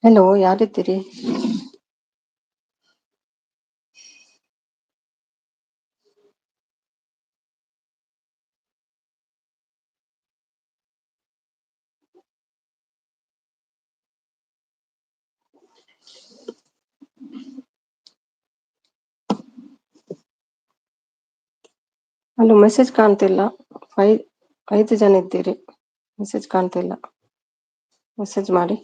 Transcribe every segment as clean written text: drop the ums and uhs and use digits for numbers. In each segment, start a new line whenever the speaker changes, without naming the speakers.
Hello, ಯಾರಿದ್ದೀರಿ? ಅಲ್ಲಿ message ಕಾಣ್ತಿಲ್ಲ. I 5 ಜನ ಇದ್ದೀರಿ. ಮೆಸೇಜ್ ಕಾಣ್ತಿಲ್ಲ. ಮೆಸೇಜ್ ಮಾಡಿ.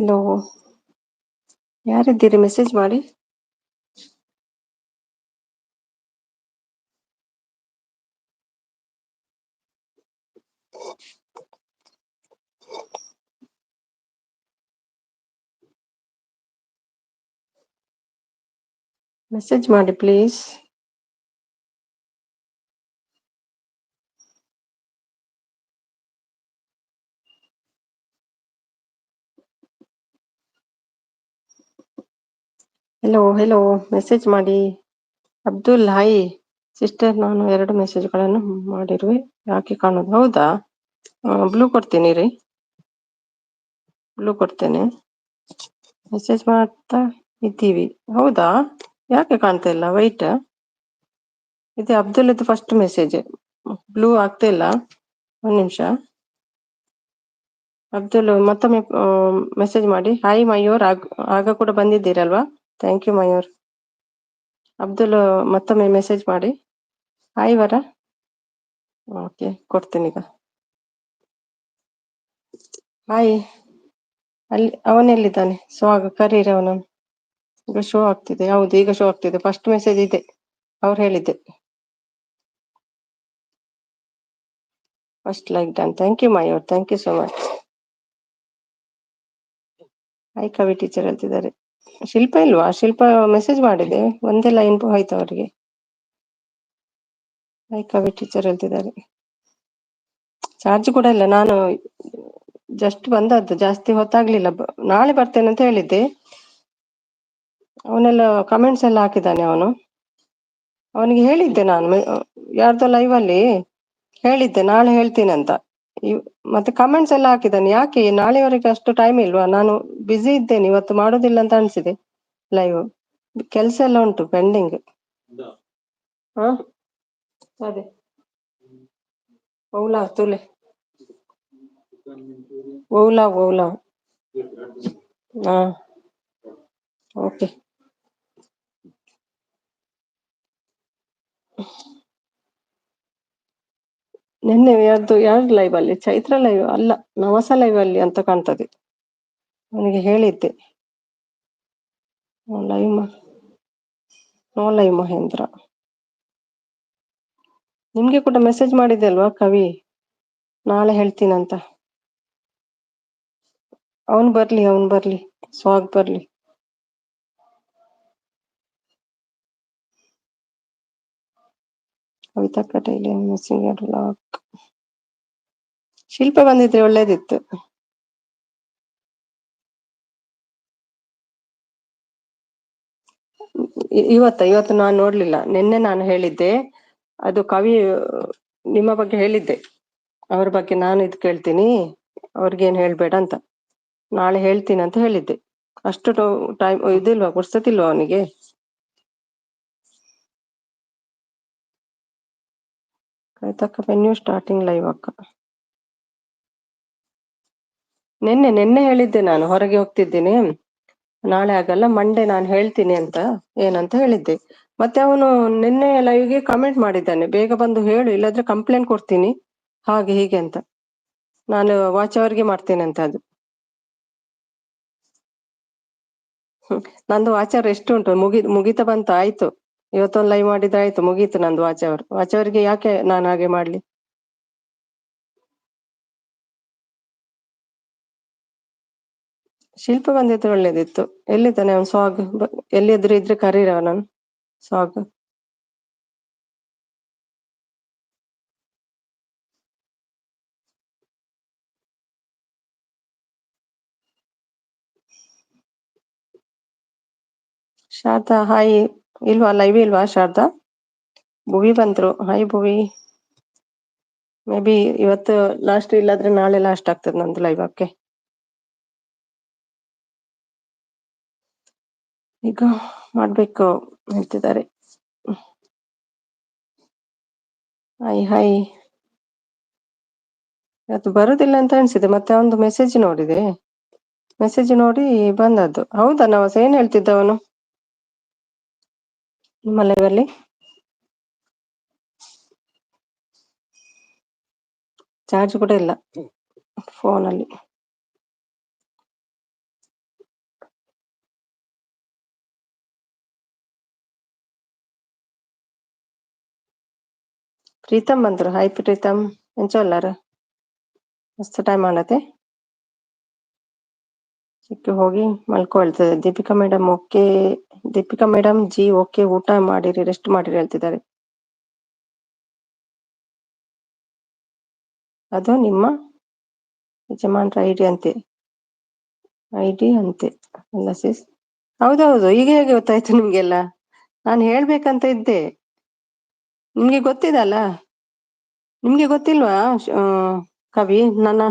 ಹಲೋ, ಯಾರಿದ್ದೀರಿ? ಮೆಸೇಜ್ ಮಾಡಿ. ಮೆಸೇಜ್ ಮಾಡಿ ಪ್ಲೀಸ್. ಹಲೋ ಹಲೋ, ಮೆಸೇಜ್ ಮಾಡಿ. Abdul, hi sister. ನಾನು 2 ಮೆಸೇಜ್ಗಳನ್ನು ಮಾಡಿರುವೆ, ಯಾಕೆ ಕಾಣೋದು? ಹೌದಾ? ಬ್ಲೂ ಕೊಡ್ತೀನಿ ರೀ. ಬ್ಲೂ ಕೊಡ್ತೇನೆ. ಮೆಸೇಜ್ ಮಾಡ್ತಾ ಇದ್ದೀವಿ. ಹೌದಾ? ಯಾಕೆ ಕಾಣ್ತಾ ಇಲ್ಲ? ವೈಟ್. ಇದು ಅಬ್ದುಲ್ ಫಸ್ಟ್ ಮೆಸೇಜ್. ಬ್ಲೂ ಆಗ್ತಾ ಇಲ್ಲ. ಒಂದು ನಿಮಿಷ. ಅಬ್ದುಲ್ ಮತ್ತೊಮ್ಮೆ ಮೆಸೇಜ್ ಮಾಡಿ. ಹಾಯ್ ಮಯೂರ್, ಆಗ ಕೂಡ ಬಂದಿದ್ದೀರಲ್ವಾ? Thank you Mayur. ಅಬ್ದುಲ್ ಮತ್ತೊಮ್ಮೆ ಮೆಸೇಜ್ ಮಾಡಿ. ಹಾಯ್ ವರ. ಓಕೆ, ಕೊಡ್ತೀನಿ ಈಗ. ಹಾಯ್. ಅವನೆಲ್ಲಿದ್ದಾನೆ? ಕರೀರಿ ಅವನನ್ನು. ಈಗ ಶೋ ಆಗ್ತಿದೆ. ಹೌದು, ಈಗ ಶೋ ಆಗ್ತಿದೆ. ಫಸ್ಟ್ ಮೆಸೇಜ್ ಇದೆ, ಅವ್ರು ಹೇಳಿದ್ದೆ. First like done. Thank you Mayur, thank you so much. Hi Kavi teacher ಹೇಳ್ತಿದ್ದಾರೆ. ಶಿಲ್ಪ ಇಲ್ವಾ? ಶಿಲ್ಪ ಮೆಸೇಜ್ ಮಾಡಿದೆ, ಒಂದೇ ಲೈನ್ ಹೋಯ್ತು ಅವರಿಗೆ. ಹಾಯ್ ಕವಿ ಟೀಚರ್ ಹೇಳ್ತಿದ್ದಾರೆ. ಚಾರ್ಜ್ ಕೂಡ ಇಲ್ಲ. ನಾನು ಜಸ್ಟ್ ಬಂದದ್ದು, ಜಾಸ್ತಿ ಹೊತ್ತಾಗ್ಲಿಲ್ಲ. ನಾಳೆ ಬರ್ತೇನೆ ಅಂತ ಹೇಳಿದ್ದೆ. ಅವನೆಲ್ಲ ಕಮೆಂಟ್ಸ್ ಎಲ್ಲ ಹಾಕಿದ್ದಾನೆ ಅವನು. ಅವನಿಗೆ ಹೇಳಿದ್ದೆ ನಾನು, ಯಾರ್ದೋ ಲೈವ್ ಅಲ್ಲಿ ಹೇಳಿದ್ದೆ ನಾಳೆ ಹೇಳ್ತೀನಿ ಅಂತ. ಮತ್ತೆ ಕಮೆಂಟ್ಸ್ ಎಲ್ಲ ಹಾಕಿದ್ದಾನೆ. ಯಾಕೆ ನಾಳೆವರೆಗೆ ಅಷ್ಟು ಟೈಮ್ ಇಲ್ವಾ? ನಾನು ಬ್ಯುಸಿ ಇದ್ದೇನೆ, ಇವತ್ತು ಮಾಡೋದಿಲ್ಲ ಅಂತ ಅನ್ಸಿದೆ ಲೈವ್. ಕೆಲಸ ಎಲ್ಲ ಉಂಟು ಪೆಂಡಿಂಗ್. ಹ ಅದೇ ಓಲಾ ತುಲೆ ಓಲಾ ಓಲಾ. ಹಾ, ಓಕೆ. ನಿನ್ನೆ ಯಾರ್ದು ಲೈವ್ ಅಲ್ಲಿ? ಚೈತ್ರ ಲೈವ್ ಅಲ್ಲ, ನವಸ ಲೈವ್ ಅಲ್ಲಿ ಅಂತ ಕಾಣ್ತದೆ. ಅವನಿಗೆ ಹೇಳಿದ್ದೆ ನೋ ಲೈವ್ ಮಹೇಂದ್ರ. ನಿಮ್ಗೆ ಕೂಡ ಮೆಸೇಜ್ ಮಾಡಿದೆ ಅಲ್ವಾ ಕವಿ, ನಾಳೆ ಹೇಳ್ತೀನಂತ. ಅವನು ಬರ್ಲಿ, ಸ್ವಾಗ್ ಬರ್ಲಿ. ಕವಿತಾ ಕಟೇಲಿ ಮಿಸ್ಸಿಂಗ್ ಲಾಕ್. ಶಿಲ್ಪ ಬಂದಿದ್ರೆ ಒಳ್ಳೇದಿತ್ತು. ಇವತ್ತು ನಾನು ನೋಡ್ಲಿಲ್ಲ. ನಿನ್ನೆ ನಾನು ಹೇಳಿದ್ದೆ, ಅದು ಕವಿ ನಿಮ್ಮ ಬಗ್ಗೆ ಹೇಳಿದ್ದೆ. ಅವ್ರ ಬಗ್ಗೆ ನಾನು ಇದು ಕೇಳ್ತೀನಿ, ಅವ್ರಿಗೇನು ಹೇಳ್ಬೇಡ ಅಂತ. ನಾಳೆ ಹೇಳ್ತೀನಿ ಅಂತ ಹೇಳಿದ್ದೆ. ಅಷ್ಟು ಟೈಮ್ ಇದಿಲ್ವಾ, ಪುರ್ಸತಿಲ್ವಾ ಅವನಿಗೆ? ಕವಿತಕ್ಕ ವೆನ್ ಯು ಸ್ಟಾರ್ಟಿಂಗ್ ಲೈವ್ ಅಕ್ಕ. ನಿನ್ನೆ ಹೇಳಿದ್ದೆ ನಾನು, ಹೊರಗೆ ಹೋಗ್ತಿದ್ದೀನಿ, ನಾಳೆ ಆಗಲ್ಲ, ಮಂಡೇ ನಾನು ಹೇಳ್ತೀನಿ ಅಂತ. ಏನಂತ ಹೇಳಿದ್ದೆ. ಮತ್ತೆ ಅವನು ನಿನ್ನೆ ಲೈವ್ಗೆ ಕಮೆಂಟ್ ಮಾಡಿದ್ದಾನೆ, ಬೇಗ ಬಂದು ಹೇಳು, ಇಲ್ಲಾದ್ರೆ ಕಂಪ್ಲೇಂಟ್ ಕೊಡ್ತೀನಿ, ಹಾಗೆ ಹೀಗೆ ಅಂತ. ನಾನು ವಾಚ್ ಅವರ್ಗೆ ಮಾಡ್ತೇನೆ ಅಂತ. ಅದು ನಂದು ವಾಚ್ ಅವರ್ ಎಷ್ಟು ಉಂಟು? ಮುಗಿತಾ ಬಂತ, ಆಯ್ತು. ಇವತ್ತೊಂದು ಲೈವ್ ಮಾಡಿದ್ರೆ ಆಯ್ತು, ಮುಗೀತು ನಂದು ವಾಚ್ ಅವರ್ಗೆ. ಯಾಕೆ ನಾನು ಹಾಗೆ ಮಾಡ್ಲಿ? ಶಿಲ್ಪ ಬಂದಿದ್ರೆ ಒಳ್ಳೇದಿತ್ತು. ಎಲ್ಲಿದ್ದಾನೆ ಅವನು ಸ್ವಾಗ್? ಎಲ್ಲಿದ್ರು ಇದ್ರೆ ಕರೀರಿ ಅವನನ್ನು, ಸ್ವಾಗ್. ಶಾರದಾ ಹಾಯ್. ಇಲ್ವಾ ಲೈವ್ ಇಲ್ವಾ ಶಾರದಾ? ಭುವಿ ಬಂದ್ರು. Hi Bhuvi. ಮೇ ಬಿ ಇವತ್ತು ಲಾಸ್ಟ್ ಇಲ್ಲಾದ್ರೆ ನಾಳೆ ಲಾಸ್ಟ್ ಆಗ್ತದೆ ನಂದು ಲೈವ್. ಓಕೆ, ಈಗ ಮಾಡ್ಬೇಕು ಹೇಳ್ತಿದ್ದಾರೆ. Hi hi. ಇವತ್ತು ಬರುದಿಲ್ಲ ಅಂತ ಅನ್ಸಿದೆ, ಮತ್ತೆ ಒಂದು ಮೆಸೇಜ್ ನೋಡಿದೆ. ಮೆಸೇಜ್ ನೋಡಿ ಬಂದದ್ದು. ಹೌದಾ ನವಾಸ್, ಏನ್ ಹೇಳ್ತಿದ್ದ ಅವನು ನಿಮ್ಮ ಲೈವಲ್ಲಿ? ಚಾರ್ಜ್ ಕೂಡ ಇಲ್ಲ ಫೋನಲ್ಲಿ. ಪ್ರೀತಮ್ ಬಂದ್ರು. ಹಾಯ್ ಪ್ರೀತಮ್, ಎಂಚೊಲ್ಲಾರ ಮಸ್ತ್ ಟೈಮ್ ಆನತೆ ಚಿಕ್ಕ ಹೋಗಿ ಮಲ್ಕೊಳ್ತದೆ. Deepika madam okay, Deepika madam ji okay, ಊಟ ಮಾಡಿರಿ, ರೆಸ್ಟ್ ಮಾಡಿರಿ ಹೇಳ್ತಿದ್ದಾರೆ. ಅದು ನಿಮ್ಮ ಯಜಮಾನ್ರ ಐಡಿ ಅಂತೆ. ಐಡಿ ಅಂತೆ ಅಲ್ಲ ಸಿಸ್? ಹೌದೌದು, ಈಗ ಹೇಗೆ ಗೊತ್ತಾಯ್ತು ನಿಮ್ಗೆಲ್ಲ? ನಾನು ಹೇಳ್ಬೇಕಂತ ಇದ್ದೆ. ನಿಮ್ಗೆ ಗೊತ್ತಿದಲ್ಲ? ನಿಮ್ಗೆ ಗೊತ್ತಿಲ್ವಾ ಕವಿ? ನನ್ನ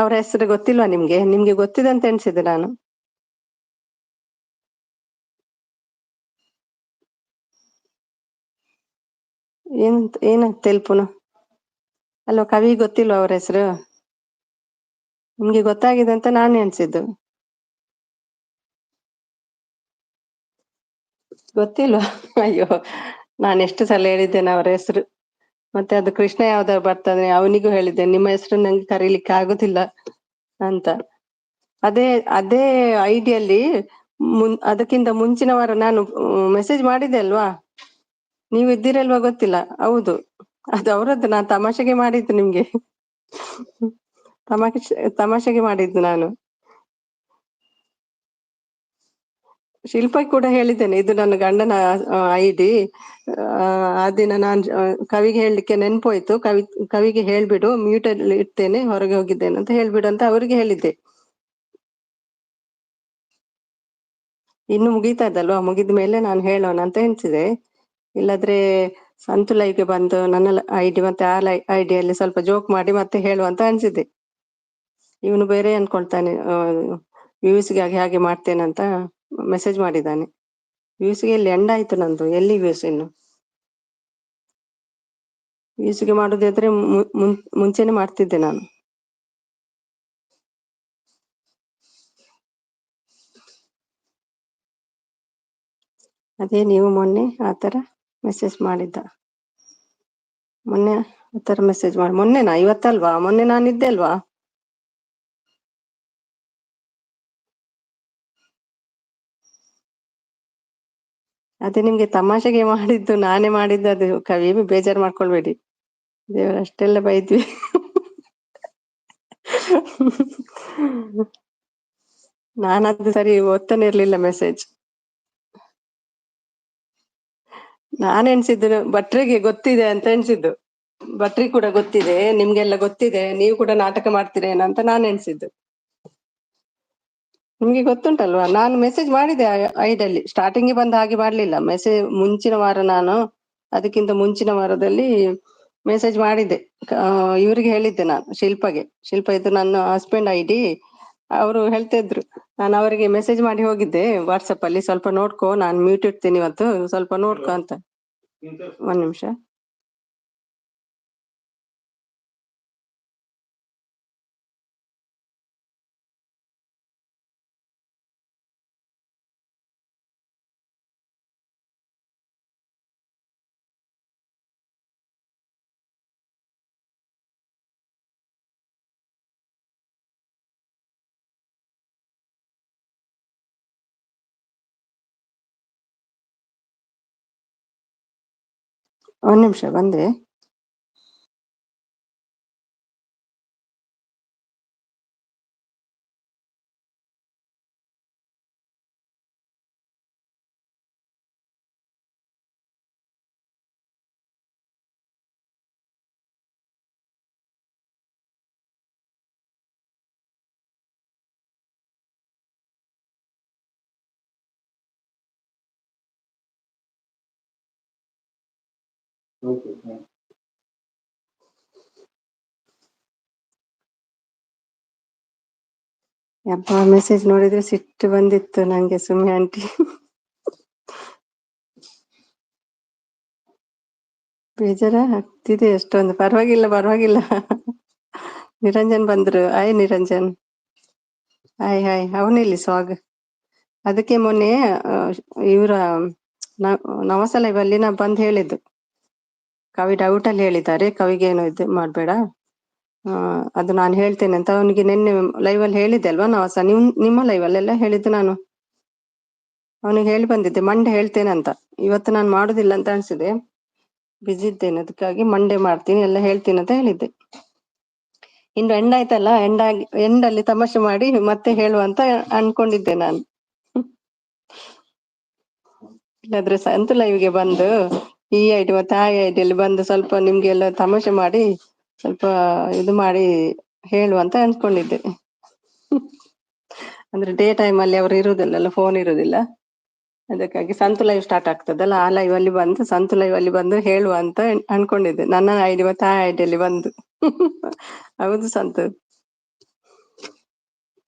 ಅವರ ಹೆಸರು ಗೊತ್ತಿಲ್ವಾ ನಿಮ್ಗೆ? ನಿಮ್ಗೆ ಗೊತ್ತಿದೆ ಅಂತ ಎಣಿಸಿದೆ ನಾನು. ಏನಾಗ್ತ ತೆಲ್ಪುನ? ಅಲ್ವಾ, ಕವಿ ಗೊತ್ತಿಲ್ವಾ ಅವ್ರ ಹೆಸರು? ನಿಮ್ಗೆ ಗೊತ್ತಾಗಿದೆ ಅಂತ ನಾನು ಎಣಿಸಿದ್ದು. ಗೊತ್ತಿಲ್ವಾ? ಅಯ್ಯೋ, ನಾನು ಎಷ್ಟು ಸಲ ಹೇಳಿದ್ದೇನೆ ಅವರ ಹೆಸರು. ಮತ್ತೆ ಅದು ಕೃಷ್ಣ ಯಾವ್ದಾರು ಬರ್ತಾನೆ ಅವನಿಗೂ ಹೇಳಿದ್ದೇನೆ ನಿಮ್ಮ ಹೆಸರು ನಂಗೆ ಕರೀಲಿಕ್ಕೆ ಆಗುದಿಲ್ಲ ಅಂತ. ಅದೇ ಅದೇ ಐಡಿಯಲ್ಲಿ ಅದಕ್ಕಿಂತ ಮುಂಚಿನ ವಾರ ನಾನು ಮೆಸೇಜ್ ಮಾಡಿದ್ದೆ ಅಲ್ವಾ? ನೀವು ಇದ್ದೀರಲ್ವಾ ಗೊತ್ತಿಲ್ಲ. ಹೌದು, ಅದು ಅವರದ್ದು. ನಾನು ತಮಾಷೆಗೆ ಮಾಡಿದ್ದು ನಿಮ್ಗೆ. ತಮಾಷೆಗೆ ಮಾಡಿದ್ದು ನಾನು. ಶಿಲ್ಪಾ ಕೂಡ ಹೇಳಿದ್ದೇನೆ, ಇದು ನನ್ನ ಗಂಡನ ಐಡಿ. ಆ ದಿನ ನಾನ್ ಕವಿಗೆ ಹೇಳಲಿಕ್ಕೆ ನೆನ್ಪೋಯ್ತು. ಕವಿಗೆ ಹೇಳ್ಬಿಡು, ಮ್ಯೂಟ್ ಅಲ್ಲಿ ಇರ್ತೇನೆ, ಹೊರಗೆ ಹೋಗಿದ್ದೇನೆ ಅಂತ ಹೇಳ್ಬಿಡು ಅಂತ ಅವರಿಗೆ ಹೇಳಿದ್ದೆ. ಇನ್ನು ಮುಗೀತಾ ಇದ್ದಲ್ವಾ, ಮುಗಿದ ಮೇಲೆ ನಾನು ಹೇಳೋಣ ಅಂತ ಎಣಿಸಿದೆ. ಇಲ್ಲಾದ್ರೆ ಸಂತು ಲೈವ್ಗೆ ಬಂದು ನನ್ನ ಐಡಿ ಮತ್ತೆ ಆ ಐಡಿಯಲ್ಲಿ ಸ್ವಲ್ಪ ಜೋಕ್ ಮಾಡಿ ಮತ್ತೆ ಹೇಳುವಂತ ಅನ್ಸಿದ್ದೆ. ಇವನು ಬೇರೆ ಅನ್ಕೊಳ್ತಾನೆ, ವ್ಯೂಸ್ಗಾಗಿ ಹಾಗೆ ಮಾಡ್ತೇನಂತ ಮೆಸೇಜ್ ಮಾಡಿದ್ದಾನೆ. ವ್ಯೂಸ್ಗೆ ಎಲ್ಲಿ ಎಂಡ್ ಆಯ್ತು ನಂದು, ಎಲ್ಲಿ ವ್ಯೂಸ್? ಇನ್ನು ವ್ಯೂಸ್ಗೆ ಮಾಡುದಾದ್ರೆ ಮುಂಚೆನೆ ಮಾಡ್ತಿದ್ದೆ ನಾನು. ಅದೇ ನೀವು ಮೊನ್ನೆ ಆತರ ಮೆಸೇಜ್ ಮಾಡಿದ್ದ. ಮೊನ್ನೆ ಆತರ ಮೆಸೇಜ್ ಮಾಡಿ, ಮೊನ್ನೆನಾ? ಇವತ್ತಲ್ವಾ? ಮೊನ್ನೆ ನಾನಿದ್ದೆ ಅಲ್ವಾ? ಅದೇ ನಿಮ್ಗೆ ತಮಾಷೆಗೆ ಮಾಡಿದ್ದು, ನಾನೇ ಮಾಡಿದ್ದು ಅದು. ಕವಿ ಬೇಜಾರು ಮಾಡ್ಕೊಳ್ಬೇಡಿ, ದೇವರ ಅಷ್ಟೆಲ್ಲ ಬೈದ್ವಿ. ನಾನದು ಸರಿ ಓದ್ತಾನೆ ಇರ್ಲಿಲ್ಲ ಮೆಸೇಜ್. ನಾನು ಎಣಿಸಿದ್ದು ಭಟ್ರಿಗೆ ಗೊತ್ತಿದೆ ಅಂತ ಎಣಿಸಿದ್ದು. ಭಟ್ರಿಗೆ ಕೂಡ ಗೊತ್ತಿದೆ, ನಿಮ್ಗೆಲ್ಲ ಗೊತ್ತಿದೆ, ನೀವು ಕೂಡ ನಾಟಕ ಮಾಡ್ತೀರೇನಂತ ನಾನು ಎಣಿಸಿದ್ದು. ನಿಮ್ಗೆ ಗೊತ್ತುಂಟಲ್ವಾ, ನಾನು ಮೆಸೇಜ್ ಮಾಡಿದೆ ಐಡಲ್ಲಿ. ಸ್ಟಾರ್ಟಿಂಗ್ ಬಂದ ಹಾಗೆ ಮಾಡ್ಲಿಲ್ಲ ಮೆಸೇಜ್. ಮುಂಚಿನ ವಾರ ನಾನು ಅದಕ್ಕಿಂತ ಮುಂಚಿನ ವಾರದಲ್ಲಿ ಮೆಸೇಜ್ ಮಾಡಿದ್ದೆ. ಇವ್ರಿಗೆ ಹೇಳಿದ್ದೆ ನಾನು, ಶಿಲ್ಪ ಇದು ನನ್ನ ಹಸ್ಬೆಂಡ್ ಐಡಿ. ಅವರು ಹೇಳ್ತಾ ಇದ್ರು, ನಾನು ಅವರಿಗೆ ಮೆಸೇಜ್ ಮಾಡಿ ಹೋಗಿದ್ದೆ ವಾಟ್ಸಪ್ ಅಲ್ಲಿ, ಸ್ವಲ್ಪ ನೋಡ್ಕೊ, ನಾನು ಮ್ಯೂಟ್ ಇಡ್ತೀನಿ ಇವತ್ತು, ಸ್ವಲ್ಪ ನೋಡ್ಕೊ ಅಂತ. ಒಂದ್ ನಿಮಿಷ. ಒಂದ್ ನಿಮಿಷ ಬಂದೆ. ಯಪ್ಪ ಮೆಸೇಜ್ ನೋಡಿದ್ರೆ ಸಿಟ್ಟು ಬಂದಿತ್ತು ನಂಗೆ ಸುಮ್ಮನೆ ಆಂಟಿ. ಬೇಜಾರ ಆಗ್ತಿದೆ ಎಷ್ಟೊಂದು. ಪರವಾಗಿಲ್ಲ ಪರವಾಗಿಲ್ಲ. ನಿರಂಜನ್ ಬಂದ್ರು. ಹಾಯ್ ನಿರಂಜನ್. Hi hi. ಅವನಿಲ್ಲಿ ಸ್ವಾಗ್. ಅದಕ್ಕೆ ಮೊನ್ನೆ ಇವರ ನವಸಲೈವಲ್ಲಿ ನಾ ಬಂದ್ ಹೇಳಿದ್ದು, ಕವಿ ಡೌಟ್ ಅಲ್ಲಿ ಹೇಳಿದ್ದಾರೆ, ಕವಿಗೆ ಏನು ಇದು ಮಾಡ್ಬೇಡ, ಅದು ನಾನು ಹೇಳ್ತೇನೆ ಅಂತ ಅವನಿಗೆ ನಿನ್ನೆ ಲೈವ್ ಅಲ್ಲಿ ಹೇಳಿದ್ದೆ ಅಲ್ವಾ ನವಸ, ನಿಮ್ಮ ಲೈವ್ ಅಲ್ಲೆಲ್ಲ ಹೇಳಿದ್ದು ನಾನು. ಅವನಿಗೆ ಹೇಳಿ ಬಂದಿದ್ದೆ ಮಂಡೆ ಹೇಳ್ತೇನೆ ಅಂತ. ಇವತ್ತು ನಾನು ಮಾಡುದಿಲ್ಲ ಅಂತ ಅನ್ಸಿದೆ, ಬಿಸಿ ಇದ್ದೇನೆ, ಅದಕ್ಕಾಗಿ ಮಂಡೆ ಮಾಡ್ತೀನಿ ಎಲ್ಲ ಹೇಳ್ತೀನಿ ಅಂತ ಹೇಳಿದ್ದೆ. ಇನ್ನು ಎಂಡ್ ಆಯ್ತಲ್ಲ, ಎಂಡಲ್ಲಿ ತಮಾಷೆ ಮಾಡಿ ಮತ್ತೆ ಹೇಳುವಂತ ಅನ್ಕೊಂಡಿದ್ದೆ ನಾನು. ಇಲ್ಲಾದ್ರೆ ಸಂತು ಲೈವ್ಗೆ ಬಂದು ಈ ಐಡಿ ಮತ್ತೆ ಆ ಐಡಿಯಲ್ಲಿ ಬಂದು ಸ್ವಲ್ಪ ನಿಮ್ಗೆಲ್ಲ ತಮಾಷೆ ಮಾಡಿ ಸ್ವಲ್ಪ ಇದು ಮಾಡಿ ಹೇಳುವಂತ ಅನ್ಕೊಂಡಿದ್ದೆ. ಅಂದ್ರೆ ಡೇ ಟೈಮ್ ಅಲ್ಲಿ ಅವರು ಇರುವುದಿಲ್ಲ, ಫೋನ್ ಇರುವುದಿಲ್ಲ, ಅದಕ್ಕಾಗಿ ಸಂತು ಲೈವ್ ಸ್ಟಾರ್ಟ್ ಆಗ್ತದಲ್ಲ, ಆ ಲೈವ್ ಅಲ್ಲಿ ಬಂದು ಸಂತು ಲೈವ್ ಅಲ್ಲಿ ಬಂದು ಹೇಳುವ ಅಂತ ಅನ್ಕೊಂಡಿದ್ದೆ, ನನ್ನ ಐಡಿ ಮತ್ತೆ ಆ ಐಡಿಯಲ್ಲಿ ಬಂದು. ಹೌದು ಸಂತು.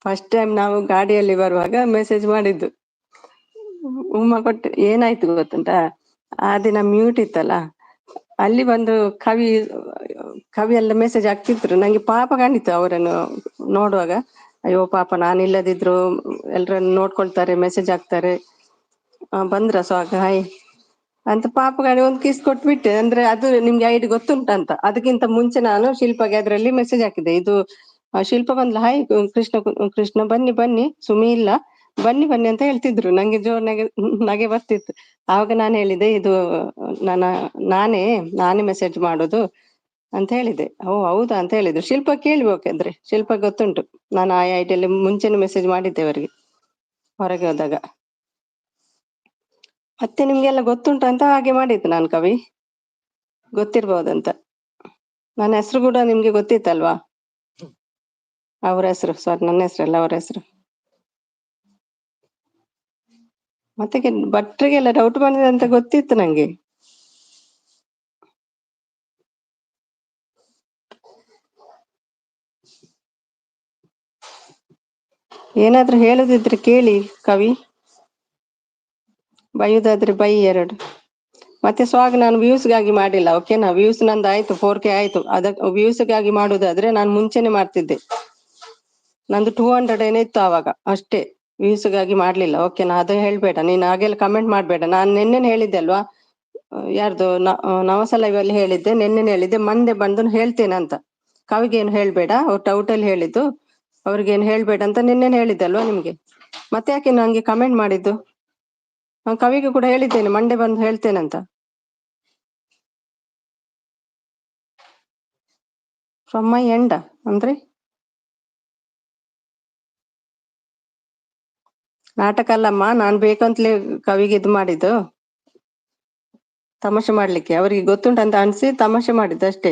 ಫಸ್ಟ್ ಟೈಮ್ ನಾವು ಗಾಡಿಯಲ್ಲಿ ಬರುವಾಗ ಮೆಸೇಜ್ ಮಾಡಿದ್ದು, ಉಮ್ಮ ಕೊಟ್ಟು ಏನಾಯ್ತು ಗೊತ್ತುಂಟ, ಆ ದಿನ ಮ್ಯೂಟ್ ಇತ್ತಲ್ಲ, ಅಲ್ಲಿ ಬಂದು ಕವಿ ಎಲ್ಲ ಮೆಸೇಜ್ ಹಾಕ್ತಿದ್ರು, ನಂಗೆ ಪಾಪ ಕಾಣಿತ್ತು ಅವರನ್ನು ನೋಡುವಾಗ. ಅಯ್ಯೋ ಪಾಪ, ನಾನು ಇಲ್ಲದಿದ್ರು ಎಲ್ರನ್ನು ನೋಡ್ಕೊಳ್ತಾರೆ, ಮೆಸೇಜ್ ಹಾಕ್ತಾರೆ. ಬಂದ್ರ ಸ್ವಾಗ ಹಾಯ್ ಅಂತ ಪಾಪ ಗಾಡಿ ಒಂದು ಕಿಸ್ ಕೊಟ್ಬಿಟ್ಟೆ. ಅಂದ್ರೆ ಅದು ನಿಮ್ಗೆ ಐಡಿ ಗೊತ್ತುಂಟಂತ, ಅದಕ್ಕಿಂತ ಮುಂಚೆ ನಾನು ಶಿಲ್ಪಾಗೆ ಅದ್ರಲ್ಲಿ ಮೆಸೇಜ್ ಹಾಕಿದ್ದೆ. ಇದು ಶಿಲ್ಪ ಬಂದ್ಲ, ಹಾಯ್ ಕೃಷ್ಣ ಕೃಷ್ಣ ಬನ್ನಿ ಬನ್ನಿ, ಸುಮಿ ಇಲ್ಲ ಬನ್ನಿ ಬನ್ನಿ ಅಂತ ಹೇಳ್ತಿದ್ರು. ನಂಗೆ ಜೋರ್ ನಗೆ ಬರ್ತಿತ್ತು. ಆವಾಗ ನಾನು ಹೇಳಿದೆ, ಇದು ನಾನೇ ಮೆಸೇಜ್ ಮಾಡೋದು ಅಂತ ಹೇಳಿದೆ. ಓ ಹೌದಾ ಅಂತ ಹೇಳಿದ್ರು. ಶಿಲ್ಪ ಕೇಳ್ಬೇಕಂದ್ರೆ, ಶಿಲ್ಪ ಗೊತ್ತುಂಟು, ನಾನು ಆ ಐಟಿಯಲ್ಲಿ ಮುಂಚೆನೆ ಮೆಸೇಜ್ ಮಾಡಿದ್ದೆ ಅವರಿಗೆ ಹೊರಗೆ ಹೋದಾಗ. ಮತ್ತೆ ನಿಮ್ಗೆಲ್ಲ ಗೊತ್ತುಂಟು ಅಂತ ಹಾಗೆ ಮಾಡಿದ್ದು ನಾನು ಕವಿ, ಗೊತ್ತಿರ್ಬೋದಂತ. ನನ್ನ ಹೆಸರು ಕೂಡ ನಿಮ್ಗೆ ಗೊತ್ತಿತ್ತಲ್ವಾ, ಅವ್ರ ಹೆಸರು, ಸಾರಿ ನನ್ನ ಹೆಸರಲ್ಲ ಅವ್ರ ಹೆಸರು. ಮತ್ತೆ ಭಟ್ರಿಗೆಲ್ಲ ಡೌಟ್ ಬಂದಿದೆ ಅಂತ ಗೊತ್ತಿತ್ತು ನಂಗೆ. ಏನಾದ್ರೂ ಹೇಳುದಿದ್ರೆ ಕೇಳಿ ಕವಿ, ಬೈಯುದಾದ್ರೆ ಬೈ ಎರಡು. ಮತ್ತೆ ಸ್ವಾಗ ನಾನು ವ್ಯೂಸ್ಗಾಗಿ ಮಾಡಿಲ್ಲ, ಓಕೆನಾ? ವ್ಯೂಸ್ ನಂದು ಆಯ್ತು, 4K ಆಯ್ತು. ಅದಕ್ಕೆ ವ್ಯೂಸ್ಗಾಗಿ ಮಾಡುದಾದ್ರೆ ನಾನು ಮುಂಚೆನೆ ಮಾಡ್ತಿದ್ದೆ, ನಂದು 200 ಏನೋ ಇತ್ತು ಆವಾಗ ಅಷ್ಟೇ, ವ್ಯೂಸ್ಗಾಗಿ ಮಾಡ್ಲಿಲ್ಲ, ಓಕೆನಾ? ಅದು ಹೇಳ್ಬೇಡ ನೀನ್, ಹಾಗೆಲ್ಲ ಕಮೆಂಟ್ ಮಾಡ್ಬೇಡ. ನಾನು ನಿನ್ನೆನೆ ಹೇಳಿದ್ದೆ ಅಲ್ವಾ, ಯಾರ್ದು ನವಸ ಲೈವ್ ಅಲ್ಲಿ ಹೇಳಿದ್ದೆ, ನಿನ್ನೆನೆ ಹೇಳಿದ್ದೆ, ಮಂಡೆ ಬಂದು ಹೇಳ್ತೇನೆ ಅಂತ. ಕವಿಗೇನು ಹೇಳ್ಬೇಡ, ಅವ್ರು ಡೌಟ್ ಅಲ್ಲಿ ಹೇಳಿದ್ದು, ಅವ್ರಿಗೇನು ಹೇಳ್ಬೇಡ ಅಂತ ನಿನ್ನೆನೆ ಹೇಳಿದ್ದೆ ಅಲ್ವಾ ನಿಮ್ಗೆ. ಮತ್ತೆ ಯಾಕೆ ನಂಗೆ ಕಮೆಂಟ್ ಮಾಡಿದ್ದು? ನಾನು ಕವಿಗೆ ಕೂಡ ಹೇಳಿದ್ದೇನೆ ಮಂಡೆ ಬಂದು ಹೇಳ್ತೇನೆ ಅಂತ. ಫ್ರಮ್ ಮೈ ಎಂಡ ಅಂದ್ರೆ ನಾಟಕ ಅಲ್ಲಮ್ಮ, ನಾನ್ ಬೇಕಂತಲೇ ಕವಿಗೆ ಇದು ಮಾಡಿದ್ದು, ತಮಾಷೆ ಮಾಡ್ಲಿಕ್ಕೆ. ಅವರಿಗೆ ಗೊತ್ತುಂಟಂತ ಅನ್ಸಿ ತಮಾಷೆ ಮಾಡಿದ್ದು ಅಷ್ಟೇ.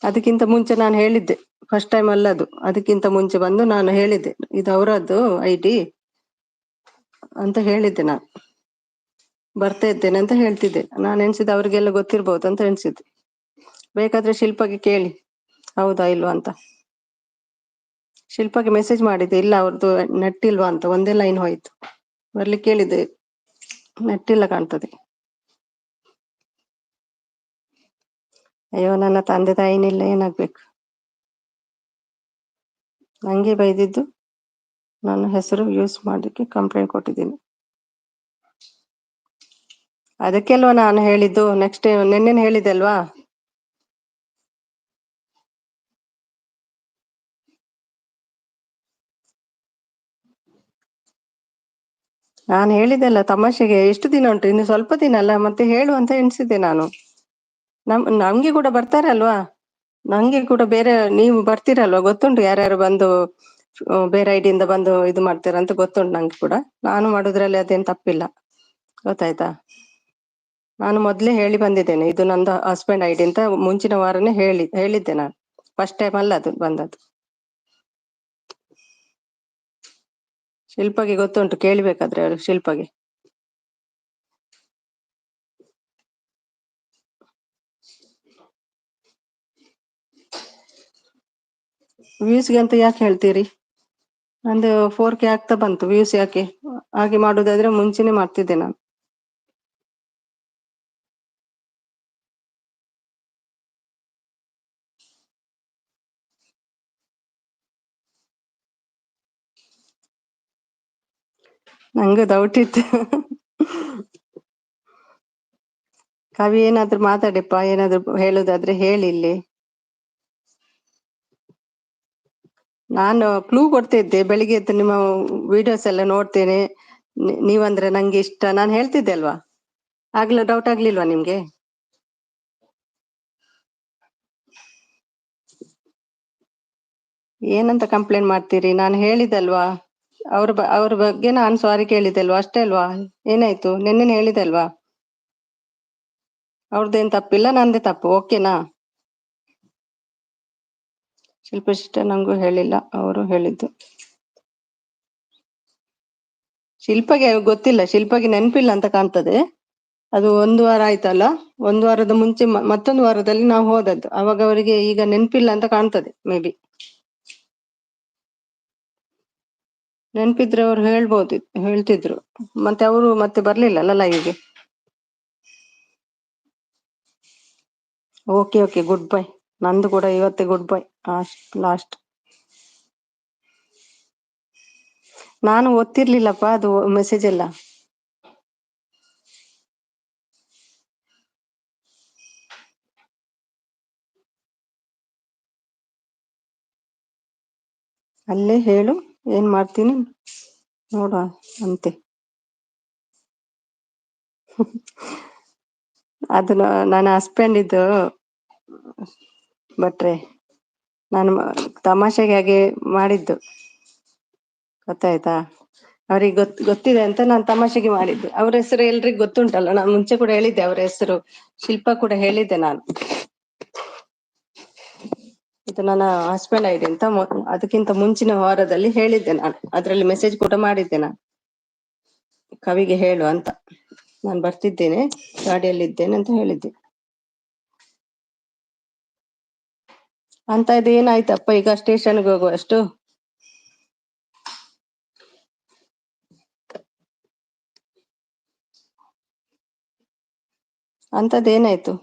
ಅದಕ್ಕಿಂತ ಮುಂಚೆ ನಾನು ಹೇಳಿದ್ದೆ, ಫಸ್ಟ್ ಟೈಮ್ ಅಲ್ಲ ಅದು, ಅದಕ್ಕಿಂತ ಮುಂಚೆ ಬಂದು ನಾನು ಹೇಳಿದ್ದೆ, ಇದು ಅವರದ್ದು ಐಡಿ ಅಂತ ಹೇಳಿದ್ದೆ. ನಾನು ಬರ್ತಾ ಇದ್ದೇನೆ ಅಂತ ಹೇಳ್ತಿದ್ದೆ. ನಾನು ಎಣಿಸಿದ್ದೆ ಅವ್ರಿಗೆಲ್ಲ ಗೊತ್ತಿರ್ಬೋದು ಅಂತ ಎಣಿಸಿದ್ದೆ. ಬೇಕಾದ್ರೆ ಶಿಲ್ಪಗೆ ಕೇಳಿ ಹೌದಾ ಇಲ್ವಾ ಅಂತ. ಶಿಲ್ಪಗೆ ಮೆಸೇಜ್ ಮಾಡಿದ್ದೆ, ಇಲ್ಲ ಅವ್ರದ್ದು ನೆಟ್ ಇಲ್ವಾ ಅಂತ, ಒಂದೇ ಲೈನ್ ಹೋಯ್ತು. ಬರ್ಲಿಕ್ಕೆ ಹೇಳಿದೆ, ನೆಟ್ ಇಲ್ಲ ಕಾಣ್ತದೆ. ಅಯ್ಯೋ ನನ್ನ ತಂದೆ ತಾಯಿನಿಲ್ಲ, ಏನಾಗ್ಬೇಕು? ನಂಗೆ ಬೈದಿದ್ದು, ನನ್ನ ಹೆಸರು ಯೂಸ್ ಮಾಡ್ಲಿಕ್ಕೆ ಕಂಪ್ಲೇಂಟ್ ಕೊಟ್ಟಿದ್ದೀನಿ. ಅದಕ್ಕೆಲ್ವಾ ನಾನು ಹೇಳಿದ್ದು, ನೆಕ್ಸ್ಟ್ ನಿನ್ನೆನೆ ಹೇಳಿದೆ ಅಲ್ವಾ. ನಾನು ಹೇಳಿದೆಲ್ಲ ತಮಾಷೆಗೆ, ಎಷ್ಟು ದಿನ ಉಂಟು, ಇನ್ನು ಸ್ವಲ್ಪ ದಿನ ಅಲ್ಲ, ಮತ್ತೆ ಹೇಳು ಅಂತ ಎಣಿಸಿದ್ದೆ ನಾನು. ನಮ್ಗೆ ಕೂಡ ಬರ್ತಾರೆ ಅಲ್ವಾ, ನಂಗೆ ಕೂಡ ಬೇರೆ ನೀವು ಬರ್ತೀರಲ್ವಾ, ಗೊತ್ತುಂಟು ಯಾರ್ಯಾರು ಬಂದು ಬೇರೆ ಐಡಿಯಿಂದ ಬಂದು ಇದು ಮಾಡ್ತೀರ ಅಂತ ಗೊತ್ತುಂಟು ನಂಗೆ ಕೂಡ. ನಾನು ಮಾಡುದ್ರಲ್ಲಿ ಅದೇನು ತಪ್ಪಿಲ್ಲ, ಗೊತ್ತಾಯ್ತಾ? ನಾನು ಮೊದ್ಲೇ ಹೇಳಿ ಬಂದಿದ್ದೇನೆ, ಇದು ನಂದು ಹಸ್ಬೆಂಡ್ ಐಡಿ ಅಂತ ಮುಂಚಿನ ವಾರನೇ ಹೇಳಿದ್ದೆ ನಾನು. ಫಸ್ಟ್ ಟೈಮ್ ಅಲ್ಲ ಅದು ಬಂದದ್ದು. ಶಿಲ್ಪಗೆ ಗೊತ್ತುಂಟು, ಕೇಳ್ಬೇಕಾದ್ರೆ ಅವರು ಶಿಲ್ಪಗೆ. ವ್ಯೂಸ್ಗೆ ಅಂತ ಯಾಕೆ ಹೇಳ್ತೀರಿ? ನಂದು 4K ಆಗ್ತಾ ಬಂತು, ವ್ಯೂಸ್ ಯಾಕೆ? ಹಾಗೆ ಮಾಡುದಾದ್ರೆ ಮುಂಚೆನೆ ಮಾಡ್ತಿದ್ದೆ ನಾನು. ನಂಗೆ ಡೌಟ್ ಇತ್ತು. ಕವಿ ಏನಾದ್ರು ಮಾತಾಡಿಪ್ಪ, ಏನಾದ್ರು ಹೇಳುದಾದ್ರೆ ಹೇಳಿ ಇಲ್ಲಿ. ನಾನು ಕ್ಲೂ ಕೊಡ್ತಿದ್ದೆ ಬೆಳಿಗ್ಗೆ ಎದ್ದು ನಿಮ್ಮ ವಿಡಿಯೋಸ್ ಎಲ್ಲ ನೋಡ್ತೇನೆ, ನೀವಂದ್ರೆ ನಂಗೆ ಇಷ್ಟ, ನಾನು ಹೇಳ್ತಿದ್ದೆ ಅಲ್ವಾ? ಆಗ್ಲೂ ಡೌಟ್ ಆಗ್ಲಿಲ್ವಾ ನಿಮ್ಗೆ? ಏನಂತ ಕಂಪ್ಲೇಂಟ್ ಮಾಡ್ತೀರಿ? ನಾನು ಹೇಳಿದಲ್ವಾ, ಅವ್ರ ಬಗ್ಗೆ ನಾನು ಸಾರಿ ಕೇಳಿದಲ್ವಾ, ಅಷ್ಟೇ ಅಲ್ವಾ? ಏನಾಯ್ತು? ನಿನ್ನೆ ಹೇಳಿದಲ್ವಾ? ಅವ್ರದ್ದೇನ್ ತಪ್ಪಿಲ್ಲ, ನಂದೇ ತಪ್ಪು, ಓಕೆನಾ? ಶಿಲ್ಪಶಿಷ್ಟ ನಂಗೂ ಹೇಳಿಲ್ಲ, ಅವರು ಹೇಳಿದ್ದು. ಶಿಲ್ಪಗೆ ಗೊತ್ತಿಲ್ಲ, ಶಿಲ್ಪಗೆ ನೆನಪಿಲ್ಲ ಅಂತ ಕಾಣ್ತದೆ. ಅದು 1 ವಾರ ಆಯ್ತಲ್ಲ, 1 ವಾರದ ಮುಂಚೆ ಮತ್ತೊಂದು ವಾರದಲ್ಲಿ ನಾವು ಹೋದದ್ದು, ಅವಾಗ ಅವರಿಗೆ ಈಗ ನೆನಪಿಲ್ಲ ಅಂತ ಕಾಣ್ತದೆ ಮೇ ಬಿ. ನೆನಪಿದ್ರೆ ಅವ್ರು ಹೇಳ್ತಿದ್ರು, ಮತ್ತೆ ಅವರು ಮತ್ತೆ ಬರ್ಲಿಲ್ಲ ಅಲ್ಲ ಲೈವ್ಗೆ. Okay okay, good bye. ನಂದು ಕೂಡ ಇವತ್ತೇ ಗುಡ್ ಬೈ, ಲಾಸ್ಟ್. ನಾನು ಓದ್ತಿರ್ಲಿಲ್ಲಪ್ಪ ಅದು ಮೆಸೇಜ್ ಎಲ್ಲ. ಅಲ್ಲೇ ಹೇಳು, ಏನ್ ಮಾಡ್ತೀನಿ ನೋಡುವ ಅಂತೆ. ಅದು ನನ್ನ ಹಸ್ಬೆಂಡ್ ಇದ್ದು ಬಟ್ರೆ, ನಾನು ತಮಾಷೆಗೆ ಹಾಗೆ ಮಾಡಿದ್ದು, ಗೊತ್ತಾಯ್ತಾ? ಅವ್ರಿಗೆ ಗೊತ್ತಿದೆ ಅಂತ ನಾನು ತಮಾಷೆಗೆ ಮಾಡಿದ್ದೆ. ಅವ್ರ ಹೆಸರು ಎಲ್ರಿಗೂ ಗೊತ್ತುಂಟಲ್ಲ, ನಾನು ಮುಂಚೆ ಕೂಡ ಹೇಳಿದ್ದೆ ಅವ್ರ ಹೆಸರು, ಶಿಲ್ಪ ಕೂಡ ಹೇಳಿದ್ದೆ ನಾನು. ಇದು ನನ್ನ ಹಸ್ಬೆಂಡ್ ಐಡಿ ಅಂತ ಅದಕ್ಕಿಂತ ಮುಂಚಿನ ವಾರದಲ್ಲಿ ಹೇಳಿದ್ದೆ ನಾನು, ಅದ್ರಲ್ಲಿ ಮೆಸೇಜ್ ಕೂಡ ಮಾಡಿದ್ದೆ ನಾನು, ಕವಿಗೆ ಹೇಳು ಅಂತ. ನಾನು ಬರ್ತಿದ್ದೇನೆ, ಗಾಡಿಯಲ್ಲಿ ಅಂತ ಹೇಳಿದ್ದೆ. ಅಂತ ಇದು ಏನಾಯ್ತಪ್ಪ ಈಗ ಸ್ಟೇಷನ್ಗೆ ಹೋಗುವಷ್ಟು? ಅಂತದ್ದೇನಾಯ್ತು?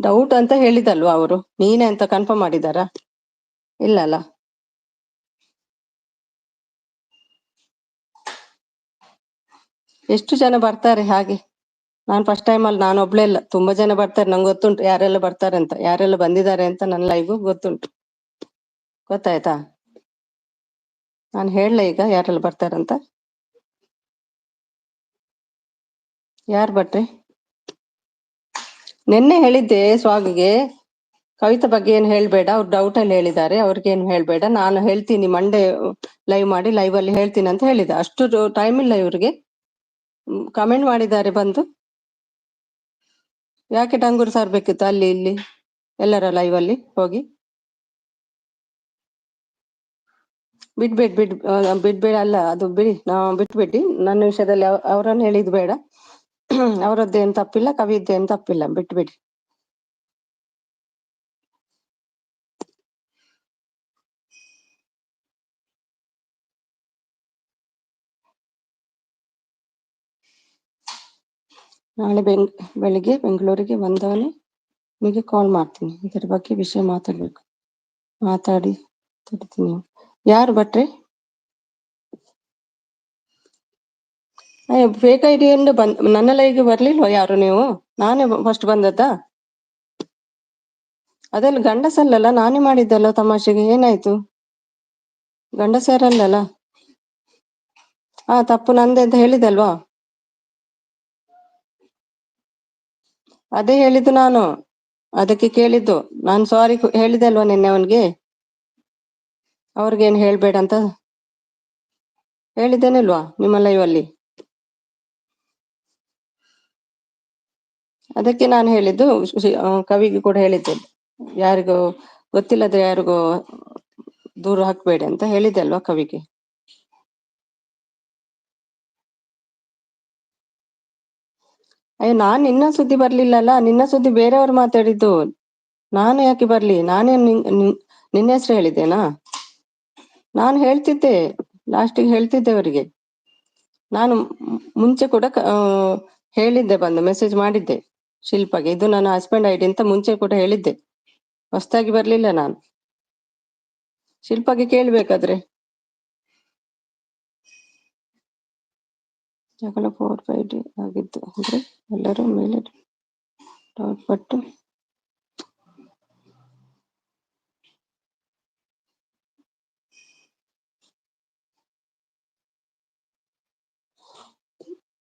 ಡೌಟ್ ಅಂತ ಹೇಳಿದಲ್ವಾ ಅವರು? ನೀನೇ ಅಂತ ಕನ್ಫರ್ಮ್ ಮಾಡಿದಾರಾ? ಇಲ್ಲಲ್ಲ. ಎಷ್ಟು ಜನ ಬರ್ತಾರೆ ಹಾಗೆ? ನಾನು ಫಸ್ಟ್ ಟೈಮ್ ಅಲ್ಲಿ ನಾನು ಒಬ್ಳೆ ಇಲ್ಲ, ತುಂಬಾ ಜನ ಬರ್ತಾರೆ, ನಂಗೆ ಗೊತ್ತುಂಟು ಯಾರೆಲ್ಲ ಬರ್ತಾರೆ ಅಂತ, ಯಾರೆಲ್ಲ ಬಂದಿದ್ದಾರೆ ಅಂತ ನನ್ನ ಲೈವ್ ಗೊತ್ತುಂಟು, ಗೊತ್ತಾಯ್ತಾ? ನಾನು ಹೇಳಲ ಈಗ ಯಾರೆಲ್ಲ ಬರ್ತಾರಂತ? ಯಾರು ಭಟ್ರೆ? ನಿನ್ನೆ ಹೇಳಿದ್ದೆ ಸ್ವಾಮಿಗೆ, ಕವಿತಾ ಬಗ್ಗೆ ಏನು ಹೇಳ್ಬೇಡ, ಅವ್ರು ಡೌಟ್ ಅಲ್ಲಿ ಹೇಳಿದ್ದಾರೆ, ಅವ್ರಿಗೇನು ಹೇಳ್ಬೇಡ, ನಾನು ಹೇಳ್ತೀನಿ ಮಂಡೇ ಲೈವ್ ಮಾಡಿ, ಲೈವ್ ಅಲ್ಲಿ ಹೇಳ್ತೀನಿ ಅಂತ ಹೇಳಿದೆ. ಅಷ್ಟು ಟೈಮ್ ಇಲ್ಲ ಇವ್ರಿಗೆ. ಕಮೆಂಟ್ ಮಾಡಿದ್ದಾರೆ ಬಂದು. ಯಾಕೆ ಡಂಗೂರು ಸಾರ್ಬೇಕಿತ್ತು ಅಲ್ಲಿ ಇಲ್ಲಿ ಎಲ್ಲರ ಲೈವ್ ಅಲ್ಲಿ ಹೋಗಿ? ಬಿಡ್ಬೇಡ ಅಲ್ಲ, ಅದು ಬಿಡಿ, ಬಿಟ್ಬಿಡಿ. ನನ್ನ ವಿಷಯದಲ್ಲಿ ಅವರನ್ನು ಹೇಳಿದ್ ಬೇಡ. ಅವರದ್ದೇನು ತಪ್ಪಿಲ್ಲ, ಕವಿದ್ದೇನು ತಪ್ಪಿಲ್ಲ, ಬಿಟ್ಬಿಡಿ. ನಾಳೆ ಬೆಳಿಗ್ಗೆ ಬೆಂಗಳೂರಿಗೆ ಬಂದವನೇ ನಿಮಗೆ ಕಾಲ್ ಮಾಡ್ತೀನಿ, ಇದರ ಬಗ್ಗೆ ವಿಷಯ ಮಾತಾಡ್ಬೇಕು. ತಡ್ತೀನಿ. ಯಾರು ಭಟ್ರೆ? ಫೇಕ್ ಐಡಿಯಿಂದ ನನ್ನ ಲೈವ್ಗೆ ಬರ್ಲಿಲ್ವಾ ಯಾರು ನೀವು? ನಾನೇ ಫಸ್ಟ್ ಬಂದದ್ದಾ? ಅದೆಲ್ಲ ಗಂಡಸಲ್ಲಲ್ಲ, ನಾನೇ ಮಾಡಿದ್ದಲ್ಲ ತಮಾಷೆಗೆ, ಏನಾಯ್ತು? ಗಂಡಸರಲ್ಲಲ್ಲ. ತಪ್ಪು ನಂದೆ ಅಂತ ಹೇಳಿದಲ್ವಾ? ಅದೇ ಹೇಳಿದ್ದು ನಾನು, ಅದಕ್ಕೆ ಕೇಳಿದ್ದು ನಾನು, ಸಾರಿ ಹೇಳಿದೆ ಅಲ್ವಾ ನಿನ್ನೆ ಅವನ್ಗೆ, ಅವ್ರಿಗೇನು ಹೇಳ್ಬೇಡ ಅಂತ ಹೇಳಿದ್ದೇನಿಲ್ವಾ ನಿಮ್ಮ ಲೈವ್ ಅಲ್ಲಿ? ಅದಕ್ಕೆ ನಾನು ಹೇಳಿದ್ದು, ಕವಿಗೆ ಕೂಡ ಹೇಳಿದ್ದೆ, ಯಾರಿಗೂ ಗೊತ್ತಿಲ್ಲದ್ರೆ ಯಾರಿಗೂ ದೂರ ಹಾಕ್ಬೇಡಿ ಅಂತ ಹೇಳಿದೆ ಅಲ್ವಾ ಕವಿಗೆ. ಅಯ್ಯೋ, ನಾನ್ ನಿನ್ನ ಸುದ್ದಿ ಬರ್ಲಿಲ್ಲಲ್ಲ, ನಿನ್ನ ಸುದ್ದಿ ಬೇರೆಯವ್ರು ಮಾತಾಡಿದ್ದು, ನಾನು ಯಾಕೆ ಬರ್ಲಿ? ನಾನೇ ನಿನ್ನ ಹೆಸರು ಹೇಳಿದ್ದೇನಾ? ನಾನು ಹೇಳ್ತಿದ್ದೆ, ಲಾಸ್ಟಿಗೆ ಹೇಳ್ತಿದ್ದೆ ಅವರಿಗೆ. ನಾನು ಮುಂಚೆ ಕೂಡ ಹೇಳಿದ್ದೆ, ಬಂದು ಮೆಸೇಜ್ ಮಾಡಿದ್ದೆ ಶಿಲ್ಪಾಗೆ, ಇದು ನನ್ನ ಹಸ್ಬೆಂಡ್ ಐಡಿ ಅಂತ ಮುಂಚೆ ಕೂಡ ಹೇಳಿದ್ದೆ. ಹೊಸ್ದಾಗಿ ಬರ್ಲಿಲ್ಲ ನಾನು. ಶಿಲ್ಪಾಗೆ ಕೇಳ್ಬೇಕಾದ್ರೆ. ಜಗಳ 4-5 ಆಗಿದ್ದು ಅಂದ್ರೆ ಎಲ್ಲರೂ ಮೇಲೆ ಡೌಟ್ ಪಟ್ಟು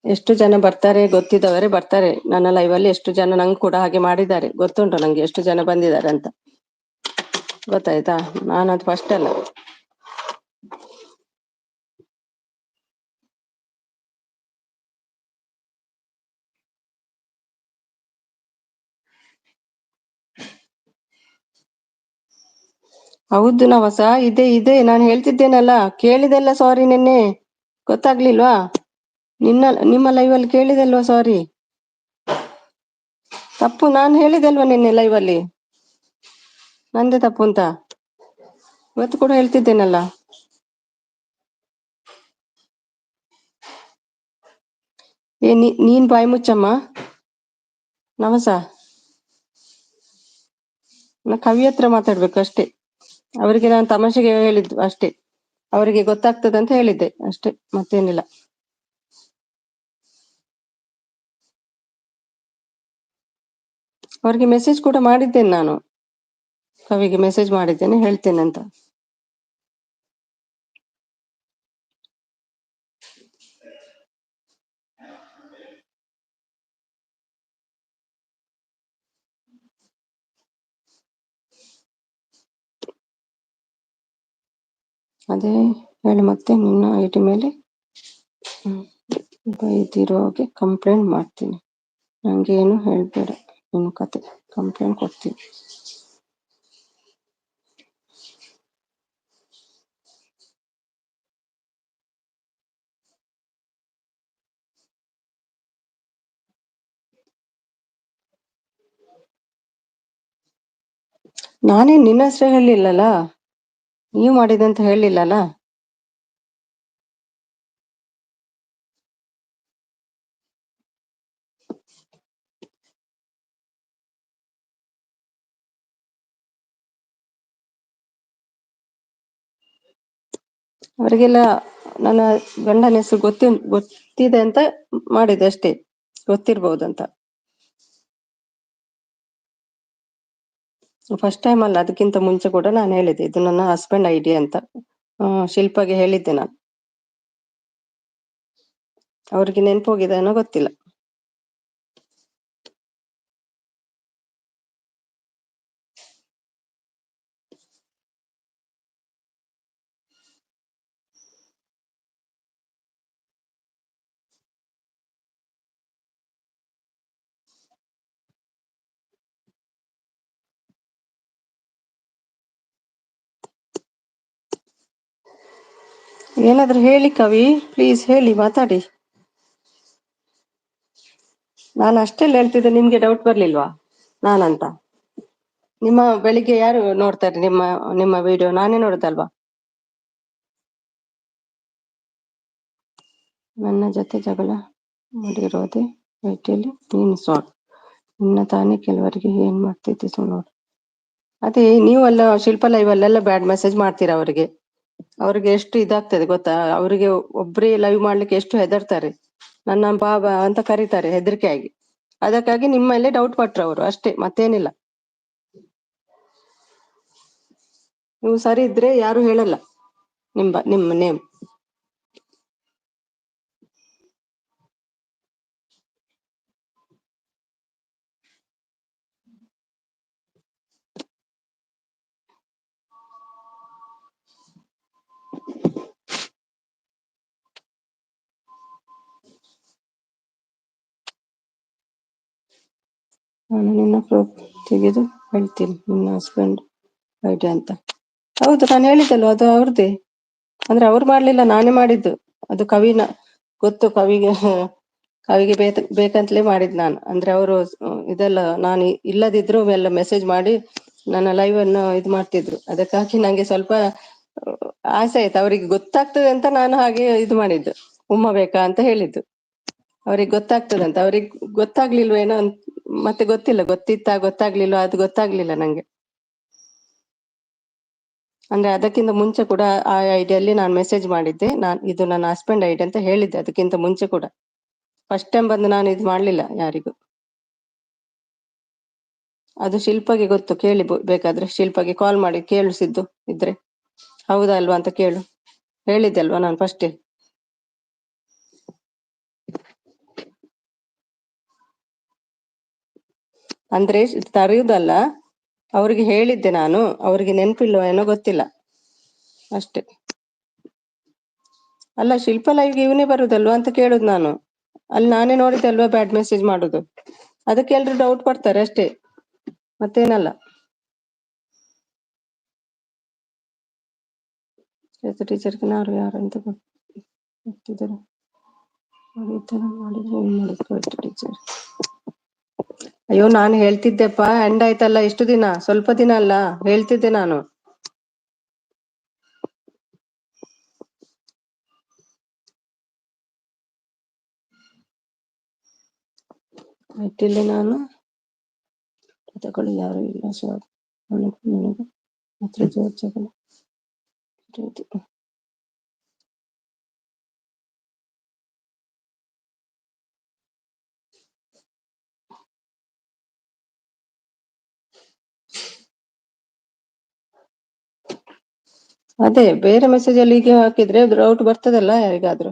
ಎಷ್ಟು ಜನ ಬರ್ತಾರೆ ಗೊತ್ತಿದ್ದವರೇ ಬರ್ತಾರೆ ನನ್ನ ಲೈವಲ್ಲಿ. ಎಷ್ಟು ಜನ ನಂಗೆ ಕೂಡ ಹಾಗೆ ಮಾಡಿದ್ದಾರೆ, ಗೊತ್ತುಂಟು ನಂಗೆ ಎಷ್ಟು ಜನ ಬಂದಿದ್ದಾರೆ ಅಂತ. ಗೊತ್ತಾಯ್ತಾ? ನಾನು ಅದು ಫಸ್ಟ್ ಅಲ್ಲ. ಹೌದು ನವಸ, ಇದೆ ನಾನು ಹೇಳ್ತಿದ್ದೇನಲ್ಲ, ಕೇಳಿದೆಲ್ಲ ಸಾರಿ. ನಿನ್ನೆ ಗೊತ್ತಾಗ್ಲಿಲ್ವಾ? ನಿಮ್ಮ ಲೈವಲ್ಲಿ ಕೇಳಿದಲ್ವಾ ಸಾರಿ? ತಪ್ಪು ನಾನು ಹೇಳಿದಲ್ವಾ ನಿನ್ನೆ ಲೈವಲ್ಲಿ, ನಂದೇ ತಪ್ಪು ಅಂತ. ಇವತ್ತು ಕೂಡ ಹೇಳ್ತಿದ್ದೇನಲ್ಲ. ನೀನ್ ಬಾಯಿ ಮುಚ್ಚಮ್ಮ ನವಸ. ನಾ ಕವಿ ಹತ್ರ ಮಾತಾಡ್ಬೇಕು ಅಷ್ಟೇ. ಅವರಿಗೆ ನಾನು ತಮಾಷೆಗೆ ಹೇಳಿದ್ದು ಅಷ್ಟೇ, ಅವರಿಗೆ ಗೊತ್ತಾಗ್ತದೆ ಅಂತ ಹೇಳಿದ್ದೆ ಅಷ್ಟೇ, ಮತ್ತೇನಿಲ್ಲ. ಅವ್ರಿಗೆ ಮೆಸೇಜ್ ಕೂಡ ಮಾಡಿದ್ದೇನೆ ನಾನು, ಕವಿಗೆ ಮೆಸೇಜ್ ಮಾಡಿದ್ದೇನೆ, ಹೇಳ್ತೇನೆ ಅಂತ. ಅದೇ ಹೇಳಿ, ಮತ್ತೆ ನಿನ್ನ ಐಟಿ ಮೇಲೆ ಬೈದಿರೋಗೆ ಕಂಪ್ಲೇಂಟ್ ಮಾಡ್ತೀನಿ. ನಂಗೇನು ಹೇಳ್ಬೇಡ, ನಿನ್ನ ಕತೆ ಕಂಪ್ಲೇಂಟ್ ಕೊಡ್ತೀನಿ. ನಾನೇನ್ ನಿನ್ನ ಹೆಸರು ಹೇಳಿಲ್ಲಲ್ಲ, ನೀವು ಮಾಡಿದಂತ ಹೇಳಿಲ್ಲಲ್ಲ. ಅವರಿಗೆಲ್ಲ ನನ್ನ ಗಂಡನ ಹೆಸರು ಗೊತ್ತಿದೆ ಅಂತ ಮಾಡಿದೆ ಅಷ್ಟೇ, ಗೊತ್ತಿರ್ಬಹುದಂತ. ಫಸ್ಟ್ ಟೈಮ್ ಅಲ್ಲ, ಅದಕ್ಕಿಂತ ಮುಂಚೆ ಕೂಡ ನಾನು ಹೇಳಿದ್ದೆ ಇದು ನನ್ನ ಹಸ್ಬೆಂಡ್ ಐಡಿ ಅಂತ. ಶಿಲ್ಪಾಗೆ ಹೇಳಿದ್ದೆ ನಾನು. ಅವ್ರಿಗೆ ನೆನಪು ಹೋಗಿದೆನೋ ಗೊತ್ತಿಲ್ಲ. ಏನಾದ್ರೂ ಹೇಳಿ ಕವಿ, ಪ್ಲೀಸ್ ಹೇಳಿ, ಮಾತಾಡಿ. ನಾನು ಅಷ್ಟೆಲ್ಲ ಹೇಳ್ತಿದ್ದೆ, ನಿಮ್ಗೆ ಡೌಟ್ ಬರ್ಲಿಲ್ವಾ ನಾನಂತ? ನಿಮ್ಮ ಬೆಳಿಗ್ಗೆ ಯಾರು ನೋಡ್ತಾರೆ ನಿಮ್ಮ ವಿಡಿಯೋ? ನಾನೇ ನೋಡುದಲ್ವಾ? ನನ್ನ ಜೊತೆ ಜಗಳ ಮಾಡಿರೋದೆ ಐಟಿಯಲ್ಲಿ ನೀನು ಸಾಕು, ಇನ್ನ ತಾನೇ ಕೆಲವರಿಗೆ ಏನ್ ಮಾಡ್ತಿದ್ದೆ ನೋಡು. ಅದೇ ನೀವು ಎಲ್ಲ ಶಿಲ್ಪ ಲೈವ್ ಅಲ್ಲೆಲ್ಲ ಬ್ಯಾಡ್ ಮೆಸೇಜ್ ಮಾಡ್ತೀರಾ ಅವ್ರಿಗೆ ಎಷ್ಟು ಇದಾಗ್ತದೆ ಗೊತ್ತಾ? ಅವರಿಗೆ ಒಬ್ರೇ ಲೈವ್ ಮಾಡ್ಲಿಕ್ಕೆ ಎಷ್ಟು ಹೆದರ್ತಾರೆ, ನನ್ನ ಬಾಬಾ ಅಂತ ಕರೀತಾರೆ ಹೆದರಿಕೆ ಆಗಿ. ಅದಕ್ಕಾಗಿ ನಿಮ್ಮಲ್ಲೇ ಡೌಟ್ ಪಟ್ರು ಅವರು, ಅಷ್ಟೇ, ಮತ್ತೇನಿಲ್ಲ. ನೀವು ಸರಿ ಇದ್ರೆ ಯಾರು ಹೇಳಲ್ಲ ನಿಮ್ಮ ನೇಮ್. ನಾನು ನಿನ್ನ ಪ್ರೂಫ್ ತೆಗೆದು ಹೇಳ್ತೀನಿ, ನಿನ್ನ ಹಸ್ಬೆಂಡ್ ಐಡಿ ಅಂತ. ಹೌದು, ನಾನು ಹೇಳಿದ್ದಲ್ವ, ಅದು ಅವ್ರದ್ದೇ. ಅಂದ್ರೆ ಅವ್ರು ಮಾಡ್ಲಿಲ್ಲ, ನಾನೇ ಮಾಡಿದ್ದು. ಅದು ಕವಿನ ಗೊತ್ತು, ಕವಿಗೆ ಬೇಕಂತಲೇ ಮಾಡಿದ್ ನಾನು. ಅಂದ್ರೆ ಅವರು ಇದೆಲ್ಲ ನಾನು ಇಲ್ಲದಿದ್ರು ಎಲ್ಲ ಮೆಸೇಜ್ ಮಾಡಿ ನನ್ನ ಲೈವ್ ಅನ್ನು ಇದು ಮಾಡ್ತಿದ್ರು. ಅದಕ್ಕಾಗಿ ನಂಗೆ ಸ್ವಲ್ಪ ಆಸೆ ಆಯ್ತು, ಅವರಿಗೆ ಗೊತ್ತಾಗ್ತದೆ ಅಂತ ನಾನು ಹಾಗೆ ಇದು ಮಾಡಿದ್ದು, ಉಮ್ಮ ಬೇಕಾ ಅಂತ ಹೇಳಿದ್ದು. ಅವ್ರಿಗೆ ಗೊತ್ತಾಗ್ತದಂತ, ಅವ್ರಿಗೆ ಗೊತ್ತಾಗ್ಲಿಲ್ವೇನೋ ಮತ್ತೆ ಗೊತ್ತಿಲ್ಲ, ಗೊತ್ತಾಗ್ಲಿಲ್ವ ಅದು ಗೊತ್ತಾಗ್ಲಿಲ್ಲ ನಂಗೆ. ಅಂದ್ರೆ ಅದಕ್ಕಿಂತ ಮುಂಚೆ ಕೂಡ ಆ ಐಡಿಯಲ್ಲಿ ನಾನು ಮೆಸೇಜ್ ಮಾಡಿದ್ದೆ, ಇದು ನನ್ನ ಹಸ್ಬೆಂಡ್ ಐಡಿ ಅಂತ ಹೇಳಿದ್ದೆ ಅದಕ್ಕಿಂತ ಮುಂಚೆ ಕೂಡ. ಫಸ್ಟ್ ಟೈಮ್ ಬಂದು ನಾನು ಇದು ಮಾಡ್ಲಿಲ್ಲ ಯಾರಿಗೂ. ಅದು ಶಿಲ್ಪಗೆ ಗೊತ್ತು, ಕೇಳಿ ಬೇಕಾದ್ರೆ ಶಿಲ್ಪಗೆ ಕಾಲ್ ಮಾಡಿ ಕೇಳಿಸಿದ್ದು ಇದ್ರೆ ಹೌದಾ ಅಲ್ವಾ ಅಂತ ಕೇಳು. ಹೇಳಿದ್ದೆ ಅಲ್ವಾ ನಾನು ಫಸ್ಟೇ. ಅಂದ್ರೆ ತರುವುದಲ್ಲ, ಅವ್ರಿಗೆ ಹೇಳಿದ್ದೆ ನಾನು, ಅವ್ರಿಗೆ ನೆನಪಿಲ್ವ ಏನೋ ಗೊತ್ತಿಲ್ಲ ಅಷ್ಟೇ. ಅಲ್ಲ, ಶಿಲ್ಪ ಲೈವ್ಗೆ ಇವನೇ ಬರುದಲ್ವಾ ಅಂತ ಕೇಳುದು ನಾನು. ಅಲ್ಲಿ ನಾನೇ ನೋಡಿದ್ದೆ ಅಲ್ವಾ ಬ್ಯಾಡ್ ಮೆಸೇಜ್ ಮಾಡುದು, ಅದಕ್ಕೆ ಎಲ್ರು ಡೌಟ್ ಪಡ್ತಾರೆ ಅಷ್ಟೇ, ಮತ್ತೇನಲ್ಲ. ಟೀಚರ್ಗೆ ನಾರು ಯಾರಂತ ಗೊತ್ತಿದ್ದಾರೆ ಟೀಚರ್. ಅಯ್ಯೋ ನಾನು ಹೇಳ್ತಿದ್ದೆಪ್ಪ, ಎಂಡ್ ಆಯ್ತಲ್ಲ ಎಷ್ಟು ದಿನ, ಸ್ವಲ್ಪ ದಿನ ಅಲ್ಲ, ಹೇಳ್ತಿದ್ದೆ ನಾನು. ಇಟ್ಟಿಲ್ಲ ನಾನು, ತಗೊಳ್ಳಿ ಯಾರು ಇಲ್ಲ ಸರ್, ಮಾತ್ರ ಜೋರ್ಜಗಲ್ಲ. ಅದೇ ಬೇರೆ ಮೆಸೇಜ್ ಅಲ್ಲಿ ಹೀಗೆ ಹಾಕಿದ್ರೆ ಡೌಟ್ ಬರ್ತದಲ್ಲ ಯಾರಿಗಾದ್ರೂ.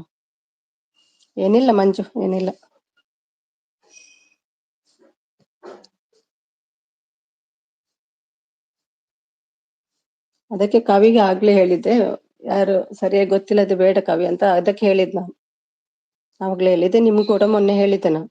ಏನಿಲ್ಲ ಮಂಜು, ಏನಿಲ್ಲ. ಅದಕ್ಕೆ ಕವಿಗೆ ಆಗ್ಲೇ ಹೇಳಿದ್ದೆ, ಯಾರು ಸರಿಯಾಗಿ ಗೊತ್ತಿಲ್ಲದೆ ಬೇಡ ಕವಿ ಅಂತ, ಅದಕ್ಕೆ ಹೇಳಿದ್ ನಾನು. ಅವಾಗ್ಲೇ ಹೇಳಿದ್ದೆ, ನಿಮ್ಗೆ ಕೂಡ ಮೊನ್ನೆ ಹೇಳಿದ್ದೆ ನಾನು.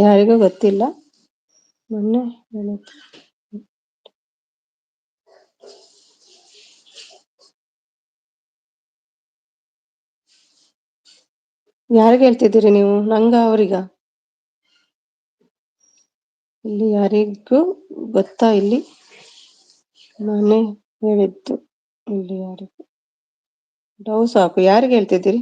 ಯಾರಿಗೂ ಗೊತ್ತಿಲ್ಲ, ಮೊನ್ನೆ ಹೇಳಿದ್ದು. ಯಾರಿಗೆ ಹೇಳ್ತಿದ್ದೀರಿ ನೀವು, ನಂಗ ಅವರಿಗ? ಇಲ್ಲಿ ಯಾರಿಗೂ ಗೊತ್ತಾ? ಇಲ್ಲಿ ನಾನೇ ಹೇಳಿದ್ದು, ಇಲ್ಲಿ ಯಾರಿಗೂ ಡೌ ಸಾಕು. ಯಾರಿಗೆ ಹೇಳ್ತಿದ್ದೀರಿ?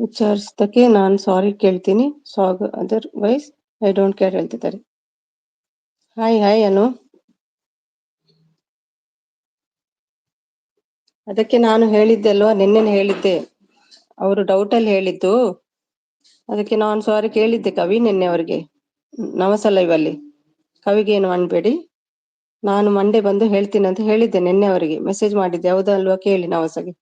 ವಿಚಾರಿಸಿದಕ್ಕೆ ನಾನು ಸಾರಿ ಕೇಳ್ತೀನಿ, ಅದರ್ವೈಸ್ ಐ ಡೋಂಟ್ ಕೇರ್ ಹೇಳ್ತಿದ್ದಾರೆ. ಹಾಯ್ ಹಾಯ್ ಅನು. ಅದಕ್ಕೆ ನಾನು ಹೇಳಿದ್ದೆ ಅಲ್ವಾ, ನಿನ್ನೆನೆ ಹೇಳಿದ್ದೆ, ಅವರು ಡೌಟ್ ಅಲ್ಲಿ ಹೇಳಿದ್ದು. ಅದಕ್ಕೆ ನಾನು ಸಾರಿ ಕೇಳಿದ್ದೆ ಕವಿ ನಿನ್ನೆ ಅವರಿಗೆ, ನವಸ ಲೈವ್ ಅಲ್ಲಿ. ಕವಿಗೆ ಏನು ಅನ್ಬೇಡಿ, ನಾನು ಮಂಡೇ ಬಂದು ಹೇಳ್ತೀನಿ ಅಂತ ಹೇಳಿದ್ದೆ ನಿನ್ನೆ ಅವರಿಗೆ, ಮೆಸೇಜ್ ಮಾಡಿದ್ದೆ, ಹೌದಲ್ವಾ ಕೇಳಿ ನವಸಗೆ.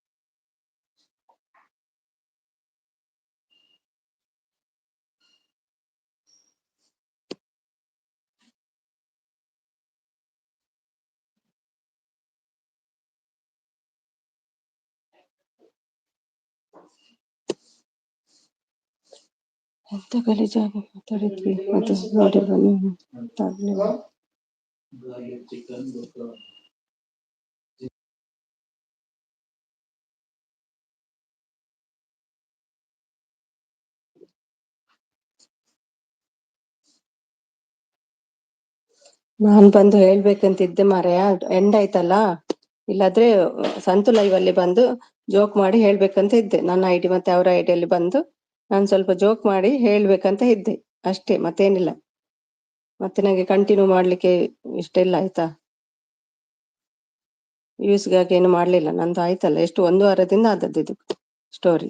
ಎಂತ ಗಲೀಜಾಗ ಮಾತಾಡಿದ್ವಿ, ಅದು ನೋಡಿ ಬನ್ನಿ ಮಾತಾಡ್ಲಿಲ್ಲ. ನಾನ್ ಬಂದು ಹೇಳ್ಬೇಕಂತಿದ್ದೆ ಮಾರಾಯ, ಎಂಡ್ ಆಯ್ತಲ್ಲ. ಇಲ್ಲಾದ್ರೆ ಸಂತು ಲೈವ್ ಅಲ್ಲಿ ಬಂದು ಜೋಕ್ ಮಾಡಿ ಹೇಳ್ಬೇಕಂತ ಇದ್ದೆ, ನನ್ನ ಐಡಿ ಮತ್ತೆ ಅವರ ಐಡಿಯಲ್ಲಿ ಬಂದು ನಾನು ಸ್ವಲ್ಪ ಜೋಕ್ ಮಾಡಿ ಹೇಳ್ಬೇಕಂತ ಇದ್ದೆ ಅಷ್ಟೇ, ಮತ್ತೇನಿಲ್ಲ. ಮತ್ತೆ ನಂಗೆ ಕಂಟಿನ್ಯೂ ಮಾಡ್ಲಿಕ್ಕೆ ಇಷ್ಟ ಇಲ್ಲ, ಆಯ್ತಾ. ವ್ಯೂಸ್ಗಾಗಿ ಏನು ಮಾಡ್ಲಿಲ್ಲ, ನಂದು ಆಯ್ತಲ್ಲ, ಎಷ್ಟು 1 ವಾರದಿಂದ ಆದದ್ದು ಇದು ಸ್ಟೋರಿ.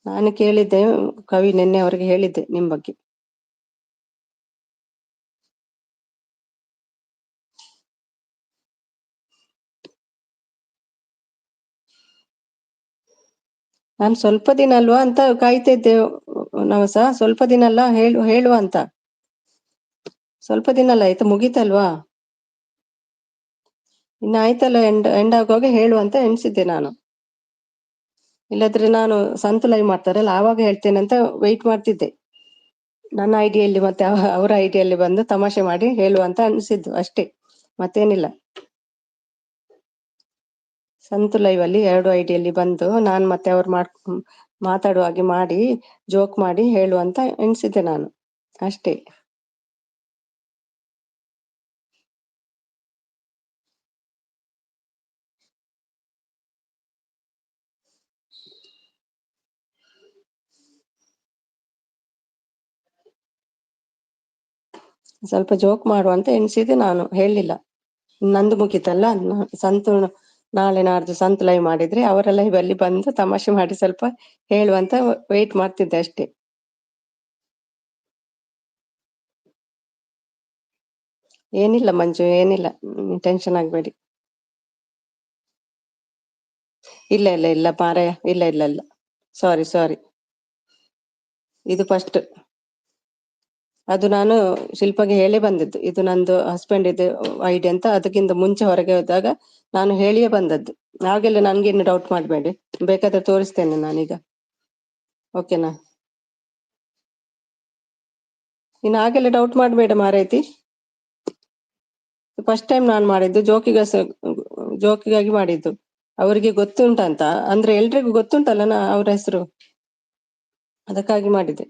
ನಾನು ಕೇಳಿದ್ದೆ ಕವಿ, ನಿನ್ನೆ ಅವರಿಗೆ ಹೇಳಿದ್ದೆ ನಿಮ್ ಬಗ್ಗೆ. ನಾನು ಸ್ವಲ್ಪ ದಿನ ಅಲ್ವಾ ಅಂತ ಕಾಯ್ತಾ ಇದ್ದೆ. ನವಸ ಸ್ವಲ್ಪ ದಿನ ಅಲ್ಲ, ಹೇಳುವ ಅಂತ. ಸ್ವಲ್ಪ ದಿನ ಅಲ್ಲ, ಆಯ್ತು ಮುಗೀತಲ್ವಾ. ಇನ್ನು ಆಯ್ತಲ್ಲ, ಎಂಡ್ ಆಗುವಾಗ ಹೇಳುವಂತ ಎಣಿಸಿದ್ದೆ ನಾನು. ಇಲ್ಲದ್ರೆ ನಾನು ಸಂತು ಲೈವ್ ಮಾಡ್ತಾರಲ್ಲ ಆವಾಗ ಹೇಳ್ತೇನೆ ಅಂತ ವೆಯ್ಟ್ ಮಾಡ್ತಿದ್ದೆ. ನನ್ನ ಐಡಿಯಲ್ಲಿ ಮತ್ತೆ ಅವರ ಐಡಿಯಲ್ಲಿ ಬಂದು ತಮಾಷೆ ಮಾಡಿ ಹೇಳುವಂತ ಅನಿಸಿದ್ದು ಅಷ್ಟೇ, ಮತ್ತೇನಿಲ್ಲ. ಸಂತು ಲೈವ್ ಅಲ್ಲಿ 2 ಐಡಿಯಲ್ಲಿ ಬಂದು ನಾನು ಮತ್ತೆ ಅವ್ರು ಮಾತಾಡುವ ಹಾಗೆ ಮಾಡಿ ಜೋಕ್ ಮಾಡಿ ಹೇಳುವಂತ ಎಣಿಸಿದ್ದೆ ನಾನು ಅಷ್ಟೇ. ಸ್ವಲ್ಪ ಜೋಕ್ ಮಾಡುವಂತ ಎಣಿಸಿದೆ, ನಾನು ಹೇಳಿಲ್ಲ. ನಂದು ಮುಗೀತಲ್ಲ, ಸಂತು ನಾಳೆ ನಾಡ್ದು ಸಂತು ಲೈವ್ ಮಾಡಿದ್ರೆ ಅವರ ಲೈವ್ ಅಲ್ಲಿ ಬಂದು ತಮಾಷೆ ಮಾಡಿ ಸ್ವಲ್ಪ ಹೇಳುವಂತ ವೆಯ್ಟ್ ಮಾಡ್ತಿದ್ದೆ ಅಷ್ಟೇ. ಏನಿಲ್ಲ ಮಂಜು, ಏನಿಲ್ಲ, ಟೆನ್ಷನ್ ಆಗ್ಬೇಡಿ. ಇಲ್ಲ ಇಲ್ಲ ಇಲ್ಲ ಮಾರಾಯ, ಇಲ್ಲ ಇಲ್ಲ ಇಲ್ಲ, ಸಾರಿ. ಇದು ಫಸ್ಟ್. ಅದು ನಾನು ಶಿಲ್ಪಗೆ ಹೇಳೇ ಬಂದದ್ದು, ಇದು ನಂದು ಹಸ್ಬೆಂಡ್ ಇದು ಐಡಿ ಅಂತ. ಅದಕ್ಕಿಂತ ಮುಂಚೆ ಹೊರಗೆ ಹೋದಾಗ ನಾನು ಹೇಳಿಯೇ ಬಂದದ್ದು. ಹಾಗೆಲ್ಲ ನನ್ಗೇನು ಡೌಟ್ ಮಾಡಬೇಡಿ, ಬೇಕಾದ್ರೆ ತೋರಿಸ್ತೇನೆ ನಾನೀಗ. ಓಕೆನಾ? ಇನ್ನು ಹಾಗೆಲ್ಲ ಡೌಟ್ ಮಾಡಬೇಡ ಮಾರೈತಿ. ಫಸ್ಟ್ ಟೈಮ್ ನಾನು ಮಾಡಿದ್ದು ಜೋಕಿಗಾಗಿ ಮಾಡಿದ್ದು. ಅವರಿಗೆ ಗೊತ್ತುಂಟಂತ, ಅಂದ್ರೆ ಎಲ್ರಿಗೂ ಗೊತ್ತುಂಟಲ್ಲ ಅವ್ರ ಹೆಸರು, ಅದಕ್ಕಾಗಿ ಮಾಡಿದೆ.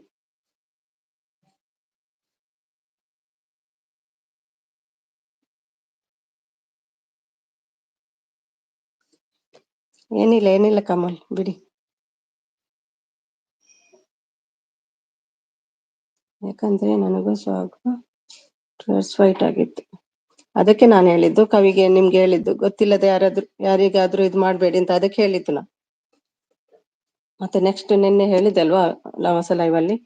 ಏನಿಲ್ಲ ಕಮಲ್, ಬಿಡಿ. ಯಾಕಂದ್ರೆ ನನಗೂ ಸ್ವಲ್ಪ ಡ್ರೆಸ್ ವೈಟ್ ಆಗಿತ್ತು, ಅದಕ್ಕೆ ನಾನು ಹೇಳಿದ್ದು ಕವಿಗೆ, ನಿಮ್ಗೆ ಹೇಳಿದ್ದು ಗೊತ್ತಿಲ್ಲದೆ ಯಾರಿಗಾದ್ರೂ ಇದು ಮಾಡ್ಬೇಡಿ ಅಂತ, ಅದಕ್ಕೆ ಹೇಳಿದ್ದು ನಾ. ಮತ್ತೆ ನೆಕ್ಸ್ಟ್ ನಿನ್ನೆ ಹೇಳಿದೆ ಅಲ್ವಾ ಲವಸ ಲೈವ್ ಅಲ್ಲಿ,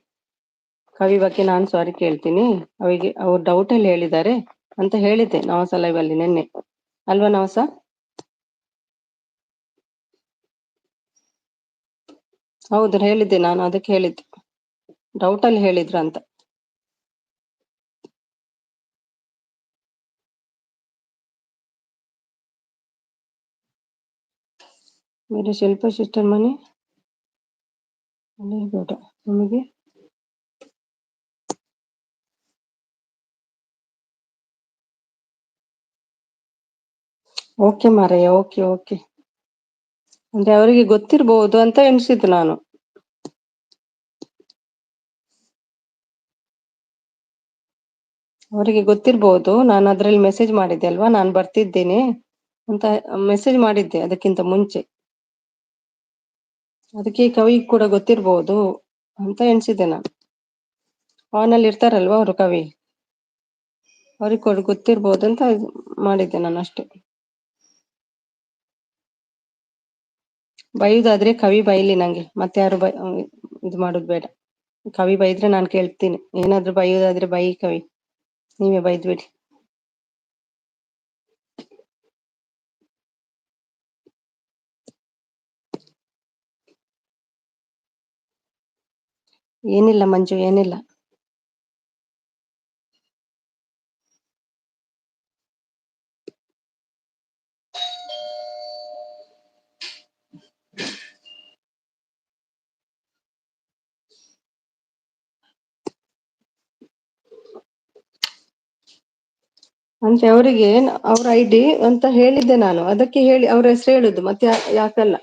ಕವಿ ಬಗ್ಗೆ ನಾನು ಸಾರಿ ಕೇಳ್ತೀನಿ, ಅವ್ರು ಡೌಟ್ ಅಲ್ಲಿ ಹೇಳಿದ್ದಾರೆ ಅಂತ ಹೇಳಿದ್ದೆ ನವಸ ಲೈವ್ ಅಲ್ಲಿ ನಿನ್ನೆ, ಅಲ್ವಾ ನವಸ? ಹೌದು ಹೇಳಿದ್ದೆ ನಾನು, ಅದಕ್ಕೆ ಹೇಳಿದ್ದು ಡೌಟ್ ಅಲ್ಲಿ ಹೇಳಿದ್ರ ಅಂತ. ಬೇರೆ ಶಿಲ್ಪ ಸಿಸ್ಟರ್ ಮನೆ ಬೇಡ ನಿಮಗೆ. ಓಕೆ ಮಾರಯ್ಯ, ಓಕೆ. ಅಂದ್ರೆ ಅವರಿಗೆ ಗೊತ್ತಿರ್ಬಹುದು ಅಂತ ಎಣಿಸಿದ್ದು ನಾನು. ಅವರಿಗೆ ಗೊತ್ತಿರ್ಬಹುದು, ನಾನು ಅದ್ರಲ್ಲಿ ಮೆಸೇಜ್ ಮಾಡಿದ್ದೆ ಅಲ್ವಾ, ನಾನು ಬರ್ತಿದ್ದೇನೆ ಅಂತ ಮೆಸೇಜ್ ಮಾಡಿದ್ದೆ ಅದಕ್ಕಿಂತ ಮುಂಚೆ. ಅದಕ್ಕೆ ಕವಿ ಕೂಡ ಗೊತ್ತಿರ್ಬಹುದು ಅಂತ ಎಣಿಸಿದ್ದೆ ನಾನು. ಅವನಲ್ಲಿ ಇರ್ತಾರಲ್ವಾ ಅವರು ಕವಿ, ಅವ್ರಿಗೆ ಕೂಡ ಗೊತ್ತಿರ್ಬೋದು ಅಂತ ಮಾಡಿದ್ದೆ ನಾನು ಅಷ್ಟೇ. ಬೈಯುದಾದ್ರೆ ಕವಿ ಬೈಲಿ, ನಂಗೆ ಮತ್ತೆ ಯಾರು ಇದು ಮಾಡುದು ಬೇಡ. ಕವಿ ಬೈದ್ರೆ ನಾನು ಕೇಳ್ತೀನಿ, ಏನಾದ್ರು ಬೈಯುದಾದ್ರೆ ಬೈ ಕವಿ, ನೀವೇ ಬೈದ್ಬಿಡಿ. ಏನಿಲ್ಲ ಮಂಜು, ಏನಿಲ್ಲ. ಅಂದ್ರೆ ಅವರಿಗೆ ಅವ್ರ ಐಡಿ ಅಂತ ಹೇಳಿದ್ದೆ ನಾನು, ಅದಕ್ಕೆ ಹೇಳಿ ಅವ್ರ ಹೆಸರು ಹೇಳುದು, ಮತ್ತೆ ಯಾಕಲ್ಲ.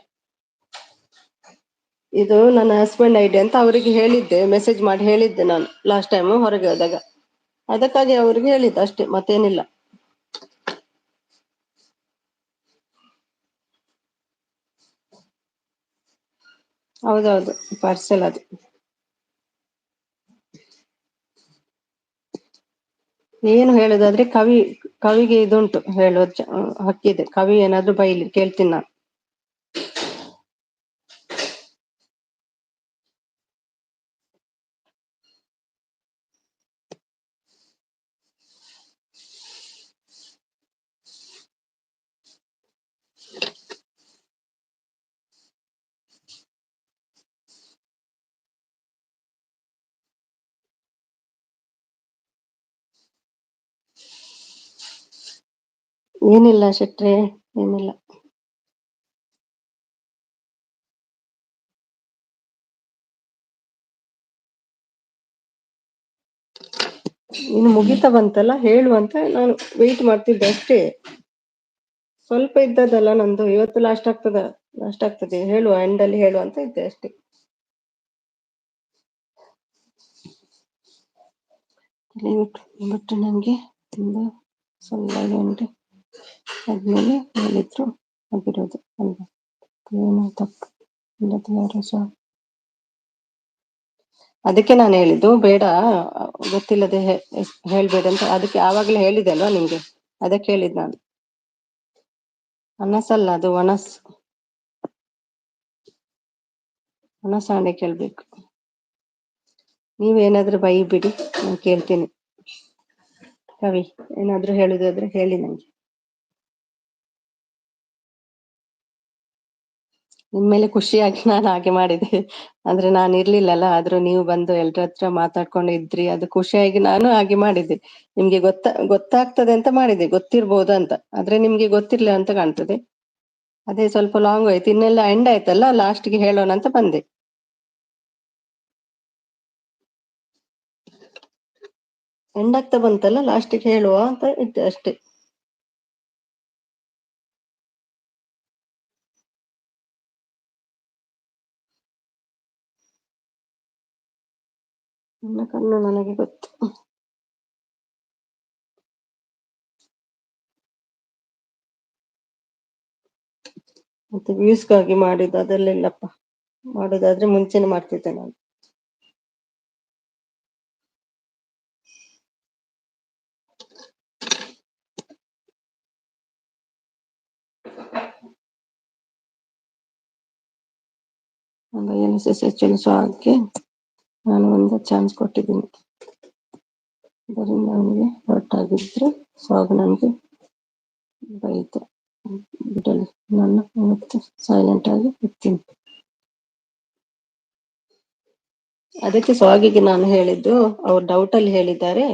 ಇದು ನನ್ನ ಹಸ್ಬೆಂಡ್ ಐಡಿ ಅಂತ ಅವರಿಗೆ ಹೇಳಿದ್ದೆ, ಮೆಸೇಜ್ ಮಾಡಿ ಹೇಳಿದ್ದೆ ನಾನು ಲಾಸ್ಟ್ ಟೈಮ್ ಹೊರಗೆ ಹೋದಾಗ, ಅದಕ್ಕಾಗಿ ಅವ್ರಿಗೆ ಹೇಳಿದ್ದು ಅಷ್ಟೇ, ಮತ್ತೇನಿಲ್ಲ. ಹೌದೌದು, ಪಾರ್ಸೆಲ್ ಅದು. ಏನು ಹೇಳುದಾದ್ರೆ ಕವಿಗೆ ಇದುಂಟು ಹೇಳೋದು ಹಕ್ಕಿದೆ, ಕವಿ ಏನಾದ್ರು ಬೈಲಿ ಕೇಳ್ತೀನಿ ನಾನು. ಏನಿಲ್ಲ ಶೆಟ್ರೆ, ಏನಿಲ್ಲ. ಇನ್ನು ಮುಗಿತಾ ಬಂತಲ್ಲ ಹೇಳುವಂತ ನಾನು ವೆಯ್ಟ್ ಮಾಡ್ತಿದ್ದೆ ಅಷ್ಟೇ. ಸ್ವಲ್ಪ ಇದ್ದದಲ್ಲ ನಂದು, ಇವತ್ತು ಲಾಸ್ಟ್ ಆಗ್ತದೆ ಹೇಳುವ ಎಂಡಲ್ಲಿ ಹೇಳುವ ಅಂತ ಇದ್ದೆ ಅಷ್ಟೇ. ಬಟ್ ನನಗೆ ತುಂಬಾ ಸೊಳ್ಳೆ ಉಂಟು. ಆದ್ಮೇಲೆ ಹೇಳಿದ್ರು ಆಗಿರೋದು ಅಲ್ವಾ, ಏನು ತಪ್ಪು ಇಲ್ಲದ ಯಾರು ಸಹ. ಅದಕ್ಕೆ ನಾನು ಹೇಳಿದ್ದು ಬೇಡ, ಗೊತ್ತಿಲ್ಲದೆ ಹೇಳ್ಬೇಡ ಅಂತ. ಅದಕ್ಕೆ ಆವಾಗಲೇ ಹೇಳಿದೆ ಅಲ್ವಾ ನಿಮ್ಗೆ, ಅದಕ್ಕೆ ಹೇಳಿದ್ ನಾನು. ಅನಸಲ್ಲ, ಅದು ಒಣಸಾಣೆ ಕೇಳ್ಬೇಕು. ನೀವೇನಾದ್ರೂ ಬೈ ಬಿಡಿ, ನಾನು ಕೇಳ್ತೀನಿ. ಕವಿ ಏನಾದ್ರೂ ಹೇಳುದಾದ್ರೆ ಹೇಳಿ ನಂಗೆ. ನಿಮ್ಮೇಲೆ ಖುಷಿಯಾಗಿ ನಾನು ಹಾಗೆ ಮಾಡಿದೆ. ಅಂದ್ರೆ ನಾನು ಇರ್ಲಿಲ್ಲಲ್ಲ, ಆದ್ರೂ ನೀವು ಬಂದು ಎಲ್ರ ಹತ್ರ ಮಾತಾಡ್ಕೊಂಡು ಇದ್ರಿ, ಅದು ಖುಷಿಯಾಗಿ ನಾನು ಹಾಗೆ ಮಾಡಿದ್ದೆ. ನಿಮ್ಗೆ ಗೊತ್ತಾಗ್ತದೆ ಅಂತ ಮಾಡಿದೆ, ಗೊತ್ತಿರ್ಬೋದು ಅಂತ. ಆದ್ರೆ ನಿಮ್ಗೆ ಗೊತ್ತಿರ್ಲಿಲ್ಲ ಅಂತ ಕಾಣ್ತದೆ. ಅದೇ ಸ್ವಲ್ಪ ಲಾಂಗ್ ಆಯ್ತು, ಇನ್ನೆಲ್ಲ ಎಂಡ್ ಆಯ್ತಲ್ಲ, ಲಾಸ್ಟ್ಗೆ ಹೇಳೋಣ ಅಂತ ಬಂದೆ. ಎಂಡ್ ಆಗ್ತಾ ಬಂತಲ್ಲ, ಲಾಸ್ಟಿಗೆ ಹೇಳುವ ಅಂತ ಇದ್ದೆ ಅಷ್ಟೇ. ನನ್ನ ಕಣ್ಣು ನನಗೆ ಗೊತ್ತು. ಮತ್ತೆ ವ್ಯೂಸ್ಗಾಗಿ ಮಾಡಿದ್ದು ಅದೆಲ್ಲಿಲ್ಲಪ್ಪ. ಮಾಡೋದಾದ್ರೆ ಮುಂಚೆನೆ ಮಾಡ್ತಿದ್ದೆ ನಾನು. ಸ್ವಾಗ್ಗೆ ನಾನು ಒಂದು ಚಾನ್ಸ್ ಕೊಟ್ಟಿದ್ದೀನಿ. ಅದರಿಂದ ಅವನಿಗೆ ಹೊರಟಾಗಿದ್ರೆ ಸ್ವಾಗ ನನಗೆ ಬೈತ ಬಿಡಲಿ, ನನ್ನ ಮತ್ತೆ ಸೈಲೆಂಟ್ ಆಗಿ ಇರ್ತೀನಿ. ಅದಕ್ಕೆ ಸ್ವಾಗಿಗೆ ನಾನು ಹೇಳಿದ್ದು, ಅವ್ರು ಡೌಟ್ ಅಲ್ಲಿ ಹೇಳಿದ್ದಾರೆ,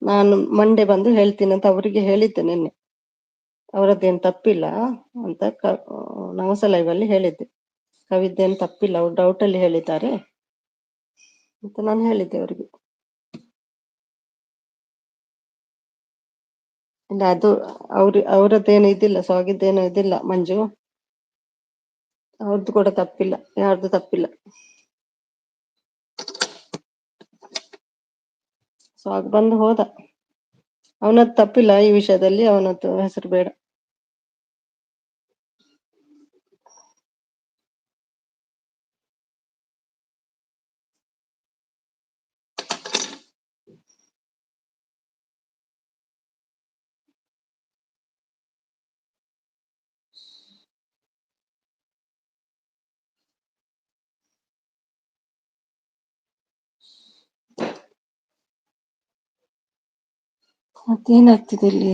ನಾನು ಮಂಡೇ ಬಂದು ಹೇಳ್ತೀನಿ ಅಂತ ಅವರಿಗೆ ಹೇಳಿದ್ದೆ ನಿನ್ನೆ. ಅವರದ್ದೇನು ತಪ್ಪಿಲ್ಲ ಅಂತ ನವಸ ಲೈವ್ ಅಲ್ಲಿ ಹೇಳಿದ್ದೆ. ಕವಿದ್ದೇನು ತಪ್ಪಿಲ್ಲ, ಅವ್ರು ಡೌಟ್ ಅಲ್ಲಿ ಹೇಳಿದ್ದಾರೆ ಅಂತ ನಾನು ಹೇಳಿದ್ದೆ ಅವರಿಗೆ. ಇಲ್ಲ, ಅದು ಅವರದ್ದೇನು ಇದಿಲ್ಲ, ಸ್ವಾಗಿದ್ದೇನು ಇದಿಲ್ಲ ಮಂಜು. ಅವ್ರದ್ದು ಕೂಡ ತಪ್ಪಿಲ್ಲ, ಯಾರ್ದು ತಪ್ಪಿಲ್ಲ. ಸ್ವಾಗ ಬಂದು ಹೋದ, ಅವನದ್ದು ತಪ್ಪಿಲ್ಲ ಈ ವಿಷಯದಲ್ಲಿ, ಅವನದ್ದು ಹೆಸರು ಬೇಡ. ಮತ್ತೇನಾಗ್ತಿದೆ ಇಲ್ಲಿ?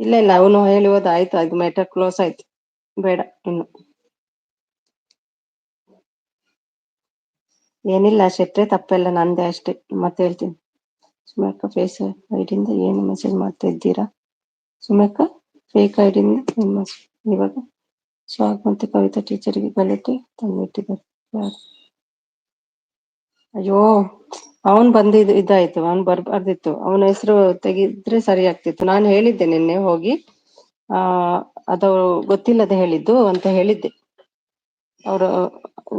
ಇಲ್ಲ ಅವನು ಹೇಳಿ ಹೋದ, ಆಯ್ತು, ಅದು ಮ್ಯಾಟರ್ ಕ್ಲೋಸ್ ಆಯ್ತು, ಬೇಡ ಇನ್ನು. ಏನಿಲ್ಲ ಶೆಟ್ರೆ, ತಪ್ಪೆಲ್ಲ ನಂದೇ ಅಷ್ಟೇ. ಮತ್ತೆ ಹೇಳ್ತೀನಿ, ಸುಮಕ್ಕ ಫೇಸ್ ಐಡಿಯಿಂದ ಏನು ಮೆಸೇಜ್ ಮಾಡ್ತಾ ಇದ್ದೀರಾ? ಸುಮಕ್ಕ ಫೇಕ್ ಐಡಿಯಿಂದ ನಿಮ್ಮ ಇವಾಗ ಸ್ವಾಗ್ ಮತ್ತೆ ಕವಿತಾ ಟೀಚರ್ಗೆ ಗಲಾಟೆ ತಂದಿಟ್ಟಿದ್ದಾರೆ. ಅಯ್ಯೋ, ಅವನ್ ಬಂದಿದ್ದು ಇದಾಯ್ತು, ಅವನ್ ಬರ್ಬಾರ್ದಿತ್ತು. ಅವನ ಹೆಸರು ತೆಗಿದ್ರೆ ಸರಿ ಆಗ್ತಿತ್ತು. ನಾನು ಹೇಳಿದ್ದೆ ನಿನ್ನೆ ಹೋಗಿ, ಅದು ಗೊತ್ತಿಲ್ಲದೆ ಹೇಳಿದ್ದು ಅಂತ ಹೇಳಿದ್ದೆ.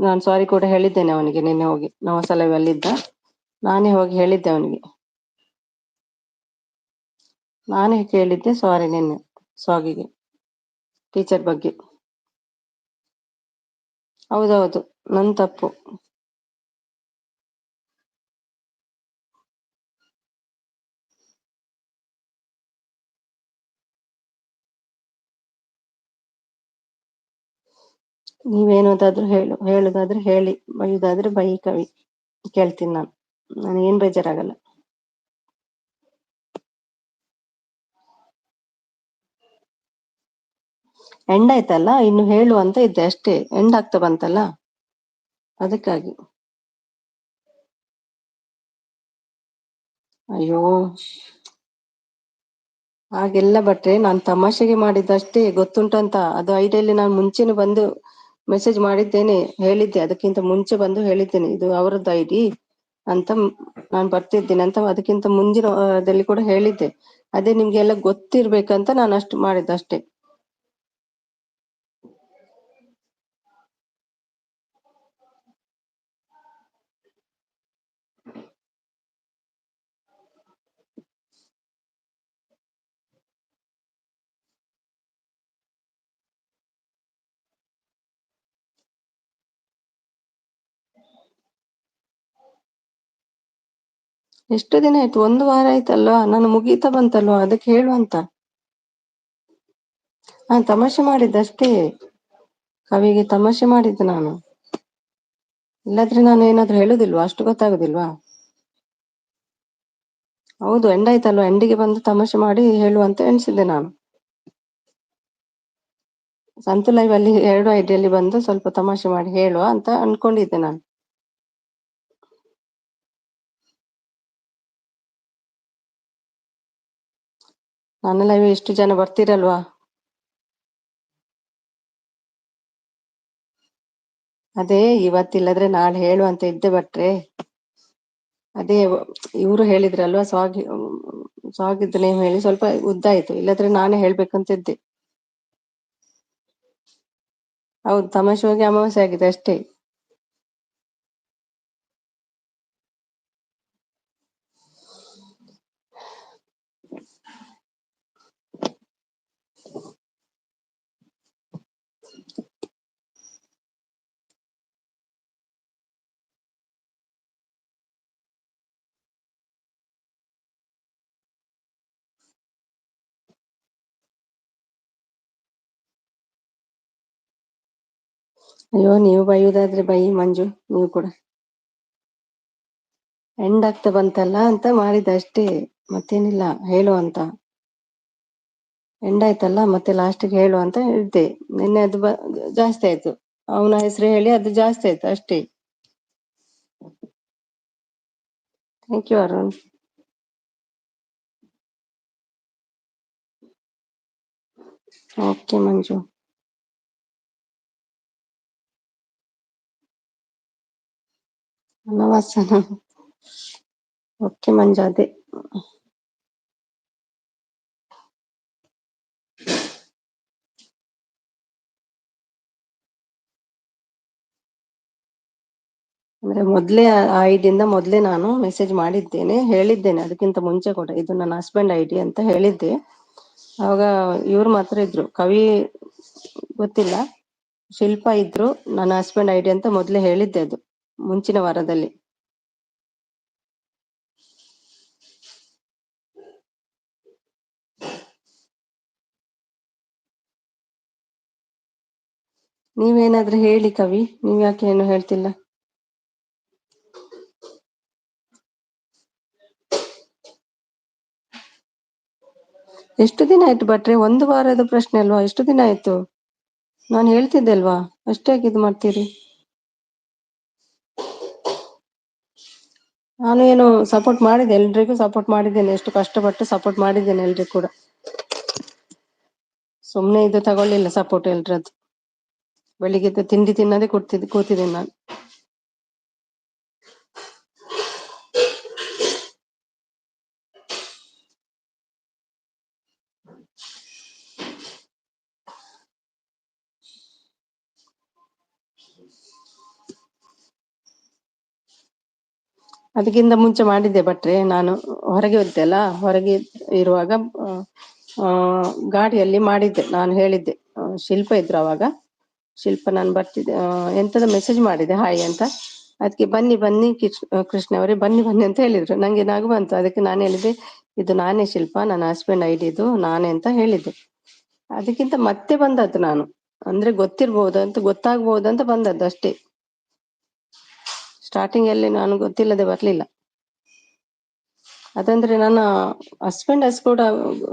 ನಾನು ಸಾರಿ ಕೂಡ ಹೇಳಿದ್ದೇನೆ ಅವನಿಗೆ ನಿನ್ನೆ ಹೋಗಿ. ನಾವು ಸಲವಲ್ಲಿದ್ದ, ನಾನೇ ಹೋಗಿ ಹೇಳಿದ್ದೆ ಅವನಿಗೆ. ನಾನೇ ಕೇಳಿದ್ದೆ ಸಾರಿ ನಿನ್ನೆ ಸ್ವಾಗಿಗೆ, ಟೀಚರ್ ಬಗ್ಗೆ. ಹೌದೌದು, ನನ್ ತಪ್ಪು. ನೀವೇನೋದಾದ್ರೂ ಹೇಳುದಾದ್ರೆ ಹೇಳಿ, ಬೈಯುದಾದ್ರೆ ಬೈ ಕವಿ, ಕೇಳ್ತೀನಿ ನಾನು ಏನ್ ಬೇಜಾರಾಗಲ್ಲ. ಎಂಡ್ ಆಯ್ತಲ್ಲ, ಇನ್ನು ಹೇಳು ಅಂತ ಇದ್ದೆ ಅಷ್ಟೇ. ಎಂಡ್ ಆಗ್ತಾ ಬಂತಲ್ಲ, ಅದಕ್ಕಾಗಿ. ಅಯ್ಯೋ, ಹಾಗೆಲ್ಲ ಭಟ್ರೆ ನಾನು ತಮಾಷೆಗೆ ಮಾಡಿದ್ದಷ್ಟೇ, ಗೊತ್ತುಂಟಂತ ಅದು ಐಡಿಯಲ್ಲಿ ನಾನು ಮುಂಚೆನೆ ಬಂದು ಮೆಸೇಜ್ ಮಾಡಿದ್ದೇನೆ, ಹೇಳಿದ್ದೆ, ಅದಕ್ಕಿಂತ ಮುಂಚೆ ಬಂದು ಹೇಳಿದ್ದೇನೆ ಇದು ಅವರದ್ದು ಐಡಿ ಅಂತ, ನಾನು ಬರ್ತಿದ್ದೇನೆ ಅಂತ ಅದಕ್ಕಿಂತ ಮುಂಚಿನ ವಾರದಲ್ಲಿ ಕೂಡ ಹೇಳಿದ್ದೆ. ಅದೇ ನಿಮ್ಗೆಲ್ಲ ಗೊತ್ತಿರ್ಬೇಕಂತ ನಾನು ಅಷ್ಟು ಮಾಡಿದ್ದಷ್ಟೇ. ಎಷ್ಟು ದಿನ ಆಯ್ತು? ಒಂದು ವಾರ ಆಯ್ತಲ್ವಾ, ನಾನು ಮುಗೀತಾ ಬಂತಲ್ವಾ, ಅದಕ್ಕೆ ಹೇಳುವಂತ. ನಾನು ತಮಾಷೆ ಮಾಡಿದ್ದಷ್ಟೇ, ಕವಿಗೆ ತಮಾಷೆ ಮಾಡಿದ್ದು ನಾನು. ಇಲ್ಲಾದ್ರೆ ನಾನು ಏನಾದ್ರು ಹೇಳುದಿಲ್ವಾ? ಅಷ್ಟು ಗೊತ್ತಾಗುದಿಲ್ವಾ? ಹೌದು, ಎಂಡ್ ಆಯ್ತಲ್ವಾ, ಎಂಡಿಗೆ ಬಂದು ತಮಾಷೆ ಮಾಡಿ ಹೇಳುವಂತ ಎಣಿಸಿದ್ದೆ ನಾನು. ಸಂತು ಲೈವ್ ಅಲ್ಲಿ 2 ಐಡಿಯಲ್ಲಿ ಬಂದು ಸ್ವಲ್ಪ ತಮಾಷೆ ಮಾಡಿ ಹೇಳುವ ಅಂತ ಅನ್ಕೊಂಡಿದ್ದೆ ನಾನು. ನನ್ನ ಲೈವ್ ಎಷ್ಟು ಜನ ಬರ್ತೀರಲ್ವಾ? ಅದೇ ಇವತ್ತಿಲ್ಲದ್ರೆ ನಾಳೆ ಹೇಳುವಂತ ಇದ್ದೆ ಭಟ್ರೆ. ಅದೇ ಇವರು ಹೇಳಿದ್ರಲ್ವಾ, ಸ್ವಾಗಿದ್ದು ನೇಮ್ ಹೇಳಿ ಸ್ವಲ್ಪ ಉದ್ದಾಯ್ತು, ಇಲ್ಲದ್ರೆ ನಾನೇ ಹೇಳ್ಬೇಕಂತ ಇದ್ದೆ. ಹೌದು, ತಮಾಷೆ ಹೋಗಿ ಅಮಾವಾಸ್ಯೆ ಆಗಿದೆ ಅಷ್ಟೇ. ಅಯ್ಯೋ, ನೀವು ಬೈಯುದಾದ್ರೆ ಬೈ ಮಂಜು, ನೀವು ಕೂಡ. ಎಂಡ್ ಆಗ್ತಾ ಬಂತಲ್ಲ ಅಂತ ಮಾಡಿದ ಅಷ್ಟೇ, ಮತ್ತೇನಿಲ್ಲ ಹೇಳು ಅಂತ. ಎಂಡ್ ಆಯ್ತಲ್ಲ, ಮತ್ತೆ ಲಾಸ್ಟಿಗೆ ಹೇಳು ಅಂತ ಇದ್ದೆ. ನಿನ್ನೆ ಅದು ಜಾಸ್ತಿ ಆಯ್ತು, ಅವನ ಹೆಸರು ಹೇಳಿ ಅದು ಜಾಸ್ತಿ ಆಯ್ತು ಅಷ್ಟೇ. Thank you Arun. Okay Manju. ನಮಸ್ತೆ. ಓಕೆ ಮಂಜು, ಅದೇ ಅಂದ್ರೆ ಮೊದ್ಲೇ ಆ ಐಡಿಯಿಂದ ಮೊದ್ಲೇ ನಾನು ಮೆಸೇಜ್ ಮಾಡಿದ್ದೇನೆ, ಹೇಳಿದ್ದೇನೆ ಅದಕ್ಕಿಂತ ಮುಂಚೆ ಕೂಡ, ಇದು ನನ್ನ ಹಸ್ಬೆಂಡ್ ಐಡಿ ಅಂತ ಹೇಳಿದ್ದೆ. ಅವಾಗ ಇವ್ರು ಮಾತ್ರ ಇದ್ರು, ಕವಿ ಗೊತ್ತಿಲ್ಲ, ಶಿಲ್ಪ ಇದ್ರು, ನನ್ನ ಹಸ್ಬೆಂಡ್ ಐಡಿ ಅಂತ ಮೊದ್ಲೇ ಹೇಳಿದ್ದೆ, ಅದು ಮುಂಚಿನ ವಾರದಲ್ಲಿ. ನೀವೇನಾದ್ರೂ ಹೇಳಿ ಕವಿ, ನೀವ್ ಯಾಕೆ ಏನು ಹೇಳ್ತಿಲ್ಲ? ಎಷ್ಟು ದಿನ ಆಯ್ತು ಭಟ್ರೆ? ಒಂದು ವಾರದ ಪ್ರಶ್ನೆ ಅಲ್ವಾ, ಎಷ್ಟು ದಿನ ಆಯ್ತು? ನಾನು ಹೇಳ್ತಿದ್ದೆ ಅಲ್ವಾ, ಅಷ್ಟೇ ಇದು ಮಾಡ್ತೀರಿ. ನಾನು ಏನು ಸಪೋರ್ಟ್ ಮಾಡಿದೆ, ಎಲ್ರಿಗೂ ಸಪೋರ್ಟ್ ಮಾಡಿದ್ದೇನೆ, ಎಷ್ಟು ಕಷ್ಟಪಟ್ಟು ಸಪೋರ್ಟ್ ಮಾಡಿದ್ದೇನೆ ಎಲ್ರಿಗೂ ಕೂಡ. ಸುಮ್ನೆ ಇದು ತಗೊಳ್ಳಿಲ್ಲ ಸಪೋರ್ಟ್ ಎಲ್ರದ್ದು. ಬೆಳಿಗ್ಗೆ ತಿಂಡಿ ತಿನ್ನದೆ ಕೂತಿದ್ದೇನೆ ನಾನು. ಅದಕ್ಕಿಂತ ಮುಂಚೆ ಮಾಡಿದ್ದೆ ಭಟ್ರೆ, ನಾನು ಹೊರಗೆ ಹೋದೆ ಅಲ್ಲ, ಹೊರಗೆ ಇರುವಾಗ ಗಾಡಿಯಲ್ಲಿ ಮಾಡಿದ್ದೆ. ನಾನು ಹೇಳಿದ್ದೆ, ಶಿಲ್ಪ ಇದ್ರು ಅವಾಗ, ಶಿಲ್ಪ ನಾನು ಬರ್ತಿದ್ದೆ ಎಂತದ ಮೆಸೇಜ್ ಮಾಡಿದೆ ಹಾಯ್ ಅಂತ, ಅದಕ್ಕೆ ಬನ್ನಿ ಬನ್ನಿ ಕೃಷ್ಣ ಅವರೇ ಬನ್ನಿ ಬನ್ನಿ ಅಂತ ಹೇಳಿದ್ರು. ನಂಗೆ ನಗು ಬಂತು, ಅದಕ್ಕೆ ನಾನು ಹೇಳಿದೆ, ಇದು ನಾನೇ ಶಿಲ್ಪ, ನನ್ನ ಹಸ್ಬೆಂಡ್ ಐಡಿ ಇದು ನಾನೇ ಅಂತ ಹೇಳಿದ್ದೆ. ಅದಕ್ಕಿಂತ ಮತ್ತೆ ಬಂದದ್ದು ನಾನು, ಅಂದ್ರೆ ಗೊತ್ತಾಗ್ಬಹುದಂತ ಬಂದದ್ದು ಅಷ್ಟೇ. ಸ್ಟಾರ್ಟಿಂಗ್ ಅಲ್ಲಿ ನಾನು ಗೊತ್ತಿಲ್ಲದೆ ಬರ್ಲಿಲ್ಲ. ಅದಂದ್ರೆ ನನ್ನ ಹಸ್ಬೆಂಡ್ ಕೂಡ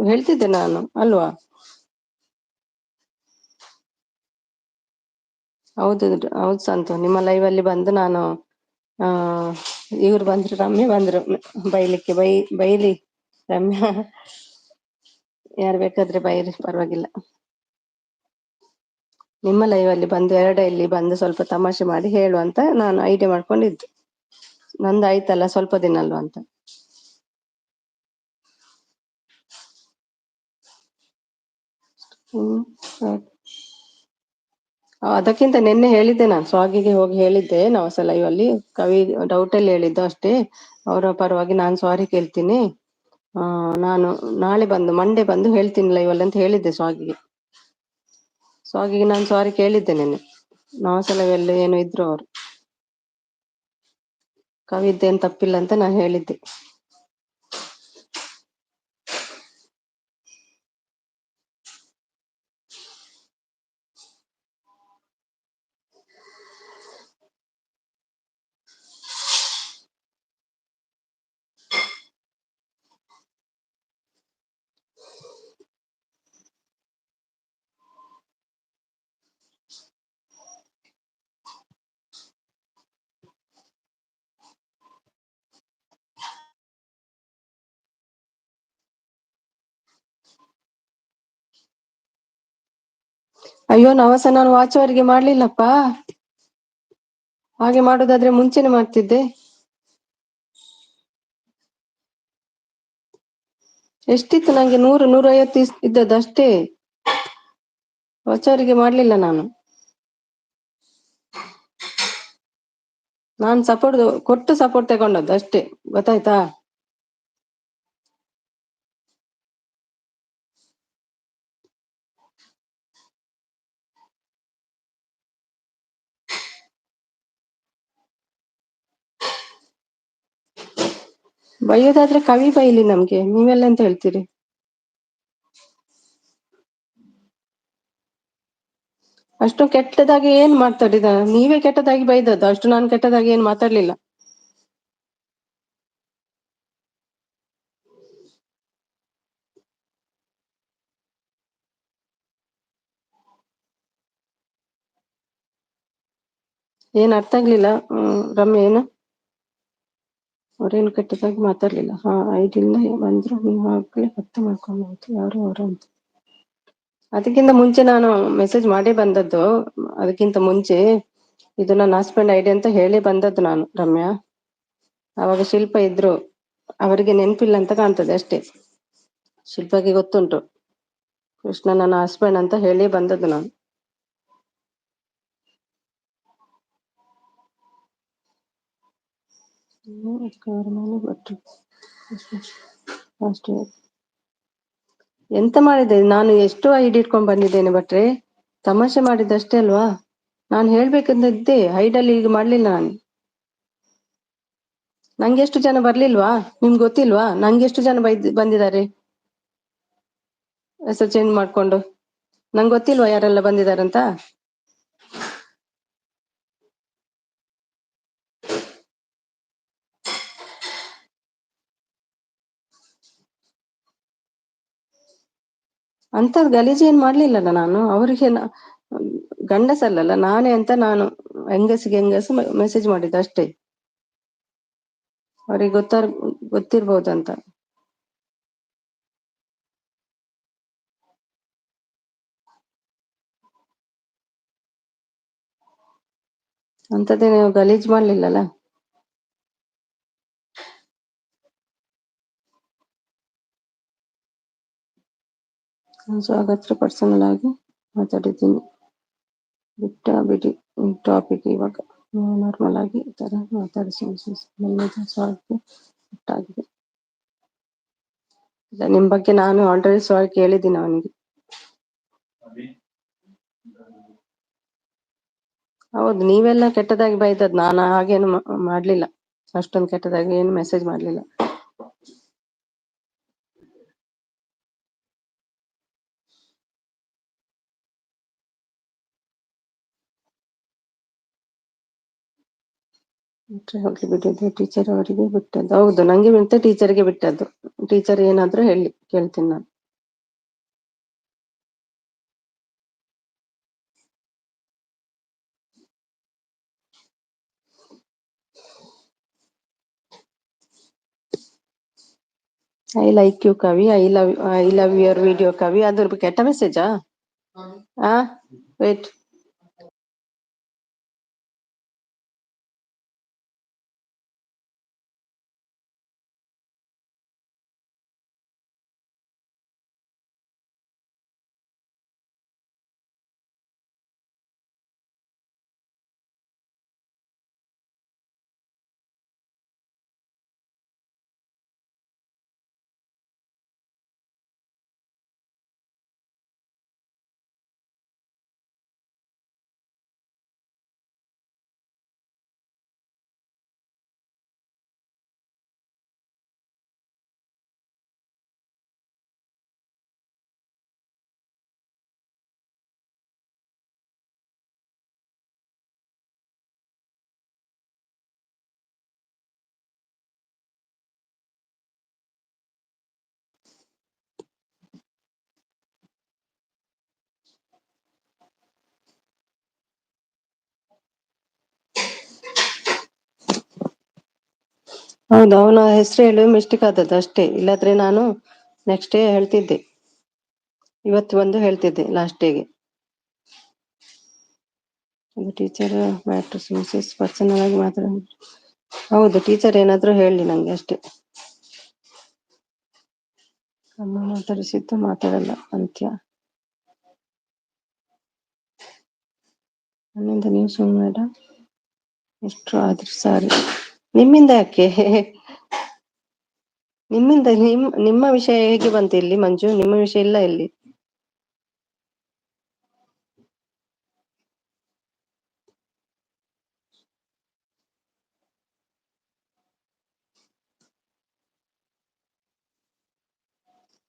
ಹೇಳ್ತಿದ್ದೆ ನಾನು ಅಲ್ವಾ? ಹೌದು ಹೌದು ಸಂತು, ನಿಮ್ಮ ಲೈವ್ ಅಲ್ಲಿ ಬಂದು ನಾನು ಇವ್ರು ಬಂದ್ರು, ರಮ್ಯ ಬಂದ್ರು ಬೈಲಿಕ್ಕೆ, ಬೈಲಿ ರಮ್ಯಾ ಯಾರು ಬೇಕಾದ್ರೆ ಬೈರಿ, ಪರವಾಗಿಲ್ಲ. ನಿಮ್ಮ ಲೈವ್ ಅಲ್ಲಿ ಬಂದು ಎರಡಲ್ಲಿ ಬಂದು ಸ್ವಲ್ಪ ತಮಾಷೆ ಮಾಡಿ ಹೇಳು ಅಂತ ನಾನು ಐಡಿಯಾ ಮಾಡ್ಕೊಂಡಿದ್ದು. ನಂದು ಆಯ್ತಲ್ಲ ಸ್ವಲ್ಪ ದಿನ ಅಲ್ವಾ ಅಂತ. ಹ್ಮ್. ಅದಕ್ಕಿಂತ ನಿನ್ನೆ ಹೇಳಿದ್ದೆ ನಾನು ಸ್ವಾಗಿಗೆ ಹೋಗಿ ಹೇಳಿದ್ದೆ ನಾವು ಸಲ ಲೈವಲ್ಲಿ ಕವಿ ಡೌಟ್ ಅಲ್ಲಿ ಹೇಳಿದ್ದು ಅಷ್ಟೇ. ಅವರ ಪರವಾಗಿ ನಾನು ಸಾರಿ ಕೇಳ್ತೀನಿ, ನಾನು ನಾಳೆ ಬಂದು ಮಂಡೇ ಬಂದು ಹೇಳ್ತೀನಿ ಲೈವಲ್ಲಿ ಅಂತ ಹೇಳಿದ್ದೆ ಸ್ವಾಗಿಗೆ. ಸ್ವಾಗಿಗೆ ನಾನು ಸಾರಿ ಕೇಳಿದ್ದೆ ನಿನ್ನೆ, ನಾವು ಸಲವೆಲ್ಲ ಏನು ಇದ್ರು ಅವರು ಕವಿದ್ದೇನು ತಪ್ಪಿಲ್ಲ ಅಂತ ನಾನು ಹೇಳಿದ್ದೆ. ಅಯ್ಯೋ ನವಸ, ನಾನು ವಾಚವರಿಗೆ ಮಾಡ್ಲಿಲ್ಲಪ್ಪಾ. ಹಾಗೆ ಮಾಡೋದಾದ್ರೆ ಮುಂಚೆನೆ ಮಾಡ್ತಿದ್ದೆ. ಎಷ್ಟಿತ್ತು ನಂಗೆ 100-150 ಇದ್ದದ್ದು ಅಷ್ಟೇ. ವಾಚವರಿಗೆ ಮಾಡ್ಲಿಲ್ಲ ನಾನು. ಸಪೋರ್ಟ್ ಕೊಟ್ಟು ಸಪೋರ್ಟ್ ತಗೊಂಡದ್ದು ಅಷ್ಟೇ, ಗೊತ್ತಾಯ್ತಾ. ಬೈಯೋದಾದ್ರೆ ಕವಿ ಬೈಲಿ, ನಮ್ಗೆ ನೀವೆಲ್ಲ ಅಂತ ಹೇಳ್ತೀರಿ. ಅಷ್ಟು ಕೆಟ್ಟದಾಗಿ ಏನ್ ಮಾತಾಡಿದ? ನೀವೇ ಕೆಟ್ಟದಾಗಿ ಬೈದದ್ದು, ಅಷ್ಟು ನಾನು ಕೆಟ್ಟದಾಗಿ ಏನ್ ಮಾತಾಡ್ಲಿಲ್ಲ. ಏನ್ ಅರ್ಥ ಆಗ್ಲಿಲ್ಲ ರಮ್ಯ, ಏನು? ಅವ್ರೇನು ಕೆಟ್ಟದಾಗಿ ಮಾತಾಡ್ಲಿಲ್ಲ. ಐಡಿಯಿಂದ ಬಂದ್ರು, ನೀವು ಮಕ್ಕಳೇ ಅರ್ಥ ಮಾಡ್ಕೊಬಹುದು ಯಾರು ಅವರು ಅಂತ. ಅದಕ್ಕಿಂತ ಮುಂಚೆ ನಾನು ಮೆಸೇಜ್ ಮಾಡೇ ಬಂದದ್ದು. ಅದಕ್ಕಿಂತ ಮುಂಚೆ ಇದು ನನ್ನ ಹಸ್ಬೆಂಡ್ ಐಡಿ ಅಂತ ಹೇಳಿ ಬಂದದ್ದು ನಾನು, ರಮ್ಯಾ. ಅವಾಗ ಶಿಲ್ಪ ಇದ್ರು, ಅವರಿಗೆ ನೆನಪಿಲ್ಲ ಅಂತ ಕಾಣ್ತದೆ ಅಷ್ಟೇ. ಶಿಲ್ಪಗೆ ಗೊತ್ತುಂಟು, ಕೃಷ್ಣ ನನ್ನ ಹಸ್ಬೆಂಡ್ ಅಂತ ಹೇಳಿ ಬಂದದ್ದು ನಾನು. ಎಂತ ಮಾಡಿದೆ ನಾನು? ಎಷ್ಟು ಐಡಿ ಇಟ್ಕೊಂಡ್ ಬಂದಿದ್ದೇನೆ ಭಟ್ರೆ, ತಮಾಷೆ ಮಾಡಿದ್ದಷ್ಟೇ ಅಲ್ವಾ. ನಾನು ಹೇಳ್ಬೇಕಂತ ಇದ್ದೆ, ಹೈಡಲ್ಲಿ ಈಗ ಮಾಡ್ಲಿಲ್ಲ ನಾನು. ನಂಗೆ ಎಷ್ಟು ಜನ ಬರ್ಲಿಲ್ವಾ ನಿಮ್ಗೆ ಗೊತ್ತಿಲ್ವಾ? ನಂಗೆ ಎಷ್ಟು ಜನ ಬಂದಿದ್ದಾರೆ ಹೆಸರು ಚೇಂಜ್ ಮಾಡ್ಕೊಂಡು? ನಂಗೆ ಗೊತ್ತಿಲ್ವಾ ಯಾರೆಲ್ಲ ಬಂದಿದಾರಂತ? ಅಂತ ಗಲೀಜ್ ಏನ್ ಮಾಡ್ಲಿಲ್ಲಲ್ಲ ನಾನು ಅವರಿಗೆ. ಗಂಡಸಲ್ಲಲ್ಲ ನಾನೇ ಅಂತ ನಾನು ಹೆಂಗಸಿಗೆ ಹೆಂಗಸು ಮೆಸೇಜ್ ಮಾಡಿದ್ದೆ ಅಷ್ಟೇ. ಅವ್ರಿಗೆ ಗೊತ್ತಿರ್ಬೋದಂತ. ಅಂತದೇ ನೀವು ಗಲೀಜ್ ಮಾಡ್ಲಿಲ್ಲಲ್ಲ. ಸ್ವಾಗತ ಪರ್ಸನಲ್ ಆಗಿ ಮಾತಾಡಿದ್ದೀನಿ, ಬಿಡಿ ಟಾಪಿಕ್. ಇವಾಗ ನಾರ್ಮಲ್ ಆಗಿ ಈ ತರ ಮಾತಾಡಿಸಿ ಆಗಿದೆ. ನಿಮ್ ಬಗ್ಗೆ ನಾನು ಆಲ್ರೆಡಿ ಸಾರಿ ಕೇಳಿದ್ದೀನಿ ಅವನಿಗೆ. ಹೌದು, ನೀವೆಲ್ಲ ಕೆಟ್ಟದಾಗಿ ಬೈದದ್, ನಾನು ಹಾಗೇನು ಮಾಡ್ಲಿಲ್ಲ. ಅಷ್ಟೊಂದು ಕೆಟ್ಟದಾಗಿ ಏನು ಮೆಸೇಜ್ ಮಾಡ್ಲಿಲ್ಲ. ಹೋಗ್ಲಿ ಬಿಟ್ಟಿದ್ದು, ಟೀಚರ್ ಅವರಿಗೆ ಬಿಟ್ಟದ್ದು. ಹೌದು, ನಂಗೆ ಮತ್ತೆ ಟೀಚರ್ಗೆ ಬಿಟ್ಟದ್ದು. ಟೀಚರ್ ಏನಾದ್ರೂ ಹೇಳಿ ಕೇಳ್ತೀನಿ ನಾನು. ಐ ಲೈಕ್ ಯು ಕವಿ, ಐ ಲವ್ ಯುವರ್ ವಿಡಿಯೋ ಕವಿ, ಅದ್ರ ಕೆಟ್ಟ ಮೆಸೇಜಾ? ಆ ವೇಟ್. ಹೌದು, ಅವನ ಹೆಸರು ಹೇಳಿ ಮಿಸ್ಟೇಕ್ ಆದದ್ದು ಅಷ್ಟೇ, ಇಲ್ಲಾದ್ರೆ ನಾನು ನೆಕ್ಸ್ಟ್ ಡೇ ಹೇಳ್ತಿದ್ದೆ, ಇವತ್ತು ಒಂದು ಹೇಳ್ತಿದ್ದೆ ಲಾಸ್ಟ್ ಡೇಗೆ. ಟೀಚರ್ ಮ್ಯಾಟ್ರಸ್ ಮಿಸಸ್ ಪರ್ಸನಲ್ ಆಗಿ ಮಾತಾಡ. ಹೌದು, ಟೀಚರ್ ಏನಾದ್ರು ಹೇಳಿ ನಂಗೆ ಅಷ್ಟೇ. ಅಮ್ಮ ಮಾತಾಡಿಸಿದ್ದು ಮಾತಾಡಲ್ಲ ಅಂತ್ಯ. ನನ್ನಿಂದ ನೀವು ಸುಮ್ಮನೆ ಮೇಡಮ್, ಎಷ್ಟು ಆದ್ರೂ ಸಾರಿ. ನಿಮ್ಮಿಂದ ಯಾಕೆ? ನಿಮ್ಮಿಂದ ನಿಮ್ಮ ವಿಷಯ ಹೇಗೆ ಬಂತು ಇಲ್ಲಿ ಮಂಜು? ನಿಮ್ಮ ವಿಷಯ ಇಲ್ಲ ಇಲ್ಲಿ.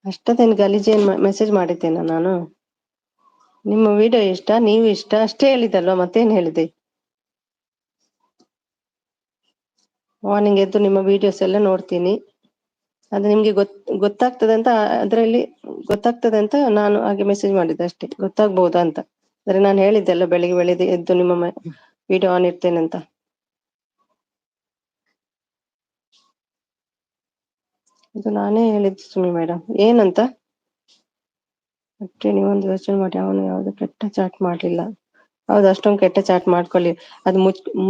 ಅಷ್ಟದೇನು ಗಲೀಜೇನ್ ಮೆಸೇಜ್ ಮಾಡಿದ್ದೇನೆ ನಾನು? ನಿಮ್ಮ ವಿಡಿಯೋ ಇಷ್ಟ, ನೀವು ಇಷ್ಟ ಅಷ್ಟೇ ಹೇಳಿದಲ್ವಾ, ಮತ್ತೇನ್ ಹೇಳಿದೆ? ಮಾರ್ನಿಂಗ್ ಎದ್ದು ನಿಮ್ಮ ವಿಡಿಯೋಸ್ ಎಲ್ಲ ನೋಡ್ತೀನಿ, ಅದು ನಿಮ್ಗೆ ಗೊತ್ತಾಗ್ತದೆ ಅಂತ, ಅದರಲ್ಲಿ ಗೊತ್ತಾಗ್ತದೆ ಅಂತ ನಾನು ಹಾಗೆ ಮೆಸೇಜ್ ಮಾಡಿದ್ದೆ ಅಷ್ಟೇ, ಗೊತ್ತಾಗ್ಬಹುದಾ ಅಂತ. ಅಂದ್ರೆ ನಾನು ಹೇಳಿದ್ದೆಲ್ಲ ಬೆಳಿಗ್ಗೆ ಎದ್ದು ನಿಮ್ಮ ವಿಡಿಯೋ ಆನ್ ಇರ್ತೇನೆ ಅಂತ. ಇದು ನಾನೇ ಹೇಳಿದ್ದು ಸುಮಿ ಮೇಡಮ್. ಏನಂತ? ಮತ್ತೆ ನೀವೊಂದು ಯೋಚನೆ ಮಾಡಿ, ಅವನು ಯಾವ್ದು ಕೆಟ್ಟ ಚಾಟ್ ಮಾಡ್ಲಿಲ್ಲ. ಹೌದು, ಅಷ್ಟೊಂದು ಕೆಟ್ಟ ಚಾಟ್ ಮಾಡ್ಕೊಳ್ಳಿ, ಅದು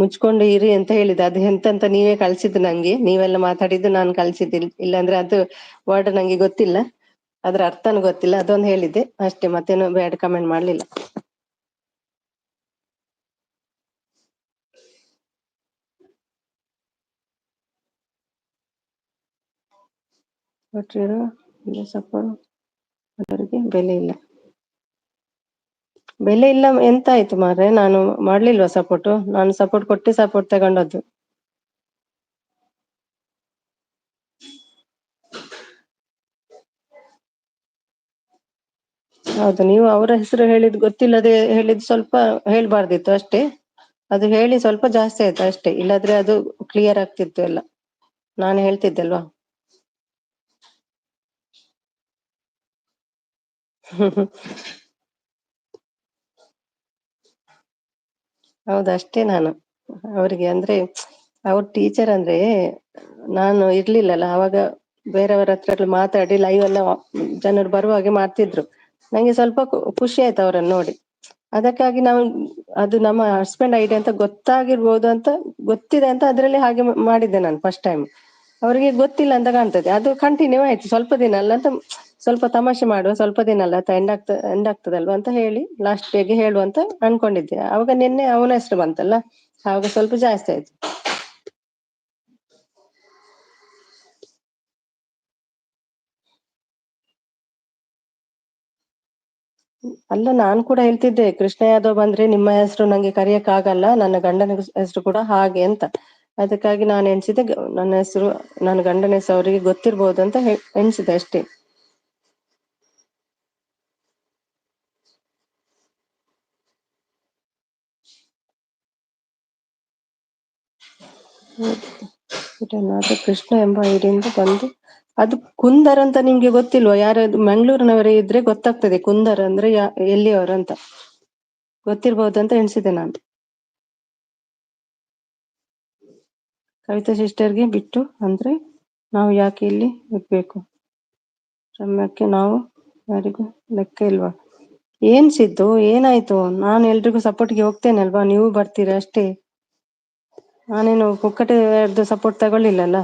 ಮುಚ್ಕೊಂಡು ಇರಿ ಅಂತ ಹೇಳಿದೆ. ಅದು ಎಂತಂತ ನೀವೇ ಕಳ್ಸಿದ್ದು ನಂಗೆ, ನೀವೆಲ್ಲ ಮಾತಾಡಿದ್ದು ನಾನು ಕಳ್ಸಿದ್ದೆ. ಇಲ್ಲಾಂದ್ರೆ ಅದು ವರ್ಡ್ ನಂಗೆ ಗೊತ್ತಿಲ್ಲ, ಅದ್ರ ಅರ್ಥನೂ ಗೊತ್ತಿಲ್ಲ, ಅದೊಂದು ಹೇಳಿದ್ದೆ ಅಷ್ಟೇ, ಮತ್ತೇನು ಬ್ಯಾಡ್ ಕಮೆಂಟ್ ಮಾಡ್ಲಿಲ್ಲ. ಕೊಟ್ಟಿರೋ ಸಪೋರ್ಟ್ ಅದರಿಗೆ ಬೆಲೆ ಇಲ್ಲ. ಬೆಲೆ ಇಲ್ಲ ಎಂತ ಆಯ್ತು ಮಾರ್ರೆ? ನಾನು ಮಾಡ್ಲಿಲ್ವಾ ಸಪೋರ್ಟ್? ನಾನು ಸಪೋರ್ಟ್ ಕೊಟ್ಟು ಸಪೋರ್ಟ್ ತಗೊಂಡದ್ದು. ಹೌದು, ನೀವು ಅವರ ಹೆಸರು ಹೇಳಿದ್ ಗೊತ್ತಿಲ್ಲದೆ ಹೇಳಿದ್ ಸ್ವಲ್ಪ ಹೇಳ್ಬಾರ್ದಿತ್ತು ಅಷ್ಟೇ. ಅದು ಹೇಳಿ ಸ್ವಲ್ಪ ಜಾಸ್ತಿ ಆಯ್ತು ಅಷ್ಟೇ, ಇಲ್ಲಾದ್ರೆ ಅದು ಕ್ಲಿಯರ್ ಆಗ್ತಿತ್ತು ಎಲ್ಲ, ನಾನು ಹೇಳ್ತಿದ್ದೆಲ್ವಾ. ಹೌದು, ಅಷ್ಟೇ. ನಾನು ಅವರಿಗೆ ಅಂದ್ರೆ ಅವ್ರ ಟೀಚರ್ ಅಂದ್ರೆ ನಾನು ಇರ್ಲಿಲ್ಲಲ್ಲ ಅವಾಗ, ಬೇರೆಯವರ ಹತ್ರ ಮಾತಾಡಿ ಲೈವ್ ಎಲ್ಲ ಜನರು ಬರುವಾಗೆ ಮಾಡ್ತಿದ್ರು. ನಂಗೆ ಸ್ವಲ್ಪ ಖುಷಿ ಆಯ್ತು ಅವರನ್ನು ನೋಡಿ. ಅದಕ್ಕಾಗಿ ನಾವು, ಅದು ನಮ್ಮ ಹಸ್ಬೆಂಡ್ ಐಡಿಯಾ ಅಂತ ಗೊತ್ತಾಗಿರ್ಬೋದು ಅಂತ ಗೊತ್ತಿದೆ ಅಂತ ಅದ್ರಲ್ಲಿ ಹಾಗೆ ಮಾಡಿದ್ದೆ ನಾನು ಫಸ್ಟ್ ಟೈಮ್. ಅವರಿಗೆ ಗೊತ್ತಿಲ್ಲ ಅಂತ ಕಾಣ್ತದೆ, ಅದು ಕಂಟಿನ್ಯೂ ಆಯ್ತು. ಸ್ವಲ್ಪ ದಿನ ಅಲ್ಲ ಅಂತ, ಸ್ವಲ್ಪ ತಮಾಷೆ ಮಾಡುವ, ಸ್ವಲ್ಪ ದಿನ ಅಲ್ಲ ಅಂತ ಎಂಡ್ ಆಗ್ತದಲ್ವಾ ಅಂತ ಹೇಳಿ ಲಾಸ್ಟ್ ಡೇಗೆ ಹೇಳುವ ಅಂತ ಅನ್ಕೊಂಡಿದ್ದೆ. ಅವಾಗ ನಿನ್ನೆ ಅವನ ಹೆಸರು ಬಂತಲ್ಲ, ಆವಾಗ ಸ್ವಲ್ಪ ಜಾಸ್ತಿ ಆಯ್ತು. ಅಲ್ಲ, ನಾನು ಕೂಡ ಹೇಳ್ತಿದ್ದೆ, ಕೃಷ್ಣ ಯಾದವ್ ಬಂದ್ರೆ ನಿಮ್ಮ ಹೆಸರು ನಂಗೆ ಕರೆಯಕ್ ಆಗಲ್ಲ, ನನ್ನ ಗಂಡನ ಹೆಸರು ಕೂಡ ಹಾಗೆ ಅಂತ. ಅದಕ್ಕಾಗಿ ನಾನು ಎಣಿಸಿದೆ ನನ್ನ ಹೆಸರು, ನನ್ನ ಗಂಡನ ಹೆಸರು ಅವರಿಗೆ ಗೊತ್ತಿರ್ಬೋದು ಅಂತ ಎಣಿಸಿದೆ ಅಷ್ಟೇ. ಅದು ಕೃಷ್ಣ ಎಂಬ ಐಡಿಯಿಂದ ಬಂದು, ಅದು ಕುಂದರ್ ಅಂತ ನಿಮ್ಗೆ ಗೊತ್ತಿಲ್ವಾ? ಯಾರಾದ್ರು ಮಂಗಳೂರಿನವರೇ ಇದ್ರೆ ಗೊತ್ತಾಗ್ತದೆ ಕುಂದರ್ ಅಂದ್ರೆ ಎಲ್ಲಿಯವರು ಅಂತ, ಗೊತ್ತಿರ್ಬೋದು ಅಂತ ಎಣಿಸಿದೆ ನಾನು. ಕವಿತಾ ಸಿಸ್ಟರ್ಗೆ ಬಿಟ್ಟು ಅಂದ್ರೆ ನಾವು ಯಾಕೆ ಇಲ್ಲಿ ಇರ್ಬೇಕು? ರಮ್ಯಕ್ಕೆ ನಾವು ಯಾರಿಗೂ ಲೆಕ್ಕ ಇಲ್ವಾ? ಏನ್ ಸಿದ್ದು, ಏನಾಯ್ತು? ನಾನು ಎಲ್ರಿಗೂ ಸಪೋರ್ಟ್ಗೆ ಹೋಗ್ತೇನೆ ಅಲ್ವಾ, ನೀವು ಬರ್ತೀರಾ ಅಷ್ಟೇ. ನಾನೇನು ಪುಕ್ಕಟೆದು ಸಪೋರ್ಟ್ ತಗೊಳ್ಳಿಲ್ಲಲ್ಲ.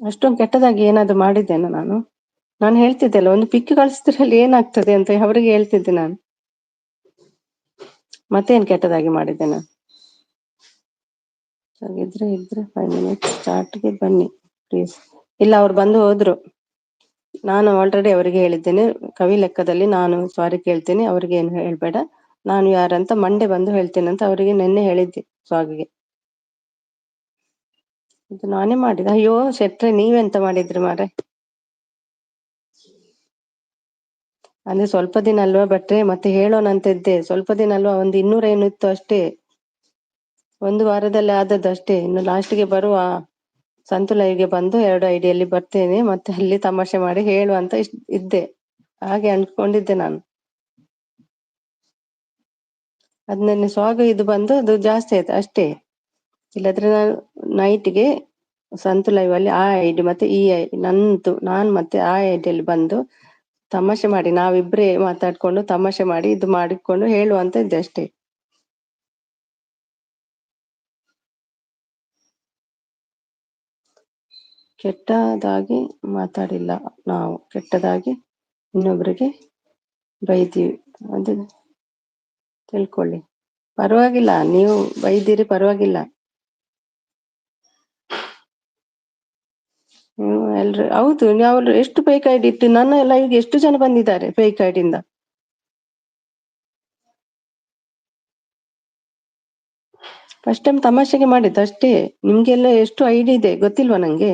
ಅಷ್ಟೊಂದು ಕೆಟ್ಟದಾಗಿ ಏನಾದ್ರು ಮಾಡಿದ್ದೇನೆ ನಾನು? ನಾನು ಹೇಳ್ತಿದ್ದೆ ಅಲ್ಲ, ಒಂದು ಪಿಕ್ ಕಳಿಸಿದ್ರಲ್ಲಿ ಏನಾಗ್ತದೆ ಅಂತ ಅವರಿಗೆ ಹೇಳ್ತಿದ್ದೆ ನಾನು. ಮತ್ತೇನ್ ಕೆಟ್ಟದಾಗಿ ಮಾಡಿದ್ದೆ ನಾನು? ಹಾಗಿದ್ರೆ ಇದ್ರೆ 5 minutes ಚಾರ್ಟ್ಗೆ ಬನ್ನಿ ಪ್ಲೀಸ್. ಇಲ್ಲ, ಅವ್ರು ಬಂದು ಹೋದ್ರು. ನಾನು ಆಲ್ರೆಡಿ ಅವರಿಗೆ ಹೇಳಿದ್ದೇನೆ, ಕವಿ ಲೆಕ್ಕದಲ್ಲಿ ನಾನು ಸಾರಿ ಕೇಳ್ತೇನೆ, ಅವ್ರಿಗೆ ಏನು ಹೇಳ್ಬೇಡ, ನಾನು ಯಾರಂತ ಮಂಡೆ ಬಂದು ಹೇಳ್ತೇನೆ ಅಂತ ಅವರಿಗೆ ನಿನ್ನೆ ಹೇಳಿದ್ದೆ ಸ್ವಾಗಿಗೆ. ಇದು ನಾನೇ ಮಾಡಿದ. ಅಯ್ಯೋ ಶೆಟ್ರೆ, ನೀವೆಂತ ಮಾಡಿದ್ರಿ ಮಾರೆ? ಅಂದ್ರೆ ಸ್ವಲ್ಪ ದಿನ ಅಲ್ವಾ ಭಟ್ರೆ, ಮತ್ತೆ ಹೇಳೋಣಂತ ಇದ್ದೆ. ಸ್ವಲ್ಪ ದಿನ ಅಲ್ವಾ, ಒಂದು 200 ಏನು ಇತ್ತು ಅಷ್ಟೇ. ಒಂದು ವಾರದಲ್ಲಿ ಆದದ್ದು ಅಷ್ಟೇ. ಇನ್ನು ಲಾಸ್ಟ್ಗೆ ಬರುವ ಸಂತುಲೈವ್ಗೆ ಬಂದು 2 ಐಡಿಯಲ್ಲಿ ಬರ್ತೇನೆ, ಮತ್ತೆ ಅಲ್ಲಿ ತಮಾಷೆ ಮಾಡಿ ಹೇಳು ಅಂತ ಇದ್ದೆ. ಹಾಗೆ ಅನ್ಕೊಂಡಿದ್ದೆ ನಾನು. ಅದ್ ನನ್ನ ಸ್ವಾಗ ಇದು ಬಂದು ಅದು ಜಾಸ್ತಿ ಆಯ್ತು ಅಷ್ಟೇ. ಇಲ್ಲದ್ರೆ ನಾನು ನೈಟ್ಗೆ ಸಂತು ಲೈವ್ ಅಲ್ಲಿ ಆ ಐಡಿ ಮತ್ತೆ ಈ ನಂದು ನಾನ್ ಮತ್ತೆ ಆ ಐಡಿಯಲ್ಲಿ ಬಂದು ತಮಾಷೆ ಮಾಡಿ, ನಾವಿಬ್ರೇ ಮಾತಾಡ್ಕೊಂಡು ತಮಾಷೆ ಮಾಡಿ ಇದು ಮಾಡಿಕೊಂಡು ಹೇಳುವಂತ ಇದ್ದೆ ಅಷ್ಟೇ. ಕೆಟ್ಟದಾಗಿ ಮಾತಾಡಿಲ್ಲ ನಾವು, ಕೆಟ್ಟದಾಗಿ ಇನ್ನೊಬ್ರಿಗೆ ಬೈದೀವಿ, ಅದು ತಿಳ್ಕೊಳ್ಳಿ. ಪರವಾಗಿಲ್ಲ, ನೀವು ಬೈದಿರಿ ಪರವಾಗಿಲ್ಲ. ಎಲ್ರು ಹೌದು, ನಾವು ಎಷ್ಟು ಫೇಕ್ ಐಡಿ ಇಟ್ಟು ನನ್ನ ಲೈವ್ಗೆ ಎಷ್ಟು ಜನ ಬಂದಿದ್ದಾರೆ ಫೇಕ್ ಐಡಿಯಿಂದ. ಫಸ್ಟ್ ಟೈಮ್ ತಮಾಷೆಗೆ ಮಾಡಿದ್ದು ಅಷ್ಟೇ. ನಿಮ್ಗೆಲ್ಲ ಎಷ್ಟು ಐಡಿ ಇದೆ ಗೊತ್ತಿಲ್ವಾ ನಂಗೆ?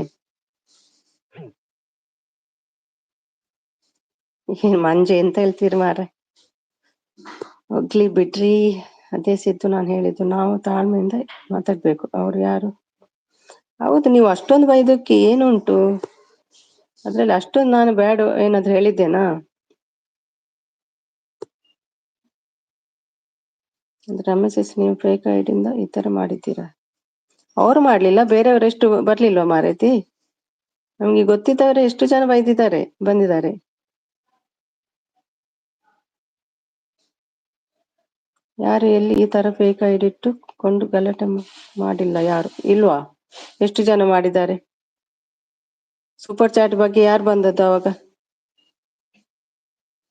ಏನ್ ಮಂಜೆ ಎಂತ ಹೇಳ್ತೀರಿ ಮಾರ್ರೆ? ಹೋಗ್ಲಿ ಬಿಡ್ರಿ. ಅದೇ ಸಿದ್ದು ನಾನು ಹೇಳಿದ್ದು, ನಾವು ತಾಳ್ಮೆಯಿಂದ ಮಾತಾಡ್ಬೇಕು. ಅವ್ರು ಯಾರು? ಹೌದು, ನೀವು ಅಷ್ಟೊಂದು ಬೈದಕ್ಕೆ ಏನುಂಟು ಅದ್ರಲ್ಲಿ? ಅಷ್ಟೊಂದು ನಾನು ಬ್ಯಾಡ್ ಏನಾದ್ರು ಹೇಳಿದ್ದೇನಾ? ಅಂದ್ರೆ ರಮೇಶ್, ನೀವು ಫೇಕ್ ಐಡಿಯಿಂದ ಈ ತರ ಮಾಡಿದ್ದೀರಾ? ಅವ್ರು ಮಾಡ್ಲಿಲ್ಲ, ಬೇರೆಯವರು ಎಷ್ಟು ಬರ್ಲಿಲ್ವಾ ಮಾರೈತಿ? ನಮ್ಗೆ ಗೊತ್ತಿದ್ದವರೇ ಎಷ್ಟು ಜನ ಬಂದಿದ್ದಾರೆ. ಯಾರು ಎಲ್ಲಿ ಈ ತರ ಫೇಕ್ ಐಡಿ ಇಟ್ಟುಕೊಂಡು ಗಲಾಟೆ ಮಾಡಿಲ್ಲ ಯಾರು ಇಲ್ವಾ? ಎಷ್ಟು ಜನ ಮಾಡಿದ್ದಾರೆ? ಸೂಪರ್ ಚಾಟ್ ಬಗ್ಗೆ ಯಾರು ಬಂದದ್ದು ಅವಾಗ?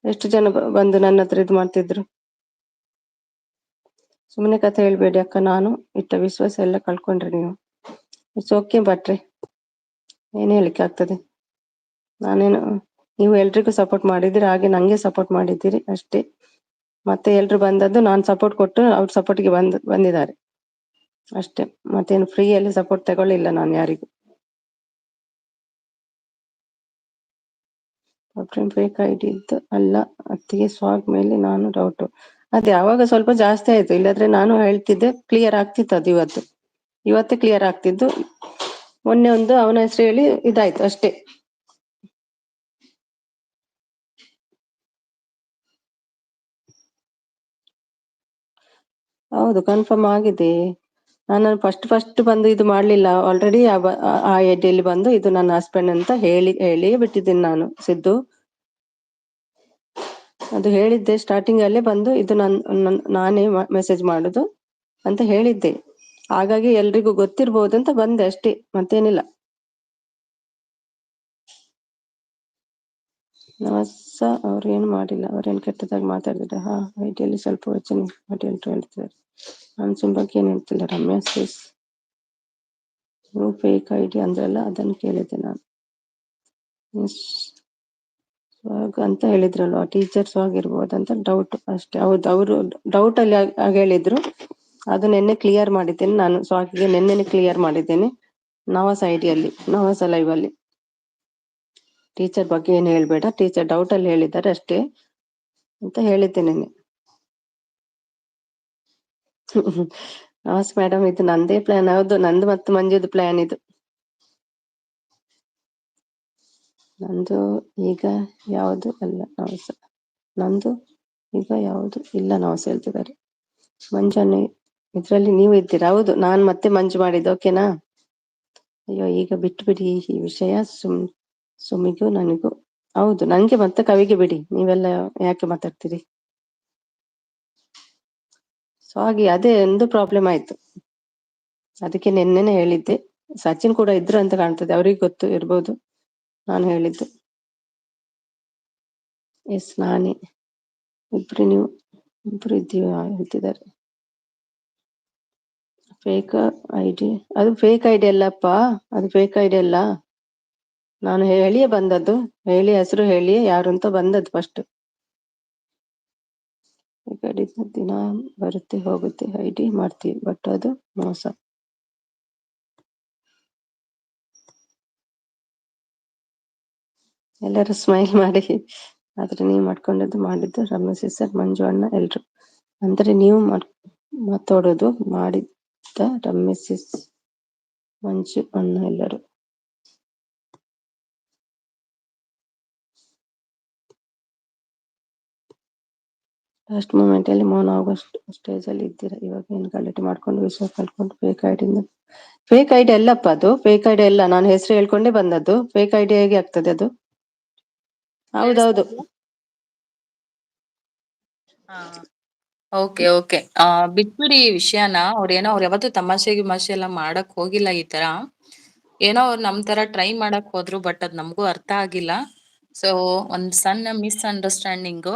ಎಷ್ಟು ಜನ ಬಂದು ನನ್ನ ಹತ್ರ ಇದು ಮಾಡ್ತಿದ್ರು? ಸುಮ್ಮನೆ ಕಥೆ ಹೇಳ್ಬೇಡಿ ಅಕ್ಕ, ನಾನು ಇಟ್ಟ ವಿಶ್ವಾಸ ಎಲ್ಲ ಕಳ್ಕೊಂಡ್ರಿ ನೀವು. ಇಟ್ಸ್ ಓಕೆ ಭಟ್ರೆ, ಏನ್ ಹೇಳಿಕ್ಕೆ ಆಗ್ತದೆ. ನಾನೇನು, ನೀವು ಎಲ್ರಿಗೂ ಸಪೋರ್ಟ್ ಮಾಡಿದಿರಿ, ಹಾಗೆ ನಂಗೆ ಸಪೋರ್ಟ್ ಮಾಡಿದ್ದೀರಿ ಅಷ್ಟೇ. ಮತ್ತೆ ಎಲ್ರು ಬಂದದ್ದು ನಾನು ಸಪೋರ್ಟ್ ಕೊಟ್ಟು ಅವ್ರ ಸಪೋರ್ಟ್ಗೆ ಬಂದಿದ್ದಾರೆ ಅಷ್ಟೇ. ಮತ್ತೇನು ಫ್ರೀಯಲ್ಲಿ ಸಪೋರ್ಟ್ ತಗೊಳ್ಳಿಲ್ಲ ನಾನು ಯಾರಿಗೂ. ಫೇಕ್ ಐಡಿ ಇದ್ದು ಅಲ್ಲ, ಅತ್ತಿಗೆ ಸ್ವಾಗ್ ಮೇಲೆ ನಾನು ಡೌಟು. ಅದೇ ಅವಾಗ ಸ್ವಲ್ಪ ಜಾಸ್ತಿ ಆಯ್ತು, ಇಲ್ಲಾದ್ರೆ ನಾನು ಹೇಳ್ತಿದ್ದೆ ಕ್ಲಿಯರ್ ಆಗ್ತಿತ್ತು. ಅದು ಇವತ್ತೇ ಕ್ಲಿಯರ್ ಆಗ್ತಿದ್ದು. ಮೊನ್ನೆ ಒಂದು ಅವನ ಹೆಸರು ಹೇಳಿ ಇದಾಯ್ತು ಅಷ್ಟೇ. ಹೌದು, ಕನ್ಫರ್ಮ್ ಆಗಿದೆ. ನಾನು ಫಸ್ಟ್ ಬಂದು ಇದು ಮಾಡ್ಲಿಲ್ಲ, ಆಲ್ರೆಡಿ ಆ ಐಡಿಯಲ್ಲಿ ಬಂದು ಇದು ನನ್ನ ಹಸ್ಬೆಂಡ್ ಅಂತ ಹೇಳಿ ಬಿಟ್ಟಿದ್ದೀನಿ ನಾನು ಸಿದ್ದು. ಅದು ಹೇಳಿದ್ದೆ ಸ್ಟಾರ್ಟಿಂಗ್ ಅಲ್ಲೇ ಬಂದು ಇದು ನಾನೇ ಮೆಸೇಜ್ ಮಾಡುದು ಅಂತ ಹೇಳಿದ್ದೆ. ಹಾಗಾಗಿ ಎಲ್ರಿಗೂ ಗೊತ್ತಿರ್ಬೋದು ಅಂತ ಬಂದೆ ಅಷ್ಟೇ, ಮತ್ತೇನಿಲ್ಲ. ನವಸ ಅವ್ರು ಏನು ಮಾಡಿಲ್ಲ, ಅವ್ರೇನು ಕೆಟ್ಟದಾಗಿ ಮಾತಾಡಿದ್ರೆ ಐಡಿಯಲ್ಲಿ ಸ್ವಲ್ಪ ವಚನ ಮಾಡಿ ಅಂತ ಹೇಳ್ತಿದ್ದಾರೆ. ಅನ್ಸುನ್ ಬಗ್ಗೆ ಏನು ಹೇಳ್ತಿಲ್ಲ. ರಮ್ಯಾಸ್ ಫೇಕ್ ಐಡಿ ಅಂದ್ರಲ್ಲ, ಅದನ್ನು ಕೇಳಿದ್ದೆ ನಾನು. ಸ್ವಾಗ್ ಅಂತ ಹೇಳಿದ್ರಲ್ವಾ, ಟೀಚರ್ಸ್ ಆಗಿರ್ಬೋದಂತ ಡೌಟ್ ಅಷ್ಟೇ. ಹೌದು, ಅವರು ಡೌಟ್ ಅಲ್ಲಿ ಆಗ ಹೇಳಿದ್ರು. ಅದು ನಿನ್ನೆ ಕ್ಲಿಯರ್ ಮಾಡಿದ್ದೇನೆ ನಾನು, ಸ್ವಾಗಿಗೆ ನಿನ್ನೆನೆ ಕ್ಲಿಯರ್ ಮಾಡಿದ್ದೇನೆ. ನವಾಸ್ ಐಡಿಯಲ್ಲಿ, ನವಾಸ ಲೈವ್ ಅಲ್ಲಿ ಟೀಚರ್ ಬಗ್ಗೆ ಏನು ಹೇಳ್ಬೇಡ, ಟೀಚರ್ ಡೌಟ್ ಅಲ್ಲಿ ಹೇಳಿದ್ದಾರೆ ಅಷ್ಟೇ ಅಂತ ಹೇಳಿದ್ದೆ ನಿನ್ನೆ. ನವಾಸ್ ಮೇಡಮ್, ಇದು ನಂದೇ ಪ್ಲಾನ್. ಹೌದು, ನಂದು ಮತ್ತು ಮಂಜುದು ಪ್ಲಾನ್ ಇದು. ನಂದು ಈಗ ಯಾವುದು ಅಲ್ಲ ನವಾಸ, ನಂದು ಈಗ ಯಾವುದು ಇಲ್ಲ ನಾವ್ಸ್ ಹೇಳ್ತಿದ್ದಾರೆ. ಮಂಜನ್ನು ಇದ್ರಲ್ಲಿ ನೀವು ಇದ್ದೀರಾ? ಹೌದು, ನಾನ್ ಮತ್ತೆ ಮಂಜು ಮಾಡಿದ್ದು. ಓಕೆನಾ? ಅಯ್ಯೋ, ಈಗ ಬಿಟ್ಟು ಬಿಡಿ ಈ ವಿಷಯ. ಸುಮಿಗೂ ನನಗೂ. ಹೌದು, ನಂಗೆ ಮತ್ತೆ ಕವಿಗೆ ಬಿಡಿ, ನೀವೆಲ್ಲ ಯಾಕೆ ಮಾತಾಡ್ತೀರಿ? ಸೊ ಹಾಗೆ ಅದೇ ಒಂದು ಪ್ರಾಬ್ಲಮ್ ಆಯ್ತು. ಅದಕ್ಕೆ ನಿನ್ನೆನೆ ಹೇಳಿದ್ದೆ. ಸಚಿನ್ ಕೂಡ ಇದ್ರು ಅಂತ ಕಾಣ್ತದೆ, ಅವ್ರಿಗೆ ಗೊತ್ತು ಇರ್ಬೋದು ನಾನು ಹೇಳಿದ್ದು. ಎಸ್, ನಾನೇ. ನೀವು ಇಬ್ರು ಇದ್ದೀವಿ ಹೇಳ್ತಿದ್ದಾರೆ. Fake ID? ಅದು ಫೇಕ್ ಐಡಿ ಅಲ್ಲಪ್ಪ, ಅದು ಫೇಕ್ ಐಡಿ ಅಲ್ಲ. ನಾನು ಹೇಳಿಯೇ ಬಂದದ್ದು, ಹೇಳಿ ಹೆಸರು ಹೇಳಿ ಯಾರು ಅಂತ ಬಂದದ್ದು ಫಸ್ಟ್. ದಿನ ಬರುತ್ತೆ ಹೋಗುತ್ತೆ, ಐಡಿ ಮಾಡ್ತೀವಿ, ಬಟ್ ಅದು ಮೋಸ. ಎಲ್ಲರೂ ಸ್ಮೈಲ್ ಮಾಡಿ. ಆದ್ರೆ ನೀವು ಮಾಡ್ಕೊಂಡದ್ದು ಮಾಡಿದ್ದು ರಮೇಶ್ ಸರ್, ಮಂಜು ಅಣ್ಣ ಎಲ್ರು. ಅಂದ್ರೆ ನೀವು ಮಾತಾಡೋದು ಮಾಡಿದ್ದ ರಮೇಶ್ ಮಂಜು ಅಣ್ಣ ಎಲ್ಲರೂ. ಲಾಸ್ಟ್ ಮೂಮೆಂಟ್ ಅಲ್ಲಿ ಮೌನ ಆಗೋ ಸ್ಟೇಜ್ ಅಲ್ಲಿ ಇದ್ದೀರಾ. ಇವಾಗ ಏನು ಗಲಾಟೆ ಮಾಡ್ಕೊಂಡು ವಿಶ್ವಾಸ ಕಳ್ಕೊಂಡು ಫೇಕ್ ಐಡಿಯಿಂದ. ಫೇಕ್ ಐಡಿ ಅಲ್ಲಪ್ಪ, ಅದು ಫೇಕ್ ಐಡಿ ಅಲ್ಲ. ನಾನು ಹೆಸರು ಹೇಳ್ಕೊಂಡೇ ಬಂದದ್ದು. ಫೇಕ್ ಐಡಿ ಹೇಗೆ ಆಗ್ತದೆ ಅದು? ಹೌದೌದು.
ಓಕೆ ಓಕೆ, ಬಿಟ್ಬಿಡಿ ಈ ವಿಷಯನ. ಅವ್ರು ಯಾವತ್ತೂ ತಮಾಷೆ ಗಿಮಾಷೆ ಎಲ್ಲ ಮಾಡಕ್ ಹೋಗಿಲ್ಲ ಈ ತರ. ಏನೋ ಅವ್ರು ನಮ್ ತರ ಟ್ರೈ ಮಾಡಕ್ ಹೋದ್ರು, ಬಟ್ ಅದ್ ನಮಗೂ ಅರ್ಥ ಆಗಿಲ್ಲ. ಸೊ ಒಂದ್ ಸಣ್ಣ ಮಿಸ್ಅಂಡರ್ಸ್ಟ್ಯಾಂಡಿಂಗು.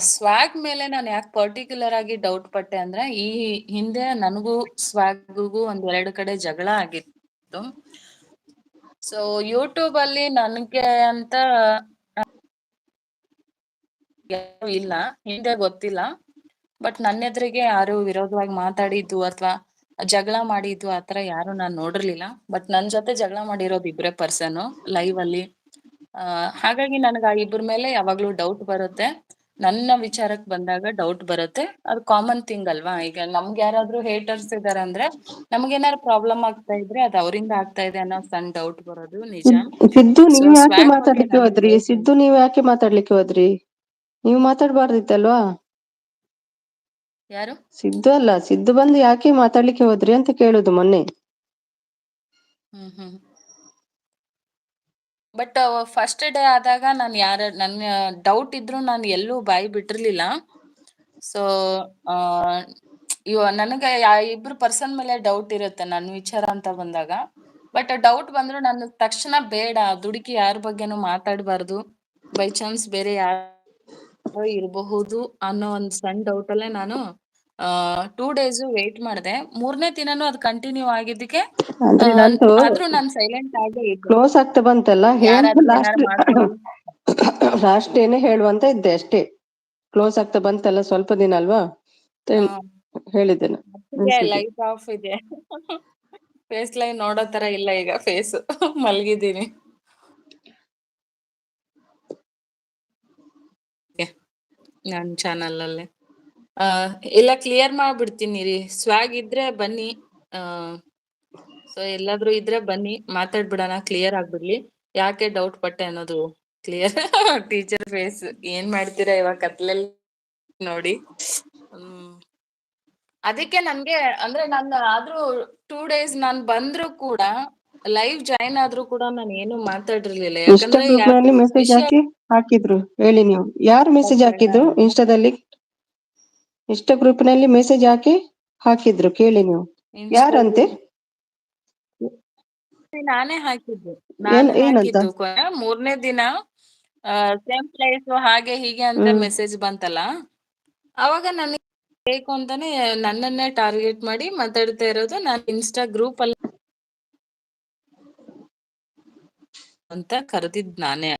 ಸ್ವಾಗ್ ಮೇಲೆ ನಾನು ಯಾಕೆ ಪರ್ಟಿಕ್ಯುಲರ್ ಆಗಿ ಡೌಟ್ ಪಟ್ಟೆ ಅಂದ್ರೆ, ಈ ಹಿಂದೆ ನನಗೂ ಸ್ವಾಗ್ಗೂ ಒಂದೆರಡು ಕಡೆ ಜಗಳ ಆಗಿತ್ತು. ಸೊ ಯೂಟ್ಯೂಬ್ ಅಲ್ಲಿ ನನಗೆ ಅಂತ ಇಲ್ಲ, ಹಿಂದೆ ಗೊತ್ತಿಲ್ಲ. ಬಟ್ ನನ್ನ ಎದುರಿಗೆ ಯಾರು ವಿರೋಧವಾಗಿ ಮಾತಾಡಿದ್ದು ಅಥವಾ ಜಗಳ ಮಾಡಿದ್ದು ಆತರ ಯಾರು ನಾನ್ ನೋಡಿರ್ಲಿಲ್ಲ. ಬಟ್ ನನ್ ಜೊತೆ ಜಗಳ ಮಾಡಿರೋದು ಇಬ್ರೇ ಪರ್ಸನ್ ಲೈವ್ ಅಲ್ಲಿ. ಹಾಗಾಗಿ ನನಗೆ ಆ ಇಬ್ಬರ ಮೇಲೆ ಯಾವಾಗ್ಲೂ ಡೌಟ್ ಬರುತ್ತೆ. ನನ್ನ ವಿಚಾರಕ್ಕೆ ಬಂದಾಗ ಡೌಟ್ ಬರುತ್ತೆ. ಅದು ಕಾಮನ್ ಥಿಂಗ್ ಅಲ್ವಾ? ಈಗ ನಮ್ಗೆ ಯಾರಾದ್ರೂ ಹೇಟರ್ಸ್ ಇದಾರೆ ಅಂದ್ರೆ, ನಮ್ಗೇನಾದ್ರು ಪ್ರಾಬ್ಲಮ್ ಆಗ್ತಾ ಇದ್ರೆ ಅದು ಅವರಿಂದ ಆಗ್ತಾ ಇದೆ ಅನ್ನೋ ಸಣ್ಣ ಡೌಟ್ ಬರೋದು ನಿಜ.
ಸಿದ್ದು,
ಸೊ
ನೀವ್ ಯಾಕೆ
ಸ್ವ್ಯಾಗ್ ಬಗ್ಗೆ
ಮಾತಾಡ್ಲಿಕ್ಕೆ
ನನಗೆ
ಹೋದ್ರಿ? ಸಿದ್ದು, ನೀವ್ ಯಾಕೆ ಮಾತಾಡ್ಲಿಕ್ಕೆ ಹೋದ್ರಿ? ನೀವು ಮಾತಾಡ್ಬಾರ್ದಿತ್ತಲ್ವಾ?
ಯಾರು?
ಸಿದ್ದು ಅಲ್ಲ, ಸಿದ್ದು ಬಂದು ಯಾಕೆ ಮಾತಾಡ್ಲಿಕ್ಕೆ ಹೋದ್ರಿ ಅಂತ ಕೇಳುದು ಮೊನ್ನೆ.
ಹ್ಮ್. ಬಟ್ ಫಸ್ಟ್ ಡೇ ಆದಾಗ ನಾನು ನನ್ನ ಡೌಟ್ ಇದ್ರು ನಾನು ಎಲ್ಲೂ ಬಾಯಿ ಬಿಟ್ಟಿರ್ಲಿಲ್ಲ. ಸೊ ನನಗೆ ಇಬ್ರು ಪರ್ಸನ್ ಮೇಲೆ ಡೌಟ್ ಇರುತ್ತೆ ನನ್ನ ವಿಚಾರ ಅಂತ ಬಂದಾಗ. ಬಟ್ ಡೌಟ್ ಬಂದ್ರು ನಾನು ತಕ್ಷಣ ಬೇಡ, ದುಡುಕಿ ಯಾರ ಬಗ್ಗೆನೂ ಮಾತಾಡಬಾರ್ದು, ಬೈ ಚಾನ್ಸ್ ಬೇರೆ ಯಾರೋ ಇರಬಹುದು ಅನ್ನೋ ಒಂದು ಸಣ್ಣ ಡೌಟ್ ಅಲ್ಲೇ ನಾನು 2 ಡೇಸ್ ವೇಟ್ ಮಾಡಿದೆ. 3ನೇ ದಿನನೂ ಅದು ಕಂಟಿನ್ಯೂ ಆಗಿದ್ದಕ್ಕೆ
ಅಂದ್ರೆ ನಂದು
ಆದ್ರೂ ನಾನು ಸೈಲೆಂಟ್ ಆಗೇ ಇದ್ದೆ.
ಕ್ಲೋಸ್ ಆಗ್ತಾ ಬಂತಲ್ಲ,
ಯಾರಾದ್ರೂ
ಲಾಸ್ಟ್
ಏನಾರು ಮಾಡ್ಕೊಳ್ಳಿ.
ಲಾಸ್ಟ್ ಏನೇ ಹೇಳುವಂತ ಇದ್ದೆ ಅಷ್ಟೇ. ಕ್ಲೋಸ್ ಆಗ್ತಾ ಬಂತಲ್ಲ, ಸ್ವಲ್ಪ ದಿನ ಅಲ್ವಾ ಹೇಳಿದ್ದೇನೆ.
ಲೈಟ್ ಆಫ್ ಇದೆ. ಫೇಸ್ ಲೈನ್ ನೋಡೋ ತರ ಇಲ್ಲ ಈಗ, ಫೇಸ್ ಮಲ್ಗಿದ್ದೀನಿ. ನನ್ ಚಾನಲ್ ಅಲ್ಲಿ ಎಲ್ಲ ಕ್ಲಿಯರ್ ಮಾಡ್ಬಿಡ್ತೀನಿ ರೀ. ಸ್ವಾಗ್ ಇದ್ರೆ ಬನ್ನಿ, ಸೊ ಎಲ್ಲಾದ್ರೂ ಇದ್ರೆ ಬನ್ನಿ, ಮಾತಾಡ್ಬಿಡೋಣ, ಕ್ಲಿಯರ್ ಆಗ್ಬಿಡ್ಲಿ. ಯಾಕೆ ಡೌಟ್ ಪಟ್ಟೆ ಅನ್ನೋದು ಕ್ಲಿಯರ್. ಟೀಚರ್ ಫೇಸ್ ಏನ್ ಮಾಡ್ತೀರಾ ಇವಾಗ ಕತ್ಲಲ್ಲಿ ನೋಡಿ. ಅದಕ್ಕೆ ನನ್ಗೆ ಅಂದ್ರೆ ನಾನು ಆದ್ರೂ 2 ಡೇಸ್ ನಾನ್ ಬಂದ್ರು ಕೂಡ, ಲೈವ್ ಜಾಯಿನ್ ಆದ್ರೂ ಕೂಡ ನಾನು ಏನು ಮಾತಾಡಿರ್ಲಿಲ್ಲ.
ಇನ್ಸ್ಟಾ
ಯಾಕಂದ್ರೆ
ಗ್ರೂಪ್ ನಲ್ಲಿ ಮೆಸೇಜ್
ವಿಷಯ
ಹಾಕಿ ಹಾಕಿದ್ರು. ಹೇಳಿ ನೀವು ಯಾರು ಮೆಸೇಜ್ ಹಾಕಿದ್ರು ಇನ್ಸ್ಟಾದಲ್ಲಿ? ಇನ್ಸ್ಟಾ ಗ್ರೂಪ್ ನಲ್ಲಿ ಮೆಸೇಜ್ ಹಾಕಿದ್ರು, ಕೇಳಿ ನೀವು ಯಾರಂತೆ?
ನಾನೇ ಹಾಕಿದ್ದು. ನಾನು
ಏನಂತ?
ಹಾಕಿದ್ದು 3ನೇ ದಿನ ಸೇಮ್ ಪ್ಲೇಸ್ ಹಾಗೆ ಹೀಗೆ ಅಂತ ಮೆಸೇಜ್ ಬಂತಲ್ಲ, ಅವಾಗ ನನಗೆ ಬೇಕು ಅಂತಾನೆ ನನ್ನನ್ನೇ ಟಾರ್ಗೆಟ್ ಮಾಡಿ ಮಾತಾಡ್ತಾ ಇರೋದು. ನಾನು ಇನ್ಸ್ಟಾ ಗ್ರೂಪ್ ಅಲ್ಲಿ ಅಂತ ಕರೆದಿದ್ ನಾನೇ.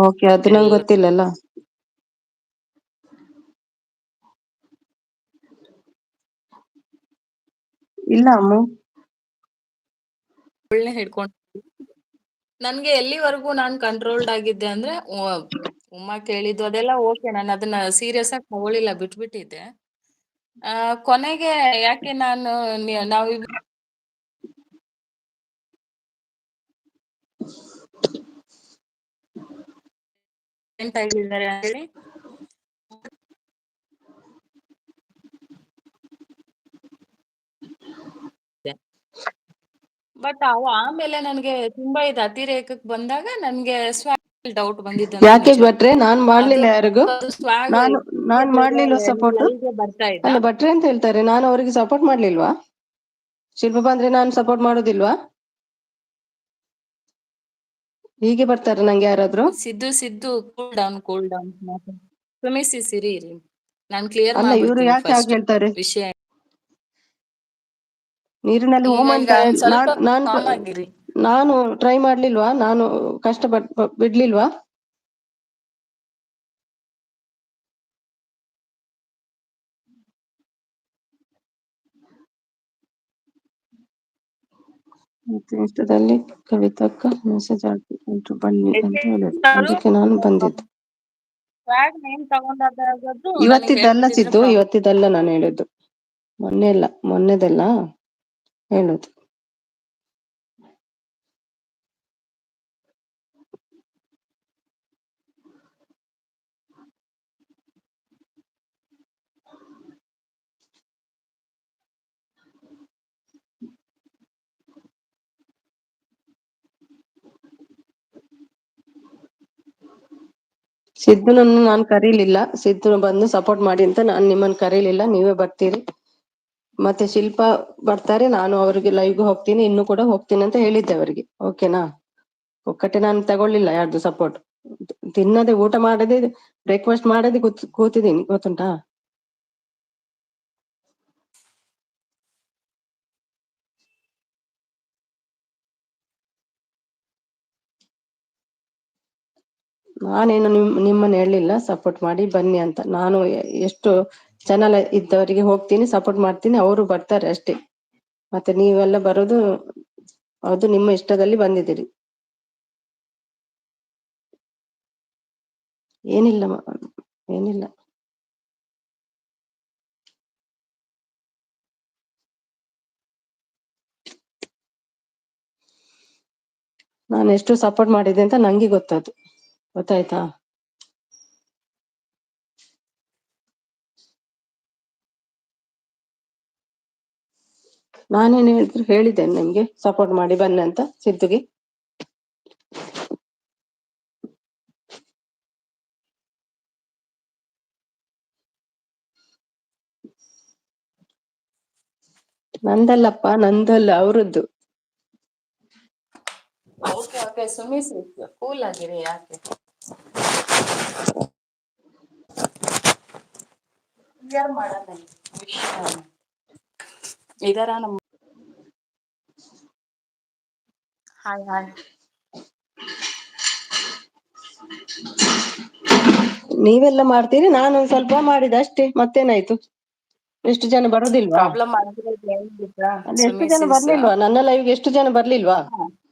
ಓಕೆ, ಅದು ನಂಗೆ ಗೊತ್ತಿಲ್ಲಲ್ಲ. ಇಲ್ಲ ಅಮ್ಮ,
ಹಿಡ್ಕೊಂಡು ನನ್ಗೆ ಎಲ್ಲಿವರೆಗೂ ನಾನ್ ಕಂಟ್ರೋಲ್ಡ್ ಆಗಿದ್ದೆ ಅಂದ್ರೆ, ಉಮ್ಮ ಕೇಳಿದ್ದು ಅದೆಲ್ಲ ಓಕೆ, ನಾನು ಅದನ್ನ ಸೀರಿಯಸ್ ಆಗಿ ತಗೊಳ್ಳಿಲ್ಲ, ಬಿಟ್ಬಿಟ್ಟಿದ್ದೆ. ಕೊನೆಗೆ ಯಾಕೆ ನಾವು ಆಗಿದ್ದಾರೆ ಹೇಳಿ ಬಟ್ ಆಮೇಲೆ ನನ್ಗೆ ತುಂಬಾ ಇದು ಅತಿರೇಕಕ್ಕೆ ಬಂದಾಗ ನನ್ಗೆ ಸ್ವಾಗ್ ಡೌಟ್ ಬಂದಿದ್ದಂತೂ
ಯಾಕೆ
ನಿಜ.
ಭಟ್ರೆ ನಾನ್
ಅದು
ಮಾಡ್ಲಿಲ್ಲ ಯಾರಿಗೂ,
ಸ್ವಾಗ್
ನಾನ್ ಮಾಡ್ಲಿಲ್ವ ಸಪೋರ್ಟ್?
ಲೈವ್ಗೆ ಬರ್ತಾ ಇದ್ದ.
ಅಲ್ಲ ಭಟ್ರೆ ಅಂತ ಹೇಳ್ತಾರೆ, ನಾನು ಅವರಿಗೆ ಸಪೋರ್ಟ್ ಮಾಡ್ಲಿಲ್ವಾ? ಶಿಲ್ಪ ಬಂದ್ರೆ ನಾನು ಸಪೋರ್ಟ್ ಮಾಡೋದಿಲ್ವಾ? ಹೀಗೆ ಬರ್ತಾರೆ ನಂಗೆ ಯಾರಾದ್ರೂ?
ಸಿದ್ದು ಕೂಲ್ ಡೌನ್ ಕ್ಷಮಿಸಿ ಸಿರಿ ಇರಿ, ನಾನ್ ಕ್ಲಿಯರ್
ಅಲ್ಲ ಇವ್ರು
ಮಾಡ್ಬಿಡ್ತೀನಿ
ಯಾಕೆ ಹಾಗೆ
ಫಸ್ಟ್
ಹೇಳ್ತಾರೆ?
ವಿಷಯ.
ನೀರಿನಲ್ಲಿ
ಈಗ
ಹೋಮ
ಈಗ
ಅಂತಾರೆ.
ಒಂದ್ ಸ್ವಲ್ಪ ಕಾಮ್ ಆಗಿರಿ.
ನಾನು ಟ್ರೈ ಮಾಡ್ಲಿಲ್ವಾ? ನಾನು ಕಷ್ಟ ಬಿಡ್ಲಿಲ್ವಾ? ಮತ್ತೆ ಇಷ್ಟದಲ್ಲಿ ಕವಿತಕ್ಕ ಮೆಸೇಜ್ ಹಾಕಿದ್ರು ಬನ್ನಿ ಅಂತ ಹೇಳಿದ್ರು, ಅದಕ್ಕೆ ನಾನು ಬಂದಿದ್ದು.
ಸ್ವಾಗ್ ನೇಮ್ ತಗೊಂಡಾಗದ್ದು ನನಗೆ
ಇವತ್ತಿದ್ದಲ್ಲ
ಹೇಳ್ಬಿಟ್ಟಿದ್ರೆ
ಸಿದ್ದು, ಇವತ್ತಿದ್ದಲ್ಲ ನಾನು ಹೇಳಿದ್ದು, ಮೊನ್ನೆದಲ್ಲ ಹೇಳುದು. ಸಿದ್ದುನನ್ನು ನಾನು ಕರೀಲಿಲ್ಲ, ಸಿದ್ದು ಬಂದು ಸಪೋರ್ಟ್ ಮಾಡಿ ಅಂತ ನಾನು ನಿಮ್ಮನ್ನ ಕರೀಲಿಲ್ಲ, ನೀವೇ ಬರ್ತೀರಿ. ಮತ್ತೆ ಶಿಲ್ಪ ಬರ್ತಾರೆ, ನಾನು ಅವರಿಗೆ ಲೈವ್ಗೆ ಹೋಗ್ತೀನಿ, ಇನ್ನು ಕೂಡ ಹೋಗ್ತೀನಿ ಅಂತ ಹೇಳಿದ್ದೆ ಅವರಿಗೆ. ಓಕೆನಾ? ಒಕ್ಕಟ್ಟೆ ನಾನು ತಗೊಳ್ಳಿಲ್ಲ ಯಾರ್ದು ಸಪೋರ್ಟ್. ತಿನ್ನದೆ ಊಟ ಮಾಡದೆ ಬ್ರೇಕ್ಫಾಸ್ಟ್ ಮಾಡದೆ ಕೂತಿದ್ದೀನಿ, ಗೊತ್ತುಂಟಾ? ನಾನೇನು ನಿಮ್ಮನ್ನ ಹೇಳಲಿಲ್ಲ ಸಪೋರ್ಟ್ ಮಾಡಿ ಬನ್ನಿ ಅಂತ. ನಾನು ಎಷ್ಟು ಚಾನಲ್ ಇದ್ದವರಿಗೆ ಹೋಗ್ತೀನಿ, ಸಪೋರ್ಟ್ ಮಾಡ್ತೀನಿ, ಅವರು ಬರ್ತಾರೆ ಅಷ್ಟೇ. ಮತ್ತೆ ನೀವೆಲ್ಲ ಬರೋದು ಅದು ನಿಮ್ಮ ಇಷ್ಟದಲ್ಲಿ ಬಂದಿದ್ದೀರಿ. ಏನಿಲ್ಲ ಏನಿಲ್ಲ. ನಾನು ಎಷ್ಟು ಸಪೋರ್ಟ್ ಮಾಡಿದೆ ಅಂತ ನಂಗೆ ಗೊತ್ತದು, ಗೊತ್ತಾಯ್ತಾ? ನಾನೇನು ಹೇಳಿದ್ದೇನೆ ನಿಮ್ಗೆ ಸಪೋರ್ಟ್ ಮಾಡಿ ಬನ್ನಿ ಅಂತ ಸಿದ್ದುಗೆ? ನಂದಲ್ಲಪ್ಪ, ನಂದಲ್ಲ, ಅವರದ್ದು.
ಓಕೆ ಸುಮಿಸಿ ಕೂಲ್ ಆಗಿರಿ, ಯಾಕೆ ಕ್ಲಿಯರ್ ಮಾಡೋಣ ವಿಷಯ. ಇದರ ನಮ್ಮ ಹಾಯ್
ನೀವೆಲ್ಲ ಮಾಡ್ತೀರಿ, ನಾನು ಸ್ವಲ್ಪ ಮಾಡಿದೆ ಅಷ್ಟೇ, ಮತ್ತೇನಾಯ್ತು? ಎಷ್ಟು ಜನ ಬರೋದಿಲ್ವಾ?
ಪ್ರಾಬ್ಲಮ್ ಆಗಿರೋದು
ಅಲ್ಲಿ ಎಷ್ಟು ಜನ ಬರ್ಲಿಲ್ವಾ? ನನ್ನ ಲೈವ್ಗೆ ಎಷ್ಟು ಜನ ಬರ್ಲಿಲ್ವಾ?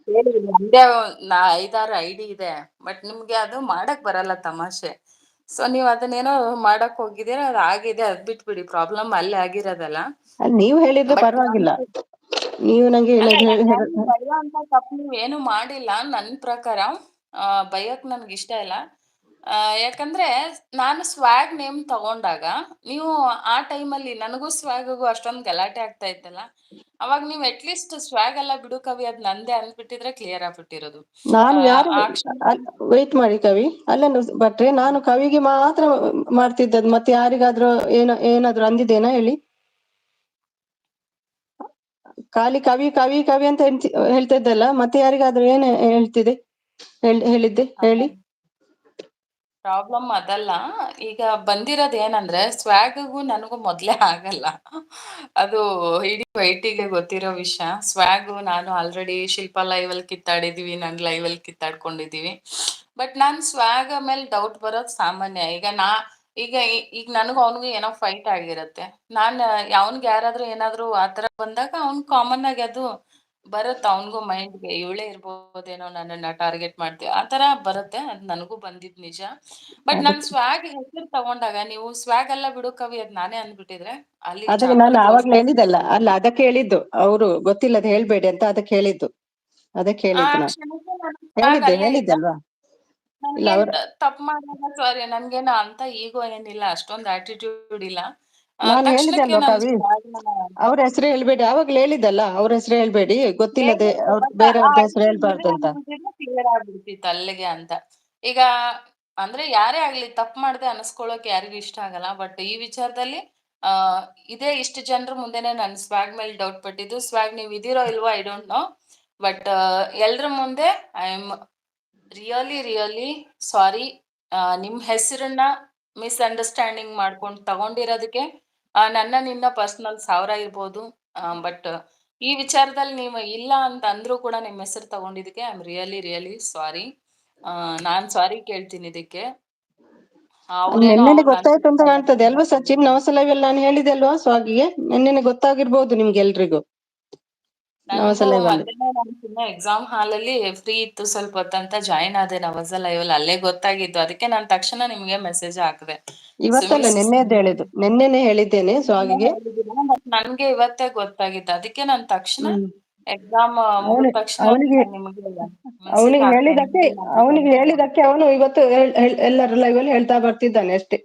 ನಿಮ್ದೆ 5-6 ಐಡಿ ಇದೆ, ಬಟ್ ನಿಮ್ಗೆ ಅದು ಮಾಡಕ್ ಬರಲ್ಲ, ತಮಾಷೆ. ಸೊ ನೀವ್ ಅದನ್ನೇನೋ ಮಾಡಕ್ ಹೋಗಿದ್ದೀರ, ಅದು ಆಗಿದೆ, ಅದ್ ಬಿಟ್ಬಿಡಿ, ಪ್ರಾಬ್ಲಮ್ ಅಲ್ಲೇ ಆಗಿರೋದಲ್ಲ.
ಅಲ್ಲಿ ನೀವು ಹೇಳಿದ್ರೆ ಪರವಾಗಿಲ್ಲ, ನೀವು ನಂಗೆ
ಬೈಯುವಂತ ತಪ್ಪು ನೀವ್ ಏನು ಮಾಡಿಲ್ಲ ನನ್ ಪ್ರಕಾರ. ಬೈಯಕ್ ನನ್ಗೆ ಇಷ್ಟ ಇಲ್ಲ. ಯಾಕಂದ್ರೆ ನಾನು ಸ್ವಾಗ್ ನೇಮ್ ತಗೊಂಡಾಗ ನೀವು ಆ ಟೈಮಲ್ಲಿ ನನಗೂ ಸ್ವಾಗ್ಗೂ ಅಷ್ಟೊಂದು ಗಲಾಟೆ ಆಗ್ತಾ ಇತ್ತಲ್ಲ, ಅವಾಗ ನೀವ್ ಅಟ್ಲೀಸ್ಟ್ ಸ್ವಾಗ್ ಎಲ್ಲ ಬಿಡು ಕವಿ, ಅದ್ ನಂದೇ ಅಂದ್ಬಿಟ್ಟಿದ್ರೆ ಕ್ಲಿಯರ್ ಆಗ್ಬಿಟ್ಟಿರೋದು.
ನಾನು ಯಾರು ವೇಟ್ ಮಾಡಿ ಕವಿ, ಅಲ್ಲ ಭಟ್ರೆ, ನಾನು ಕವಿಗೆ ಮಾತ್ರ ಮಾಡ್ತಿದ್ದದ್ದು, ಮತ್ತೆ ಯಾರಿಗಾದ್ರೂ ಏನಾದ್ರು ಅಂದಿದ್ದೇನಾ ಹೇಳಿ? ಖಾಲಿ ಕವಿ ಕವಿ ಕವಿ ಅಂತ ಹೇಳ್ತಾ ಇದ್ದಲ್ಲ, ಮತ್ತೆ ಯಾರಿಗಾದ್ರೂ ಏನ್ ಹೇಳಿದ್ದೆ ಹೇಳಿ?
ಪ್ರಾಬ್ಲಮ್ ಅದಲ್ಲ. ಈಗ ಬಂದಿರೋದ್ ಏನಂದ್ರೆ ಸ್ವಾಗ್ಗೂ ನನಗೂ ಮೊದ್ಲೇ ಆಗಲ್ಲ, ಅದು ಇಡೀ ವೈಟಿಗೆ ಗೊತ್ತಿರೋ ವಿಷಯ. ಸ್ವಾಗು ನಾನು ಆಲ್ರೆಡಿ ಶಿಲ್ಪ ಲೈವ್ ಅಲ್ಲಿ ಕಿತ್ತಾಡಿದೀವಿ, ನನ್ ಲೈವ್ ಅಲ್ಲಿ ಕಿತ್ತಾಡ್ಕೊಂಡಿದೀವಿ. ಬಟ್ ನಾನ್ ಸ್ವಾಗ್ ಮೇಲೆ ಡೌಟ್ ಬರೋದ್ ಸಾಮಾನ್ಯ. ಈಗ ನನಗೂ ಅವನಿಗೂ ಏನೋ ಫೈಟ್ ಆಗಿರತ್ತೆ, ನಾನ್ ಅವನ್ಗೆ ಯಾರಾದ್ರೂ ಏನಾದ್ರು ಆತರ ಬಂದಾಗ ಅವ್ನ್ ಕಾಮನ್ ಆಗಿ ಅದು ಬರುತ್ತೆ, ಅವನ್ಗೂ ಮೈಂಡ್ಗೆ ಇವಳೇ ಇರ್ಬೋದೇನೋ ನನ್ನನ್ನ ಟಾರ್ಗೆಟ್ ಮಾಡ್ತೀವಿ ಆತರ ಬರುತ್ತೆ. ಅದ್ ನನಗೂ ಬಂದಿದ್ ನಿಜ. ಬಟ್ ನಾನ್ ಸ್ವಾಗ್ ಹೆಸರು ತಗೊಂಡಾಗ ನೀವು ಸ್ವಾಗ್ ಎಲ್ಲ ಬಿಡು ಕವಿ ಅದ್ ನಾನೇ ಅಂದ್ಬಿಟ್ಟಿದ್ರೆ ಅಲ್ಲಿ
ಅದಕ್ಕೆ ನಾನು
ಚಾಪ್ಟರ್
ಆವಾಗ್ಲೇ
ಕ್ಲೋಸ್.
ಹೇಳಿದಲ್ಲ, ಅಲ್ಲ ಅದಕ್ಕೆ ಹೇಳಿದ್ದು, ಅವರು ಗೊತ್ತಿಲ್ಲದ ಹೇಳ್ಬೇಡಿ ಅಂತ ಅದಕ್ಕೆ ಹೇಳಿದ್ದು, ಅದಕ್ಕೆ ಹೇಳಿದ್ದು ನಾನು. ಹೇಳಿದ್ದೆ ಅಲ್ವಾ? ಇಲ್ಲ
ನನ್ಗೇನ್
ಅವ್ರ
ತಪ್ಪು ಮಾಡಿದಾಗ ಸಾರಿ, ನನ್ಗೇನು ಅಂತ ಈಗೋ ಏನಿಲ್ಲ, ಅಷ್ಟೊಂದು ಆಟಿಟ್ಯೂಡ್ ಇಲ್ಲ.
ನಾನು ಹೇಳಿದೆ
ತಕ್ಷಣಕ್ಕೆ
ಅಲ್ವಾ
ನಾನು
ಕವಿ,
swagನ
ಅವ್ರ ಹೆಸರು ಹೇಳ್ಬೇಡಿ, ಆವಾಗ್ಲೇ ಹೇಳಿದ್ದಲ್ಲ, ಅವ್ರ ಹೆಸರು ಹೇಳ್ಬೇಡಿ, ಗೊತ್ತಿಲ್ಲದೆ ಅವ್ರ
ಬಟ್
ಬೇರೆಯವ್ರದ್ದು ಹೆಸರು ಹೇಳ್ಬಾರ್ದು ಅಂತ.
ಕ್ಲಿಯರ್ ಆಗ್ಬಿಡ್ತಿತ್ತು ಅಲ್ಲಿಗೆ ಅಂತ. ಈಗ ಅಂದ್ರೆ ಯಾರೇ ಆಗ್ಲಿ ತಪ್ಪು ಮಾಡ್ದೆ ಅನ್ಸ್ಕೊಳ್ಳೋಕೆ ಯಾರಿಗೂ ಇಷ್ಟ ಆಗಲ್ಲ. ಬಟ್ ಈ ವಿಚಾರದಲ್ಲಿ ಆ ಇದೇ ಇಷ್ಟು ಜನರ ಮುಂದೆನೆ ನಾನು ಸ್ವಾಗ್ ಮೇಲೆ ಡೌಟ್ ಪಟ್ಟಿದ್ದು. ಸ್ವಾಗ್ ನೀವು ಇದೀರೋ ಇಲ್ವೋ ಐ ಡೋಂಟ್ ನೋ, ಬಟ್ ಎಲ್ರ ಮುಂದೆ ಐ ಆಮ್ ರಿಯಲಿ ಸಾರಿ. ನಿಮ್ ಹೆಸರನ್ನ ಮಿಸ್ಅಂಡರ್ಸ್ಟ್ಯಾಂಡಿಂಗ್ ಮಾಡ್ಕೊಂಡು ತಗೊಂಡಿರೋದಕ್ಕೆ ನನ್ನ ನಿನ್ನ ಪರ್ಸನಲ್ 1000 ಇರ್ಬೋದು. ಬಟ್ ಈ ವಿಚಾರದಲ್ಲಿ ನೀವು ಇಲ್ಲ ಅಂತ ಅಂದ್ರೂ ಕೂಡ ನಿಮ್ಮ ಹೆಸರು ತಗೊಂಡಿದ್ದಕ್ಕೆ ಐ ಆಮ್ ರಿಯಲಿ ಸಾರಿ. ನಾನ್ ಸಾರಿ ಕೇಳ್ತೀನಿ ಇದಕ್ಕೆ. ಅವ್ರೇನೋ
ನಿನ್ನೆನೆ
ಅವ್ರ
ಗೊತ್ತಾಯ್ತು ಅಂತ ಕಾಣ್ತದೆ ಅಲ್ವಾ ಸಚಿನ್? ನವಸ ಲೈವ್ ಅಲ್ಲಿ ನಾನು ಹೇಳಿದೆ ಅಲ್ವಾ ಸ್ವಾಗಿಗೆ, ನಿನ್ನೆನೆ ಗೊತ್ತಾಗಿರ್ಬೋದು ನಿಮ್ಗೆ ಎಲ್ರಿಗೂ ನವಸ
ನಂಗೂ
ಲೈವ್ ಅಲ್ಲಿ.
ಮೊನ್ನೆನೇ ನಾನು ಸುಮ್ಮನೆ ಎಕ್ಸಾಮ್ ಹಾಲಲ್ಲಿ ಫ್ರೀ ಇತ್ತು ಸ್ವಲ್ಪ ಹೊತ್ತಂತ ಜಾಯಿನ್ ಆದೆ ನವಜ ಲೈವ್ ಅಲ್ಲಿ, ಅಲ್ಲೇ ಗೊತ್ತಾಗಿದ್ದು. ಅದಕ್ಕೆ ನಾನು ತಕ್ಷಣ ನಿಮ್ಗೆ ಮೆಸೇಜ್ ಹಾಕಿದೆ.
ಇವತ್ತಲ್ಲ ನಿನ್ನೆದ್ದು ಹೇಳಿದ್ದು, ನಿನ್ನೆನೆ ಹೇಳಿದ್ದೇನೆ ಸ್ವಾಗಿಗೆ.
ಬಟ್ ನನ್ಗೆ ಇವತ್ತೇ ಗೊತ್ತಾಗಿತ್ತು. ಅದಕ್ಕೆ ನಾನು ತಕ್ಷಣ
ಹ್ಮ್.
ಎಕ್ಸಾಮ್ ಮುಗಿದ ತಕ್ಷಣ
ಅವನಿಗೆ
ನಿಮಗೆ ಮೆಸೇಜ್ ಹಾಕ್ದೆ.
ಅವನಿಗೆ ಹೇಳಿದಕ್ಕೆ ಅವನು ಇವತ್ತು ಎಲ್ಲರ ಲೈವ್ ಅಲ್ಲಿ ಹೇಳ್ತಾ ಬರ್ತಿದ್ದಾನೆ ಅಷ್ಟೇ.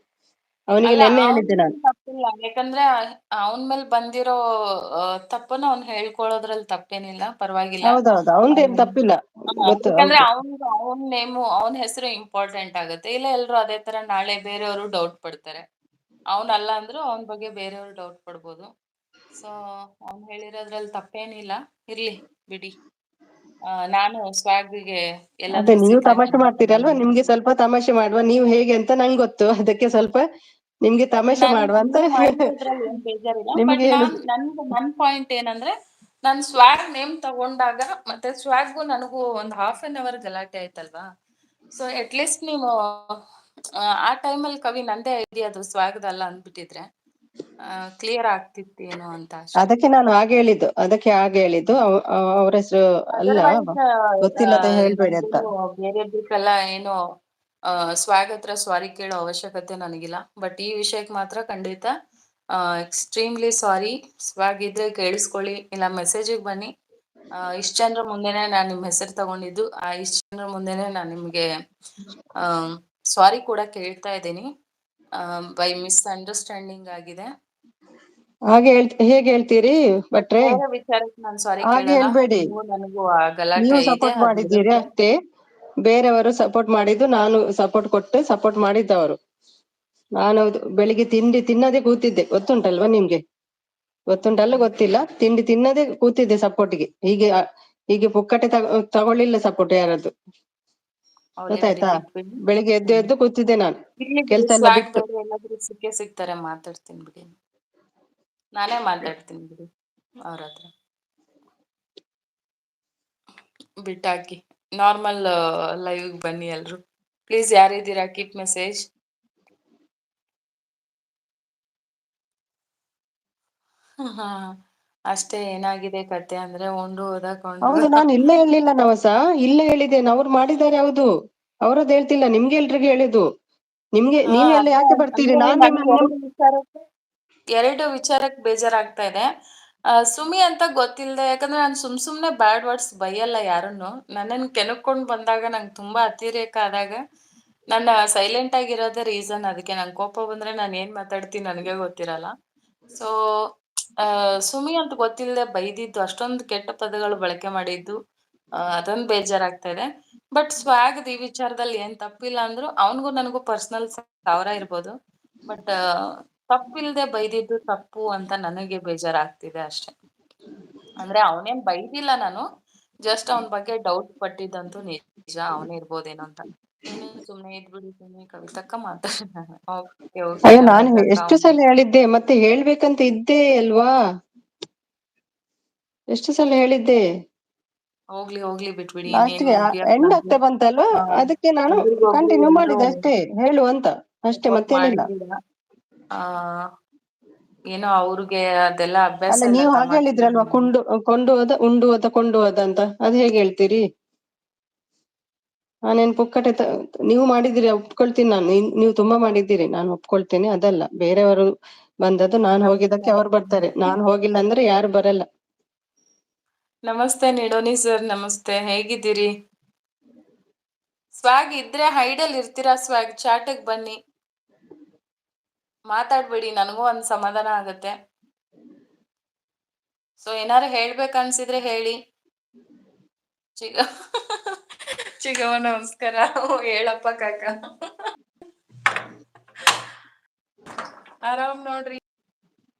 ಅವನಿಗೆ
ಅಲ್ಲ
ನಿನ್ನೆ ಹೇಳಿದ್ದೆ
ಅವನಿಗೆ
ನಾನು.
ತಪ್ಪಿಲ್ಲ, ಯಾಕಂದ್ರೆ ಅವನ ಮೇಲೆ ಬಂದಿರೋ ತಪ್ಪನ್ನ ಅವ್ನು ಹೇಳ್ಕೊಳ್ಳೋದ್ರಲ್ಲಿ ತಪ್ಪೇನಿಲ್ಲ, ಪರವಾಗಿಲ್ಲ.
ಹೌದೌದು, ಅವನದೇನು ತಪ್ಪಿಲ್ಲ, ಗೊತ್ತು
ಯಾಕಂದ್ರೆ
ಹೌದು.
ಅವನ್ ನೇಮು ಅವನ ಹೆಸರು ಇಂಪಾರ್ಟೆಂಟ್ ಆಗುತ್ತೆ. ಇಲ್ಲ ಎಲ್ರು ಅದೇ ತರ ನಾಳೆ ಬೇರೆಯವರು ಡೌಟ್ ಪಡ್ತಾರೆ. ಅವನಲ್ಲ ಅಂದ್ರು ಅವನ ಬಗ್ಗೆ ಬೇರೆಯವರು ಡೌಟ್ ಪಡ್ಬೋದು. ಸೊ ಅವ್ನು ಹೇಳಿರೋದ್ರಲ್ಲಿ ತಪ್ಪೇನಿಲ್ಲ, ಇರ್ಲಿ ಬಿಡಿ. ನಾನು ಸ್ವಾಗ್ಗೆ
ಅದೇ
ಎಲ್ಲಾದ್ರೂ
ನೀವು
ಸಿಕ್ಕಾಗ
ತಮಾಷೆ ಮಾಡ್ತೀರಲ್ವಾ, ನಿಮ್ಗೆ ಸ್ವಲ್ಪ ತಮಾಷೆ ಮಾಡುವ, ನೀವು ಹೇಗೆ ಅಂತ ನಂಗೆ ಗೊತ್ತು, ಅದಕ್ಕೆ ಸ್ವಲ್ಪ ನಿಮ್ಗೆ ತಮಾಷೆ ಮಾಡುವ ಅಂತ
ನೀವು ಮಾಡಿರೋದ್ರಲ್ಲಿ ಏನ್ ಬೇಜಾರಿಲ್ಲ. ಬಟ್
ನಿಮ್ಗೆ ಹೇಳುದು.
ನನ್ ಪಾಯಿಂಟ್ ಏನಂದ್ರೆ, ನಾನ್ ಸ್ವಾಗ್ ನೇಮ್ ತಗೊಂಡಾಗ ಮತ್ತೆ ಸ್ವಾಗ್ಗೂ ನನಗೂ ಒಂದ್ ½ ಗಲಾಟೆ ಆಯ್ತಲ್ವಾ. ಸೊ ಅಟ್ ಲೀಸ್ಟ್ ನೀವು ಆ ಟೈಮಲ್ಲಿ ಕವಿ ನಂದೇ ಐಡಿಯಾ ಅದು ಸ್ವಾಗ್ದಲ್ಲ ಅಂದ್ಬಿಟ್ಟಿದ್ರೆ ಕ್ಲಿಯರ್ ಆಗ್ತಿತ್ತೇನೋ ಅಂತ ಅಷ್ಟೇ.
ಅದಕ್ಕೆ ನಾನು ಹಾಗೆ ಹೇಳಿದ್ದು, ಅವ್ರ ಹೆಸರು ಅಲ್ಲ,
ಅದರ್ವೈಸ್
ಗೊತ್ತಿಲ್ಲದೆ ಹೇಳ್ಬೇಡಿ ಅಂತ.
ಬೇರೆಯವ್ರಿಗೆಲ್ಲ ಏನು ಸ್ವಾಗ್ ಹತ್ರ ಸಾರಿ ಕೇಳೋ ಅವಶ್ಯಕತೆ ನನಗಿಲ್ಲ. ಬಟ್ ಈ ವಿಷಯಕ್ಕೆ ಮಾತ್ರ ಖಂಡಿತ ಎಕ್ಸ್ಟ್ರೀಮ್ಲಿ ಸಾರಿ. ಸ್ವಾಗ್ ಇದ್ರೆ ಕೇಳಿಸ್ಕೊಳ್ಳಿ, ಇಲ್ಲ ಮೆಸೇಜಿಗೆ ಬನ್ನಿ. ಇಷ್ಟು ಜನರ ಮುಂದೆನೆ ನಾನು ನಿಮ್ಮ ಹೆಸರು ತಗೊಂಡಿದ್ದು, ಇಷ್ಟು ಜನರ ಮುಂದೆನೆ ನಾನು ನಿಮಗೆ ಸಾರಿ ಕೂಡ ಕೇಳ್ತಾ ಇದ್ದೀನಿ. ಬೈ ಮಿಸ್ಅಂಡರ್ಸ್ಟ್ಯಾಂಡಿಂಗ್ ಆಗಿದೆ.
ಹೇಗೆ ಹೇಳ್ತೀರಿ ಭಟ್ರೆ?
ಬೇರೆ ವಿಚಾರಕ್ಕೆ ನಾನು ಸಾರಿ
ಹಾಗೆ
ಕೇಳಲ್ಲ.
ಹೇಳ್ಬೇಡಿ.
ನೀವು ನನಗೂ ಆ ಗಲಾಟೆ
ನೀವು
ಇದೆ,
ಸಪೋರ್ಟ್
ಅದು
ಮಾಡಿದ್ದೀರಿ
ಇರುತ್ತೆ.
ಅಷ್ಟೇ, ಬೇರೆಯವರು ಸಪೋರ್ಟ್ ಮಾಡಿದ್ದು ನಾನು ಸಪೋರ್ಟ್ ಕೊಟ್ಟು ಸಪೋರ್ಟ್ ಮಾಡಿದ್ದವರು. ನಾನು ಬೆಳಿಗ್ಗೆ ತಿಂಡಿ ತಿನ್ನದೆ ಕೂತಿದ್ದೆ, ಗೊತ್ತುಂಟಲ್ವಾ ನಿಮ್ಗೆ? ಗೊತ್ತುಂಟಲ್ಲ ಗೊತ್ತಿಲ್ಲ, ತಿಂಡಿ ತಿನ್ನದೆ ಕೂತಿದ್ದೆ ಸಪೋರ್ಟ್ಗೆ. ಹೀಗೆ ಪುಕ್ಕಟೆ ತಗೊಳ್ಳಿಲ್ಲ ಸಪೋರ್ಟ್ ಯಾರದ್ದು,
ಅವಳಿ ಬಿಡಿ,
ಗೊತ್ತಾಯ್ತಾ?
ಬಿಟ್ಬಿಡಿ.
ಬೆಳಿಗ್ಗೆ ಎದ್ದು ಕೂತಿದ್ದೆ ನಾನು,
ಇಲ್ಲಿ ಬಿಡಿ,
ಕೆಲ್ಸ ಎಲ್ಲ
ಸ್ವಾಗ್
ಬಿಟ್ಟು.
ಬೇರೆ ಎಲ್ಲಾದ್ರೂ ಸಿಗ್ತಾರೆ, ಮಾತಾಡ್ತೀನಿ ಬಿಡಿ. ನಾನೇ ಮಾತಾಡ್ತೀನಿ ಬಿಡಿ ಅವ್ರ ಹತ್ರ. ಬಿಟ್ಟಾಕಿ, ನಾರ್ಮಲ್ ಲೈವ್ ಬನ್ನಿ ಎಲ್ರು ಪ್ಲೀಸ್. ಯಾರಿದ್ದೀರಾ keep message. ಹಾ ಅಷ್ಟೇ. ಏನಾಗಿದೆ ಕತೆ ಅಂದ್ರೆ, ಉಂಡು ಓದಕೊಂಡು
ಹೌದು, ನಾನು ಇಲ್ಲೇ ಹೇಳಿಲ್ಲ ನವಸ, ಇಲ್ಲೇ ಹೇಳಿದ್ದೇನೆ. ಅವ್ರು ಮಾಡಿದ್ದಾರೆ, ಹೌದು. ಅವ್ರದ್ದು ಹೇಳ್ತಿಲ್ಲ, ನಿಮ್ಗೆ ಎಲ್ರಿಗೂ ಹೇಳಿದ್ದು. ನೀವು ಎಲ್ಲ ಯಾಕೆ ಬರ್ತೀರಿ?
ಅಂದ್ರೆ
ನಾನ್
ನನ್ಗೆ
ನಿಮ್ಮನ್ನು
ಎರಡು ವಿಚಾರಕ್ಕೆ ಬೇಜಾರಾಗ್ತಾ ಇದೆ. ಸುಮಿ ಅಂತ ಗೊತ್ತಿಲ್ಲದೆ, ಯಾಕಂದ್ರೆ ನಾನು ಸುಮ್ನೆ ಬ್ಯಾಡ್ ವರ್ಡ್ಸ್ ಬೈಯಲ್ಲ ಯಾರನ್ನು. ನನ್ನನ್ನು ಕೆಣಕೊಂಡು ಬಂದಾಗ, ನಂಗೆ ತುಂಬಾ ಅತಿರೇಕ ಆದಾಗ ನನ್ನ ಸೈಲೆಂಟ್ ಆಗಿರೋದೇ ರೀಸನ್. ಅದಕ್ಕೆ ನಂಗೆ ಕೋಪ ಬಂದ್ರೆ ನಾನು ಏನ್ ಮಾತಾಡ್ತೀನಿ ನನಗೆ ಗೊತ್ತಿರಲ್ಲ. ಸೊ ಸುಮಿ ಅಂತ ಗೊತ್ತಿಲ್ಲದೆ ಬೈದಿದ್ದು, ಅಷ್ಟೊಂದು ಕೆಟ್ಟ ಪದಗಳು ಬಳಕೆ ಮಾಡಿದ್ದು, ಅದೊಂದು ಬೇಜಾರಾಗ್ತಾ ಇದೆ. ಬಟ್ ಸ್ವಾಗ್ ಈ ವಿಚಾರದಲ್ಲಿ ಏನ್ ತಪ್ಪಿಲ್ಲ ಅಂದ್ರು, ಅವನಿಗೂ ನನಗೂ ಪರ್ಸನಲ್ 1000 ಇರ್ಬೋದು. ಬಟ್ ತಪ್ಪಿಲ್ದೆ ಬೈದಿದ್ದು ತಪ್ಪು ಅಂತ ನನಗೆ ಬೇಜಾರಾಗ್ತಿದೆ ಅಷ್ಟೇ. ಅಂದ್ರೆ ಅವನೇನ್ ಬೈದಿಲ್ಲ, ನಾನು ಜಸ್ಟ್ ಅವನ ಬಗ್ಗೆ ಡೌಟ್ ಪಟ್ಟಿದ್ದಂತೂ ನಿಜ. ಅವನೇ ಇರ್ಬೋದೇನೋ ಅಂತ. ನೀನು ಸುಮ್ನೆ ಇದ್ಬಿಡಿ, ಸುಮ್ನೆ ಕವಿತಕ್ಕ ಮಾತಾಡ. ಓಕೆ
ಅಯ್ಯೋ, ನಾನು
ನವಜ
ಎಷ್ಟು ಸಲ ಹೇಳಿದ್ದೆ, ಮತ್ತೆ ಹೇಳ್ಬೇಕಂತ ಇದ್ದೇ ಅಲ್ವಾ, ಎಷ್ಟು ಸಲ ಹೇಳಿದ್ದೆ.
ಹೋಗ್ಲಿ ಬಿಟ್ಬಿಡಿ. ಇನ್ನೇನು
ಲಾಸ್ಟ್ಗೆ
ಮುಗಿಯಕ್
ಎಂಡ್
ಬಂತು.
ಆಗ್ತಾ ಬಂತಲ್ವಾ, ಅದಕ್ಕೆ ನಾನು
ಎಲ್ರಿಗೊಬ್ರು
ಕಂಟಿನ್ಯೂ
ಎಲ್ಲರೂ
ಮಾಡಿದೆ ಅಷ್ಟೇ, ಹೇಳು ಅಂತ ಅಷ್ಟೇ,
ಸಪೋರ್ಟ್
ಮತ್ತೇನಿಲ್ಲ.
ಮಾಡಿದ್ದೀರಾ. ಆ ಏನೋ ಅವ್ರಿಗೆ ಅದೆಲ್ಲ ಅಭ್ಯಾಸ
ಅಲ್ಲ,
ಇಲ್ಲ
ನೀವು ಹಾಗೆ
ತಮಾಷೆ.
ಹೇಳಿದ್ರಲ್ವಾ, ಕೊಂಡು ಹೋದ ಉಂಡು ಹೋದ ಕೊಂಡು ಹೋದ ಅಂತ, ಅದ್ ಹೇಗೆ ಹೇಳ್ತೀರಿ? ನಾನೇನ್ ಪುಕ್ಕಟೆ ನೀವು ಮಾಡಿದಿರಿ ಒಪ್ಕೊಳ್ತೀನಿ ನಾನು, ನೀವು ತುಂಬಾ ಮಾಡಿದ್ದೀರಿ, ನಾನು ಒಪ್ಕೊಳ್ತೇನೆ. ಅದಲ್ಲ, ಬೇರೆಯವರು ಬಂದದ್ದು, ನಾನು ಹೋಗಿದ್ದಕ್ಕೆ ಅವ್ರು ಬರ್ತಾರೆ, ನಾನು ಹೋಗಿಲ್ಲ ಅಂದ್ರೆ ಯಾರು ಬರಲ್ಲ.
ನಮಸ್ತೆ ನಿಡೋನಿ ಸರ್, ನಮಸ್ತೆ. ಹೇಗಿದ್ದೀರಿ? ಸ್ವಾಗ್ ಇದ್ರೆ ಹೈಡಲ್ ಇರ್ತೀರಾ? ಸ್ವಾಗ್ ಚಾಟಿಗೆ ಬನ್ನಿ. ಮಾತಾಡ್ಬಿಡಿ, ನನಗೂ ಒಂದ್ ಸಮಾಧಾನ ಆಗತ್ತೆ. ಸೊ ಏನಾರು ಹೇಳ್ಬೇಕನ್ಸಿದ್ರೆ ಹೇಳಿ. ಚಿಗ ಚಿಗವ್ವ ನಮಸ್ಕಾರ. ಹೇಳಪ್ಪ ಕಾಕ. ಆರಾಮ್ ನೋಡ್ರಿ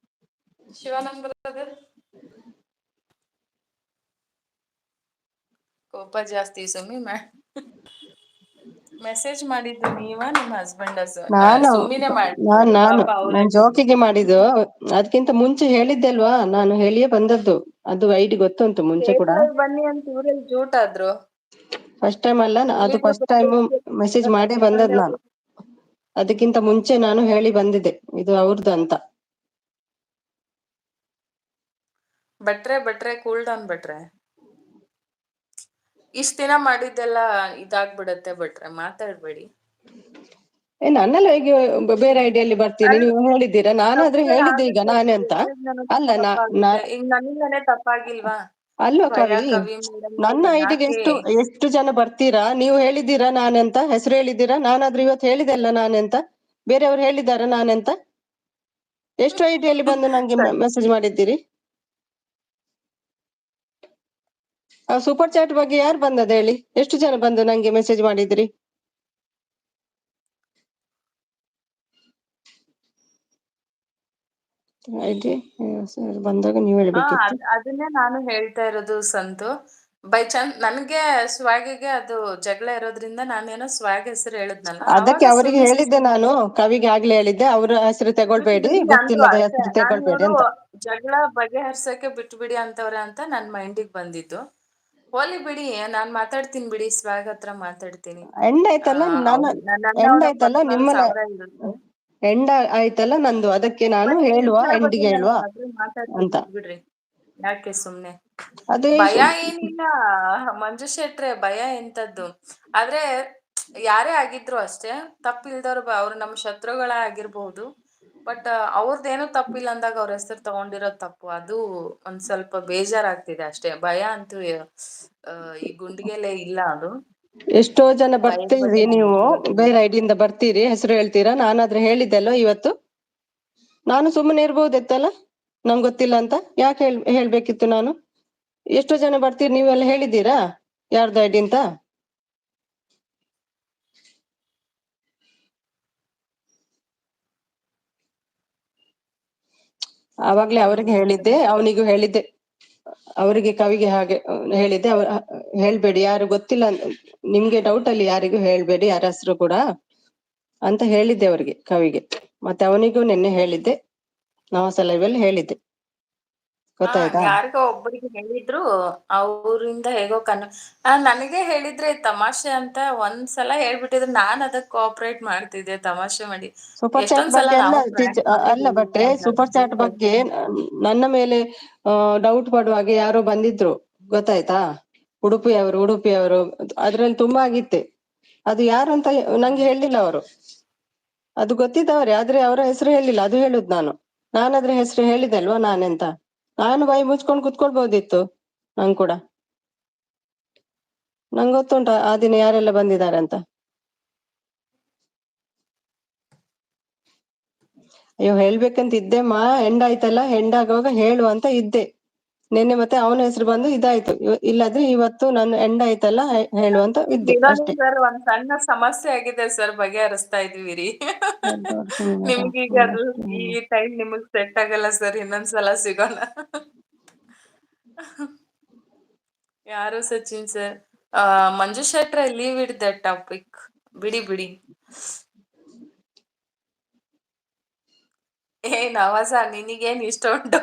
ಶಿವಾನಂದ್ ಬ್ರದರ್. ಕೋಪ ಜಾಸ್ತಿ ಸುಮ್ಮಿ ಮೆಸೇಜ್ ಮಾಡಿದ್ದು ನೀವ ನಿಮ್ಮ ಹಸ್ಬೆಂಡ್
ನಾನು
ಸುಮ್ಮಿನೇ
ನಾನ್
ಮಾಡಿದ್ರು
ನಾನು
ಪಾಪ ಅವ್ರೆ.
ನಾನ್ ಜೋಕಿಗೆ ಮಾಡಿದ್ದು. ಅದಕ್ಕಿಂತ ಮುಂಚೆ ಹೇಳಿದ್ದೆ ಅಲ್ವಾ, ನಾನು ಹೇಳಿಯೇ ಬಂದದ್ದು. ಅದು ಐಡಿ ಗೊತ್ತುಂಟು ಮುಂಚೆ ಕೂಡ.
ಸೇತುವೆಗೆ ಬನ್ನಿ ಅಂತ ಇವ್ರಲ್ಲಿ ಜೂಟ್ ಆದ್ರು.
ಫಸ್ಟ್ ಟೈಮ್ ಅಲ್ಲ, ಅದು
ವಿಡಿಯೋ
ಫಸ್ಟ್ ಟೈಮ್ ಮೆಸೇಜ್ ಮಾಡೇ ಬಂದದ್ ನಾನು. ಅದಕ್ಕಿಂತ ಮುಂಚೆ ನಾನು ಹೇಳಿ ಬಂದಿದ್ದೆ ಇದು ಅವ್ರದ್ದು ಅಂತ.
ಭಟ್ರೆ ಕೂಲ್ ಡೌನ್ ಭಟ್ರೆ. ಇಷ್ಟ ದಿನ ಮಾಡಿದ್ದೆಲ್ಲ ಇದಾಗ್ಬಿಡತ್ತೆ ಭಟ್ರೆ, ಮಾತಾಡ್ಬೇಡಿ.
ನನ್ನೆಲ್ಲ ಹೇಗೆ ಬೇರೆ ಐಡಿಯಲ್ಲಿ ಬರ್ತೀನಿ ನೀವು ಹೇಳಿದ್ದೀರಾ. ನಾನಾದ್ರೆ ಹೇಳಿದ್ದೆ ಈಗ ನಾನೇ ಅಂತ. ಅಲ್ಲ
ಈಗ ನನ್ನಿಂದನೇ ತಪ್ಪಾಗಿಲ್ವಾ?
ಅಲ್ವಾ
ಭಯ
ಕವಿ,
ಕವಿ ಮೇಡಮ್
ನನ್ನ ಐಡಿಗೆ ಎಷ್ಟು ಜನ ಬರ್ತೀರಾ? ನೀವು ಹೇಳಿದ್ದೀರಾ ನಾನೆಂತ, ಹೆಸರು ಹೇಳಿದ್ದೀರಾ. ನಾನಾದ್ರೂ ಇವತ್ತು ಹೇಳಿದೆ ಅಲ್ಲ ನಾನೆಂತ. ಬೇರೆಯವ್ರು ಹೇಳಿದಾರ ನಾನೆಂತ? ಎಷ್ಟು ಐಡಿಯಲ್ಲಿ ಬಂದು ನಂಗೆ ಮೆಸೇಜ್ ಮಾಡಿದ್ದೀರಿ? ಆ ಸೂಪರ್ ಚಾಟ್ ಬಗ್ಗೆ ಯಾರು ಬಂದದ ಹೇಳಿ? ಎಷ್ಟು ಜನ ಬಂದು ನಂಗೆ ಮೆಸೇಜ್ ಮಾಡಿದ್ರಿ? ಐಡಿ ಬಂದಾಗ ನೀವು ಹೇಳ್ಬೇಕಿತ್ತು.
ಅದನ್ನೇ ನಾನು ಹೇಳ್ತಾ ಇರೋದು ಸಂತು. ಬೈ ಚಾನ್ಸ್ ನನ್ಗೆ ಸ್ವಾಗಿಗೆ ಅದು ಜಗಳ ಇರೋದ್ರಿಂದ ನಾನೇನೋ ಸ್ವಾಗ್ ಹೆಸರು ಹೇಳಿದ್ನಲ್ಲ,
ಅದಕ್ಕೆ
ಅವಾಗ
ಅವರಿಗೆ
ಸುಮ್ಮಿ
ಹೇಳಿದ್ದೆ ನಾನು, ಕವಿಗೆ ಆಗ್ಲೇ ಹೇಳಿದ್ದೆ, ಅವ್ರ ಹೆಸರು ತಗೊಳ್ಬೇಡಿ,
ಅಂದ್ರು
ಗೊತ್ತಿಲ್ಲದ
ಅಷ್ಟೇ.
ಹೆಸರು
ನಾನು
ತಗೊಳ್ಬೇಡಿ
ಇವರು
ಅಂತ.
ಜಗಳ ಬಗೆಹರ್ಸಕ್ಕೆ ಬಿಟ್ಬಿಡಿ ಅಂತವ್ರೆ ಅಂತ ನನ್ ಮೈಂಡಿಗೆ ಬಂದಿದ್ದು. ಹೋಲಿ ಬಿಡಿ, ನಾನ್ ಮಾತಾಡ್ತೀನಿ ಬಿಡಿ, ಸ್ವಾಗ್ ಹತ್ರ ಮಾತಾಡ್ತೀನಿ.
ಎಂಡ್ ಆಯ್ತಲ್ಲ, ಎಂಡ್ ಆಯ್ತಲ್ಲ ನಿಮ್ಮನ್ನ ಎಂಡ್ ಆಯ್ತಲ್ಲ ನಂದು. ಅದಕ್ಕೆ ನಾನು ಹೇಳುವ ಎಂಡಿಗೆ ಹೇಳುವ ಅಂತ.
ಬಿಡ್ರಿ, ಯಾಕೆ ಸುಮ್ನೆ
ಅದೇ
ಭಯ ಏನಿಲ್ಲ ಮಂಜು ಶೆಟ್ರೆ, ಭಯ ಎಂತದ್ದು. ಆದ್ರೆ ಯಾರೇ ಆಗಿದ್ರು ಅಷ್ಟೇ, ತಪ್ಪಿಲ್ದವ್ರು ಅವ್ರು ನಮ್ಮ ಶತ್ರುಗಳ ಆಗಿರ್ಬಹುದು. ಬಟ್ ಅವ್ರದ್ದೇನು ತಪ್ಪಿಲ್ಲ ಅಂದಾಗ ಅವ್ರ ಹೆಸರು ತಗೊಂಡಿರೋದು ತಪ್ಪು. ಅದು ಒಂದ್ ಸ್ವಲ್ಪ ಬೇಜಾರಾಗ್ತಿದೆ ಅಷ್ಟೇ. ಭಯ ಅಂತೂ ಈ ಗುಂಡಿಗೆಲೆ ಇಲ್ಲ. ಅದು
ಎಷ್ಟೋ ಜನ
ಭಯದ ಬಗ್ಗೆ
ಬರ್ತೀರಿ, ನೀವು
ನನ್ಗೆ ಗೊತ್ತಿಲ್ಲ.
ಬೇರೆ ಐಡಿಯಿಂದ ಬರ್ತೀರಿ, ಹೆಸರು ಹೇಳ್ತೀರಾ. ನಾನಾದ್ರೆ ಹೇಳಿದ್ದೆಲ್ಲೋ ಇವತ್ತು. ನಾನು ಸುಮ್ಮನೆ ಇರ್ಬೋದಿತ್ತಲ್ಲ, ನಂಗೆ ಗೊತ್ತಿಲ್ಲ ಅಂತ. ಯಾಕೆ ಹೇಳ್ಬೇಕಿತ್ತು ನಾನು? ಎಷ್ಟೋ ಜನ ಬರ್ತೀರಿ, ನೀವೆಲ್ಲ ಹೇಳಿದ್ದೀರಾ ಯಾರ್ದು ಐಡಿ ಅಂತ? ಆವಾಗ್ಲೇ ಅವರಿಗೆ ಹೇಳಿದ್ದೆ, ಅವನಿಗೂ ಹೇಳಿದ್ದೆ, ಅವರಿಗೆ ಕವಿಗೆ ಹಾಗೆ ಹೇಳಿದ್ದೆ. ಹೇಳ್ಬೇಡಿ, ಯಾರು ಗೊತ್ತಿಲ್ಲ, ನಿಮ್ಗೆ ಡೌಟ್ ಅಲ್ಲಿ ಯಾರಿಗೂ ಹೇಳ್ಬೇಡಿ ಯಾರ ಹೆಸರು ಕೂಡ ಅಂತ ಹೇಳಿದ್ದೆ ಅವರಿಗೆ, ಕವಿಗೆ. ಮತ್ತೆ ಅವನಿಗೂ ನಿನ್ನೆ ಹೇಳಿದ್ದೆ, ನವಾಸ ಲೈವ್ ಅಲ್ಲಿ ಹೇಳಿದ್ದೆ. ಗೊತ್ತಾಯ್ತಾ?
ಯಾರಿಗೋ ಒಬ್ಬರಿಗೆ ಹೇಳಿದ್ರು, ಅವರಿಂದ ಹೇಗೋ ನನಗೆ ಹೇಳಿದ್ರೆ ತಮಾಷೆ ಅಂತ ಒಂದ್ಸಲ ಹೇಳ್ಬಿಟ್ಟಿದ್ರೆ ನಾನು ಅದಕ್ಕೆ ಕೋಆಪರೇಟ್ ಮಾಡ್ತಿದ್ದೆ, ತಮಾಷೆ ಮಾಡಿ.
ಸೂಪರ್ ಚಾಟ್
ಎಷ್ಟೊಂದ್ಸಲ
ಬಗ್ಗೆ
ನಾವು prank
ಅಲ್ಲ ಬಟ್ರೆ,
ಮಾಡಿದೀವಿ
ಸೂಪರ್ ಚಾಟ್ ಬಗ್ಗೆ ನನ್ನ ಮೇಲೆ ಡೌಟ್ ಪಡುವಾಗೆ ಯಾರೋ ಬಂದಿದ್ರು, ಗೊತ್ತಾಯ್ತಾ? ಉಡುಪಿಯವರು ಅದ್ರಲ್ಲಿ ತುಂಬಾ ಆಗಿತ್ತೆ. ಅದು ಯಾರು ಅಂತ ನಂಗೆ ಹೇಳಿಲ್ಲ ಅವರು. ಅದು ಗೊತ್ತಿದ್ದವ್ರೆ, ಆದ್ರೆ ಅವರ ಹೆಸರು ಹೇಳಿಲ್ಲ. ಅದು ಹೇಳುದು ನಾನಾದ್ರೆ ಹೆಸರು ಹೇಳಿದೆ ಅಲ್ವಾ ನಾನೆಂತ. ನಾನು ಬಾಯಿ ಮುಚ್ಕೊಂಡು ಕುತ್ಕೊಳ್ಬಹುದಿತ್ತು ನಂಗೆ ಕೂಡ. ನಂಗೆ ಗೊತ್ತುಂಟ ಆ ದಿನ ಯಾರೆಲ್ಲ ಬಂದಿದ್ದಾರೆ ಅಂತ. ಅಯ್ಯೋ, ಹೇಳ್ಬೇಕಂತ ಇದ್ದೆಮ್ಮ, ಹೆಂಡ್ ಆಯ್ತಲ್ಲ, ಹೆಂಡ್ ಆಗುವಾಗ ಹೇಳುವ ಅಂತ ಇದ್ದೆ ನಿನ್ನೆ. ಮತ್ತೆ ಅವನ ಹೆಸರು ಬಂದು ಇದಾಯ್ತು. ಇಲ್ಲಾದ್ರೆ ಇವತ್ತು ನಾನು ಎಂಡ್ ಆಯ್ತಲ್ಲ ಹೇಳುವಂತ ಇದ್ದೆ ಅಷ್ಟೇ.
ಸರ್ ಒಂದ್ ಸಣ್ಣ ಸಮಸ್ಯೆ ಆಗಿದೆ ಸರ್, ಬಗೆಹರಿಸ್ತಾ ಇದೀವಿ ರೀ. ನಿಮ್ಗೀಗ ಅದು ಈ ಟೈಮ್ ನಿಮಗ್ ಸೆಟ್ ಆಗಲ್ಲ ಸರ್, ಇನ್ನೊಂದ್ಸಲ ಸಿಗೋಣ. ಯಾರು ಸಚಿನ್ ಸರ್? ಮಂಜು ಶೆಟ್ರೆ, ಲೀವ್ ಇಟ್ ದಟ್ ಟಾಪಿಕ್. ಬಿಡಿ. ನವಾಸ, ನಿನಗೇನ್ ಇಷ್ಟ ಉಂಟು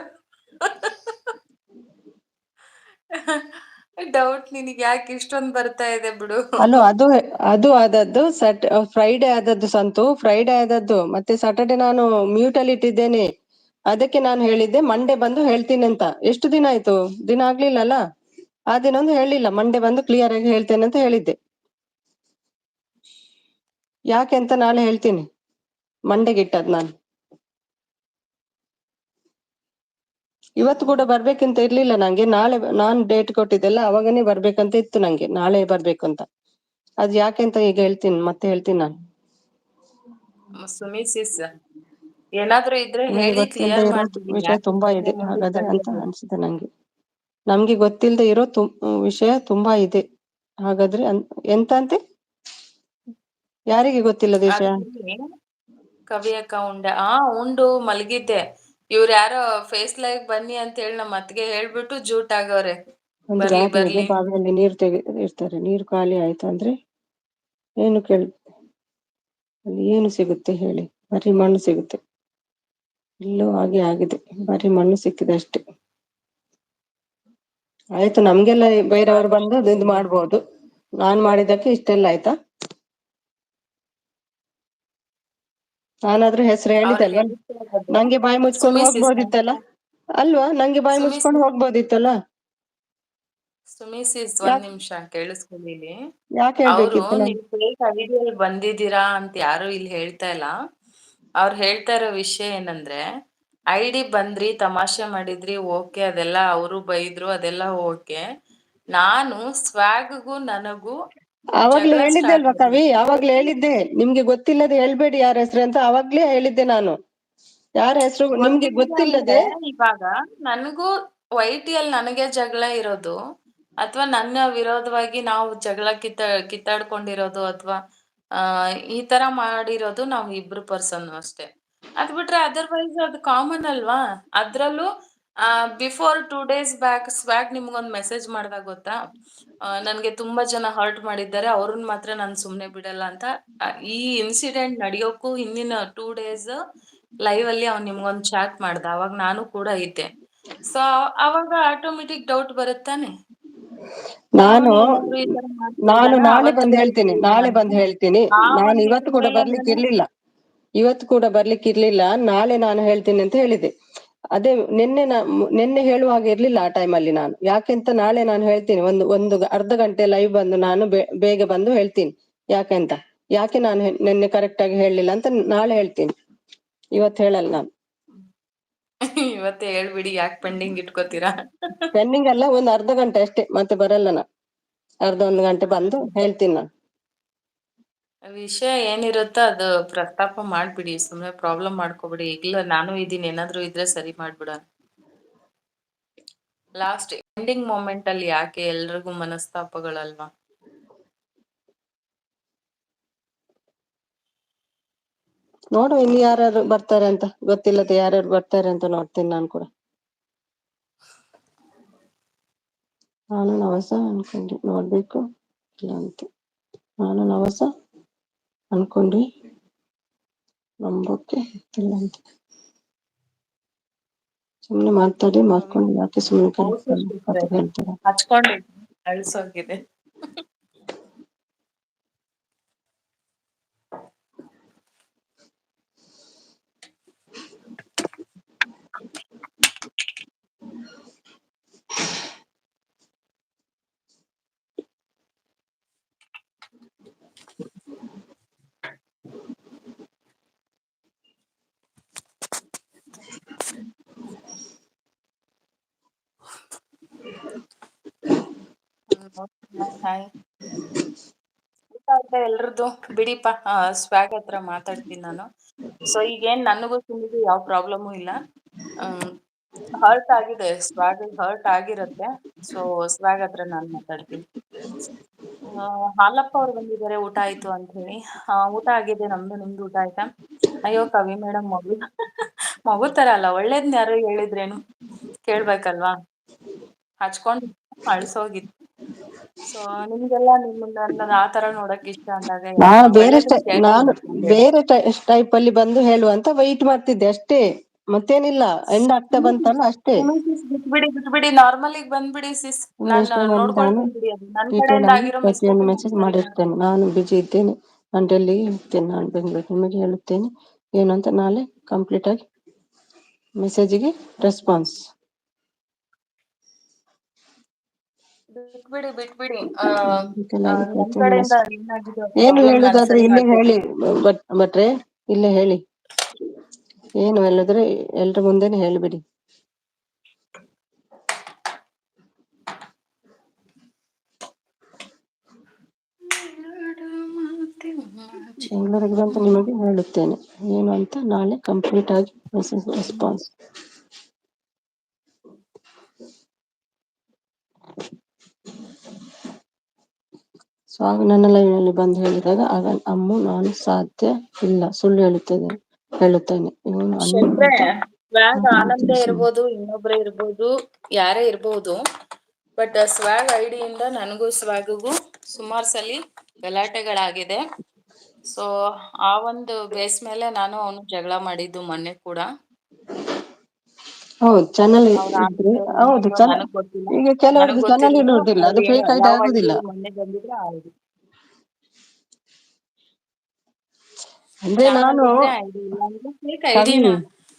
ಡೌಟ್? ನಿನಗೆ ಯಾಕೆ ಇಷ್ಟೊಂದು ಬರ್ತಾ ಇದೆ ಬಿಡು.
ಅಲ್ಲೋ, ಅದು ಆದದ್ದು ಫ್ರೈಡೆ ಆದದ್ದು ಸಂತು, ಫ್ರೈಡೆ ಆದದ್ದು. ಮತ್ತೆ ಸಾಟರ್ಡೆ ನಾನು ಮ್ಯೂಟ್ ಅಲ್ಲಿ ಇಟ್ಟಿದ್ದೇನೆ. ಅದಕ್ಕೆ ನಾನು ಹೇಳಿದ್ದೆ ಮಂಡೇ ಬಂದು ಹೇಳ್ತೀನಿ ಅಂತ. ಎಷ್ಟು ದಿನ ಆಯ್ತು? ದಿನ ಆಗ್ಲಿಲ್ಲಲ್ಲ. ಆ ದಿನ ಒಂದು ಹೇಳಿಲ್ಲ, ಮಂಡೇ ಬಂದು ಕ್ಲಿಯರ್ ಆಗಿ ಹೇಳ್ತೇನೆ ಅಂತ ಹೇಳಿದ್ದೆ. ಯಾಕೆ ಅಂತ ನಾಳೆ ಹೇಳ್ತೀನಿ. ಮಂಡೆಗೆ ಇಟ್ಟದ್ ನಾನು. ಇವತ್ತು ಕೂಡ ಬರ್ಬೇಕಂತ ಇರ್ಲಿಲ್ಲ ನಂಗೆ. ನಾಳೆ ನಾನ್ ಡೇಟ್ ಕೊಟ್ಟಿದ್ದೆಲ್ಲ ಅವಾಗನೇ ಬರ್ಬೇಕಂತ ಇತ್ತು ನಂಗೆ, ನಾಳೆ ಬರ್ಬೇಕು ಅಂತ. ಅದ್ ಯಾಕೆ ಅಂತ ಈಗ ಹೇಳ್ತೀನಿ, ಮತ್ತೆ ಹೇಳ್ತೀನಿ ನಾನು.
ಸುಮಿ ಸಿಸ್, ಏನಾದ್ರೂ ಇದ್ರೆ
ನಮಗೆ
ಹೇಳಿ
ಗೊತ್ತಿಲ್ಲದೆ
ಕ್ಲಿಯರ್
ಇರೋ
ಮಾಡ್ಬಿಡಿ,
ವಿಷಯ
ಯಾಕೆ
ತುಂಬಾ
ಸುಮ್ನೆ
ಇದೆ
ನಿಮ್ಗೆ
ಹಾಗಾದ್ರೆ ಅಂತ
ತಲೆನೋವು.
ಅನ್ಸಿದೆ ನಂಗೆ. ನಮ್ಗೆ ಗೊತ್ತಿಲ್ಲದೆ ಇರೋ ವಿಷಯ ತುಂಬಾ ಇದೆ ಹಾಗಾದ್ರೆ ಎಂತ ಅಂತೆ, ಯಾರಿಗೆ ಗೊತ್ತಿಲ್ಲದ
ಅದು
ವಿಷಯ?
ಬಿಡಿ, ಕವಿ ಅಕ್ಕ ಉಂಡು ಮಲಗಿದ್ದೆ. ಇವ್ರು ಯಾರೋ ಫೇಸ್ ಲೈವ್ ಬನ್ನಿ ಅಂತ ಹೇಳಿ ನಮ್ಮ ಅತ್ತಿಗೆ ಹೇಳ್ಬಿಟ್ಟು ಜೂಟ್ ಆಗವ್ರೆ.
ಒಂದು
ಬರ್ಲಿ
ರಾತ್ರಿ ಇದೆ,
ಬರ್ಲಿ.
ಬಾವಿಯಲ್ಲಿ ನೀರು ಇರ್ತಾರೆ, ನೀರು ಖಾಲಿ ಆಯ್ತು ಅಂದ್ರೆ ಏನು ಅಲ್ಲಿ ಏನು ಸಿಗುತ್ತೆ ಹೇಳಿ? ಬರೀ ಮಣ್ಣು ಸಿಗುತ್ತೆ. ಇಲ್ಲೂ ಹಾಗೆ ಆಗಿದೆ, ಬರೀ ಮಣ್ಣು ಸಿಕ್ಕಿದೆ ಅಷ್ಟೇ. ಆಯ್ತು, ನಮ್ಗೆಲ್ಲ ಬೇರೆಯವರು ಬಂದು
ಆದಷ್ಟು
ಇದು ಮಾಡ್ಬೋದು. ನಾನ್ ಮಾಡಿದಕ್ಕೆ ಇಷ್ಟೆಲ್ಲ ಆಯ್ತಾ? ನಾನಾದ್ರೂ ಹೆಸರು
ಅವ್ರಿಗೆ
ಹೇಳಿದಲ್ವ?
ಹೇಳ್ತಿರೋದು
ನಂಗೆ ಬಾಯಿ ಮುಚ್ಕೊಂಡು
ಸುಮಿ ಸಿಸ್
ಹೋಗ್ಬೋದಿತ್ತಲ್ಲ ಅಲ್ವಾ? ನಂಗೆ ಬಾಯಿ
ಸುಮಿ
ಮುಚ್ಕೊಂಡು ಹೋಗ್ಬೋದಿತ್ತಲ್ಲ.
ಒಂದ್
ಯಾಕೆ
ನಿಮಿಷ ಕೇಳಿಸ್ಕೊಳ್ಳಿ ಇಲ್ಲಿ.
ಯಾಕೆ
ಅವರು
ಹೇಳ್ಬೇಕಿತ್ತು ನಾನು?
ನೀವು ಫೇಕ್ ಐಡಿಯಲ್ಲಿ ಬಂದಿದ್ದೀರಾ ಅಂತ ಯಾರು ಇಲ್ಲಿ ಹೇಳ್ತಾ ಇಲ್ಲ. ಅವ್ರು ಹೇಳ್ತಾ ಇರೋ ವಿಷಯ ಏನಂದ್ರೆ, ಐಡಿ ಬಂದ್ರಿ, ತಮಾಷೆ ಮಾಡಿದ್ರಿ, ಓಕೆ, ಅದೆಲ್ಲ ಅವರು ಬೈದ್ರು, ಅದೆಲ್ಲ ಓಕೆ. ನಾನು ಸ್ವಾಗ್ಗೂ ನನಗೂ
ಆವಾಗ್ಲೇ
ಜಗಳ
ಹೇಳಿದ್ದೆ
ಸ್ಟಾರ್ಟ್
ಅಲ್ವಾ ಕವಿ,
ಆಗಿತ್ತು.
ಆವಾಗ್ಲೇ ಹೇಳಿದ್ದೆ ನಿಮ್ಗೆ ಗೊತ್ತಿಲ್ಲದೆ ಹೇಳ್ಬೇಡಿ ಯಾರ ಹೆಸರು ಅಂತ, ಆವಾಗ್ಲೇ ಹೇಳಿದ್ದೆ ನಾನು. ಯಾರ ಹೆಸರು ನಿಮ್ಗೆ
ಗೊತ್ತಿಲ್ಲದೆ ಅಂದ್ರೆ
ಗೊತ್ತಿಲ್ಲದೆ.
ಇವಾಗ ನನಗೂ ವೈಟಿಯಲ್ಲಿ ನನಗೆ ಜಗಳ ಇರೋದು, ಅಥವಾ ನನ್ನ ವಿರೋಧವಾಗಿ ನಾವು ಜಗಳ ಕಿತ್ತಾಡ್ಕೊಂಡಿರೋದು, ಅಥವಾ ಈ ತರ ಮಾಡಿರೋದು ನಾವು ಇಬ್ರು ಪರ್ಸನ್ ಅಷ್ಟೇ. ಅದ್ ಬಿಟ್ರೆ ಅದರ್ವೈಸ್ ಅದು ಕಾಮನ್ ಅಲ್ವಾ? ಅದ್ರಲ್ಲೂ ಬಿಫೋರ್ 2 days ಬ್ಯಾಕ್ ಸ್ವ್ಯಾಗ್ ನಿಮ್ಗೊಂದು ಮೆಸೇಜ್ ಮಾಡ್ದಾಗ ಗೊತ್ತಾ, ನನ್ಗೆ ತುಂಬಾ ಜನ ಹರ್ಟ್ ಮಾಡಿದ್ದಾರೆ, ಅವ್ರನ್ನ ಮಾತ್ರ ನಾನು ಸುಮ್ನೆ ಬಿಡಲ್ಲ ಅಂತ. ಈ ಇನ್ಸಿಡೆಂಟ್ ನಡೆಯೋಕ್ಕೂ ಹಿಂದಿನ 2 days ಲೈವ್ ಅಲ್ಲಿ ಅವ್ನು ನಿಮ್ಗೊಂದು ಚಾಟ್ ಮಾಡ್ದ, ಅವಾಗ ನಾನು ಕೂಡ ಇದ್ದೆ. ಸೊ ಅವಾಗ ಆಟೋಮೆಟಿಕ್ ಡೌಟ್ ಬರುತ್ತಾನೆ,
ನಾನು
ಅವನು ಏನಾದ್ರು ಈ ತರ
ನಾನು
ಮಾಡ್ತಿದ್ದಾನ.
ನಾಳೆ
ಅವತ್ತು
ಬಂದು ಹೇಳ್ತೀನಿ,
ಹೇಳಿದ್ವಿ
ನಾಳೆ
ನಾನು
ಬಂದು ಹೇಳ್ತೀನಿ.
ಆ
ನಾನು
ಒಂದ್
ಇವತ್ತು
ಇದ್ರ
ಕೂಡ ಬರ್ಲಿಕ್ಕೆ
ಮೇಲಿಂದಾನೆ.
ಇರ್ಲಿಲ್ಲ, ಇವತ್ತು ಕೂಡ ಬರ್ಲಿಕ್ಕೆ ಇರ್ಲಿಲ್ಲ. ನಾಳೆ ನಾನು ಹೇಳ್ತೀನಿ ಅಂತ ಹೇಳಿದೆ. ಅದೇ ನಿನ್ನೆ ಹೇಳುವಾಗ ಇರ್ಲಿಲ್ಲ ಆ ಟೈಮಲ್ಲಿ ನಾನು. ಯಾಕೆಂತ ನಾಳೆ ನಾನು ಹೇಳ್ತೀನಿ, ಒಂದು ಅರ್ಧ ಗಂಟೆ ಲೈವ್ ಬಂದು ನಾನು ಬೇಗ ಬಂದು ಹೇಳ್ತೀನಿ ಯಾಕೆಂತ. ಯಾಕೆ ನಾನು ನಿನ್ನೆ ಕರೆಕ್ಟ್ ಆಗಿ ಹೇಳಲಿಲ್ಲ ಅಂತ ನಾಳೆ ಹೇಳ್ತೀನಿ, ಇವತ್ತು ಹೇಳಲ್ಲ ನಾನು.
ಇವತ್ತೇ ಹೇಳ್ಬಿಡಿ, ಯಾಕೆ ಪೆಂಡಿಂಗ್ ಇಟ್ಕೋತೀರಾ?
ಪೆಂಡಿಂಗ್ ಅಲ್ಲ, ಒಂದು ಅರ್ಧ ಗಂಟೆ ಅಷ್ಟೇ, ಮತ್ತೆ ಬರಲ್ಲ ನಾ. ಒಂದು ಗಂಟೆ ಬಂದು ಹೇಳ್ತೀನಿ ನಾನು.
ವಿಷಯ ಏನಿರುತ್ತೋ ಅದು ಪ್ರಸ್ತಾಪ ಮಾಡ್ಬಿಡಿ, ಸುಮ್ನೆ ಪ್ರಾಬ್ಲಮ್ ಮಾಡ್ಕೋಬಿಡಿ. ಇಲ್ಲ ನಾನು ಇದೀನಿ, ಏನಾದ್ರು ಇದ್ರೆ ಸರಿ ಮಾಡ್ಬಿಡ. ಲಾಸ್ಟ್ ಎಂಡಿಂಗ್ ಮೂಮೆಂಟ್ ಅಲ್ಲಿ ಯಾಕೆ ಎಲ್ರಿಗೂ ಮನಸ್ತಾಪಗಳಲ್ವಾ?
ನೋಡು ಇನ್ನು ಯಾರ್ಯಾರು ಬರ್ತಾರೆ ಅಂತ, ಗೊತ್ತಿಲ್ಲದೆ ಯಾರ್ಯಾರು ಬರ್ತಾರೆ ಅಂತ ನೋಡ್ತೀನಿ ನಾನು ಕೂಡ. ನಾನು ನವಸ ಅನ್ಕೊಂಡೆ, ನೋಡ್ಬೇಕು ಇಲ್ಲ ಅಂತ. ನಾನು ನವಸ ಅನ್ಕೊಂಡ್ವಿ, ನಂಬಕ್ಕೆ ಇಲ್ಲ ಅಂತ. ಸುಮ್ನೆ ಮಾತಾಡಿ ಮಾಡ್ಕೊಂಡು ಯಾಕೆ ಸುಮ್ನೆ ಕತೆ ಹೇಳ್ತಾರೆ.
ಹಚ್ಕೊಂಡು ಅಳ್ಸೋಗಿದೆ. ಹಾಯ್, ಎಲ್ರದ್ದು ಬಿಡಿಪ. ಸ್ವ್ಯಾಗ್ ಹತ್ರ ಮಾತಾಡ್ತೀನಿ ನಾನು. ಸೊ ಈಗೇನ್ ನನಗೂ ಸುಮ್ಮಿಗೂ ಯಾವ ಪ್ರಾಬ್ಲಮು ಇಲ್ಲ. ಹರ್ಟ್ ಆಗಿದೆ, ಸ್ವ್ಯಾಗ್ ಹರ್ಟ್ ಆಗಿರತ್ತೆ. ಸೊ ಸ್ವ್ಯಾಗ್ ಹತ್ರ ನಾನು ಮಾತಾಡ್ತೀನಿ. ಹಾಲಪ್ಪ ಅವ್ರು ಬಂದಿದ್ದಾರೆ, ಊಟ ಆಯ್ತು ಅಂತ ಹೇಳಿ. ಊಟ ಆಗಿದೆ ನಮ್ದು, ನಿಮ್ದು ಊಟ ಆಯ್ತಾ? ಅಯ್ಯೋ ಕವಿ ಮೇಡಮ್, ಮಗು ತರ ಅಲ್ಲ, ಒಳ್ಳೇದ್ನ ಯಾರು ಹೇಳಿದ್ರೇನು ಕೇಳ್ಬೇಕಲ್ವಾ? ಹಚ್ಕೊಂಡು ಅಳ್ಸೋಗಿತ್ತು. ಸೊ ನಿಮ್ಗೆಲ್ಲ ನಿಮ್ಮನ್ನ ಆ ತರ ನೋಡಕ್ ಇಷ್ಟ ಅಂದಾಗ ಒಳ್ಳೇದಕ್ಕೆ
ನಾನು
ಹೇಳ್ತೀನಿ.
ಬೇರೆ ಟೈಪ್ ಅಲ್ಲಿ ಬಂದು ಹೇಳುವಂತ ವೈಟ್ ಮಾಡ್ತಿದ್ದೆ ಅಷ್ಟೇ, ಮತ್ತೇನಿಲ್ಲ. ಎಂಡ್ ಆಗ್ತಾ ಬಂತಲ್ಲ ಅಷ್ಟೇ.
ಬಿಟ್ಬಿಡಿ, ನಾರ್ಮಲ್ ಆಗಿ ಬಂದ್ಬಿಡಿ ಸಿಸ್. ನಾನು
ನಾನು
ನೋಡ್ಕೊಳ್ತೀನಿ ಬಿಡಿ, ಅದು ನನ್ನ
ಡೀಟೇಲ್
ಕಡೆಯಿಂದ
ಆಗಿ
ಆಗಿರೋ ಮಿಸ್ಟೇಕ್
ಪ್ರತಿಯೊಂದು ಮೆಸೇಜ್ ಮಾಡಿರ್ತೇನೆ. ನಾನು ಬಿಜಿ ಇದ್ದೇನೆ, ನಾನು ಡೆಲ್ಲಿಗೆ ಹೋಗ್ತೇನೆ, ನಾನು ಬೆಂಗಳೂರು. ನಿಮಗೆ ಹೇಳುತ್ತೇನೆ ಏನು ಅಂತ ನಾಳೆ ಕಂಪ್ಲೀಟ್ ಆಗಿ ಮೆಸೇಜಿಗೆ ರೆಸ್ಪಾನ್ಸ್.
ಬಿಟ್ಬಿಡಿ.
ಡೀಟೇಲ್ ಆಗಿ
ನನ್
ಪ್ರತಿಯೊಂದು
ಕಡೆಯಿಂದ
ಮೆಸೇಜ್.
ಏನಾಗಿದೆ
ಏನು
ಪ್ರಾಬ್ಲಮ್ ನಾನು
ಹೇಳುದಾದ್ರೆ
ಸರಿ
ಇಲ್ಲೇ ಹೇಳಿ
ಮಾಡ್ಕೊಡ್ತೀನಿ.
ಭಟ್ರೆ, ಇಲ್ಲೇ ಹೇಳಿ. ಏನು ಹೇಳಿದ್ರೆ ಎಲ್ರ ಮುಂದೆನೆ ಹೇಳಿಬಿಡಿ. ಎಲ್ಲರಿಗೂ ಅಂತ ನಿಮಗೆ ಹೇಳುತ್ತೇನೆ ಏನು ಅಂತ ನಾಳೆ ಕಂಪ್ಲೀಟ್ ಆಗಿ ಮೆಸೇಜ್ ರೆಸ್ಪಾನ್ಸ್. ಸ್ವಾಮಿ ನನ್ನ ಲೈವ್ನಲ್ಲಿ ಬಂದು ಹೇಳಿದಾಗ ಆಗ ಅಮ್ಮು ನಾನು ಸಾಧ್ಯ ಇಲ್ಲ ಸುಳ್ಳು ಹೇಳುತ್ತೇನೆ ಇವನು
ಶೆಟ್ರೆ, ಸ್ವ್ಯಾಗ್ ಆನಂದೇ
ತಿಳಿಸಿ.
ಇರ್ಬೋದು, ಇನ್ನೊಬ್ರೇ ಇರ್ಬೋದು, ಯಾರೇ ಇರ್ಬೋದು, ಬಟ್ ಸ್ವ್ಯಾಗ್ ಐಡಿಯಿಂದ ನನಗೂ ಸ್ವ್ಯಾಗಿಗೂ ಸುಮಾರು ಸಲಿ ಗಲಾಟೆಗಳಾಗಿದೆ. ಸೊ ಆ ಒಂದು ಬೇಸ್ ಮೇಲೆ ನಾನು ಅವನು ಜಗಳ ಮಾಡಿದ್ದು ಮೊನ್ನೆ ಕೂಡ.
ಹೌದು ಚಾನಲ್
ಅವ್ರ
ಇದ್ರೆ
ಆನಂದ್
ಹೌದು
ನನಗ್ ಗೊತ್ತಿಲ್ಲ.
ಈಗ
ನನಗ್
ಕೆಲವರದ್ದು ಚಾನಲ್
ಗೊತ್ತಿರೋದು
ಇರುವುದಿಲ್ಲ,
ಅವ್ರು
ಅದು ಫೇಕ್ ಐಡಿ
ಯಾವ
ಆಗುದಿಲ್ಲ.
ಐಡಿ ಮೊನ್ನೆ ಬಂದಿದ್ರೆ ಆ ಐಡಿ
ಅಂದ್ರೆ
ಚಾನಲ್
ನಾನು
ಇದ್ರೆ ಐಡಿ, ಇಲ್ಲ ಅಂದ್ರೆ ಫೇಕ್
ಕವಿ
ಐಡಿನ.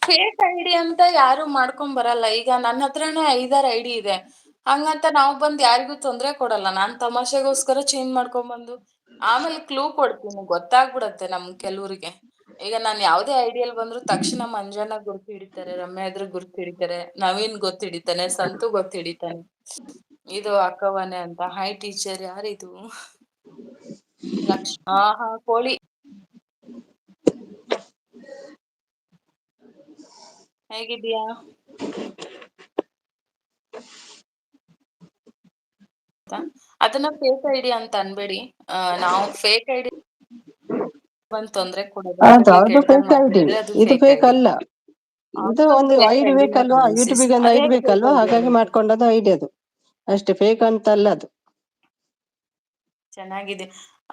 ಫೇಕ್ ಐಡಿ ಅಂತ ಯಾರು ಮಾಡ್ಕೊಂಡ್ ಬರಲ್ಲ. ಈಗ ನನ್ನ ಹತ್ರನೇ 5-6 ಐಡಿ ಇದೆ. ಹಂಗಂತ ನಾವ್ ಬಂದ್ ಯಾರಿಗೂ ತೊಂದ್ರೆ ಕೊಡಲ್ಲ. ನಾನ್ ತಮಾಷೆಗೋಸ್ಕರ ಚೇಂಜ್ ಮಾಡ್ಕೊಂಡ್ ಬಂದು ಆಮೇಲೆ ಕ್ಲೂ ಕೊಡ್ತೀನಿ, ಗೊತ್ತಾಗ್ಬಿಡತ್ತೆ ನಮ್ ಕೆಲವ್ರಿಗೆ. ಈಗ ನಾನ್ ಯಾವ್ದೇ ಐಡಿಯಲ್ಲಿ ಬಂದ್ರು ತಕ್ಷಣ ಮಂಜಾನ ಗುರ್ತು ಹಿಡಿತಾರೆ, ರಮ್ಯಾ ಇದ್ರು ಗುರ್ತು ಹಿಡಿತಾರೆ, ನವೀನ್ ಗೊತ್ತು ಹಿಡಿತಾನೆ, ಸಂತು ಗೊತ್ತು ಹಿಡಿತಾನೆ, ಇದು ಅಕ್ಕವನೆ ಅಂತ. ಹಾಯ್ ಟೀಚರ್, ಯಾರಿದು? ಕೋಳಿ. ಹೇಗಿದ್ಯಾ? ಅದನ್ನ ಫೇಕ್ ಐಡಿ ಅಂತ ಅನ್ಬೇಡಿ. ನಾವು ಫೇಕ್ ಐಡಿ ಬಂದ್ ತೊಂದ್ರೆ ಕೊಡೋದು,
ಅದು
ಅವ್ರಿಗೆ
ಅದು
ಕೆಟ್ಟದಾಗ
ಫೇಕ್ ಐಡಿ,
ಮಾತಾಡಿದ್ರೆ ಅದು
ಇದು
ಫೇಕ್
ಫೇಕ್
ಐಡಿ.
ಅಲ್ಲ. ಇದು
ಅಷ್ಟೊಂದು
ಒಂದು
ಫೇಕ್
ಐಡಿ
ಐಡಿನ
ಬೇಕಲ್ವಾ,
ಸಿಸ್.
ಯೂಟ್ಯೂಬಿಗೆ ಒಂದು
ಅದೇ
ಐಡಿ
ಫೇಕ್
ಬೇಕಲ್ವಾ,
ಐಡಿ
ಹಾಗಾಗಿ
ಆಗುತ್ತೆ.
ಮಾಡ್ಕೊಂಡದ್ದು ಐಡಿ ಅದು ಅಷ್ಟೇ, ಫೇಕ್ ಅಂತ ಅಲ್ಲ ಅದು.
ಚೆನ್ನಾಗಿದೆ.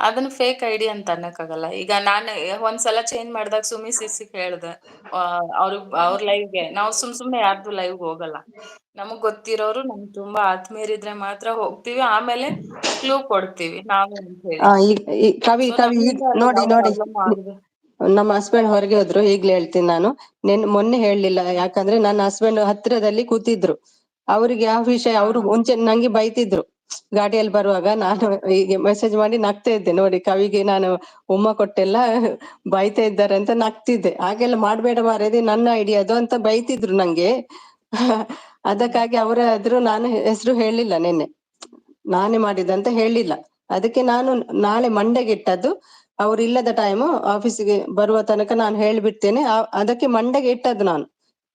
ಅದನ್ನ ಫೇಕ್ ಐಡಿ ಅಂತ ಅನ್ನಕ್ಕಾಗಲ್ಲ. ಈಗ ನಾನು ಒಂದ್ಸಲ ಚೇಂಜ್ ಮಾಡಿದಾಗ ಸುಮಿ ಸಿಸ್ಸಿಗ್ ಹೇಳ್ದೆ, ಅವ್ರ ಲೈವ್ಗೆ ನಾವು ಸುಮ್ನೆ ಯಾರ್ದು ಲೈವ್ಗೆ ಹೋಗಲ್ಲ. ನಮಗ್ ಗೊತ್ತಿರೋರು, ನಮ್ಗೆ ತುಂಬಾ ಆತ್ಮೀಯರಿದ್ರೆ ಮಾತ್ರ ಹೋಗ್ತೀವಿ. ಆಮೇಲೆ ಕ್ಲೂ ಕೊಡ್ತೀವಿ ನಾವೇ ಅಂತ ಹೇಳಿ.
ಕವಿ
ಸೊ
ಕವಿ ಈಗ
ನಮ್ಮಿಂದ ಅಲ್ಲಿ
ನೋಡಿ
ಯಾವ
ನೋಡಿ,
ಪ್ರಾಬ್ಲಮ್ ಆಗಿದೆ.
ನಮ್ಮ ಹಸ್ಬೆಂಡ್ ಹೊರಗೆ ಹೋದ್ರು, ಈಗ್ಲೇ ಹೇಳ್ತೀನಿ ನಾನು. ಮೊನ್ನೆ ಹೇಳಲಿಲ್ಲ, ಯಾಕಂದ್ರೆ ನನ್ನ ಹಸ್ಬೆಂಡ್ ಹತ್ತಿರದಲ್ಲಿ ಕೂತಿದ್ರು. ಅವ್ರಿಗೆ ಯಾವ ವಿಷಯ, ಅವರು ಮುಂಚೆ ನಂಗೆ ಬೈತಿದ್ರು ಗಾಡಿಯಲ್ಲಿ ಬರುವಾಗ. ನಾನು ಹೀಗೆ ಮೆಸೇಜ್ ಮಾಡಿ ನಗ್ತಾ ಇದ್ದೆ, ನೋಡಿ ಕವಿಗೆ ನಾನು ಉಮ್ಮ ಕೊಟ್ಟೆಲ್ಲ ಬೈತಾ ಇದ್ದಾರೆ ಅಂತ ನಗ್ತಿದ್ದೆ. ಹಾಗೆಲ್ಲ ಮಾಡ್ಬೇಡ ಮಾರೇದಿ, ನನ್ನ ಐಡಿಯಾ ಅದು ಅಂತ ಬೈತಿದ್ರು ನಂಗೆ. ಅದಕ್ಕಾಗಿ ಅವರ ಎದುರು ನಾನು ಹೆಸರು ಹೇಳಿಲ್ಲ, ನಿನ್ನೆ ನಾನೇ ಮಾಡಿದಂತ ಹೇಳಿಲ್ಲ. ಅದಕ್ಕೆ ನಾನು ನಾಳೆ ಮಂಡೆಗೆ ಇಟ್ಟದ್ದು. ಅವ್ರು ಇಲ್ಲದ ಟೈಮ್ ಆಫೀಸಿಗೆ ಬರುವ ತನಕ ನಾನು ಹೇಳ್ಬಿಡ್ತೇನೆ, ಅದಕ್ಕೆ ಮಂಡೆಗೆ ಇಟ್ಟದ್ದು ನಾನು.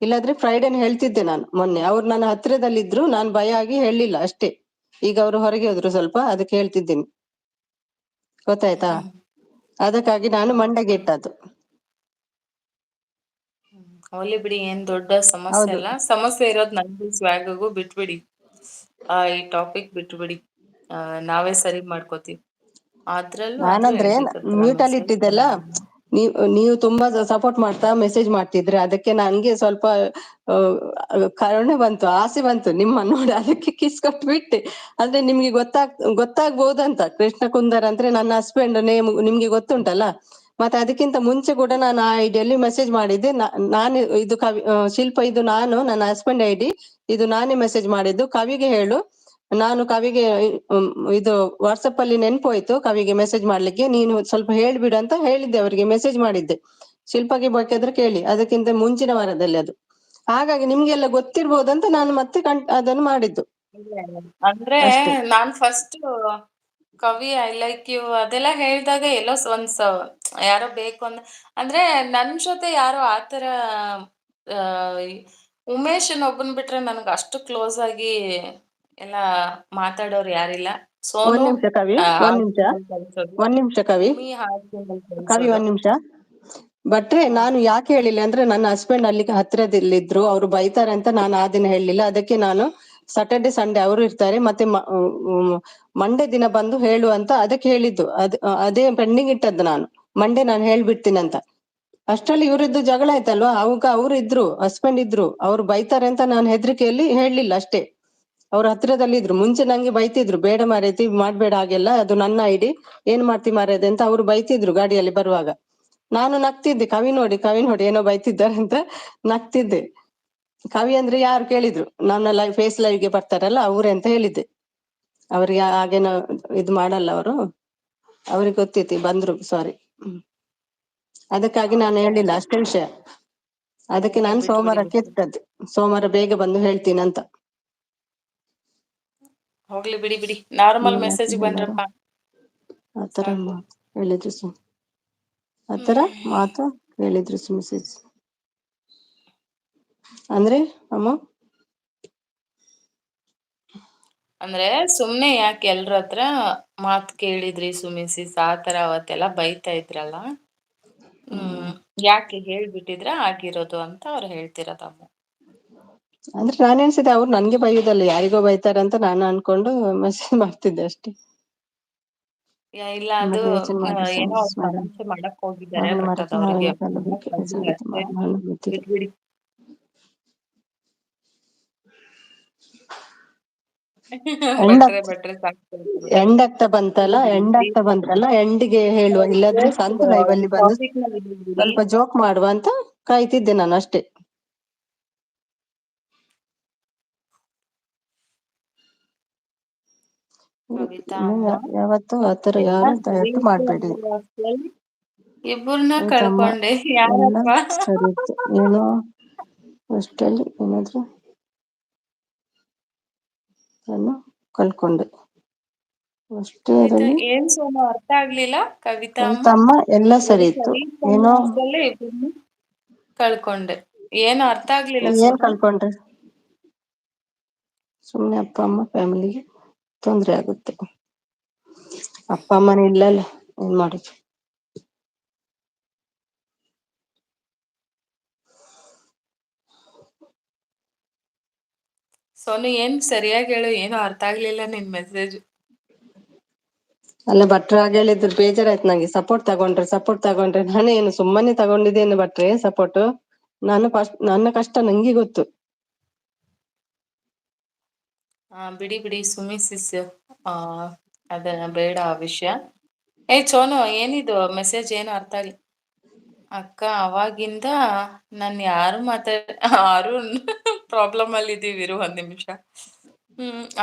ಇಲ್ಲಾದ್ರೆ ಫ್ರೈಡೇನೆ ಹೇಳ್ತಿದ್ದೆ ನಾನು. ಮೊನ್ನೆ ಅವ್ರು ನನ್ನ ಹತ್ರದಲ್ಲಿದ್ರು, ನಾನು ಭಯ ಆಗಿ ಹೇಳಿಲ್ಲ ಅಷ್ಟೇ. ಈಗ ಅವರು ಹೊರಗೆ ಹೋದ್ರು ಸ್ವಲ್ಪ, ಅದಕ್ಕೆ ಹೇಳ್ತಿದ್ದೀನಿ, ಗೊತ್ತಾಯ್ತಾ? ಅದಕ್ಕಾಗಿ ನಾನು ಮಂಡೆಗೆ ಇಟ್ಟದ್ದು.
ಹೋಗ್ಲಿ ಬಿಡಿ, ಏನ್ ದೊಡ್ಡ ಸಮಸ್ಯೆ
ಹೌದು,
ಅಲ್ಲ. ಸಮಸ್ಯೆ ಇರೋದ್ ನನ್ಗೂ ಸ್ವ್ಯಾಗಿಗೂ, ಬಿಟ್ಬಿಡಿ. ಈ ಟಾಪಿಕ್ ಬಿಟ್ಬಿಡಿ. ನಾವೇ ಸರಿ ಮಾಡ್ಕೋತೀವಿ. ಆದ್ರೂ
ನಾನಂದ್ರೆ
ಹೇಳ್ಬೇಕಂತಲ್ಲ
ಮ್ಯೂಟ್ ಅಲ್ಲಿ
ಮೆಸೇಜ್.
ಇಟ್ಟಿದ್ದೆಲ್ಲ, ನೀವು ತುಂಬಾ ಸಪೋರ್ಟ್ ಮಾಡ್ತಾ ಮೆಸೇಜ್ ಮಾಡ್ತಿದ್ರೆ, ಅದಕ್ಕೆ ನನ್ಗೆ ಸ್ವಲ್ಪ ಕರುಣೆ ಬಂತು, ಆಸೆ ಬಂತು ನಿಮ್ಮ ನೋಡಿ, ಅದಕ್ಕೆ ಕಿಸ್ ಕೊಟ್ಟು ಬಿಟ್ಟೆ. ಅಂದ್ರೆ ನಿಮ್ಗೆ ಗೊತ್ತಾಗ್ಬೋದಂತ. ಕೃಷ್ಣ ಕುಂದರ್ ಅಂದ್ರೆ ನನ್ನ ಹಸ್ಬೆಂಡ್ ನೇಮ್ ನಿಮ್ಗೆ ಗೊತ್ತುಂಟಲ್ಲ. ಮತ್ತೆ ಅದಕ್ಕಿಂತ ಮುಂಚೆ ಕೂಡ ನಾನು ಆ ಐಡಿಯಲ್ಲಿ ಮೆಸೇಜ್ ಮಾಡಿದ್ದೆ. ನಾನು ಇದು ಶಿಲ್ಪ, ಇದು ನಾನು ನನ್ನ ಹಸ್ಬೆಂಡ್ ಐಡಿ, ಇದು ನಾನೇ ಮೆಸೇಜ್ ಮಾಡಿದ್ದು. ಕವಿಗೆ ಹೇಳು, ನಾನು ಕವಿಗೆ ಇದು ವಾಟ್ಸಪ್ ಅಲ್ಲಿ ನೆನ್ಪೋಯ್ತು ಕವಿಗೆ ಮೆಸೇಜ್ ಮಾಡ್ಲಿಕ್ಕೆ, ನೀನು ಸ್ವಲ್ಪ ಹೇಳ್ಬಿಡು ಅಂತ ಹೇಳಿದ್ದೆ, ಅವರಿಗೆ ಮೆಸೇಜ್ ಮಾಡಿದ್ದೆ. ಶಿಲ್ಪಗೆ ಬೇಕಾದ್ರೆ ಕೇಳಿ, ಅದಕ್ಕಿಂತ ಮುಂಚಿನ ವಾರದಲ್ಲಿ ಅದು. ಹಾಗಾಗಿ ನಿಮ್ಗೆಲ್ಲ ಗೊತ್ತಿರ್ಬೋದಂತ ನಾನು ಮತ್ತೆ ಅದನ್ನು ಮಾಡಿದ್ದು
ಅಂದ್ರೆ
ಅಷ್ಟೇ.
ನಾನ್ ಫಸ್ಟ್ ಕವಿ ಐ ಲೈಕ್ ಯು ಅದೆಲ್ಲ ಹೇಳಿದಾಗ ಎಲ್ಲೋ ಯಾರೋ ಬೇಕು ಅಂದ್ರೆ ನನ್ ಜೊತೆ ಯಾರೋ ಆತರ ಉಮೇಶನ್ ಒಬ್ಬನ್ ಬಿಟ್ರೆ ನನ್ಗೆ ಅಷ್ಟು ಕ್ಲೋಸ್ ಆಗಿ ಎಲ್ಲ ಮಾತಾಡೋರು ಯಾರಿಲ್ಲ.
ಒಂದ್
ಸೋನು
ನಿಮಿಷ ಕವಿ, ಒಂದ್
ಹಾರ್ಟ್
ನಿಮಿಷ,
ಸಿಂಬಲ್ ಕಳ್ಸೋದು,
ಒಂದ್ ನಿಮಿಷ ಕವಿ,
ಉಮಿ ಹಾರ್ಟ್ ಸಿಂಬಲ್
ಕವಿ
ಕಳ್ಸೋದು.
ಒಂದ್ ನಿಮಿಷ. ಬಟ್ರೆ ನಾನು ಯಾಕೆ ಹೇಳಿಲ್ಲ ಅಂದ್ರೆ, ನನ್ನ ಹಸ್ಬೆಂಡ್ ಅಲ್ಲಿ ಹತ್ರದಲ್ಲಿದ್ರು, ಅವ್ರು ಬೈತಾರೆ ಅಂತ ನಾನು ಆ ದಿನ ಹೇಳಲಿಲ್ಲ. ಅದಕ್ಕೆ ನಾನು ಸಾಟರ್ಡೆ ಸಂಡೇ ಅವರು ಇರ್ತಾರೆ, ಮತ್ತೆ ಮಂಡೇ ದಿನ ಬಂದು ಹೇಳು ಅಂತ ಅದಕ್ಕೆ ಹೇಳಿದ್ದು. ಅದೇ ಪೆಂಡಿಂಗ್ ಇಟ್ಟದ್ದು ನಾನು. ಮಂಡೇ ನಾನು ಹೇಳ್ಬಿಡ್ತೀನಿ ಅಂತ. ಅಷ್ಟ್ರಲ್ಲಿ ಇವರಿದ್ದು ಜಗಳ ಆಯ್ತಲ್ವಾ, ಅವಾಗ ಅವ್ರು ಇದ್ರು, ಹಸ್ಬೆಂಡ್ ಇದ್ರು, ಅವ್ರು ಬೈತಾರೆ ಅಂತ ನಾನು ಹೆದರಿಕೆಯಲ್ಲಿ ಹೇಳಲಿಲ್ಲ ಅಷ್ಟೇ. ಅವ್ರ ಹತ್ರದಲ್ಲಿದ್ರು, ಮುಂಚೆ ನಂಗೆ ಬೈತಿದ್ರು, ಬೇಡ ಮಾರೈತಿ ಮಾಡ್ಬೇಡ ಹಾಗೆಲ್ಲ, ಅದು ನನ್ನ ಐಡಿ, ಏನ್ ಮಾಡ್ತಿ ಮಾರೈದೆ ಅಂತ ಅವ್ರು ಬೈತಿದ್ರು ಗಾಡಿಯಲ್ಲಿ ಬರುವಾಗ. ನಾನು ನಗ್ತಿದ್ದೆ, ಕವಿ ನೋಡಿ ಏನೋ ಬೈತಿದ್ದಾರೆ ಅಂತ ನಗ್ತಿದ್ದೆ. ಕವಿ ಅಂದ್ರೆ ಯಾರು ಕೇಳಿದ್ರು, ನನ್ನ ಫೇಸ್ ಲೈವ್ಗೆ ಬರ್ತಾರಲ್ಲ ಅವ್ರೆ ಅಂತ ಹೇಳಿದ್ದೆ. ಅವ್ರಿಗೆ ಹಾಗೇನ ಇದು ಮಾಡಲ್ಲ ಅವರು, ಅವ್ರಿಗೆ ಗೊತ್ತೈತಿ ಬಂದ್ರು, ಸಾರಿ. ಅದಕ್ಕಾಗಿ ನಾನು
ಓಕೆ
ಹೇಳಿಲ್ಲ
ಓಕೆ,
ಅಷ್ಟೇ ವಿಷಯ. ಅದಕ್ಕೆ ನಾನು
ಬಿಟ್ಬಿಡಿ
ಸೋಮವಾರಕ್ಕೆ
ಬಿಟ್ಬಿಡಿ,
ಇಟ್ಟದ್ದು, ಸೋಮವಾರ ಬೇಗ ಬಂದು ಹೇಳ್ತೀನಿ ಅಂತ.
ಹೋಗ್ಲಿ ಬಿಡಿ ಬಿಡಿ, ನಾರ್ಮಲ್ ಮೆಸೇಜ್
ಹೇಳಾರ
ಬನ್ರಪ್ಪ
ಆತರ
ಸಾಕು.
ಹೇಳಿದ್ರು. ಆತರ ಮಾತು ಹೇಳಿದ್ರು ಮಿಸೇಜ್ ಅಂದ್ರೆ ಅಮ್ಮ.
ಅಂದ್ರೆ ಸುಮ್ನೆ ಯಾಕೆ ಎಲ್ರ ಹತ್ರ ಮಾತ್ ಕೇಳಿದ್ರಿ ಸುಮಿಸಿಸ್ ಆತರ ಅವತ್ತೆಲ್ಲ ಬೈತಾ ಇದ್ರಲ್ಲ. ಯಾಕೆ ಹೇಳ್ಬಿಟ್ಟಿದ್ರ ಆಗಿರೋದು ಅಂತ ಅವ್ರು ಹೇಳ್ತಿರೋದಮ್ಮ.
ಅಂದ್ರೆ ನಾನು ಎನ್ಸಿದೆ ಅವ್ರು ನನ್ಗೆ ಬೈಯುದಲ್ಲ, ಯಾರಿಗೋ ಬೈತಾರೆ ಅಂತ ನಾನು ಅನ್ಕೊಂಡು ಮೆಸೇಜ್ ಮಾಡ್ತಿದ್ದೆ ಅಷ್ಟೇ.
ಇಲ್ಲ ಅದು
ಮತ್ತೆ ಯೋಚನೆ ಮಾಡಿ
ಏನೋ ಅವ್ರು
ಮೇಡಮ್,
ತಮಾಷೆ ಮಾಡಕ್ ಹೋಗಿದ್ದಾರೆ,
ಮರಣ
ಬಟ್ ಅದು
ಮರಕ್ಕೆ
ಅವ್ರಿಗೆ
ನಾಳೆಗೆ ಕಲಬೇಕೆ
ಬಂದಿದೆ ಅಷ್ಟೇ.
ಗೊತ್ತಿದೆ.
ಬಿಟ್ಬಿಡಿ. ಭಟ್ರೆ ಸಾಕು.
ಎಂಡ್ ಆಗ್ತಾ ಬಂತಲ್ಲ, ಎಂಡ್ಗೆ ಹೇಳುವ, ಇಲ್ಲಾದ್ರೆ ಸಂತು ಲೈವ್ ಅಲ್ಲಿ ಬಂದು
ಟಾಪಿಕ್ ನಲ್ಲಿ ಬಿಡಿ.
ಸ್ವಲ್ಪ ಜೋಕ್ ಮಾಡುವ ಅಂತ ಕಾಯ್ತಿದ್ದೆ ನಾನು ಅಷ್ಟೇ.
ಕವಿತಾ ಅಮ್ಮ
ಯಾವತ್ತು ಆತರ
ಎಲ್ಲ
ಯಾರು
ಸರಿ
ದಯವಿಟ್ಟು
ಇತ್ತು
ಮಾಡ್ಬೇಡಿ.
ಅಷ್ಟರಲ್ಲಿ ಇಬ್ಬರನ್ನ
ಆಯ್ತಮ್ಮ,
ಕಳ್ಕೊಂಡೆ.
ಎಲ್ಲ
ಯಾರಪ್ಪ?
ಸರಿ ಇತ್ತು. ಏನೋ ಅಷ್ಟಲ್ಲಿ ಏನಾದ್ರು ನಾನು ಕಳ್ಕೊಂಡೆ ಅಷ್ಟೇ. ಅದರಲ್ಲಿ
ಏನ್ ಸೋನು ಅರ್ಥ ಆಗ್ಲಿಲ್ಲ. ಕವಿತಾ ಅಮ್ಮ
ಆಯ್ತಮ್ಮ, ಎಲ್ಲ ಸರಿ ಇತ್ತು. ಏನೋ
ಅಷ್ಟರಲ್ಲೇ ಇಬ್ಬರನ್ನ ಕಳ್ಕೊಂಡೆ. ಏನು ಅರ್ಥ ಆಗ್ಲಿಲ್ಲ
ಏನ್
ಸೋನು.
ಕಳ್ಕೊಂಡ್ರೆ ಸುಮ್ನೆ ಅಪ್ಪ ಅಮ್ಮ ಫ್ಯಾಮಿಲಿಗೆ ತೊಂದ್ರೆ ಆಗುತ್ತೆ. ಅಪ್ಪ ಅಮ್ಮನ ಇಲ್ಲಲ್ಲ, ಏನ್ ಮಾಡುದು.
ಸೋನು ಏನ್ ಸರಿಯಾಗಿ ಹೇಳು, ಏನು ಅರ್ಥ ಆಗ್ಲಿಲ್ಲ ನಿನ್ ಮೆಸೇಜ್.
ಅಲ್ಲ ಭಟ್ರು ಹಾಗೆ ಹೇಳಿದ್ರು, ಬೇಜಾರಾಯ್ತು ನಂಗೆ. ಸಪೋರ್ಟ್ ತಗೊಂಡ್ರೆ ನಾನೇನು ಸುಮ್ಮನೆ ತಗೊಂಡಿದ್ದೇನೆ ಭಟ್ರೆ ಸಪೋರ್ಟ್. ನನ್ನ ಕಷ್ಟ ನಂಗೆ ಗೊತ್ತು.
ಬಿಡಿ ಬಿಡಿ ಸುಮಿ ಸಿಸ್, ಅದನ್ನ ಬೇಡ ಆ ವಿಷಯ. ಸೋನು ಏನಿದು ಮೆಸೇಜ್ ಏನು ಅರ್ಥ ಆಗ್ಲಿ. ಅಕ್ಕ ಅವಾಗಿಂದ ನಾನು ಯಾರು ಪ್ರಾಬ್ಲಮ್ ಅಲ್ಲಿ ಇದೀವಿರು ಒಂದ್ ನಿಮಿಷ.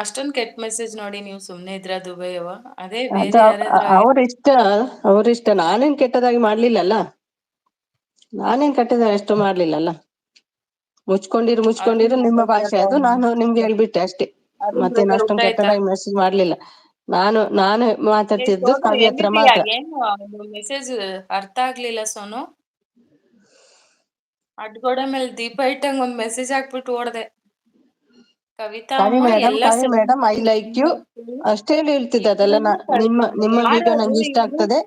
ಅಷ್ಟೊಂದ್ ಕೆಟ್ಟ ಮೆಸೇಜ್ ನೋಡಿ ನೀವು ಸುಮ್ನೆ ಇದ್ರ ದುಬೈಯವ. ಅದೇ
ಅದು
ಬೇರೆ ಯಾರಾದ್ರೂ
ಅವ್ರಿಷ್ಟ. ನಾನೇನ್ ಕೆಟ್ಟದಾಗಿ ಮಾಡ್ಲಿಲ್ಲಲ್ಲ, ನಾನೇನ್ ಕೆಟ್ಟದಾಗಿ ಎಷ್ಟು ಮಾಡ್ಲಿಲ್ಲಲ್ಲ. ಮುಚ್ಕೊಂಡಿರು
ಅರುಣ್
ನಿಮ್ಮ ಭಾಷೆ ಅದು, ನಾನು ನಿಮ್ಗೆ ಹೇಳ್ಬಿಟ್ಟೆ ಅಷ್ಟೇ.
ಅರುಣ್
ಮತ್ತೇನ್
ಬ್ರದರ್ ಊಟ
ಅಷ್ಟೊಂದು
ಆಯ್ತಾ?
ಕೆಟ್ಟದಾಗಿ ಮೆಸೇಜ್ ಮಾಡ್ಲಿಲ್ಲ. ನಾನು ಮಾತಾಡ್ತಿದ್ದು
ಸೋನು
ಕವಿ ಹತ್ರ
ಎಲ್ಲಿದ್ದೀಯಾ?
ಮಾತ್ರ.
ಏನು ಮೆಸೇಜ್ ಅರ್ಥ ಆಗ್ಲಿಲ್ಲ ಸೋನು. ಅಡ್ಗೋಡೆ ಮೇಲೆ ದೀಪ ಇಟ್ಟಂಗ್ ಒಂದ್ ಮೆಸೇಜ್ ಹಾಕ್ಬಿಟ್ಟು ಓಡ್ದೆ. ಕವಿತಾ
ಕವಿ
ಅಮ್ಮ ಎಲ್ಲ
ಮೇಡಮ್ ಐ ಲೈಕ್ ಯು ಅಷ್ಟೇ ಹೇಳ್ತಿದ್ದೆ. ಅದೆಲ್ಲ ನಿಮ್ಮ ವಿಡಿಯೋ
ಯಾರದು
ನಂಗೆ ಇಷ್ಟ
ಇವ್ರು?
ಆಗ್ತದೆ.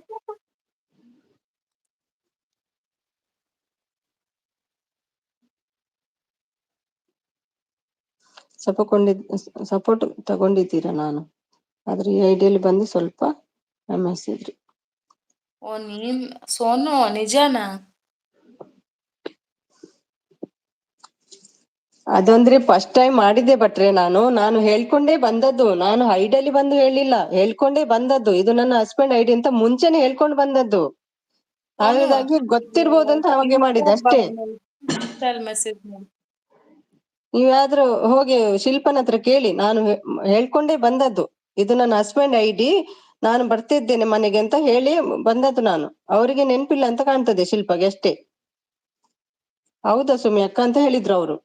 ಸಪೋರ್ಟ್ ತಗೊಂಡಿದ್ದೀರಾ ನಾನು, ಆದ್ರೆ ಈ ಐಡಿಯಲ್ಲಿ ಬಂದು ಸ್ವಲ್ಪ ಮೆಸೇಜ್.
ಓ ನೀನ್ ಸೋನು ನಿಜಾನಾ?
ಅದಂದ್ರೆ ಫಸ್ಟ್ ಟೈಮ್ ಮಾಡಿದ್ದೆ ಭಟ್ರೆ. ನಾನು ಹೇಳ್ಕೊಂಡೇ ಬಂದದ್ದು, ನಾನು ಐಡಿಯಲ್ಲಿ ಬಂದು ಹೇಳಿಲ್ಲ, ಹೇಳ್ಕೊಂಡೇ ಬಂದದ್ದು. ಇದು ನನ್ನ ಹಸ್ಬೆಂಡ್ ಐಡಿ ಅಂತ ಮುಂಚೆನೆ ಹೇಳ್ಕೊಂಡು ಬಂದದ್ದು.
ಸೋನು
ಹಾಗಾಗಿ ಗೊತ್ತಿರ್ಬೋದಂತ ಹಾಗೆ ಮಾಡಿದೆ ಅಷ್ಟೇ.
ಮೆಸೇಜ್
ನೀವ್ಯಾದ್ರೂ ಹೋಗಿ ಶಿಲ್ಪನ ಹತ್ರ ಕೇಳಿ, ನಾನು ಹೇಳ್ಕೊಂಡೇ ಬಂದದ್ದು. ಇದು ನನ್ನ ಹಸ್ಬೆಂಡ್ ಐಡಿ, ನಾನು ಬರ್ತಿದ್ದೇನೆ ಮನೆಗೆ ಅಂತ ಹೇಳಿ ಬಂದದ್ದು ನಾನು. ಅವರಿಗೆ ನೆನ್ಪಿಲ್ಲ ಅಂತ ಕಾಣ್ತದೆ ಶಿಲ್ಪಗೆ ಅಷ್ಟೇ. ಹೌದಾ ಸುಮಿ ಅಕ್ಕ ಅಂತ ಹೇಳಿದ್ರು ಅವರು.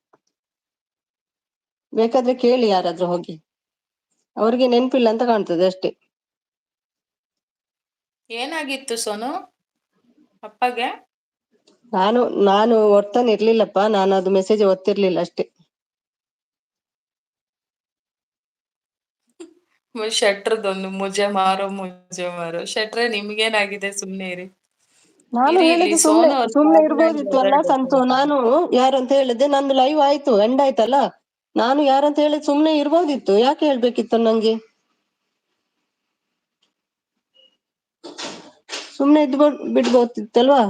ಬೇಕಾದ್ರೆ ಕೇಳಿ ಯಾರಾದ್ರೂ ಹೋಗಿ, ಅವ್ರಿಗೆ ನೆನ್ಪಿಲ್ಲ ಅಂತ ಕಾಣ್ತದೆ ಅಷ್ಟೇ.
ಏನಾಗಿತ್ತು ಸೋನು ಅಪ್ಪಗೆ?
ನಾನು ಓದ್ತಾನೆ ಇರ್ಲಿಲ್ಲಪ್ಪ, ನಾನು ಅದು ಮೆಸೇಜ್ ಓದ್ತಿರ್ಲಿಲ್ಲ ಅಷ್ಟೇ.
ಶೆಟ್ರದೊಂದು ಮುಜೆ ಮಾರೋ. ಶೆಟ್ರೆ ನಿಮ್ಗೇನಾಗಿದೆ? ಸುಮ್ನೆ ಇರಿ.
ನಾನು
ಇಲ್ಲಿ
ಹೇಳಿದ್ದು
ಸೋನು ಅವ್ರ
ಸುಮ್ನೆ
ಫಾದರ್ ಅಂಡ್
ಇರ್ಬೋದಿತ್ತು ಅಲ್ಲ
ಬ್ರದರ್
ಸಂತು. ನಾನು ಯಾರಂತ ಹೇಳಿದ್ದೆ, ನಂದು ಲೈವ್ ಆಯ್ತು, ಎಂಡ್ ಆಯ್ತಲ್ಲ. ನಾನು ಯಾರಂತ ಹೇಳಿದ್ ಸುಮ್ನೆ ಇರ್ಬೋದಿತ್ತು, ಯಾಕೆ ಹೇಳ್ಬೇಕಿತ್ತು ನಂಗೆ? ಸುಮ್ನೆ ಬಿಡ್ಬೋದಿತ್ತಲ್ವಾ.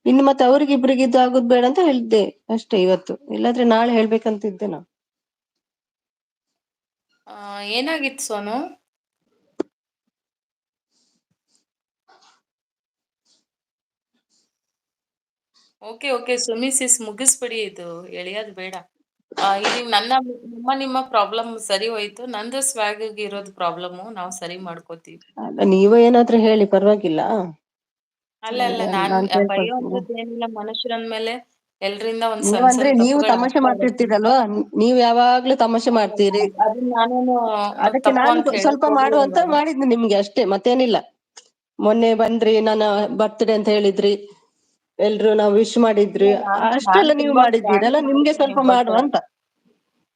ಇನ್ನು ಮತ್ತೆ ಅವ್ರಿಗಿಬ್ರಿಗೆ ಇದು ಆಗುದ್ ಬೇಡ ಅಂತ ಹೇಳಿದ್ದೆ ಅಷ್ಟೇ ಇವತ್ತು. ಇಲ್ಲಾದ್ರೆ ನಾಳೆ ಹೇಳ್ಬೇಕಂತಿದ್ದೆ ನಾನು.
ಏನಾಗಿತ್ತು ಸೋನು? ಓಕೆ ಸುಮಿ ಸಿಸ್ ಮುಗಿಸ್ಬಿಡಿ, ಇದು ಎಳೆಯೋದು ಬೇಡ. ಇಲ್ಲಿ ನಿಮ್ಮ ಪ್ರಾಬ್ಲಮ್ ಸರಿ ಹೋಯ್ತು. ನಂದು ಸ್ವ್ಯಾಗ್ ಇರೋದು ಪ್ರಾಬ್ಲಮ್ ನಾವು ಸರಿ ಮಾಡ್ಕೋತೀವಿ.
ನೀವು ಏನಾದ್ರೂ ಹೇಳಿ ಪರವಾಗಿಲ್ಲ.
ಅಲ್ಲ ನಾನ್
ನಾನ್ ಕೇಳ್ಕೊಳ್ತೀನಿ.
ಬೈಯೋಂಥದ್ದು ಏನಿಲ್ಲ. ಮನುಷ್ಯರಂದ್ಮೇಲೆ ಎಲ್ರಿಂದ ಒಂದ್ ಸಣ್ಣ
ನೀವಂದ್ರೆ
ಸಣ್ಣ
ನೀವು
ತಪ್ಪುಗಳು
ತಮಾಷೆ
ಆಗ್ತಾ ಇರುತ್ತೆ.
ಮಾಡ್ತಿರ್ತೀರಲ್ವಾ, ನೀವ್ ಯಾವಾಗ್ಲೂ ತಮಾಷೆ ಮಾಡ್ತೀರಿ.
ಅದನ್ನ ನಾನೇನು
ಅದಕ್ಕೆ
ತಪ್ಪು
ನಾನು
ಅಂತ ಹೇಳಕ್
ಸ್ವಲ್ಪ
ಹೋಗ್ಲಿಲ್ಲ
ಮಾಡುವಂತ
ನಾನು.
ಮಾಡಿದ್ದೆ ನಿಮ್ಗೆ ಅಷ್ಟೇ, ಮತ್ತೇನಿಲ್ಲ. ಮೊನ್ನೆ ಬಂದ್ರಿ, ನನ್ನ ಬರ್ತ್ಡೇ ಅಂತ ಹೇಳಿದ್ರಿ, ಎಲ್ರು ನಾವು ವಿಶ್ ಮಾಡಿದ್ರಿ,
ನಾನ್
ಅಷ್ಟೆಲ್ಲ ನೀವು
ತುಂಬಾ ಗ್ರ್ಯಾಂಡ್
ಮಾಡಿದ್ದೀರಲ್ಲ, ನಿಮ್ಗೆ
ಮಾಡಿದ್ದೀನಿ.
ಸ್ವಲ್ಪ ಮಾಡುವ ಅಂತ.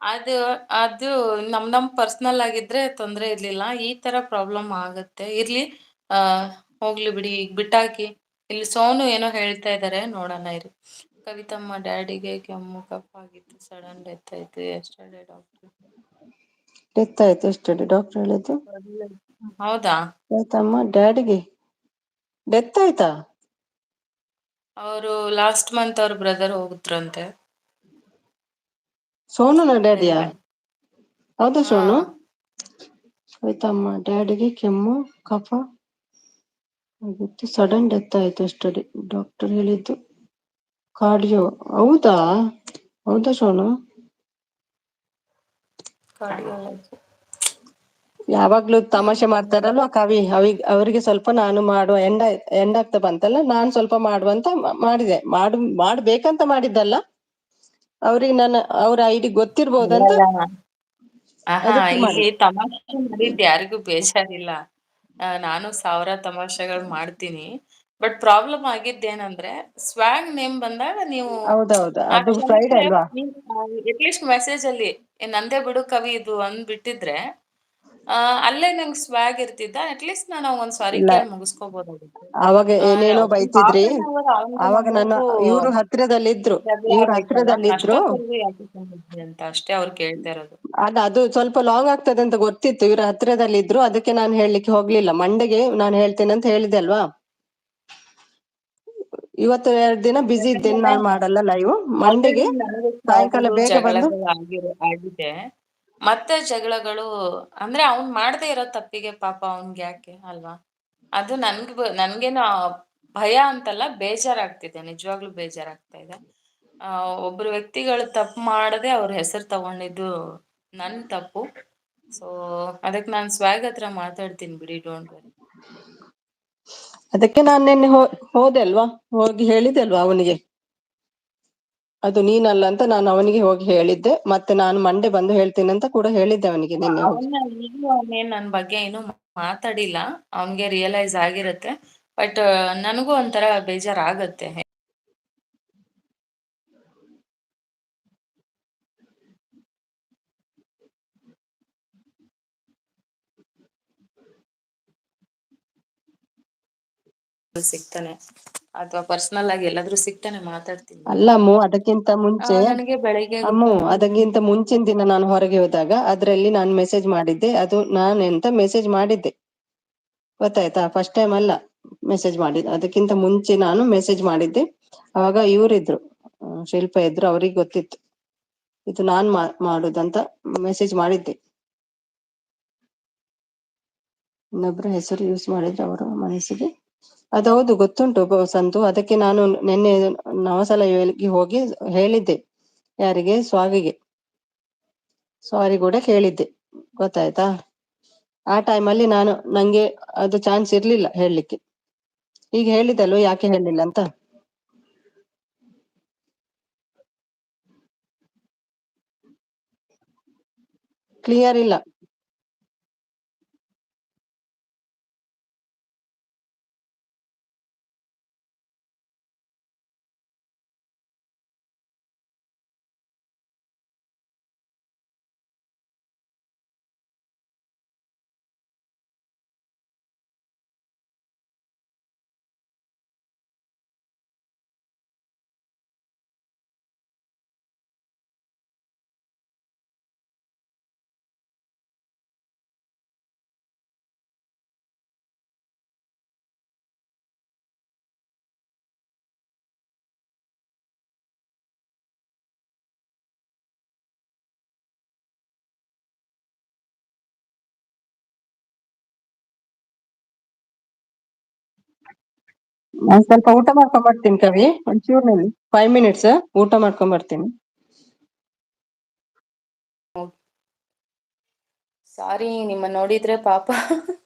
ಅದು ಅದು ನಮ್ ಪರ್ಸನಲ್ ಆಗಿದ್ರೆ ತೊಂದ್ರೆ ಇರ್ಲಿಲ್ಲ. ಈ ತರ ಪ್ರಾಬ್ಲಮ್ ಆಗತ್ತೆ. ಇರ್ಲಿ, ಆ ಹೋಗ್ಲಿ ಬಿಡಿ, ಈಗ ಬಿಟ್ಟಾಕಿ. ಇಲ್ಲಿ ಸೋನು ಏನೋ ಹೇಳ್ತಾ ಇದಾರೆ, ನೋಡೋಣ ಇರಿ. ಕವಿತಮ್ಮ ಡ್ಯಾಡಿಗೆ ಕೆಮ್ಮು ಕಫ ಆಗಿತ್ತು, ಸಡನ್ ಡೆತ್ ಆಯ್ತು ಎಸ್ಟರ್ಡೇ ಡಾಕ್ಟರ್.
ಡೆತ್ ಆಯ್ತು ಎಸ್ಟರ್ಡೇ ಡಾಕ್ಟರ್ ಹೇಳಿದ್ದು.
ಹೌದಾ?
ಆಯ್ತಮ್ಮ, ಡ್ಯಾಡಿಗೆ ಡೆತ್ ಆಯ್ತಾ?
ಅವರು ಲಾಸ್ಟ್ ಮಂತ್ ಅವ್ರ ಬ್ರದರ್ ಹೋಗುದ್ರಂತೆ.
ಸೋನುನ ಡ್ಯಾಡಿಯಾ?
Anyway.
ಹೌದಾ
ಹಾ.
ಸೋನು? ಆಯ್ತಮ್ಮ, ಡ್ಯಾಡಿಗೆ ಕೆಮ್ಮು ಕಫ ಆಗಿತ್ತು, ಸಡನ್ ಡೆತ್ ಆಯ್ತು ಎಸ್ಟರ್ಡೇ ಡಾಕ್ಟರ್ ಹೇಳಿದ್ದು. ಕಾರ್ಡಿಯೋ. ಹೌದಾ? ಹೌದಾ ಸೋನು?
ಕಾರ್ಡಿಯಾಲಜಿ.
ಯಾವಾಗ್ಲೂ ತಮಾಷೆ ಮಾಡ್ತಾರಲ್ವಾ ಕವಿ, ಅವರಿಗೆ ಸ್ವಲ್ಪ ನಾನು ಮಾಡುವ ಎಂಡ್ ಆಗ್ತಾ ಬಂತಲ್ಲ, ನಾನ್ ಸ್ವಲ್ಪ ಮಾಡುವಂತ ಮಾಡಿದೆ. ಮಾಡ್ಬೇಕಂತ ಮಾಡಿದ್ದಲ್ಲ, ಅವ್ರಿಗೆ ಅವ್ರ ಐಡಿ ಗೊತ್ತಿರ್ಬೋದಂತ
ಆಹಾ,
ಅದಕ್ಕೆ
ಇಲ್ಲಿ
ಮಾಡಿದೆ.
ತಮಾಷೆ ಮಾಡಿದ್ ಯಾರಿಗೂ ಬೇಜಾರಿಲ್ಲ. ನಾನು 1000 ತಮಾಷೆಗಳು ಮಾಡ್ತೀನಿ. ಬಟ್ ಪ್ರಾಬ್ಲಮ್ ಆಗಿದ್ದೇನಂದ್ರೆ, ಸ್ವಾಗ್ ನೇಮ್ ಬಂದಾಗ ನೀವು
ಹೌದೌದು,
ಆ
ಅದು ಫ್ರೈಡೆ
ಕ್ಷಣಕ್ಕೆ
ಅಲ್ವಾ?
ಅಟ್ಲೀಸ್ಟ್ ಮೆಸೇಜ್ ಅಲ್ಲಿ ನಂದೇ ಬಿಡು ಕವಿ ಇದು ಅಂದ್ಬಿಟ್ಟಿದ್ರೆ, ಅಲ್ಲೇ ನಂಗೆ ಸ್ವಾಗ್ ಇರ್ತಿದ್ದ. ಅಟ್ಲೀಸ್ಟ್ ನಾನು ಒಂದ್ ಸಾರಿ
ಇಲ್ಲ,
ಕೇಳಿ ಮುಗಿಸ್ಕೋಬಹುದಾಗಿತ್ತು.
ಅವಾಗ ಏನೇನೋ
ಹಾಫ್
ಬೈತಿದ್ರಿ.
ಅನ್ ಅವರ್ ಅವನಿಗೂ
ಅವಾಗ ನನ್ನ
ನಮಗೂ
ಇವ್ರು ಹತ್ರದಲ್ಲಿದ್ರು
ಜಗಳ
ಇವ್ರು
ಆಗಿತ್ತಲ್ಲ,
ಹತ್ರದಲ್ಲಿದ್ರು
ಅಷ್ಟೊತ್ತವರೆಗೂ ಯಾಕೆ ಬಂದಿದ್ರಿ ಅಂತ ಅಷ್ಟೇ ಅವ್ರು ಕೇಳ್ತಾ ಇರೋದು.
ಅದು ಸ್ವಲ್ಪ ಲಾಂಗ್ ಆಗ್ತದೆ ಅಂತ ಗೊತ್ತಿತ್ತು, ಇವ್ರ ಹತ್ರದಲ್ಲಿದ್ರು, ಅದಕ್ಕೆ ನಾನು ಹೇಳಲಿಕ್ಕೆ ಹೋಗ್ಲಿಲ್ಲ. ಮಂಡೆಗೆ ನಾನು ಹೇಳ್ತೇನೆ ಅಂತ ಹೇಳಿದೆ ಅಲ್ವಾ. ಇವತ್ತು 2 ದಿನ ಬಿಸಿ ಇದ್ದೇನೆ, ನಾನು ಮಾಡಲ್ಲ ಲೈವ್. ಮಂಡೆಗೆ
ಆಲ್ರೆಡಿ ನನಗೆ
ಸಾಯಂಕಾಲ ಬೇಗ ಬಂದು
ಜಗಳಗಳು ಆಗಿದೆ. ಮತ್ತೆ ಜಗಳಗಳು ಅಂದ್ರೆ ಅವ್ನ್ ಮಾಡದೇ ಇರೋ ತಪ್ಪಿಗೆ ಪಾಪ ಅವ್ನ್ಗೆ ಯಾಕೆ ಅಲ್ವಾ? ಅದು ನನ್ಗೇನು ಭಯ ಅಂತಲ್ಲ, ಬೇಜಾರಾಗ್ತಿದೆ, ನಿಜವಾಗ್ಲೂ ಬೇಜಾರಾಗ್ತಾ ಇದೆ. ಒಬ್ರು ವ್ಯಕ್ತಿಗಳು ತಪ್ಪು ಮಾಡದೆ ಅವ್ರ ಹೆಸರು ತಗೊಂಡಿದ್ದು ನನ್ ತಪ್ಪು. ಸೊ ಅದಕ್ಕೆ ನಾನು ಸ್ವಾಗ್ ಹತ್ರ ಮಾತಾಡ್ತೀನಿ ಬಿಡಿ, ಡೋಂಟ್ ವರಿ.
ಅದಕ್ಕೆ ನಾನು ನಿನ್ನೆ ಹೋದೆ ಅಲ್ವಾ, ಹೋಗಿ ಹೇಳಿದೆ ಅಲ್ವಾ ಅವನಿಗೆ, ಅದು ನೀನಲ್ಲ ಅಂತ ನಾನು ಅವನಿಗೆ ಹೋಗಿ ಹೇಳಿದ್ದೆ. ಮತ್ತೆ ನಾನು ಮಂಡೆ ಬಂದು ಹೇಳ್ತೀನಿ ಅಂತ ಕೂಡ ಹೇಳಿದ್ದೆ ಅವನಿಗೆ ನಿನ್ನೆ ಹೋಗಿ.
ಈಗಲೂ ಅವನೇನ್ ನನ್ ಬಗ್ಗೆ ಏನು ಮಾತಾಡಿಲ್ಲ, ಅವನ್ಗೆ ರಿಯಲೈಸ್ ಆಗಿರತ್ತೆ. ಬಟ್ ನನಗೂ ಒಂಥರ ಬೇಜಾರಾಗತ್ತೆ. ಸಿಗ್ತಾನೆ ಅಥವಾ ಪರ್ಸನಲ್ ಆಗಿ ಎಲ್ಲಾದ್ರೂ ಸಿಗ್ತಾನೆ, ಮಾತಾಡ್ತೀನಿ ಬಿಡಿ.
ಅಲ್ಲ ಅಮ್ಮು, ಅದಕ್ಕಿಂತ ಮುಂಚೆ
ನನಗೆ ಬೆಳಿಗ್ಗೆ
ಅಮ್ಮು, ಅದಕ್ಕಿಂತ ಮುಂಚಿನ ದಿನ ನಾನು ಹೊರಗೆ ಹೋದಾಗ ಅದ್ರಲ್ಲಿ ನಾನು ಮೆಸೇಜ್ ಮಾಡಿದ್ದೆ. ಅದು ನಾನು ಎಂತ ಮೆಸೇಜ್ ಮಾಡಿದ್ದೆ ಗೊತ್ತಾಯ್ತಾ? ಫಸ್ಟ್ ಟೈಮ್ ಅಲ್ಲ ಮೆಸೇಜ್ ಮಾಡಿದ್ದು, ಅದಕ್ಕಿಂತ ಮುಂಚೆ ನಾನು ಮೆಸೇಜ್ ಮಾಡಿದ್ದೆ. ಅವಾಗ ಇವರಿದ್ರು, ಶಿಲ್ಪ ಇದ್ರು, ಅವ್ರಿಗೆ ಗೊತ್ತಿತ್ತು ಇದು ನಾನ್ ಮಾಡುದಂತ ಮೆಸೇಜ್ ಮಾಡಿದ್ದೆ. ಇನ್ನೊಬ್ರ ಹೆಸರು ಯೂಸ್ ಮಾಡಿದ್ರೆ ಅವರ ಮನಸ್ಸಿಗೆ ಅದೌದು ಗೊತ್ತುಂಟು ಸಂತು. ಅದಕ್ಕೆ ನಾನು ನಿನ್ನೆ ನವಸಲವಿಗೆ ಹೋಗಿ ಹೇಳಿದ್ದೆ, ಯಾರಿಗೆ? ಸ್ವಾಗಿಗೆ ಸಾರಿ ಕೂಡ ಕೇಳಿದ್ದೆ, ಗೊತ್ತಾಯ್ತಾ? ಆ ಟೈಮಲ್ಲಿ ನಂಗೆ ಅದು ಚಾನ್ಸ್ ಇರ್ಲಿಲ್ಲ ಹೇಳಲಿಕ್ಕೆ. ಈಗ ಹೇಳಿದಲ್ವ ಯಾಕೆ ಹೇಳಿಲ್ಲ ಅಂತ. ಕ್ಲಿಯರ್ ಇಲ್ಲ. ನಾನು ಸ್ವಲ್ಪ ಊಟ ಮಾಡ್ಕೊಂಡ್ ಬರ್ತೀನಿ ಕವಿ, ಒಂಚೂರ್ನಲ್ಲಿ 5 minutes ಊಟ ಮಾಡ್ಕೊಂಡ್ ಬರ್ತೀನಿ.
ಸಾರಿ, ನಿಮ್ಮ ನೋಡಿದ್ರೆ ಪಾಪ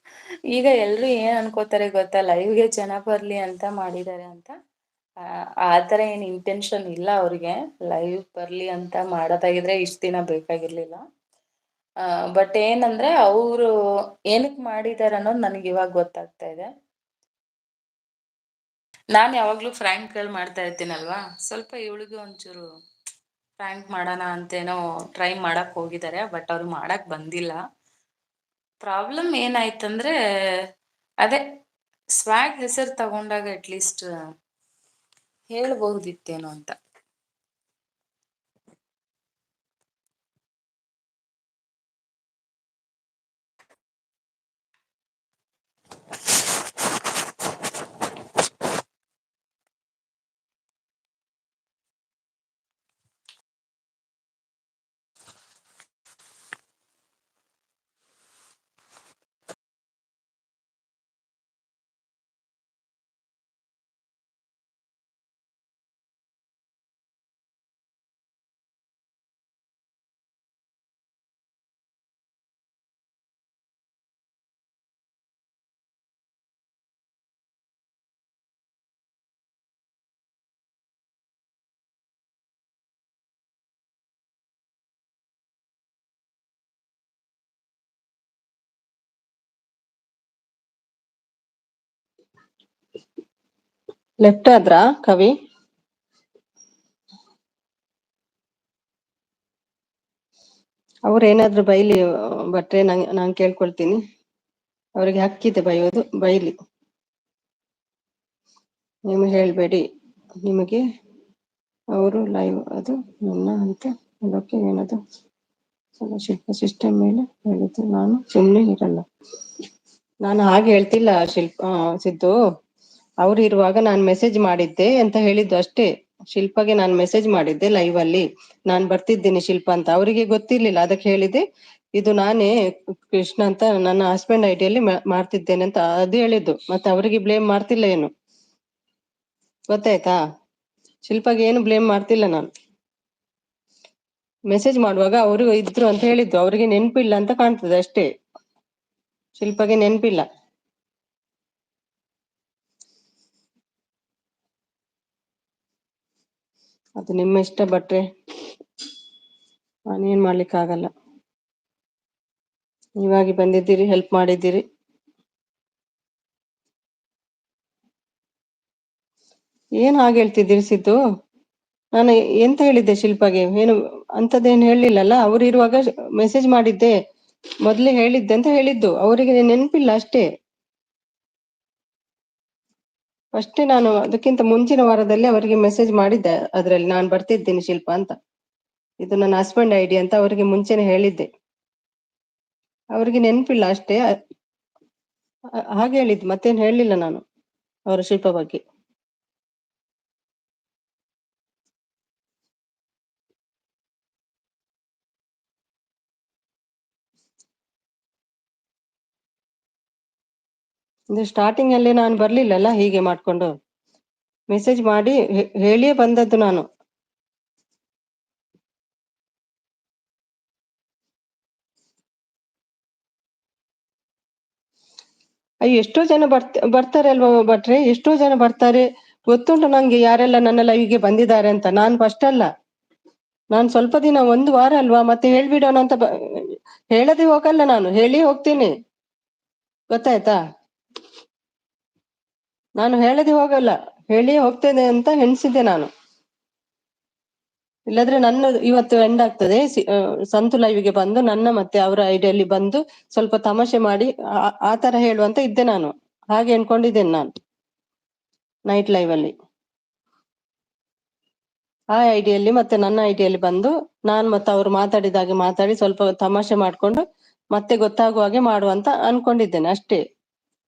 ಈಗ ಎಲ್ರು ಏನ್ ಅನ್ಕೋತಾರೆ ಗೊತ್ತಾ, ಲೈವ್ಗೆ ಜನ ಬರ್ಲಿ ಅಂತ ಮಾಡಿದ್ದಾರೆ ಅಂತ. ಆತರ ಏನ್ ಇಂಟೆನ್ಷನ್ ಇಲ್ಲ ಅವ್ರಿಗೆ. ಲೈವ್ ಬರ್ಲಿ ಅಂತ ಮಾಡೋದಾಗಿದ್ರೆ ಇಷ್ಟ ದಿನ ಬೇಕಾಗಿರ್ಲಿಲ್ಲ. ಬಟ್ ಏನಂದ್ರೆ ಅವರು ಏನಕ್ ಮಾಡಿದಾರೆ ಅನ್ನೋದು ನನಗೆ ಇವಾಗ ಗೊತ್ತಾಗ್ತಾ ಇದೆ. ನಾನ್ ಯಾವಾಗ್ಲೂ ಫ್ರ್ಯಾಂಕ್ಗಳು ಮಾಡ್ತಾ ಇರ್ತೀನಲ್ವಾ, ಸ್ವಲ್ಪ ಇವಳಿಗೂ ಒಂಚೂರು ಫ್ರ್ಯಾಂಕ್ ಮಾಡೋಣ ಅಂತೇನೋ ಟ್ರೈ ಮಾಡಕ್ ಹೋಗಿದ್ದಾರೆ, ಬಟ್ ಅವ್ರು ಮಾಡಕ್ ಬಂದಿಲ್ಲ. ಪ್ರಾಬ್ಲಮ್ ಏನಾಯ್ತಂದ್ರೆ ಅದೇ ಸ್ವ್ಯಾಗ್ ಹೆಸರು ತಗೊಂಡಾಗ ಅಟ್ಲೀಸ್ಟ್ ಹೇಳ್ಬಹುದಿತ್ತೇನೋ ಅಂತ.
ಲೆಫ್ಟ್ ಆದ್ರಾ ಕವಿ? ಅವ್ರೇನಾದ್ರೂ ಬೈಲಿ ಭಟ್ರೆ, ನಾನ್ ಕೇಳ್ಕೊಳ್ತೀನಿ. ಅವ್ರಿಗೆ ಹಕ್ಕಿದೆ ಬೈಯೋದು, ಬೈಲಿ. ನೀವು ಹೇಳ್ಬೇಡಿ. ನಿಮಗೆ ಅವರು ಲೈವ್ ಅದು ನನ್ನ ಅಂತ ಅದಕ್ಕೆ ಏನದು ಶಿಲ್ಪ ಸಿಸ್ಟಮ್ ಮೇಲೆ ಹೇಳಿದ್ದು, ನಾನು ಸುಮ್ಮನೆ ಇರಲ್ಲ. ನಾನು ಹಾಗೆ ಹೇಳ್ತಿಲ್ಲ ಸಿದ್ದು. ಅವ್ರು ಇರುವಾಗ ನಾನು ಮೆಸೇಜ್ ಮಾಡಿದ್ದೆ ಅಂತ ಹೇಳಿದ್ದು ಅಷ್ಟೇ. ಶಿಲ್ಪಾಗೆ ನಾನು ಮೆಸೇಜ್ ಮಾಡಿದ್ದೆ ಲೈವ್ ಅಲ್ಲಿ, ನಾನ್ ಬರ್ತಿದ್ದೀನಿ ಶಿಲ್ಪ ಅಂತ. ಅವರಿಗೆ ಗೊತ್ತಿರ್ಲಿಲ್ಲ, ಅದಕ್ಕೆ ಹೇಳಿದೆ ಇದು ನಾನೇ ಕೃಷ್ಣ ಅಂತ ನನ್ನ ಹಸ್ಬೆಂಡ್ ಐಡಿಯಲ್ಲಿ ಮಾಡ್ತಿದ್ದೇನೆ ಅಂತ ಅದು ಹೇಳಿದ್ದು. ಮತ್ತೆ ಅವರಿಗೆ ಬ್ಲೇಮ್ ಮಾಡ್ತಿಲ್ಲ ಏನು, ಗೊತ್ತಾಯ್ತಾ? ಶಿಲ್ಪಾಗೆ ಏನು ಬ್ಲೇಮ್ ಮಾಡ್ತಿಲ್ಲ ನಾನು. ಮೆಸೇಜ್ ಮಾಡುವಾಗ ಅವರು ಇದ್ರು ಅಂತ ಹೇಳಿದ್ದು, ಅವರಿಗೆ ನೆನಪಿಲ್ಲ ಅಂತ ಕಾಣ್ತದೆ ಅಷ್ಟೇ. ಶಿಲ್ಪಾಗೆ ನೆನಪಿಲ್ಲ. ಅದು ನಿಮ್ಮ ಇಷ್ಟ ಭಟ್ರೆ, ನಾನೇನ್ ಮಾಡ್ಲಿಕ್ಕೆ ಆಗಲ್ಲ. ನೀವಾಗಿ ಬಂದಿದ್ದೀರಿ, ಹೆಲ್ಪ್ ಮಾಡಿದ್ದೀರಿ. ಏನ್ ಹಾಗೆ ಹೇಳ್ತಿದ್ದೀರಿ ಸಿದ್ದು? ನಾನು ಎಂತ ಹೇಳಿದ್ದೆ ಶಿಲ್ಪಾಗೆ? ಏನು ಅಂತದೇನು ಹೇಳಿಲ್ಲಲ್ಲ. ಅವ್ರು ಇರುವಾಗ ಮೆಸೇಜ್ ಮಾಡಿದ್ದೆ, ಮೊದ್ಲೇ ಹೇಳಿದ್ದೆ ಅಂತ ಹೇಳಿದ್ದು. ಅವರಿಗೆ ನೆನಪಿಲ್ಲ ಅಷ್ಟೇ. ಅಷ್ಟೇ, ನಾನು ಅದಕ್ಕಿಂತ ಮುಂಚಿನ ವಾರದಲ್ಲಿ ಅವರಿಗೆ ಮೆಸೇಜ್ ಮಾಡಿದ್ದೆ, ಅದ್ರಲ್ಲಿ ನಾನು ಬರ್ತಿದ್ದೀನಿ ಶಿಲ್ಪ ಅಂತ. ಇದು ನನ್ನ ಹಸ್ಬೆಂಡ್ ಐಡಿ ಅಂತ ಅವರಿಗೆ ಮುಂಚೆನೆ ಹೇಳಿದ್ದೆ. ಅವರಿಗೆ ನೆನಪಿಲ್ಲ ಅಷ್ಟೇ. ಹಾಗೆ ಹೇಳಿದ್ದು, ಮತ್ತೇನು ಹೇಳಿಲ್ಲ ನಾನು ಅವರ ಶಿಲ್ಪ ಬಗ್ಗೆ. ಅಂದ್ರೆ ಸ್ಟಾರ್ಟಿಂಗ್ ಅಲ್ಲಿ ನಾನು ಬರ್ಲಿಲ್ಲಲ್ಲ ಹೀಗೆ ಮಾಡ್ಕೊಂಡು, ಮೆಸೇಜ್ ಮಾಡಿ ಹೇಳಿಯೇ ಬಂದದ್ದು ನಾನು. ಅಯ್ಯೋ, ಎಷ್ಟೋ ಜನ ಬರ್ತಾರೆ ಅಲ್ವಾ ಭಟ್ರೆ, ಎಷ್ಟೋ ಜನ ಬರ್ತಾರೆ. ಗೊತ್ತುಂಟು ನಂಗೆ ಯಾರೆಲ್ಲ ನನ್ನ ಲೈವ್ಗೆ ಬಂದಿದ್ದಾರೆ ಅಂತ. ನಾನು ಫಸ್ಟ್ ಅಲ್ಲ, ನಾನು ಸ್ವಲ್ಪ ದಿನ, ಒಂದು ವಾರ ಅಲ್ವಾ, ಮತ್ತೆ ಹೇಳ್ಬಿಡೋಣ ಅಂತ ಹೇಳದೆ ಹೋಗಲ್ಲ, ನಾನು ಹೇಳಿ ಹೋಗ್ತೀನಿ. ಗೊತ್ತಾಯ್ತಾ? ನಾನು ಹೇಳದೆ ಹೋಗಲ್ಲ, ಹೇಳಿ ಹೋಗ್ತೇನೆ ಅಂತ ಎಣಿಸಿದ್ದೆ ನಾನು. ಇಲ್ಲದ್ರೆ ನನ್ನ ಇವತ್ತು ಎಂಡ್ ಆಗ್ತದೆ. ಸಂತು ಲೈವ್ಗೆ ಬಂದು ನನ್ನ ಮತ್ತೆ ಅವರ ಐಡಿಯಲ್ಲಿ ಬಂದು ಸ್ವಲ್ಪ ತಮಾಷೆ ಮಾಡಿ ಆ ತರ ಹೇಳುವಂತ ಇದ್ದೆ ನಾನು. ಹಾಗೆ ಅನ್ಕೊಂಡಿದ್ದೇನೆ ನಾನು ನೈಟ್ ಲೈವ್ ಅಲ್ಲಿ. ಆ ಐಡಿಯಲ್ಲಿ ಮತ್ತೆ ನನ್ನ ಐಡಿಯಲ್ಲಿ ಬಂದು ನಾನ್ ಮತ್ತೆ ಅವ್ರು ಮಾತಾಡಿದಾಗೆ ಮಾತಾಡಿ ಸ್ವಲ್ಪ ತಮಾಷೆ ಮಾಡ್ಕೊಂಡು ಮತ್ತೆ ಗೊತ್ತಾಗುವ ಹಾಗೆ ಮಾಡುವಂತ ಅನ್ಕೊಂಡಿದ್ದೇನೆ ಅಷ್ಟೇ.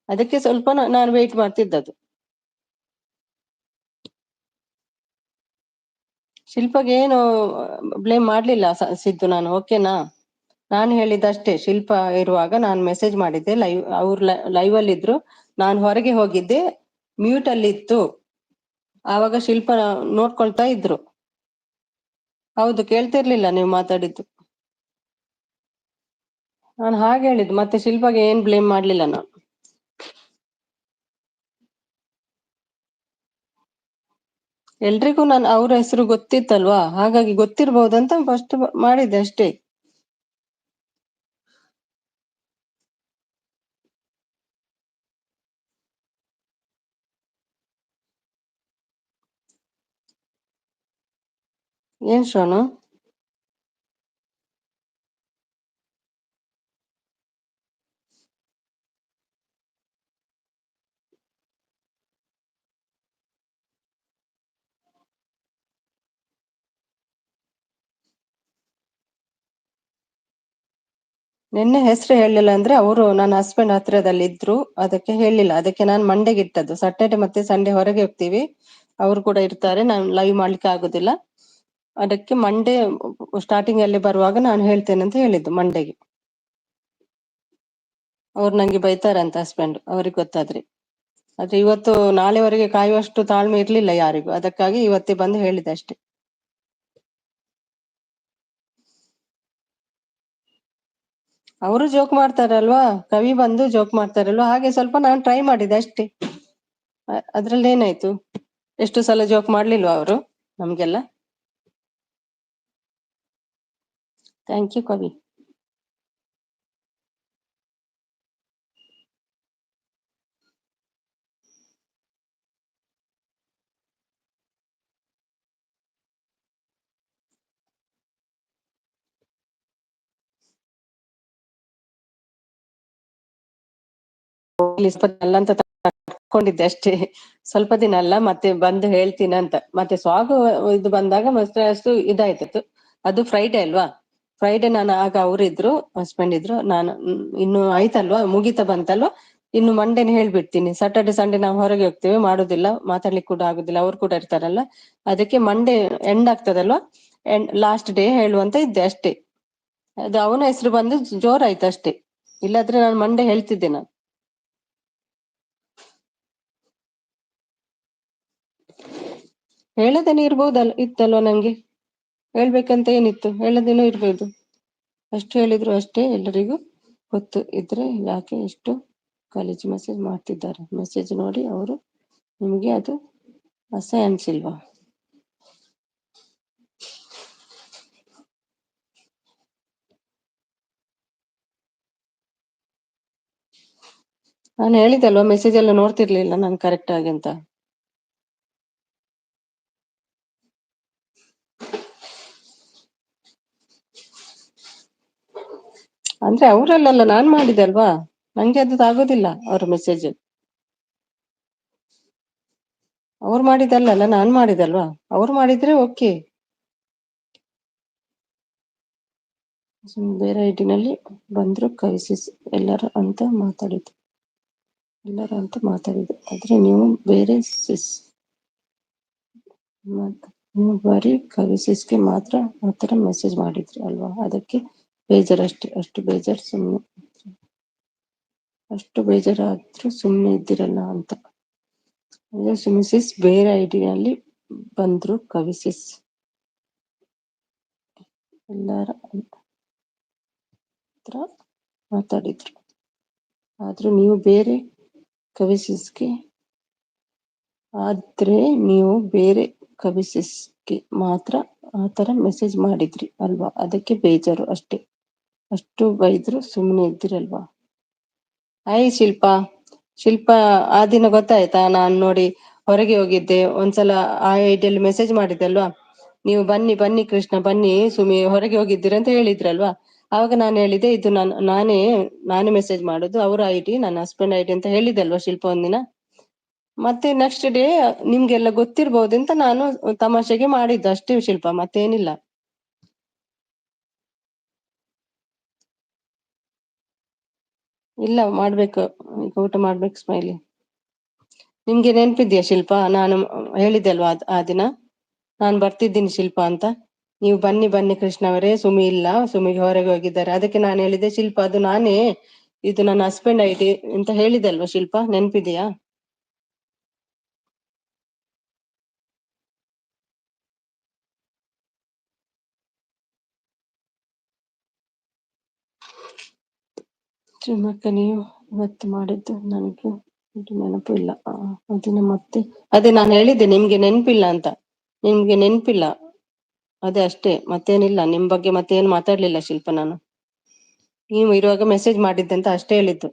ಅದಕ್ಕೆ ಸ್ವಲ್ಪ ನಾನು ವೇಟ್ ಮಾಡ್ತಿದ್ದದ್ದು. ಶಿಲ್ಪಾಗೆ ಏನು ಬ್ಲೇಮ್ ಮಾಡ್ಲಿಲ್ಲ ಸಿದ್ದು ನಾನು, ಓಕೆನಾ? ನಾನು ಹೇಳಿದ್ದಷ್ಟೇ, ಶಿಲ್ಪ ಇರುವಾಗ ನಾನು ಮೆಸೇಜ್ ಮಾಡಿದ್ದೆ. ಅವ್ರು ಲೈವ್ ಅಲ್ಲಿ ಇದ್ರು, ನಾನು ಹೊರಗೆ ಹೋಗಿದ್ದೆ, ಮ್ಯೂಟ್ ಅಲ್ಲಿ ಇತ್ತು. ಆವಾಗ ಶಿಲ್ಪ ನೋಡ್ಕೊಳ್ತಾ ಇದ್ರು. ಹೌದು, ಕೇಳ್ತಿರ್ಲಿಲ್ಲ ನೀವು ಮಾತಾಡಿದ್ದು. ನಾನು ಹಾಗೆ ಹೇಳಿದ್ದು, ಮತ್ತೆ ಶಿಲ್ಪಾಗೆ ಏನ್ ಬ್ಲೇಮ್ ಮಾಡ್ಲಿಲ್ಲ ನಾನು. ಎಲ್ರಿಗೂ ನಾನು ಅವ್ರ ಹೆಸರು ಗೊತ್ತಿತ್ತಲ್ವಾ, ಹಾಗಾಗಿ ಗೊತ್ತಿರ್ಬಹುದಂತ ಫಸ್ಟ್ ಮಾಡಿದ್ದೆ ಅಷ್ಟೇ. ಏನ್ ಶ್ರವಣ? ನಿನ್ನೆ ಹೆಸರು ಹೇಳಿಲ್ಲ ಅಂದ್ರೆ ಅವರು ನನ್ನ ಹಸ್ಬೆಂಡ್ ಹತ್ರದಲ್ಲಿ ಇದ್ರು, ಅದಕ್ಕೆ ಹೇಳಿಲ್ಲ. ಅದಕ್ಕೆ ನಾನು ಮಂಡೆಗೆ ಇಟ್ಟದ್ದು. ಸಾಟರ್ಡೆ ಮತ್ತೆ ಸಂಡೇ ಹೊರಗೆ ಹೋಗ್ತೀವಿ, ಅವರು ಕೂಡ ಇರ್ತಾರೆ, ನಾನು ಲೈವ್ ಮಾಡ್ಲಿಕ್ಕೆ ಆಗುದಿಲ್ಲ. ಅದಕ್ಕೆ ಮಂಡೇ ಸ್ಟಾರ್ಟಿಂಗ್ ಅಲ್ಲಿ ಬರುವಾಗ ನಾನು ಹೇಳ್ತೇನೆ ಅಂತ ಹೇಳಿದ್ದು ಮಂಡೆಗೆ. ಅವ್ರು ನಂಗೆ ಬೈತಾರಂತ ಹಸ್ಬೆಂಡ್, ಅವ್ರಿಗೆ ಗೊತ್ತಾದ್ರೆ. ಆದ್ರೆ ಇವತ್ತು ನಾಳೆವರೆಗೆ ಕಾಯುವಷ್ಟು ತಾಳ್ಮೆ ಇರ್ಲಿಲ್ಲ ಯಾರಿಗೂ, ಅದಕ್ಕಾಗಿ ಇವತ್ತೇ ಬಂದು ಹೇಳಿದೆ ಅಷ್ಟೇ. ಅವರು ಜೋಕ್ ಮಾಡ್ತಾರಲ್ವಾ, ಕವಿ ಬಂದು ಜೋಕ್ ಮಾಡ್ತಾರಲ್ವಾ, ಹಾಗೆ ಸ್ವಲ್ಪ ನಾನು ಟ್ರೈ ಮಾಡಿದೆ ಅಷ್ಟೇ. ಅದ್ರಲ್ಲಿ ಏನಾಯ್ತು? ಎಷ್ಟು ಸಲ ಜೋಕ್ ಮಾಡ್ಲಿಲ್ವಾ ಅವರು ನಮ್ಗೆಲ್ಲ? ಥ್ಯಾಂಕ್ ಯು ಕವಿ. ಅಲ್ಲ ಅಂತ ತಕೊಂಡಿದ್ದೆ ಅಷ್ಟೇ, ಸ್ವಲ್ಪ ದಿನ ಅಲ್ಲ, ಮತ್ತೆ ಬಂದು ಹೇಳ್ತೀನಿ ಅಂತ. ಮತ್ತೆ ಸ್ವಾಗು ಇದು ಬಂದಾಗ ಮತ್ತೆ ಅಷ್ಟು ಇದಾಯ್ತಿತ್ತು. ಅದು ಫ್ರೈಡೆ ಅಲ್ವಾ, ಫ್ರೈಡೆ ನಾನು ಆಗ ಅವರಿದ್ರು, ಹಸ್ಬೆಂಡ್ ಇದ್ರು, ನಾನು ಇನ್ನು ಆಯ್ತಲ್ವಾ, ಮುಗಿತಾ ಬಂತಲ್ವಾ, ಇನ್ನು ಮಂಡೇನೆ ಹೇಳ್ಬಿಡ್ತೀನಿ. ಸಾಟರ್ಡೆ ಸಂಡೇ ನಾವು ಹೊರಗೆ ಹೋಗ್ತೇವೆ, ಮಾಡುದಿಲ್ಲ, ಮಾತಾಡ್ಲಿಕ್ಕೆ ಕೂಡ ಆಗುದಿಲ್ಲ, ಅವ್ರು ಕೂಡ ಇರ್ತಾರಲ್ಲ. ಅದಕ್ಕೆ ಮಂಡೇ ಎಂಡ್ ಆಗ್ತದಲ್ವಾ, ಲಾಸ್ಟ್ ಡೇ ಹೇಳುವಂತ ಇದ್ದೆ ಅಷ್ಟೇ. ಅದು ಅವನ ಹೆಸರು ಬಂದು ಜೋರಾಯ್ತು ಅಷ್ಟೇ, ಇಲ್ಲಾದ್ರೆ ನಾನು ಮಂಡೇ ಹೇಳ್ತಿದ್ದೆ ನಾನು. ಹೇಳದೇನೆ ಇರ್ಬೋದಲ್ಲ, ಇತ್ತಲ್ವಾ ನಂಗೆ ಹೇಳ್ಬೇಕಂತ ಏನಿತ್ತು, ಹೇಳದೇನೋ ಇರ್ಬೋದು. ಅಷ್ಟು ಹೇಳಿದ್ರು ಅಷ್ಟೇ, ಎಲ್ಲರಿಗೂ ಗೊತ್ತು ಇದ್ರೆ ಯಾಕೆ ಇಷ್ಟು ಕಾಲೇಜ್ ಮೆಸೇಜ್ ಮಾಡ್ತಿದ್ದಾರೆ. ಮೆಸೇಜ್ ನೋಡಿ ಅವರು, ನಿಮಗೆ ಅದು ಅಸಹ್ಯ ಅನ್ಸಿಲ್ವಾ? ನಾನು ಹೇಳಿದಲ್ವಾ, ಮೆಸೇಜ್ ಎಲ್ಲ ನೋಡ್ತಿರ್ಲಿಲ್ಲ ನಾನು ಕರೆಕ್ಟ್ ಆಗಿ ಅಂತ. ಅಂದ್ರೆ ಅವರಲ್ಲೆಲ್ಲ ನಾನ್ ಮಾಡಿದಲ್ವಾ, ನಂಗೆ ಅದು ಆಗೋದಿಲ್ಲ ಅವ್ರ ಮೆಸೇಜ್. ಅವ್ರು ಮಾಡಿದಲ್ಲಲ್ಲ, ನಾನ್ ಮಾಡಿದಲ್ವಾ, ಅವ್ರು ಮಾಡಿದ್ರೆ ಓಕೆ. ಬೇರೆ ಐಟಿನಲ್ಲಿ ಬಂದ್ರು ಕವಿಸಿಸ್ ಎಲ್ಲರೂ ಅಂತ ಮಾತಾಡಿದ್ರು, ಎಲ್ಲರೂ ಅಂತ ಮಾತಾಡಿದ್ರು. ಆದ್ರೆ ನೀವು ಬೇರೆ ಸಿಸ್, ನೀವು ಬರೀ ಕವಿಸಿಸ್ಗೆ ಮಾತ್ರ ಆತರ ಮೆಸೇಜ್ ಮಾಡಿದ್ರಿ ಅಲ್ವಾ, ಅದಕ್ಕೆ ಬೇಜಾರಷ್ಟೇ. ಅಷ್ಟು ಬೇಜಾರಾದ್ರೂ ಸುಮ್ನೆ ಇದ್ದಿರಲ್ಲ ಅಂತ. ಮಿಸಿಸ್ ಬೇರೆ ಐಟಿನಲ್ಲಿ ಬಂದ್ರು ಕವಿಸಿಸ್ ಎಲ್ಲರ ಹತ್ರ ಮಾತಾಡಿದ್ರು, ಆದ್ರೆ ನೀವು ಬೇರೆ ಕವಿಸಿಸ್ಗೆ ಮಾತ್ರ ಆತರ ಮೆಸೇಜ್ ಮಾಡಿದ್ರಿ ಅಲ್ವಾ, ಅದಕ್ಕೆ ಬೇಜಾರು ಅಷ್ಟೇ. ಅಷ್ಟು ಬೈದ್ರು ಸುಮ್ಮನೆ ಇದ್ದಿರಲ್ವಾ? ಹಾಯ್ ಶಿಲ್ಪಾ, ಆ ದಿನ ಗೊತ್ತಾಯ್ತಾ, ನಾನ್ ನೋಡಿ ಹೊರಗೆ ಹೋಗಿದ್ದೆ ಒಂದ್ಸಲ, ಆ ಐಡಿಯಲ್ಲಿ ಮೆಸೇಜ್ ಮಾಡಿದ್ದೆ ಅಲ್ವಾ, ನೀವು ಬನ್ನಿ ಬನ್ನಿ ಕೃಷ್ಣ ಬನ್ನಿ, ಸುಮಿ ಹೊರಗೆ ಹೋಗಿದ್ದೀರ ಅಂತ ಹೇಳಿದ್ರಲ್ವಾ. ಆವಾಗ ನಾನು ಹೇಳಿದೆ, ಇದು ನಾನೇ ಮೆಸೇಜ್ ಮಾಡುದು, ಅವ್ರ ಐಡಿ ನನ್ನ ಹಸ್ಬೆಂಡ್ ಐಡಿ ಅಂತ ಹೇಳಿದೆ ಅಲ್ವಾ ಶಿಲ್ಪ ಒಂದಿನ. ಮತ್ತೆ ನೆಕ್ಸ್ಟ್ ಡೇ ನಿಮ್ಗೆಲ್ಲ ಗೊತ್ತಿರ್ಬೋದಂತ ನಾನು ತಮಾಷೆಗೆ ಮಾಡಿದ್ದು ಅಷ್ಟೇ ಶಿಲ್ಪ, ಮತ್ತೇನಿಲ್ಲ. ಇಲ್ಲ, ಮಾಡ್ಬೇಕು ಈಗ, ಊಟ ಮಾಡ್ಬೇಕು. ಸ್ಮೈಲಿ, ನಿಮ್ಗೆ ನೆನ್ಪಿದ್ಯಾ ಶಿಲ್ಪ, ನಾನು ಹೇಳಿದ್ದೆ ಅಲ್ವಾ ಆ ದಿನ ನಾನು ಬರ್ತಿದ್ದೀನಿ ಶಿಲ್ಪ ಅಂತ. ನೀವು ಬನ್ನಿ ಬನ್ನಿ ಕೃಷ್ಣ ಅವರೇ, ಸುಮಿ ಇಲ್ಲ, ಸುಮಿಗೆ ಹೊರಗೆ ಹೋಗಿದ್ದಾರೆ. ಅದಕ್ಕೆ ನಾನು ಹೇಳಿದೆ, ಶಿಲ್ಪ ಅದು ನಾನೇ, ಇದು ನನ್ನ ಹಸ್ಬೆಂಡ್ ಐಡಿ ಅಂತ ಹೇಳಿದೆ ಅಲ್ವಾ ಶಿಲ್ಪ, ನೆನ್ಪಿದ್ಯಾ? ಚಿಮ್ಮಕ್ಕ, ನೀವು ಇವತ್ತು ಮಾಡಿದ್ದು ನನಗೆ ನೆನಪು ಇಲ್ಲ. ಅದನ್ನ ಮತ್ತೆ ಅದೇ ನಾನು ಹೇಳಿದ್ದೆ ನಿಮ್ಗೆ ನೆನಪಿಲ್ಲ ಅಂತ, ನಿಮ್ಗೆ ನೆನಪಿಲ್ಲ ಅದೇ ಅಷ್ಟೇ, ಮತ್ತೇನಿಲ್ಲ. ನಿಮ್ ಬಗ್ಗೆ ಮತ್ತೇನು ಮಾತಾಡ್ಲಿಲ್ಲ ಶಿಲ್ಪ ನಾನು, ನೀವು ಇರುವಾಗ ಮೆಸೇಜ್ ಮಾಡಿದ್ದೆ ಅಂತ ಅಷ್ಟೇ ಹೇಳಿದ್ದು.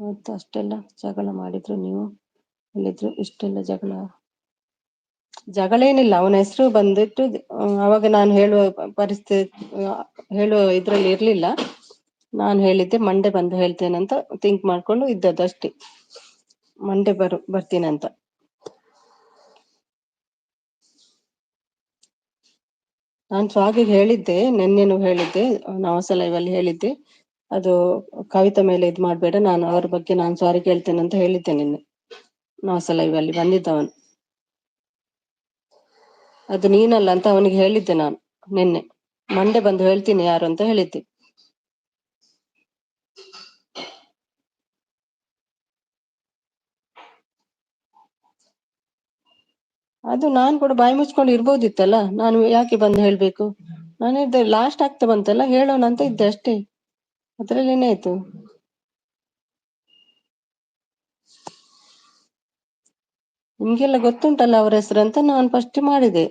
ಮತ್ತೆ ಅಷ್ಟೆಲ್ಲ ಜಗಳ ಮಾಡಿದ್ರು ನೀವು, ಹೇಳಿದ್ರು ಇಷ್ಟೆಲ್ಲ ಜಗಳ ಜಗಳ ಏನಿಲ್ಲ, ಅವನ ಹೆಸರು ಬಂದಿಟ್ಟು ಅವಾಗ ನಾನು ಹೇಳುವ ಪರಿಸ್ಥಿತಿ ಹೇಳುವ ಇದ್ರಲ್ಲಿ ಇರ್ಲಿಲ್ಲ. ನಾನು ಹೇಳಿದ್ದೆ ಮಂಡೆ ಬಂದು ಹೇಳ್ತೇನೆ ಅಂತ ಥಿಂಕ್ ಮಾಡ್ಕೊಂಡು ಇದ್ದದ್ದು ಅಷ್ಟೇ. ಮಂಡೆ ಬರ್ತೀನಿ ಅಂತ. ನಾನು ಸ್ವಾಗಿಗೆ ಹೇಳಿದ್ದೆ, ನಿನ್ನೆನು ಹೇಳಿದ್ದೆ, ನವಸ ಲೈವಲ್ಲಿ ಹೇಳಿದ್ದೆ, ಅದು ಕವಿತಾ ಮೇಲೆ ಇದು ಮಾಡ್ಬೇಡ, ನಾನು ಅವ್ರ ಬಗ್ಗೆ ನಾನು ಸಾರಿ ಕೇಳ್ತೇನೆ ಅಂತ ಹೇಳಿದ್ದೆ ನಿನ್ನೆ ನವಸ ಲೈವಲ್ಲಿ ಬಂದಿದ್ದವನು. ಅದು ನೀನಲ್ಲ ಅಂತ ಅವನಿಗೆ ಹೇಳಿದ್ದೆ ನಾನು ನಿನ್ನೆ. ಮಂಡೆ ಬಂದು ಹೇಳ್ತೀನಿ ಯಾರು ಅಂತ ಹೇಳಿದ್ದೆ. ಅದು ನಾನು ಕೂಡ ಬಾಯಿ ಮುಚ್ಕೊಂಡು ಇರ್ಬೋದಿತ್ತಲ್ಲ, ನಾನು ಯಾಕೆ ಬಂದು ಹೇಳ್ಬೇಕು? ನಾನು ಇದ್ದೆ ಲಾಸ್ಟ್ ಆಗ್ತಾ ಬಂತಲ್ಲ, ಹೇಳೋಣ ಅಂತ ಇದ್ದೆ ಅಷ್ಟೇ, ಅದ್ರಲ್ಲಿ ಏನಾಯ್ತು? ನಿಮ್ಗೆಲ್ಲ ಗೊತ್ತುಂಟಲ್ಲ ಅವ್ರ ಹೆಸರು ಅಂತ ನಾನು ಫಸ್ಟ್ ಮಾಡಿದೆ.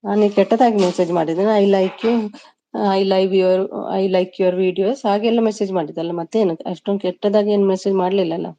ನಾನು ಕೆಟ್ಟದಾಗಿ ಮೆಸೇಜ್ ಮಾಡಿದ್ದೇನೆ, I like you, I like your videos ಹಾಗೆಲ್ಲ ಮೆಸೇಜ್ ಮಾಡಿದ್ದಲ್ಲ, ಮತ್ತೇನು ಅಷ್ಟೊಂದು ಕೆಟ್ಟದಾಗಿ ಏನು ಮೆಸೇಜ್ ಮಾಡ್ಲಿಲ್ಲಲ್ಲ.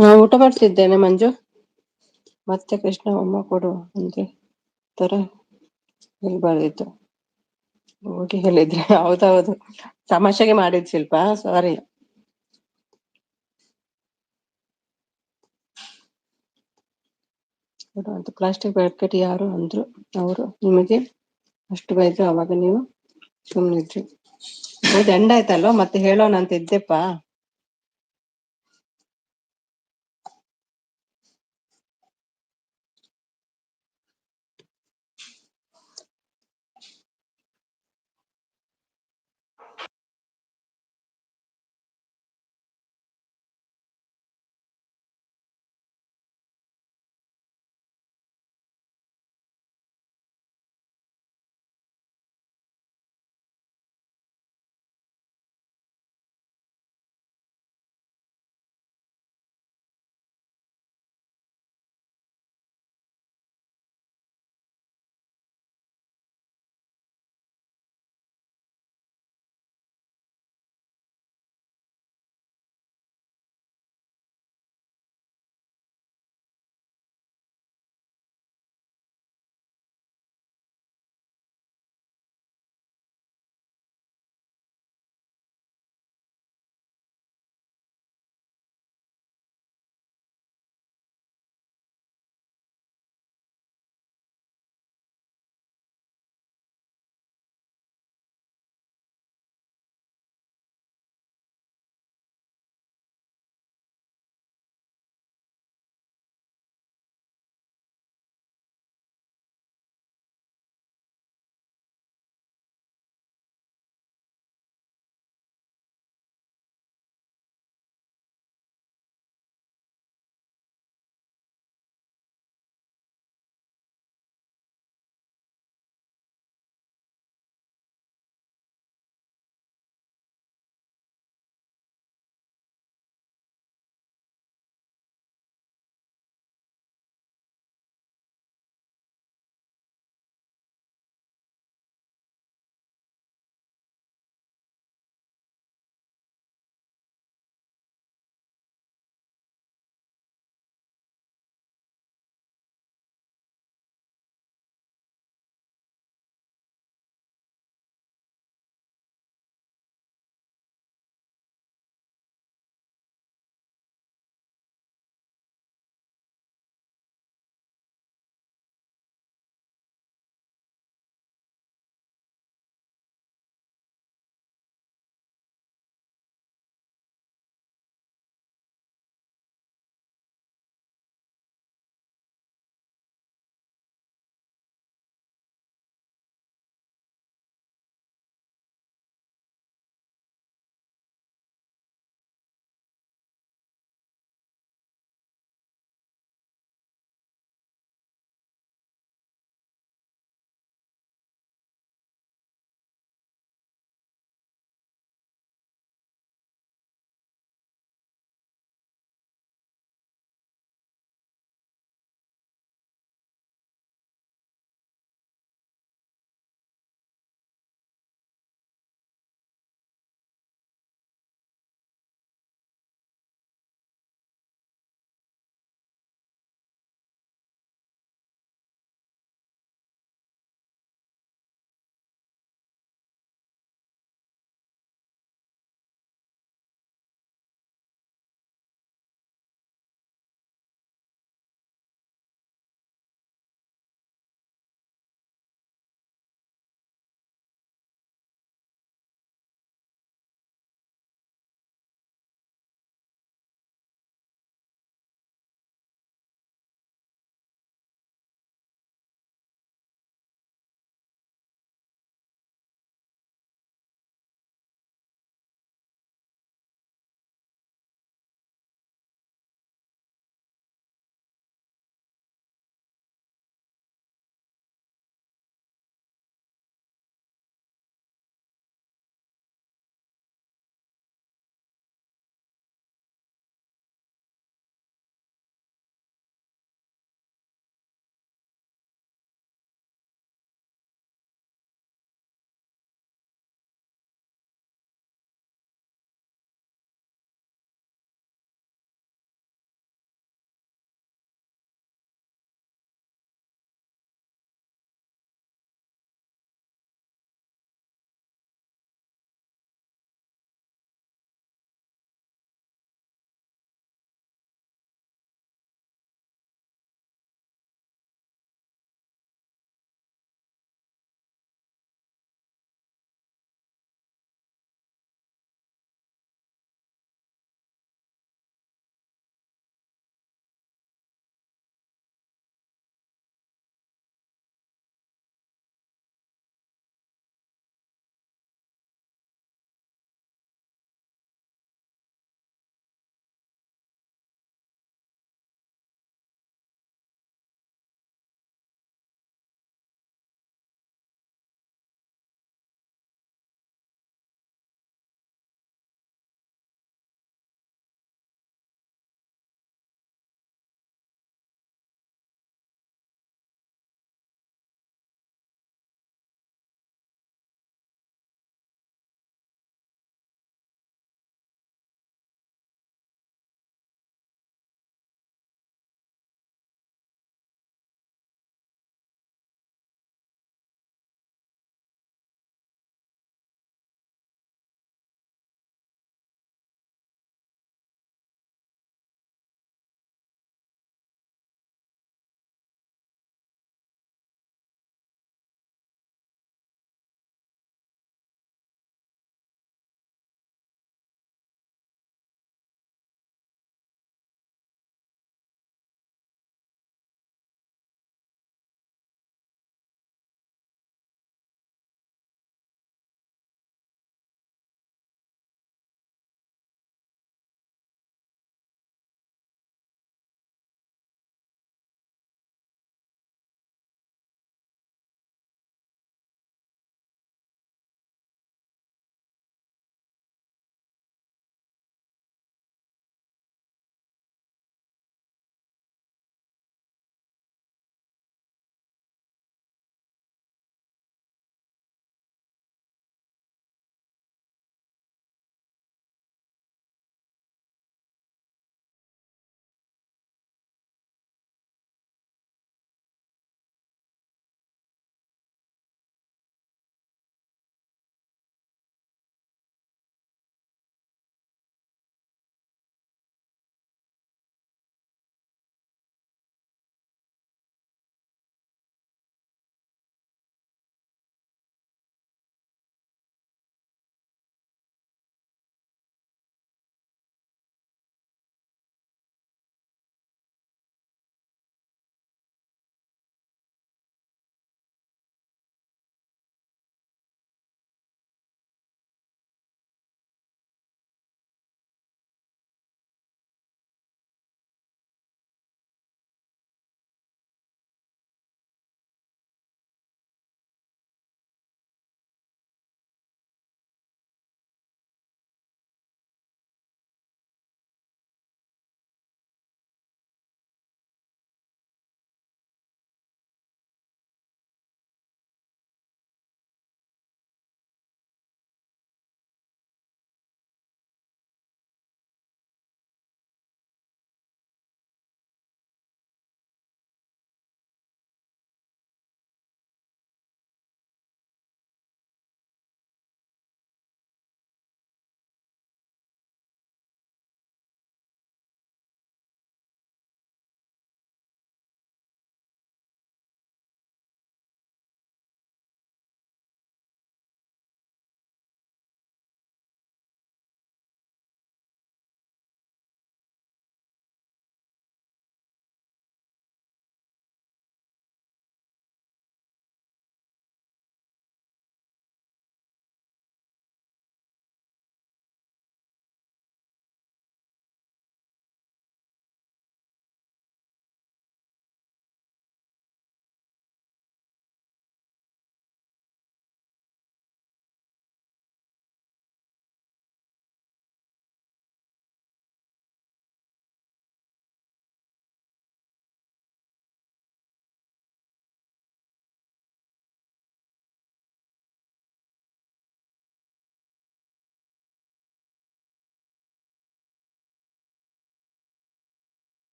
ನಾನು ಊಟ ಮಾಡ್ತಿದ್ದೇನೆ ಮಂಜು. ಮತ್ತೆ ಕೃಷ್ಣ ಅಮ್ಮ ಕೊಡು ಅಂತೆ ತರ ಹೇಳ್ಬಾರ್ದಿತ್ತು. ಹೋಗಿ ಹೇಳಿದ್ರೆ ಹೌದೌದು, ತಮಾಷೆಗೆ ಮಾಡಿದ್ ಶಿಲ್ಪ, ಸಾರಿ. ಅಂತ ಪ್ಲಾಸ್ಟಿಕ್ ಪ್ಯಾಕೆಟ್ ಯಾರು ಅಂದ್ರು, ಅವರು ನಿಮಗೆ ಅಷ್ಟು ಬೈದ್ರು, ಅವಾಗ ನೀವು ಸುಮ್ಮನಿದ್ರಿ. ಹೌದು, ಎಂಡ್ ಆಯ್ತಲ್ವಾ, ಮತ್ತೆ ಹೇಳೋಣ ಅಂತ ಇದ್ದೆಪ್ಪ.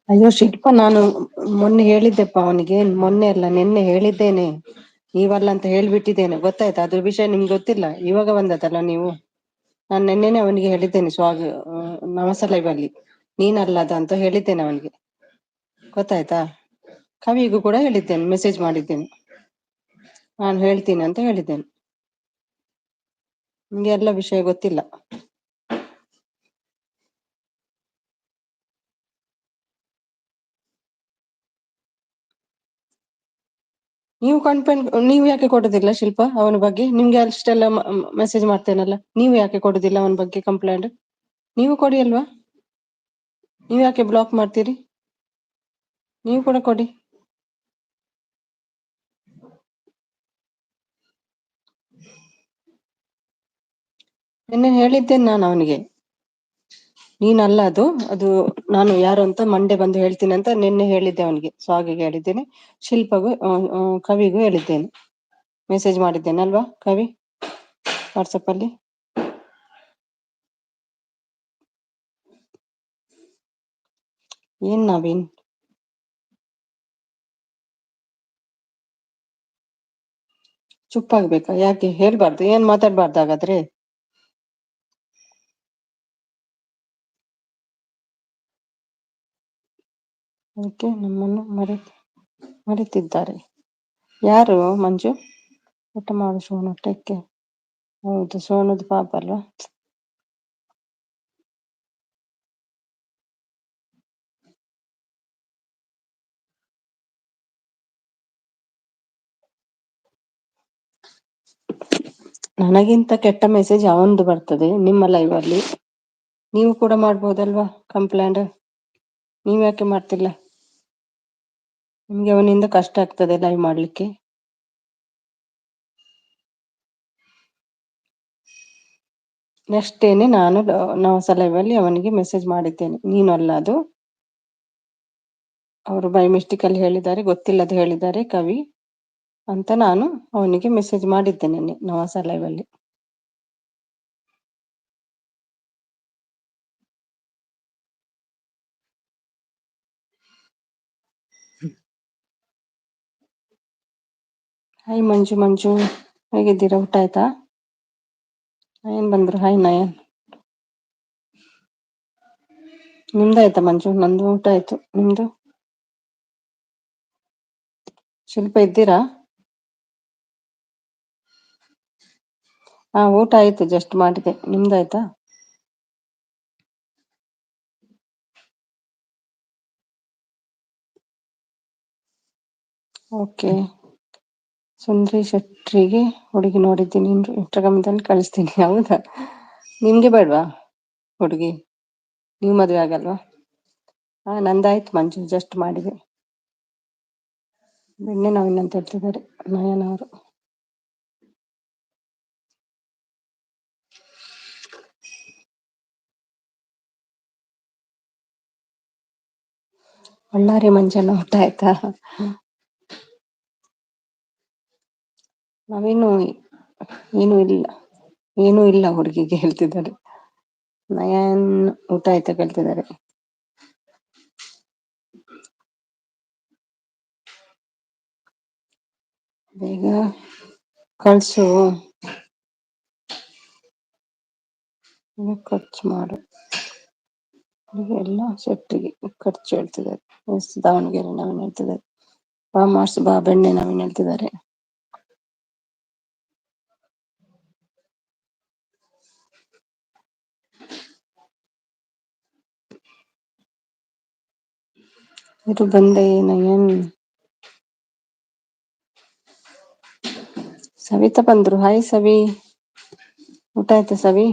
ಅಯ್ಯೋ ಶಿಲ್ಪ, ನಾನು ಮೊನ್ನೆ ಹೇಳಿದ್ದೆಪ್ಪ ಅವನಿಗೆ, ಮೊನ್ನೆ ಅಲ್ಲ ನಿನ್ನೆ ಹೇಳಿದ್ದೇನೆ. ನೀವಲ್ಲ ಅಂತ ಹೇಳ್ಬಿಟ್ಟಿದ್ದೇನೆ, ಗೊತ್ತಾಯ್ತಾ? ಅದ್ರ ವಿಷಯ ನಿಮ್ಗೆ ಗೊತ್ತಿಲ್ಲ, ಇವಾಗ ಬಂದದಲ್ಲ ನೀವು. ನಾನು ನಿನ್ನೆನೆ ಅವನಿಗೆ ಹೇಳಿದ್ದೇನೆ, ನವಸಲೈವಲ್ಲಿ ನೀನಲ್ಲ ಅದ ಅಂತ ಹೇಳಿದ್ದೇನೆ ಅವನಿಗೆ, ಗೊತ್ತಾಯ್ತಾ? ಕವಿಗೂ ಕೂಡ ಹೇಳಿದ್ದೇನೆ, ಮೆಸೇಜ್ ಮಾಡಿದ್ದೇನೆ, ನಾನು ಹೇಳ್ತೀನಿ ಅಂತ ಹೇಳಿದ್ದೇನೆ. ನಿಮ್ಗೆ ಎಲ್ಲ ವಿಷಯ ಗೊತ್ತಿಲ್ಲ. ನೀವು ಯಾಕೆ ಕೊಡುದಿಲ್ಲ ಶಿಲ್ಪ ಅವನ ಬಗ್ಗೆ? ನಿಮ್ಗೆ ಅಷ್ಟೆಲ್ಲ ಮೆಸೇಜ್ ಮಾಡ್ತೇನಲ್ಲ, ನೀವು ಯಾಕೆ ಕೊಡುದಿಲ್ಲ ಅವನ ಬಗ್ಗೆ ಕಂಪ್ಲೇಂಟ್? ನೀವು ಕೊಡಿ ಅಲ್ವಾ? ನೀವು ಯಾಕೆ ಬ್ಲಾಕ್ ಮಾಡ್ತೀರಿ? ನೀವು ಕೂಡ ಕೊಡಿ. ನಿನ್ನೆ ಹೇಳಿದ್ದೇನೆ ನಾನು ಅವನಿಗೆ, ನೀನಲ್ಲ ಅದು ಅದು ನಾನು ಯಾರು ಅಂತ ಮಂಡೆ ಬಂದು ಹೇಳ್ತೀನಿ ಅಂತ ನಿನ್ನೆ ಹೇಳಿದ್ದೆ ಅವನಿಗೆ. ಸ್ವಾಗಿಗೆ ಹೇಳಿದ್ದೇನೆ, ಶಿಲ್ಪಗೂ ಕವಿಗೂ ಹೇಳಿದ್ದೇನೆ, ಮೆಸೇಜ್ ಮಾಡಿದ್ದೇನೆ ಅಲ್ವಾ ಕವಿ, ವಾಟ್ಸಪ್ ಅಲ್ಲಿ. ಏನ್ ನವೀನ್? ಚುಪ್ಪಾಗ್ಬೇಕಾ? ಯಾಕೆ ಹೇಳ್ಬಾರ್ದು? ಏನ್ ಮಾತಾಡ್ಬಾರ್ದು ಹಾಗಾದ್ರೆ? ಅದಕ್ಕೆ ನಮ್ಮನ್ನು ಮರೆತಿದ್ದಾರೆ. ಯಾರು ಮಂಜು? ಊಟ ಮಾಡು ಸೋನು, ಟೆಕ್ಕೆ. ಹೌದು, ಸೋನುದು ಪಾಪ ಅಲ್ವಾ. ನನಗಿಂತ ಕೆಟ್ಟ ಮೆಸೇಜ್ ಅವಂದು ಬರ್ತದೆ ನಿಮ್ಮ ಲೈವ್ ಅಲ್ಲಿ. ನೀವು ಕೂಡ ಮಾಡ್ಬೋದಲ್ವಾ ಕಂಪ್ಲೇಂಟ್? ನೀವ್ ಯಾಕೆ ಮಾಡ್ತಿಲ್ಲ? ನಿಮ್ಗೆ ಅವನಿಂದ ಕಷ್ಟ ಆಗ್ತದೆ ಲೈವ್ ಮಾಡ್ಲಿಕ್ಕೆ. ನೆಕ್ಸ್ಟ್ ಡೇನೆ ನಾನು ಲೈವ್ ಅಲ್ಲಿ ಅವನಿಗೆ ಮೆಸೇಜ್ ಮಾಡಿದ್ದೇನೆ, ನೀನು ಅಲ್ಲ ಅದು, ಅವರು ಬೈ ಮಿಸ್ಟೇಕ್ ಅಲ್ಲಿ ಹೇಳಿದ್ದಾರೆ, ಗೊತ್ತಿಲ್ಲದೆ ಹೇಳಿದ್ದಾರೆ ಕವಿ ಅಂತ ನಾನು ಅವನಿಗೆ ಮೆಸೇಜ್ ಮಾಡಿದ್ದೇನೆ ನವಾಸ ಲೈವ್ ಅಲ್ಲಿ. ಹಾಯ್ ಮಂಜು, ಮಂಜು ಹೇಗಿದ್ದೀರಾ? ಊಟ ಆಯ್ತಾ? ನಯನ್ ಬಂದ್ರು. ಹಾಯ್ ನಯನ್, ನಿಮ್ದಾಯ್ತಾ ಮಂಜು? ನಂದು ಊಟ ಆಯ್ತು, ನಿಮ್ದು? ಶಿಲ್ಪ ಇದ್ದೀರಾ? ಹಾ, ಊಟ ಆಯ್ತು, ಜಸ್ಟ್ ಮಾಡಿದೆ. ನಿಮ್ದಾಯ್ತಾ? ಓಕೆ. ಸುಂದ್ರಿ ಶೆಟ್ರಿಗೆ ಹುಡುಗಿ ನೋಡಿದ್ದೀನಿ, ಇನ್ಸ್ಟಾಗ್ರಾಮದಲ್ಲಿ ಕಳಿಸ್ತೀನಿ. ಹೌದಾ? ನಿಮ್ಗೆ ಬೇಡ್ವಾ ಹುಡುಗಿ? ನೀವು ಮದುವೆ ಆಗಲ್ವಾ? ಹಾ, ನಂದಾಯ್ತು ಮಂಜು, ಜಸ್ಟ್ ಮಾಡಿದೆ. ಬೆಣ್ಣೆ ನವೀನ್ ಅಂತ ಹೇಳ್ತಿದ್ದಾರೆ ನಯನ್ ಅವರು. ಬಳ್ಳಾರಿ ಮಂಜನ ಊಟ ಆಯ್ತಾ? ನಾವೇನು ಏನೂ ಇಲ್ಲ ಹುಡುಗಿಗೆ ಹೇಳ್ತಿದ್ದಾರೆ. ನಯನ್ ಊಟ ಆಯ್ತಾ ಕೇಳ್ತಿದ್ದಾರೆ. ಬೇಗ ಕಳ್ಸು, ಖರ್ಚು ಮಾಡು. ಎಲ್ಲ ಶೆಟ್ಟಿಗೆ ಖರ್ಚು ಹೇಳ್ತಿದ್ದಾರೆ. ಎಸ್ ದಾವಣಗೆರೆ ನವೀನ್ ಹೇಳ್ತಿದ್ದಾರೆ. ಬಾ ಮಾರ್ಸ್ ಬಾ ಬೆಣ್ಣೆ ನವೀನ್ ಹೇಳ್ತಿದ್ದಾರೆ. ಇದು ಬಂದೆ ನಯನ್. ಸವಿತಾ ಬಂದ್ರು. ಹಾಯ್ ಸವಿ, ಊಟ ಆಯ್ತಾ ಸವಿ?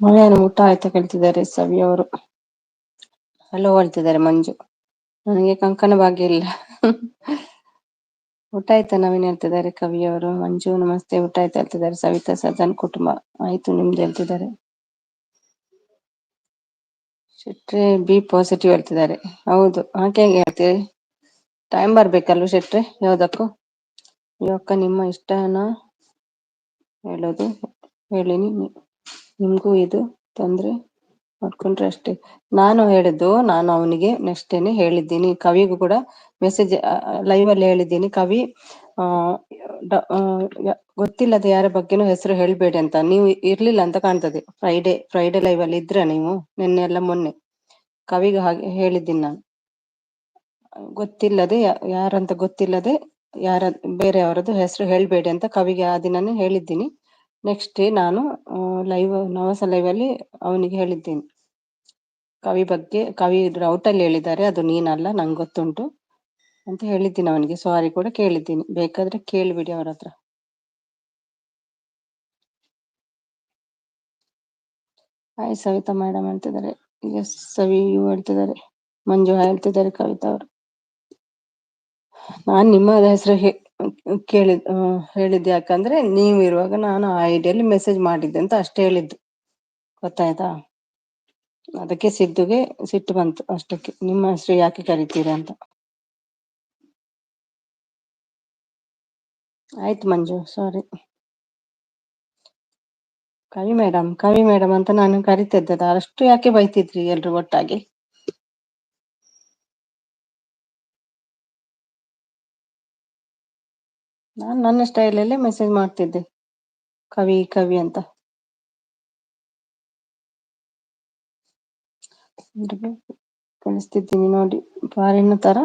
ನಯನ್ ಊಟ ಆಯ್ತಾ ಕೇಳ್ತಿದ್ದಾರೆ ಸವಿ ಅವರು. ಹಲೋ ಹೇಳ್ತಿದ್ದಾರೆ ಮಂಜು. ನನಗೆ ಕಂಕಣ ಭಾಗ್ಯ ಇಲ್ಲ. ಊಟ ಆಯ್ತಾ ನವೀನ್ ಹೇಳ್ತಿದ್ದಾರೆ ಕವಿಯವರು. ಮಂಜು ನಮಸ್ತೆ, ಊಟ ಆಯ್ತಾ ಹೇಳ್ತಿದ್ದಾರೆ ಸವಿತಾ. ಸದನ್ ಕುಟುಂಬ ಆಯ್ತು, ನಿಮ್ದು ಹೇಳ್ತಿದ್ದಾರೆ. ಶೆಟ್ರೆ ಬಿ ಪಾಸಿಟಿವ್ ಹೇಳ್ತಿದ್ದಾರೆ. ಹೌದು, ಹಾಗೆ ಹೆಂಗೆ ಹೇಳ್ತೀರಿ? ಟೈಮ್ ಬರ್ಬೇಕಲ್ವ ಶೆಟ್ರೆ ಯಾವ್ದಕ್ಕೂ. ಇವಕ್ಕ ನಿಮ್ಮ ಇಷ್ಟನ ಹೇಳೋದು ಹೇಳಿನಿ, ನಿಮ್ಗೂ ಇದು ತೊಂದ್ರೆ ಮಾಡ್ಕೊಂಡ್ರೆ ಅಷ್ಟೇ. ನಾನು ಹೇಳಿದ್ದು, ನಾನು ಅವನಿಗೆ ನೆಕ್ಸ್ಟ್ ಡೇನೆ ಹೇಳಿದ್ದೀನಿ. ಕವಿಗೂ ಕೂಡ ಮೆಸೇಜ್ ಲೈವ್ ಅಲ್ಲಿ ಹೇಳಿದ್ದೀನಿ. ಕವಿ ಆ ಗೊತ್ತಿಲ್ಲದ ಯಾರ ಬಗ್ಗೆನೂ ಹೆಸರು ಹೇಳ್ಬೇಡಿ ಅಂತ. ನೀವು ಇರ್ಲಿಲ್ಲ ಅಂತ ಕಾಣ್ತದೆ. ಫ್ರೈಡೆ ಲೈವ್ ಅಲ್ಲಿ ಇದ್ರ ನೀವು? ನಿನ್ನೆ ಎಲ್ಲ ಮೊನ್ನೆ ಕವಿಗೆ ಹಾಗೆ ಹೇಳಿದ್ದೀನಿ ನಾನು. ಗೊತ್ತಿಲ್ಲದೆ ಯಾರಂತ ಗೊತ್ತಿಲ್ಲದೆ ಯಾರ ಬೇರೆಯವರದ್ದು ಹೆಸರು ಹೇಳ್ಬೇಡಿ ಅಂತ ಕವಿಗೆ ಆ ದಿನನೇ ಹೇಳಿದ್ದೀನಿ. ನೆಕ್ಸ್ಟ್ ಡೇ ನಾನು ನವಸ ಲೈವ್ ಅಲ್ಲಿ ಅವನಿಗೆ ಹೇಳಿದ್ದೀನಿ. ಕವಿ ಡೌಟ್ ಅಲ್ಲಿ ಹೇಳಿದ್ದಾರೆ, ಅದು ನೀನಲ್ಲ ನಂಗೆ ಗೊತ್ತುಂಟು ಅಂತ ಹೇಳಿದ್ದೀನಿ ಅವನಿಗೆ. ಸಾರಿ ಕೂಡ ಕೇಳಿದ್ದೀನಿ, ಬೇಕಾದ್ರೆ ಕೇಳ್ಬಿಡಿ ಅವ್ರ ಹತ್ರ. ಹಾಯ್ ಸವಿತಾ ಮೇಡಮ್ ಹೇಳ್ತಿದ್ದಾರೆ. ಎಸ್ ಸವಿ ಯು ಹೇಳ್ತಿದ್ದಾರೆ. ಮಂಜು ಹೇಳ್ತಿದ್ದಾರೆ ಕವಿತಾ ಅವರು. ನಾನ್ ನಿಮ್ಮ ಹೆಸರು ಹೇಳಿದ್ದು ಯಾಕಂದ್ರೆ ನೀವು ಇರುವಾಗ ನಾನು ಆ ಐಡಿಯಲ್ಲಿ ಮೆಸೇಜ್ ಮಾಡಿದ್ದೆ ಅಂತ ಅಷ್ಟೇ ಹೇಳಿದ್ದು, ಗೊತ್ತಾಯ್ತಾ? ಅದಕ್ಕೆ ಸಿದ್ದುಗೆ ಸಿಟ್ಟು ಬಂತು ಅಷ್ಟಕ್ಕೆ, ನಿಮ್ಮ ಹೆಸರು ಯಾಕೆ ಕರಿತೀರಾ ಅಂತ. ಆಯ್ತು ಮಂಜು, ಸಾರಿ. ಕವಿ ಮೇಡಮ್ ಅಂತ ನಾನು ಕರಿತಿದ್ದದ, ಅಷ್ಟು ಯಾಕೆ ಬೈತಿದ್ರಿ ಎಲ್ರು ಒಟ್ಟಾಗಿ? ನಾನು ನನ್ನ ಸ್ಟೈಲಲ್ಲೇ ಮೆಸೇಜ್ ಮಾಡ್ತಿದ್ದೆ, ಕವಿ ಅಂತ. ಕಳಿಸ್ತಿದ್ದೀನಿ ನೋಡಿ, ಪಾರಿನ ತರ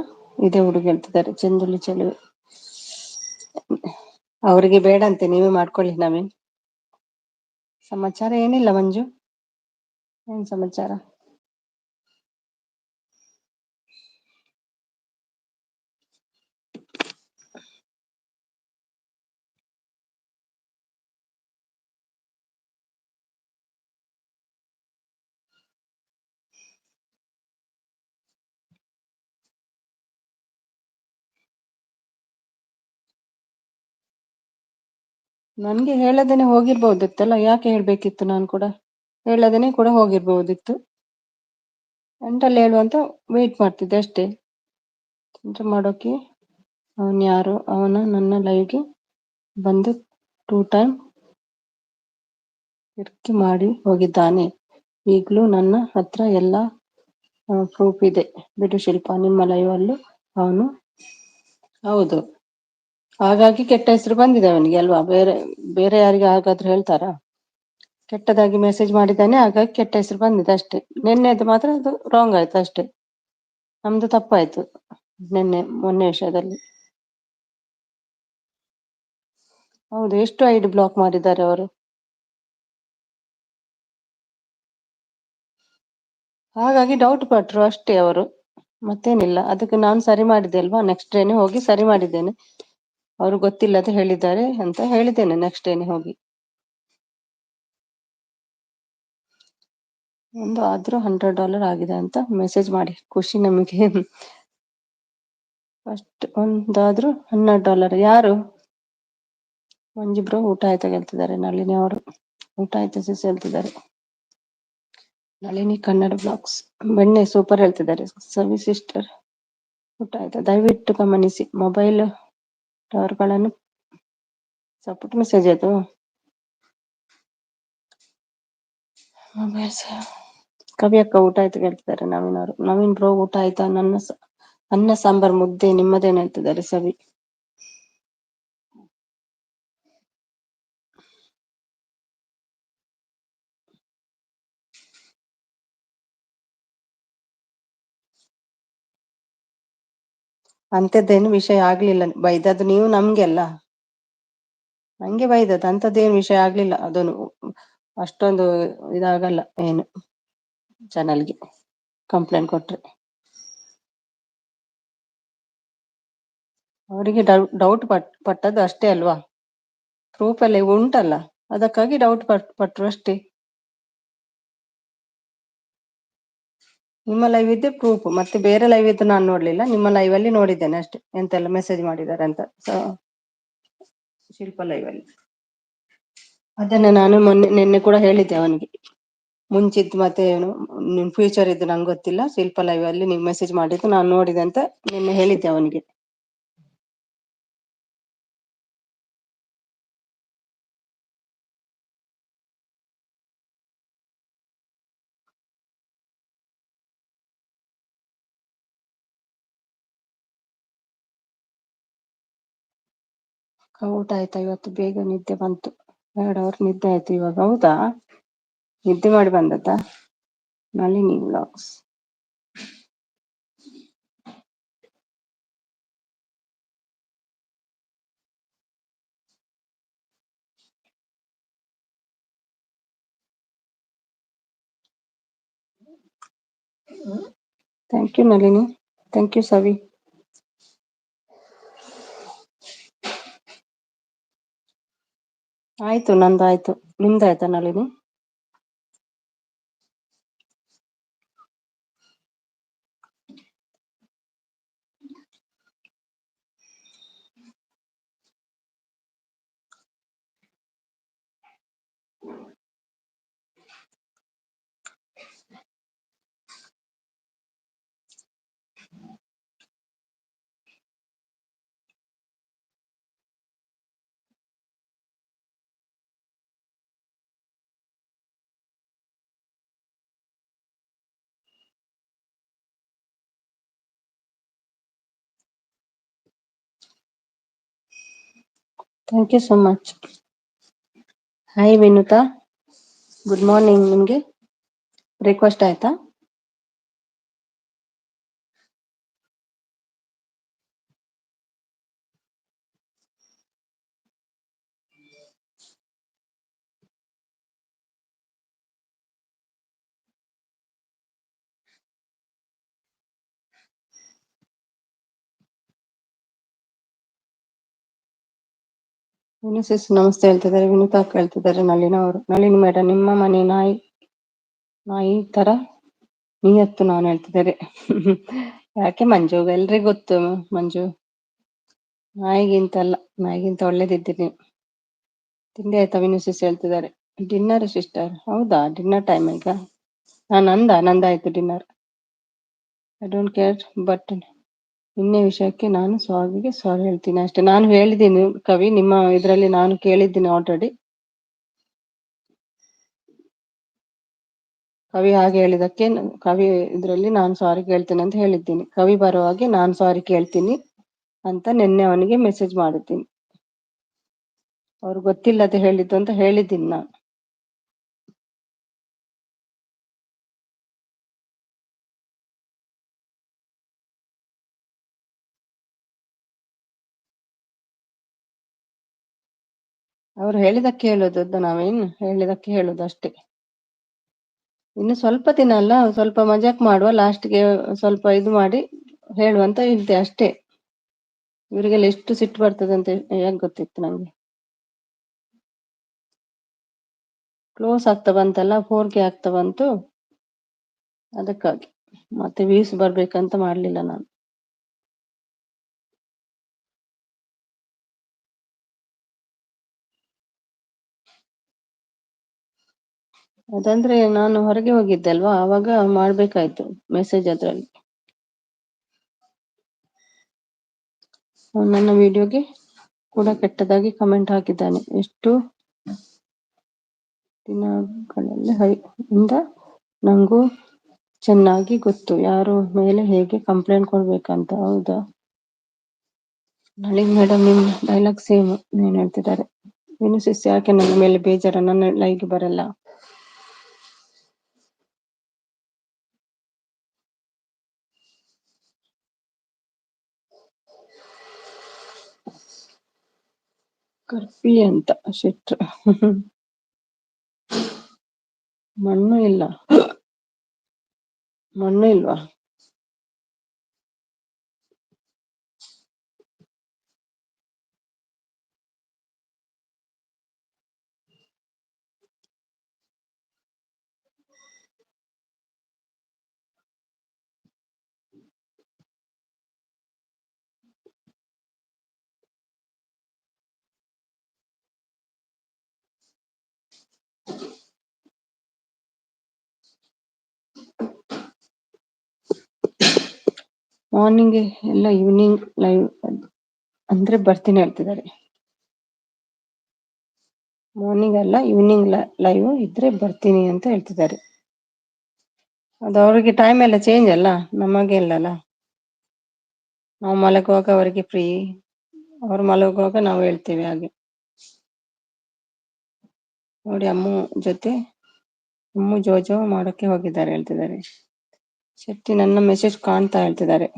ಇದೆ ಹುಡುಗಿ ಹೇಳ್ತಿದ್ದಾರೆ ಚಂದುಲಿ ಚೆಲುವೆ. ಅವರಿಗೆ ಬೇಡಂತೆ, ನೀವೇ ಮಾಡ್ಕೊಳ್ಳಿ ನವೀನ್. ಸಮಾಚಾರ ಏನಿಲ್ಲ ಮಂಜು, ಏನ್ ಸಮಾಚಾರ? ನನ್ಗೆ ಹೇಳದೇನೆ ಹೋಗಿರ್ಬೋದಿತ್ತಲ್ಲ, ಯಾಕೆ ಹೇಳ್ಬೇಕಿತ್ತು? ನಾನು ಕೂಡ ಹೇಳದೇನೆ ಕೂಡ ಹೋಗಿರ್ಬೋದಿತ್ತು. ಎಂಟಲ್ಲಿ ಹೇಳುವಂತ ವೇಟ್ ಮಾಡ್ತಿದ್ದೆ ಅಷ್ಟೇ. ಎಂತ ಮಾಡೋಕೆ ಅವನ್ ಯಾರು? ನನ್ನ ಲೈವ್ಗೆ ಬಂದು 2 ಟೈಮ್ ಇರ್ಕಿ ಮಾಡಿ ಹೋಗಿದ್ದಾನೆ. ಈಗ್ಲೂ ನನ್ನ ಹತ್ರ ಎಲ್ಲ ಪ್ರೂಫ್ ಇದೆ. ಬಿಡು ಶಿಲ್ಪ, ನಿಮ್ಮ ಲೈವ್ ಅಲ್ಲೂ ಅವನು. ಹೌದು, ಹಾಗಾಗಿ ಕೆಟ್ಟ ಹೆಸರು ಬಂದಿದೆ ಅವನಿಗೆ ಅಲ್ವಾ? ಬೇರೆ ಯಾರಿಗೆ ಹಾಗಾದ್ರೂ ಹೇಳ್ತಾರಾ? ಕೆಟ್ಟದಾಗಿ ಮೆಸೇಜ್ ಮಾಡಿದ್ದಾನೆ, ಹಾಗಾಗಿ ಕೆಟ್ಟ ಹೆಸರು ಬಂದಿದೆ ಅಷ್ಟೇ. ನಿನ್ನೆದು ಮಾತ್ರ ಅದು ರಾಂಗ್ ಆಯ್ತು ಅಷ್ಟೇ, ನಮ್ದು ತಪ್ಪಾಯ್ತು ಮೊನ್ನೆ ವಿಷಯದಲ್ಲಿ. ಹೌದು, ಎಷ್ಟು ಐಡಿ ಬ್ಲಾಕ್ ಮಾಡಿದ್ದಾರೆ ಅವರು. ಹಾಗಾಗಿ ಡೌಟ್ ಪಟ್ರು ಅಷ್ಟೇ ಅವರು, ಮತ್ತೇನಿಲ್ಲ. ಅದಕ್ಕೆ ನಾನು ಸರಿ ಮಾಡಿದ್ದೆ ಅಲ್ವಾ, ನೆಕ್ಸ್ಟ್ ಡೇನೆ ಹೋಗಿ ಸರಿ ಮಾಡಿದ್ದೇನೆ. ಅವರು ಗೊತ್ತಿಲ್ಲದೆ ಹೇಳಿದ್ದಾರೆ ಅಂತ ಹೇಳಿದ್ದೇನೆ ನೆಕ್ಸ್ಟ್ ಡೇನೆ ಹೋಗಿ. ಒಂದು ಆದ್ರೂ $100 ಆಗಿದೆ ಅಂತ ಮೆಸೇಜ್ ಮಾಡಿ ಖುಷಿ ನಮಗೆ. ಫಸ್ಟ್ ಒಂದಾದ್ರೂ $100. ಯಾರು? ಮಂಜಿಬ್ರು ಊಟ ಆಯ್ತಾ ಹೇಳ್ತಿದ್ದಾರೆ ನಳಿನಿ ಅವರು. ಊಟ ಆಯ್ತಾ ಸಿಸ್ ಹೇಳ್ತಿದ್ದಾರೆ ನಳಿನಿ ಕನ್ನಡ ಬ್ಲಾಗ್ಸ್. ಬೆಣ್ಣೆ ಸೂಪರ್ ಹೇಳ್ತಿದ್ದಾರೆ ಸವಿ ಸಿಸ್ಟರ್. ಊಟ ಆಯ್ತಾ? ದಯವಿಟ್ಟು ಗಮನಿಸಿ, ಮೊಬೈಲ್ ಟವರ್ಗಳನ್ನು ಸಪೋರ್ಟ್ ಮೆಸೇಜ್ ಅದು ಮೊಬೈಲ್. ಕವಿ ಅಕ್ಕ ಊಟ ಆಯ್ತು ಹೇಳ್ತಿದ್ದಾರೆ ನವೀನ್ ಅವರು. ನವೀನ್ ಬ್ರೋ ಊಟ ಆಯ್ತಾ? ಅನ್ನ ಸಾಂಬಾರ್ ಮುದ್ದೆ, ನಿಮ್ಮದೇನು ಹೇಳ್ತಿದ್ದಾರೆ ಸವಿ. ಅಂಥದ್ದೇನು ವಿಷಯ ಆಗ್ಲಿಲ್ಲ, ಬೈದದ್ದು ನೀವು ನಮ್ಗೆ ಅಲ್ಲ, ನಂಗೆ ಬೈದದ್ದು. ಅಂಥದ್ದೇನು ವಿಷಯ ಆಗ್ಲಿಲ್ಲ, ಅದನ್ನು ಅಷ್ಟೊಂದು ಇದಾಗಲ್ಲ ಏನು ಚಾನಲ್ಗೆ ಕಂಪ್ಲೇಂಟ್ ಕೊಟ್ರೆ. ಅವರಿಗೆ ಡೌಟ್ ಪಟ್ಟದ್ದು ಅಷ್ಟೇ ಅಲ್ವಾ? ಪ್ರೂಫ್ ಎಲ್ಲ ಉಂಟಲ್ಲ, ಅದಕ್ಕಾಗಿ ಡೌಟ್ ಪಟ್ರು ಅಷ್ಟೇ. ನಿಮ್ಮ ಲೈವ್ ಇದ್ದೆ ಪ್ರೂಫ್, ಮತ್ತೆ ಬೇರೆ ಲೈವ್ ಇದ್ದು ನಾನು ನೋಡ್ಲಿಲ್ಲ, ನಿಮ್ಮ ಲೈವ್ ಅಲ್ಲಿ ನೋಡಿದ್ದೇನೆ ಅಷ್ಟೇ ಎಂತೆಲ್ಲ ಮೆಸೇಜ್ ಮಾಡಿದ್ದಾರೆ ಅಂತ. ಶಿಲ್ಪ ಲೈವ್ ಅಲ್ಲಿ ಅದನ್ನ ನಾನು ನಿನ್ನೆ ಕೂಡ ಹೇಳಿದ್ದೆ ಅವನಿಗೆ. ಮುಂಚಿದ್ದು ಮತ್ತೆ ಏನು ಫ್ಯೂಚರ್ ಇದ್ದು ನಂಗೆ ಗೊತ್ತಿಲ್ಲ, ಶಿಲ್ಪ ಲೈವ್ ಅಲ್ಲಿ ನೀವು ಮೆಸೇಜ್ ಮಾಡಿದ್ದು ನಾನು ನೋಡಿದೆ ಅಂತ ನಿನ್ನೆ ಹೇಳಿದ್ದೆ ಅವನಿಗೆ. ಊಟ ಆಯ್ತಾ? ಇವತ್ತು ಬೇಗ ನಿದ್ದೆ ಬಂತು, 2 ಅವರ್ ನಿದ್ದೆ ಆಯ್ತು ಇವಾಗ. ಹೌದಾ, ನಿದ್ದೆ ಮಾಡಿ ಬಂದದ್ದಾ? Nalini vlogs. Thank you Nalini, thank you Savi. ಆಯ್ತು, ನಂದಾಯ್ತು. ನಿಮ್ದಾಯ್ತಾ Nalini? Thank you so much. Hi Vinutha, good morning. ನಿಮ್ಗೆ ಬ್ರೇಕ್ಫಾಸ್ಟ್ ಆಯ್ತಾ? ನಮಸ್ತೆ ಹೇಳ್ತಿದ್ದಾರೆ, ವಿನುತಾ ಹೇಳ್ತಿದ್ದಾರೆ, ನಳಿನಿ ಅವರು. ನಳಿನಿ ಮೇಡಮ್, ನಿಮ್ಮ ಮನೆ ನಾಯಿ ತರ ನೀಯತ್ತು ನಾನು ಹೇಳ್ತಿದ್ದಾರೆ. ಯಾಕೆ ಮಂಜು, ಎಲ್ರಿಗೂ ಗೊತ್ತು ಮಂಜು, ನಾಯಿಗಿಂತಲ್ಲ, ನಾಯಿಗಿಂತ ಒಳ್ಳೇದಿದ್ದೀನಿ. ತಿಂಡಿ ಆಯ್ತಾ ವಿನುಸಿಸ್ ಹೇಳ್ತಿದ್ದಾರೆ. ಡಿನ್ನರ್ ಸಿಸ್ಟರ್, ಹೌದಾ? ಡಿನ್ನರ್ ಟೈಮ್ ಈಗ? ನಂದಾಯ್ತು dinner. I don't care, but ನಿನ್ನೆ ವಿಷಯಕ್ಕೆ ನಾನು ಸ್ವಾಮಿಗೆ ಸಾರಿ ಹೇಳ್ತೀನಿ ಅಷ್ಟೇ. ನಾನು ಹೇಳಿದ್ದೀನಿ ಕವಿ, ನಿಮ್ಮ ಇದರಲ್ಲಿ ನಾನು ಕೇಳಿದ್ದೀನಿ ಆಲ್ರೆಡಿ. ಕವಿ ಹಾಗೆ ಹೇಳಿದಕ್ಕೆ ಕವಿ ಇದರಲ್ಲಿ ನಾನು ಸಾರಿ ಕೇಳ್ತೀನಿ ಅಂತ ಹೇಳಿದ್ದೀನಿ. ಕವಿ ಬರುವಾಗೆ ನಾನು ಸಾರಿ ಕೇಳ್ತೀನಿ ಅಂತ ನಿನ್ನೆ ಅವನಿಗೆ ಮೆಸೇಜ್ ಮಾಡಿದ್ದೀನಿ. ಅವ್ರು ಗೊತ್ತಿಲ್ಲದೆ ಹೇಳಿದ್ದು ಅಂತ ಹೇಳಿದ್ದೀನಿ ನಾನು. ಅವ್ರು ಹೇಳಿದಕ್ಕೆ ಹೇಳೋದು, ನಾವೇನು ಹೇಳಿದಕ್ಕೆ ಹೇಳೋದು ಅಷ್ಟೇ. ಇನ್ನು ಸ್ವಲ್ಪ ದಿನ ಅಲ್ಲ, ಸ್ವಲ್ಪ ಮಜಾಕ್ ಮಾಡುವ, ಲಾಸ್ಟ್ಗೆ ಸ್ವಲ್ಪ ಇದು ಮಾಡಿ ಹೇಳುವಂತ ಇದ್ದೆ ಅಷ್ಟೇ. ಇವರಿಗೆಲ್ಲ ಎಷ್ಟು ಸಿಟ್ಟು ಬರ್ತದೆ ಅಂತ ಹೇಗೆ ಗೊತ್ತಿತ್ತು ನಂಗೆ. ಕ್ಲೋಸ್ ಆಗ್ತಾ ಬಂತಲ್ಲ, 4K ಆಗ್ತಾ ಬಂತು, ಅದಕ್ಕಾಗಿ. ಮತ್ತೆ ವ್ಯೂಸ್ ಬರ್ಬೇಕಂತ ಮಾಡ್ಲಿಲ್ಲ ನಾನು. ಅದಂದ್ರೆ ನಾನು ಹೊರಗೆ ಹೋಗಿದ್ದೆ ಅಲ್ವಾ, ಆವಾಗ ಮಾಡ್ಬೇಕಾಯ್ತು ಮೆಸೇಜ್ ಅದ್ರಲ್ಲಿ. ನನ್ನ ವಿಡಿಯೋಗೆ ಕೂಡ ಕೆಟ್ಟದಾಗಿ ಕಮೆಂಟ್ ಹಾಕಿದ್ದಾನೆ. ಎಷ್ಟು ದಿನಗಳಲ್ಲಿ ಇಂದ ನಂಗೂ ಚೆನ್ನಾಗಿ ಗೊತ್ತು ಯಾರು ಮೇಲೆ ಹೇಗೆ ಕಂಪ್ಲೇಂಟ್ ಕೊಡ್ಬೇಕಂತ. ಹೌದಾ ನಳಿನ್ ಮೇಡಮ್, ನಿಮ್ ಡೈಲಾಗ್ ಸೇಮ್ ಏನ್ ಹೇಳ್ತಿದ್ದಾರೆ. ವಿನುಸಿಸ್, ಯಾಕೆ ನನ್ನ ಮೇಲೆ ಬೇಜಾರ? ನನ್ನ ಲೈಕ್ ಬರಲ್ಲ. ಕರ್ಪಿ ಅಂತ ಶೆಟ್ರು. ಮಣ್ಣು ಇಲ್ವಾ? ಮಾರ್ನಿಂಗ್ ಎಲ್ಲ ಈವ್ನಿಂಗ್ ಲೈವ್ ಅಂದ್ರೆ ಬರ್ತೀನಿ ಹೇಳ್ತಿದ್ದಾರೆ. ಮಾರ್ನಿಂಗ್ ಅಲ್ಲ ಈವ್ನಿಂಗ್ ಲೈವ್ ಇದ್ರೆ ಬರ್ತೀನಿ ಅಂತ ಹೇಳ್ತಿದ್ದಾರೆ. ಅದು ಅವರಿಗೆ ಟೈಮ್ ಎಲ್ಲ ಚೇಂಜ್ ಅಲ್ಲ, ನಮಗೆ ಇಲ್ಲಲ್ಲ. ನಾವು ಮಲಗುವಾಗ ಅವರಿಗೆ ಫ್ರೀ, ಅವರು ಮಲಗುವಾಗ ನಾವು ಹೇಳ್ತೇವೆ ಹಾಗೆ. ನೋಡಿ ಅಮ್ಮು ಜೋಜೋ ಮಾಡೋಕೆ ಹೋಗಿದ್ದಾರೆ ಹೇಳ್ತಿದ್ದಾರೆ. ಶೆಟ್ಟಿ ನನ್ನ ಮೆಸೇಜ್ ಕಾಣ್ತಾ ಹೇಳ್ತಿದ್ದಾರೆ.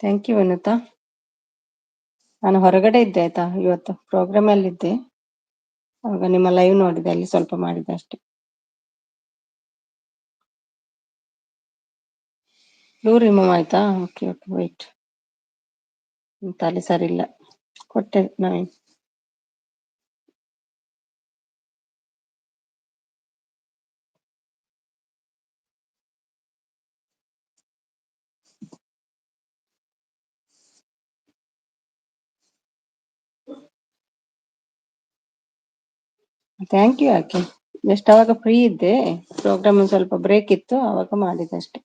Thank you Anutha. ನಾನು ಹೊರಗಡೆ ಇದ್ದೆ ಆಯ್ತಾ, ಇವತ್ತು ಪ್ರೋಗ್ರಾಮ್ ಅಲ್ಲಿ ಇದ್ದೆ. ಆವಾಗ ನಿಮ್ಮ ಲೈವ್ ನೋಡಿದೆ, ಅಲ್ಲಿ ಸ್ವಲ್ಪ ಮಾಡಿದೆ ಅಷ್ಟೇ. ಬ್ಲೂ ರಿಮೂವ್ ಆಯ್ತಾ? Okay okay, white. ತಲೆ ಸರಿ ಇಲ್ಲ, ಕೊಟ್ಟೆ ನವೀನ್. ಥ್ಯಾಂಕ್ ಯು ಯಾಕೆ, ಜಸ್ಟ್ ಅವಾಗ ಫ್ರೀ ಇದ್ದೆ, ಪ್ರೋಗ್ರಾಮ್ ಸ್ವಲ್ಪ ಬ್ರೇಕ್ ಇತ್ತು, ಅವಾಗ ಮಾಡಿದೆ ಅಷ್ಟೇ.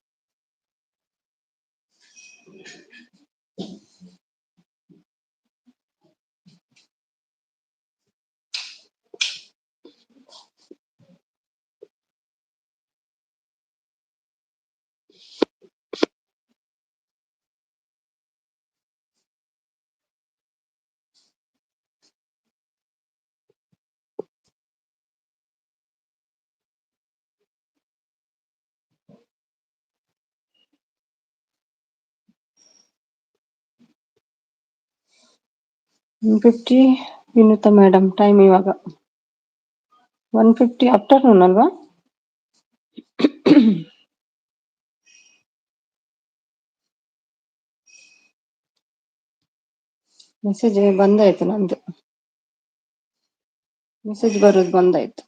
$150 ವಿನುತಾ ಮೇಡಮ್, ಟೈಮ್ ಇವಾಗ 1:50 ಆಫ್ಟರ್ನೂನ್ ಅಲ್ವಾ? ಮೆಸೇಜ್ ಬಂದಾಯ್ತು, ನಂದು ಮೆಸೇಜ್ ಬರೋದು ಬಂದಾಯ್ತು.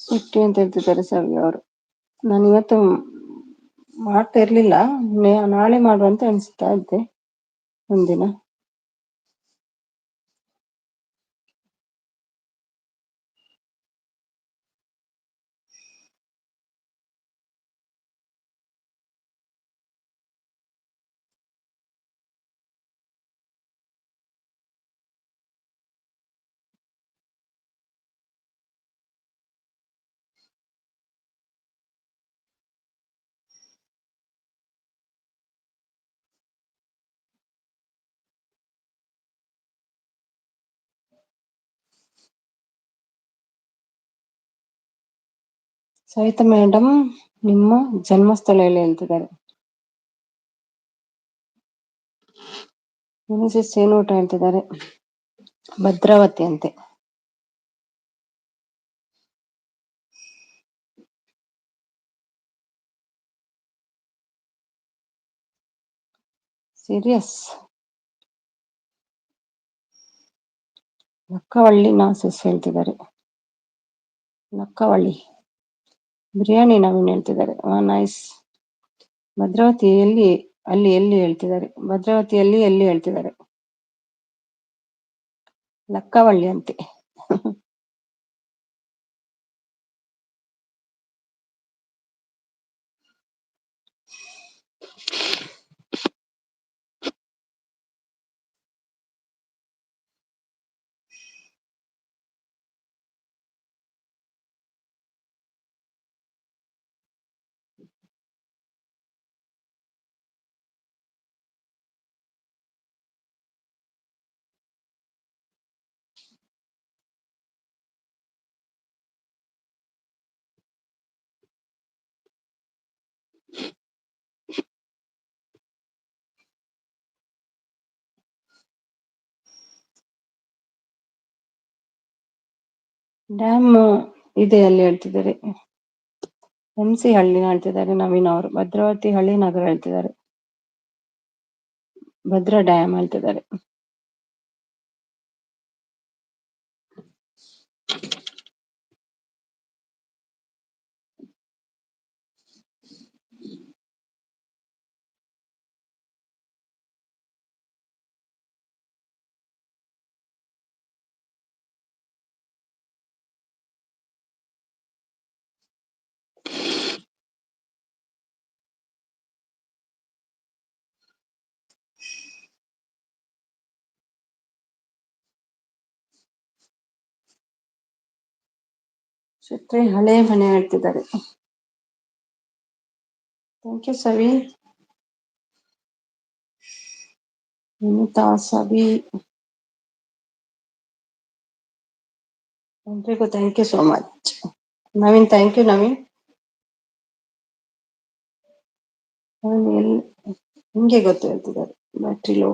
ಸಿಟ್ಟಿ ಅಂತ ಹೇಳ್ತಿದ್ದಾರೆ ಸವಿ ಅವರು. ನಾನು ಇವತ್ತು ಮಾಡ್ತಾ ಇರ್ಲಿಲ್ಲ, ನಾಳೆ ಮಾಡುವಂತ ಅನ್ಸ್ತಾ ಇದ್ದೆ ಒಂದಿನ. ಸವಿತಾ ಮೇಡಮ್, ನಿಮ್ಮ ಜನ್ಮಸ್ಥಳ ಎಲ್ಲಿ ಹೇಳ್ತಿದ್ದಾರೆ. ಮಿಸಸ್ ಏನು ಊಟ ಹೇಳ್ತಿದ್ದಾರೆ, ಭದ್ರಾವತಿ ಅಂತೆ. ಸೀರಿಯಸ್? ಲಕ್ಕವಳ್ಳಿ ನಾಸಸ್ ಹೇಳ್ತಿದ್ದಾರೆ. ಲಕ್ಕವಳ್ಳಿ ಬಿರಿಯಾನಿ ನವೀನ್ ಹೇಳ್ತಿದ್ದಾರೆ. ನೈಸ್. ಭದ್ರಾವತಿ ಎಲ್ಲಿ ಹೇಳ್ತಿದ್ದಾರೆ. ಭದ್ರಾವತಿಯಲ್ಲಿ ಎಲ್ಲಿ ಹೇಳ್ತಿದ್ದಾರೆ. ಲಕ್ಕವಳ್ಳಿ ಅಂತೆ. ಡ್ಯಾಮ್ ಇದೆ ಅಲ್ಲಿ ಹೇಳ್ತಿದ್ದಾರೆ. MC ಹಳ್ಳಿ ಹೇಳ್ತಿದ್ದಾರೆ ನವೀನ್ ಅವರು. ಭದ್ರಾವತಿ ಹಳ್ಳಿ ನಗರ ಹೇಳ್ತಿದ್ದಾರೆ. ಭದ್ರಾ ಡ್ಯಾಮ್ ಹೇಳ್ತಿದ್ದಾರೆ. ಶೆಟ್ಟಿ ಹಳೆ ಮನೆ ಹೇಳ್ತಿದ್ದಾರೆ. Thank you Savi. ವಿನಿತಾ ಸವಿ ಎಲ್ರಿಗೂ thank you so much. Naveen thank you Naveen. ನಿಮ್ಗೆ ಗೊತ್ತು ಹೇಳ್ತಿದ್ದಾರೆ ಬ್ಯಾಟ್ರಿ ಲೋ.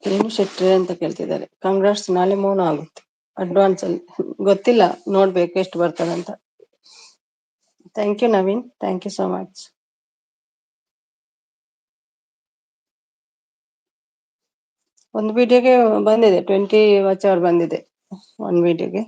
ಏನು ಶೆಟ್ಟಿ ಅಂತ ಕೇಳ್ತಿದ್ದಾರೆ. ಕಂಗ್ರಾಟ್ಸ್, ನಾಳೆ ಮೌನ ಆಗುತ್ತೆ ಅಡ್ವಾನ್ಸ್ ಅಲ್ಲಿ. ಗೊತ್ತಿಲ್ಲ, ನೋಡ್ಬೇಕು ಎಷ್ಟು ಬರ್ತದಂತ. Thank you Naveen, thank you so much. ಒಂದು ವಿಡಿಯೋಗೆ ಬಂದಿದೆ 20 ವಾಚ್ ಅವರ್ ಬಂದಿದೆ ಒಂದು ವಿಡಿಯೋಗೆ.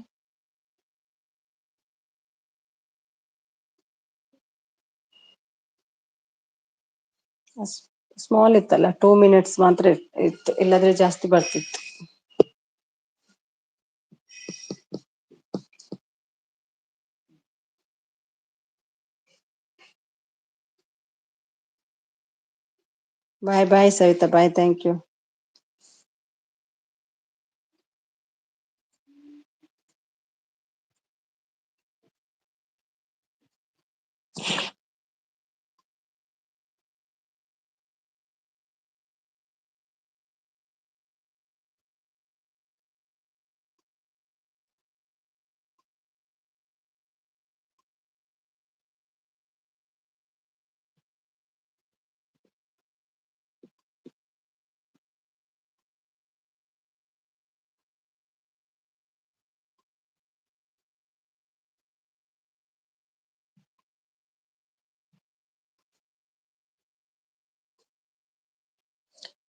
ಸ್ಮಾಲ್ ಇತ್ತಲ್ಲ, 2 ಮಿನಿಟ್ಸ್ ಮಾತ್ರ ಇತ್ತು, ಇಲ್ಲದ್ರೆ ಜಾಸ್ತಿ ಬರ್ತಿತ್ತು. ಬಾಯ್ ಬಾಯ್ ಸವಿತಾ, ಬಾಯ್, ಥ್ಯಾಂಕ್ ಯು.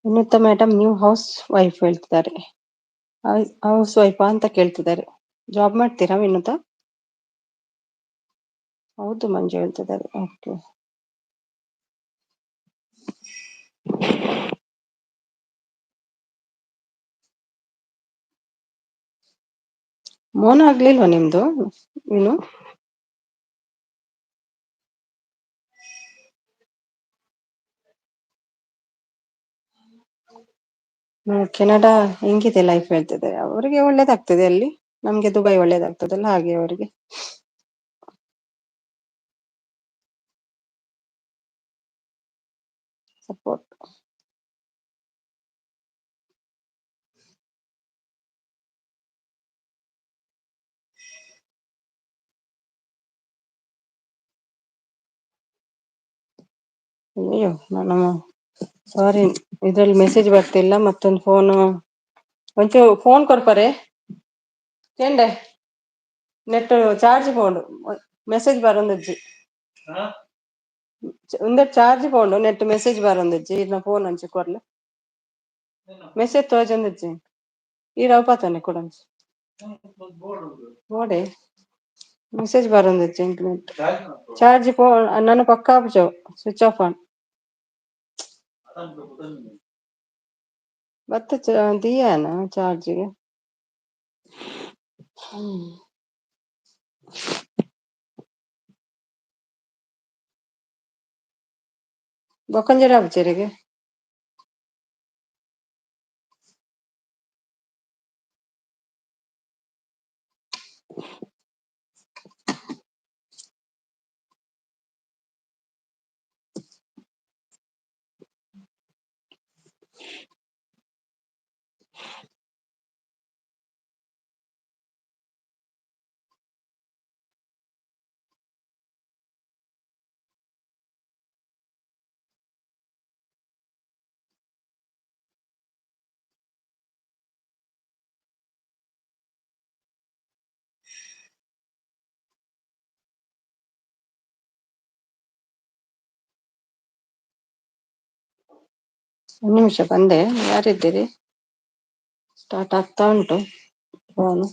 ವಿನುತಾ ಮೇಡಮ್, ನೀವು ಹೌಸ್ ವೈಫ್ ಹೇಳ್ತಿದ್ದಾರೆ. ಹೌಸ್ ವೈಫಾ ಅಂತ ಕೇಳ್ತಿದ್ದಾರೆ. ಜಾಬ್ ಮಾಡ್ತೀರಾ ವಿನುತಾ? ಹೌದು ಮಂಜು ಹೇಳ್ತಿದ್ದಾರೆ. ಓಕೆ. ಮೌನ ಆಗ್ಲಿಲ್ವಾ ನಿಮ್ದು ಇನ್ನು? ಕೆನಡಾ ಹೆಂಗಿದೆ ಲೈಫ್ ಹೇಳ್ತಿದೆ. ಅವರಿಗೆ ಒಳ್ಳೇದಾಗ್ತದೆ ಅಲ್ಲಿ, ನಮ್ಗೆ ದುಬೈ ಒಳ್ಳೇದಾಗ್ತದಲ್ಲ, ಹಾಗೆ ಅವರಿಗೆ. ಸಪೋರ್ಟ್. ಅಯ್ಯೋ, ನಾನು ಸಾರಿ, ಇದ್ರಲ್ಲಿ ಮೆಸೇಜ್ ಬರ್ತಿಲ್ಲ. ಮತ್ತೊಂದು ಒಂಚೂರು ಫೋನ್ ಕೊಡ್ಪರೆ ಚೆಂಡೆ ನೆಟ್ ಚಾರ್ಜ್ ಪೋಂಡು ಮೆಸೇಜ್ ಬರೊಂದಿಜ್ಜಿ. ಒಂದೆಟ್ ಚಾರ್ಜ್ ಪೋಂಡು ನೆಟ್ ಮೆಸೇಜ್ ಬರೊಂದಿಜ್ಜಿ. ಇರ್ನ ಫೋನ್ ಅಂಚಿ ಕೊರ್ಲೆ ಮೆಸೇಜ್ ತೋಜೊಂದಿಜ್ಜಿ. ಈ ರವಪತನೆ ಕೊಡಂಚಿ ಬೋಡೆ ಮೆಸೇಜ್ ಬರೊಂದಿಜ್ಜಿ. ಇಂಟರ್ನೆಟ್ ಚಾರ್ಜ್ ಪೋ ನನ್ನ ಪಕ್ಕ ಆಪುಜೊ ಸ್ವಿಚ್ ಆಫ್ ಆನ್ ಬತ್ತ ದಿಯಾನ ಚಾರ್ಜ್ಗೆ. ಬೊಕ್ಕಂಜರ ಆಪುಜೆರೆಗೆ ಒಂದು ನಿಮಿಷ ಬಂದೆ. ಯಾರಿದ್ದೀರಿ? ಸ್ಟಾರ್ಟ್ ಆಗ್ತಾ ಉಂಟು ಫೋನು.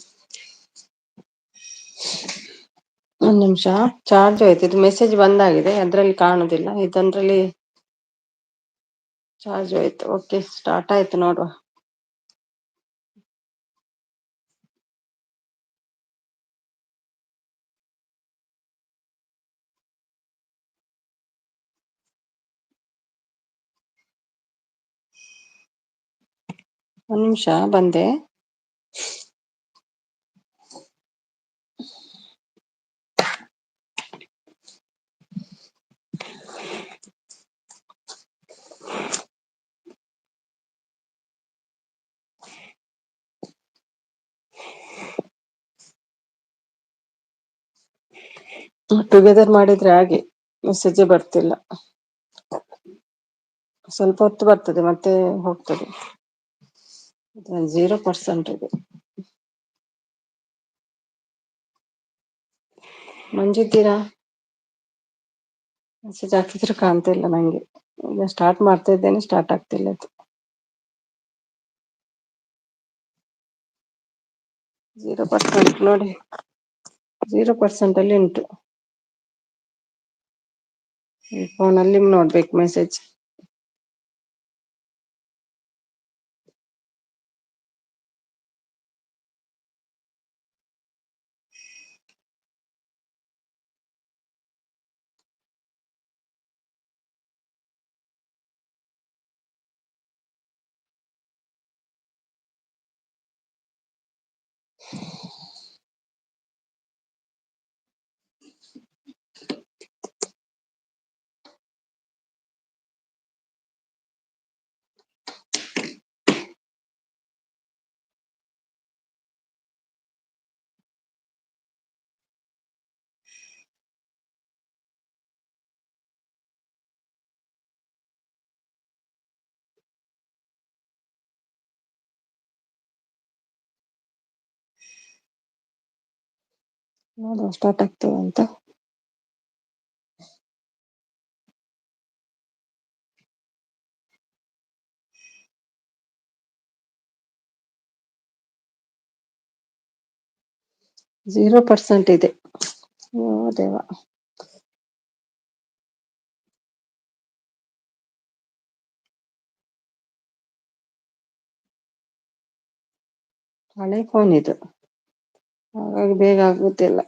ಒಂದ್ ನಿಮಿಷ, ಚಾರ್ಜ್ ಹೋಯ್ತು. ಇದು ಮೆಸೇಜ್ ಬಂದಾಗಿದೆ, ಅದ್ರಲ್ಲಿ ಕಾಣುದಿಲ್ಲ, ಇದೊಂದ್ರಲ್ಲಿ ಚಾರ್ಜ್ ಹೋಯ್ತು. ಓಕೆ, ಸ್ಟಾರ್ಟ್ ಆಯ್ತು, ನೋಡುವ. ಒಂದ್ ನಿಮಿಷ, ಬಂದೆ. ಟುಗೆದರ್ ಮಾಡಿದ್ರೆ ಹಾಗೆ ಮೆಸೇಜೇ ಬರ್ತಿಲ್ಲ. ಸ್ವಲ್ಪ ಹೊತ್ತು ಬರ್ತದೆ, ಮತ್ತೆ ಹೋಗ್ತದೆ. 0% ಇದೆ. ಮಂಜಿದ್ದೀರಾ? ಮೆಸೇಜ್ ಹಾಕಿದ್ರೆ ಕಾಣ್ತಾ ಇಲ್ಲ ನಂಗೆ. ಈಗ ಸ್ಟಾರ್ಟ್ ಮಾಡ್ತಾ ಇದ್ದೇನೆ, ಸ್ಟಾರ್ಟ್ ಆಗ್ತಿಲ್ಲ ಅದು. 0% ನೋಡಿ, 0% ಅಲ್ಲಿ ಉಂಟು. ಈ ಫೋನಲ್ಲಿ ನೋಡ್ಬೇಕು ಮೆಸೇಜ್. ನೋಡುವ ಸ್ಟಾರ್ಟ್ ಆಗ್ತದೆ ಅಂತ. ಝೀರೋ ಪರ್ಸೆಂಟ್ ಇದೆ. ಓ ದೇವ. ಹಳೆ ಫೋನ್ ಇದು, ಹಾಗಾಗಿ ಬೇಗ ಆಗುದಿಲ್ಲ.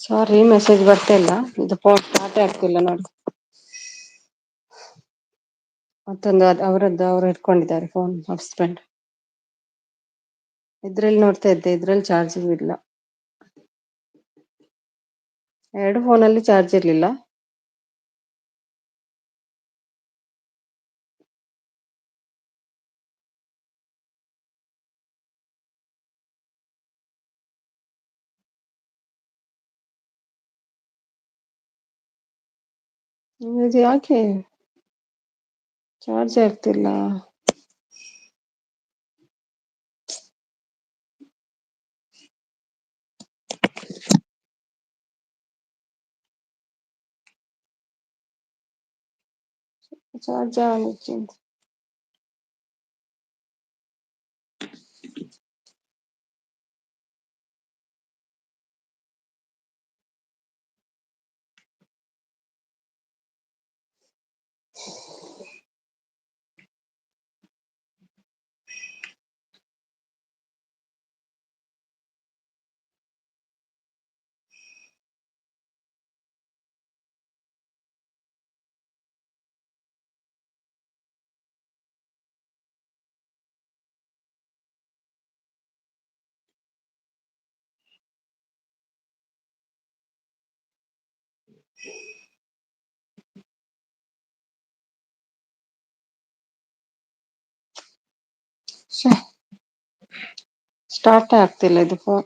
ಸಾರಿ, ಮೆಸೇಜ್ ಬರ್ತಾ ಇಲ್ಲ. ಇದು ಫೋನ್ ಸ್ಟಾರ್ಟ್ ಆಗ್ತಿಲ್ಲ ನೋಡಿ. ಮತ್ತೊಂದು ಅವರದ್ದು ಅವರು ಇಟ್ಕೊಂಡಿದ್ದಾರೆ ಫೋನ್, ಹಸ್ಬೆಂಡ್. ಇದ್ರಲ್ಲಿ ನೋಡ್ತಾ ಇದ್ದೆ, ಇದ್ರಲ್ಲಿ ಚಾರ್ಜ್ ಇಲ್ಲ. ಎರಡು ಫೋನಲ್ಲಿ ಚಾರ್ಜ್ ಇರ್ಲಿಲ್ಲ. ಇದು ಯಾಕೆ ಚಾರ್ಜ್ ಆಗ್ತಿಲ್ಲ? ಚಾರ್ಜ್ ಆನ್ వచ్చింది. ಸ್ಟಾರ್ಟ್ ಆಗ್ತಿಲ್ಲ ಇದು ಫೋನ್.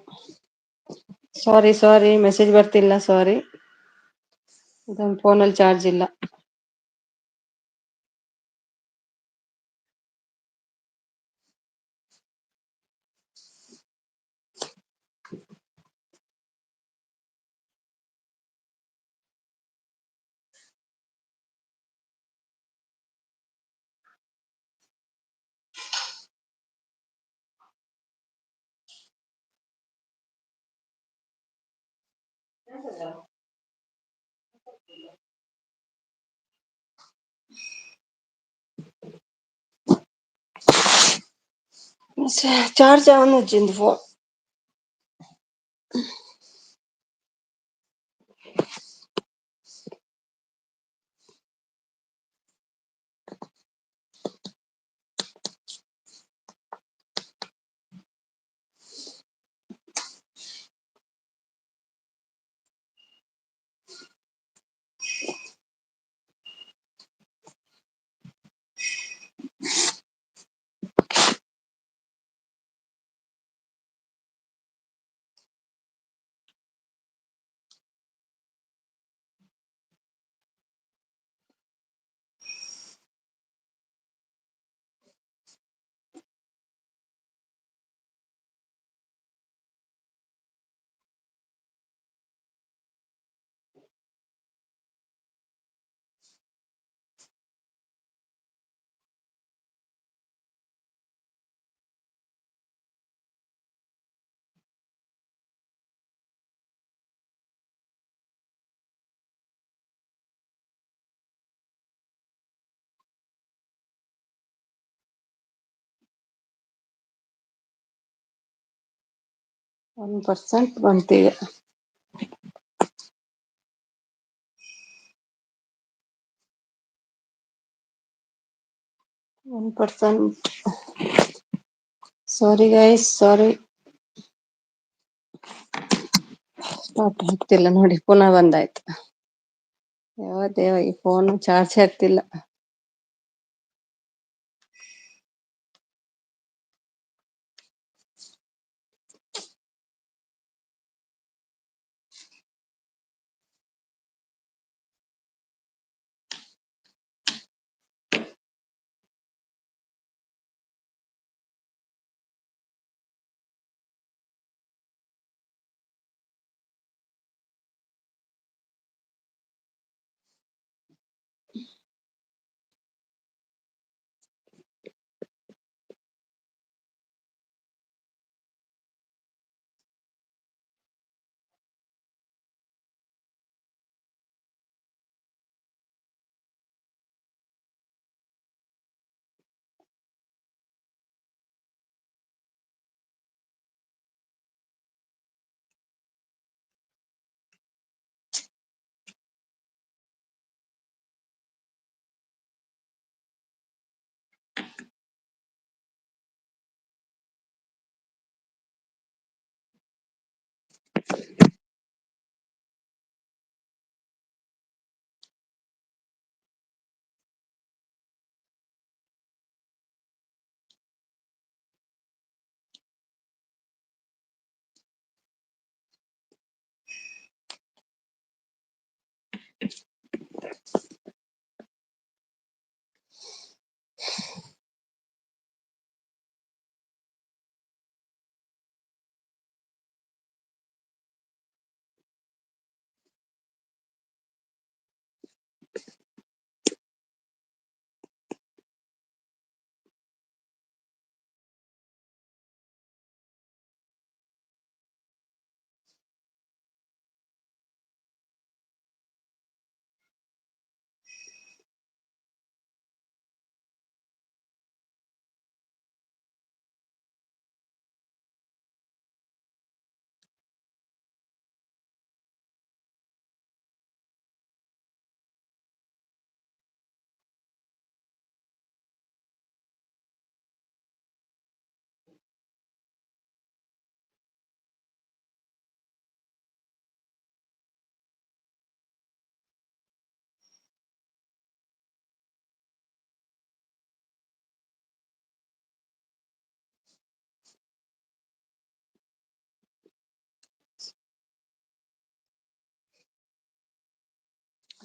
ಸಾರಿ ಮೆಸೇಜ್ ಬರ್ತಿಲ್ಲ, ಸಾರಿ. ಇದೊಂದು ಫೋನಲ್ಲಿ ಚಾರ್ಜ್ ಇಲ್ಲ. ಚಾರ್ಜ್ ಆನ್ వచ్చింది ఫోన్. ಒನ್ ಪರ್ಸೆಂಟ್ ಬಂತೀಗ. 1%. Sorry guys, sorry. ಸ್ಟಾರ್ಟ್ ಆಗ್ತಿಲ್ಲ ನೋಡಿ, ಪುನಃ ಬಂದಾಯ್ತು. ಯಾವ ದೇವ, ಈ ಫೋನ್ ಚಾರ್ಜ್ ಆಗ್ತಿಲ್ಲ.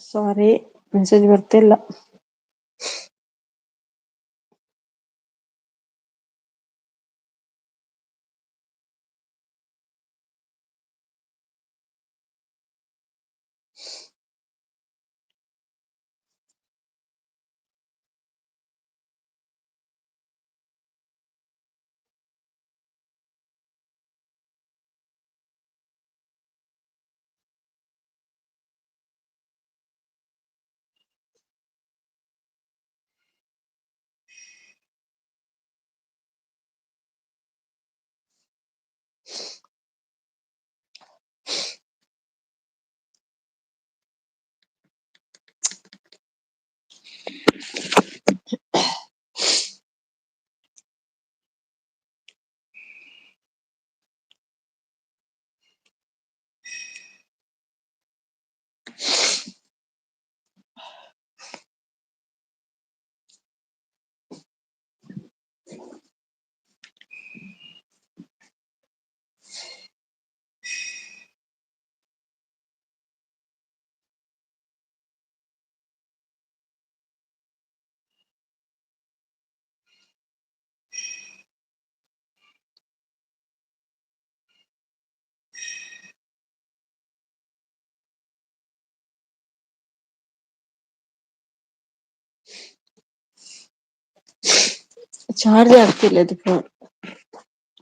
ಸಾರಿ, ಮೆಸೇಜ್ ಬರ್ತಿಲ್ಲ. ಚಾರ್ಜ್ ಆಗ್ತಿಲ್ಲ ಇದು ಫೋನ್.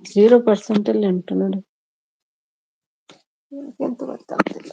0% ಅಲ್ಲಿ ಉಂಟು ನೋಡಿ. ಎಂತ ಗೊತ್ತಾಗ್ತಿಲ್ಲ.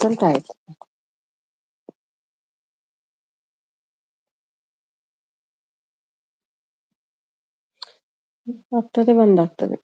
10% ಆಯ್ತು. ಆಗ್ತದೆ, ಬಂದಾಗ್ತದೆ.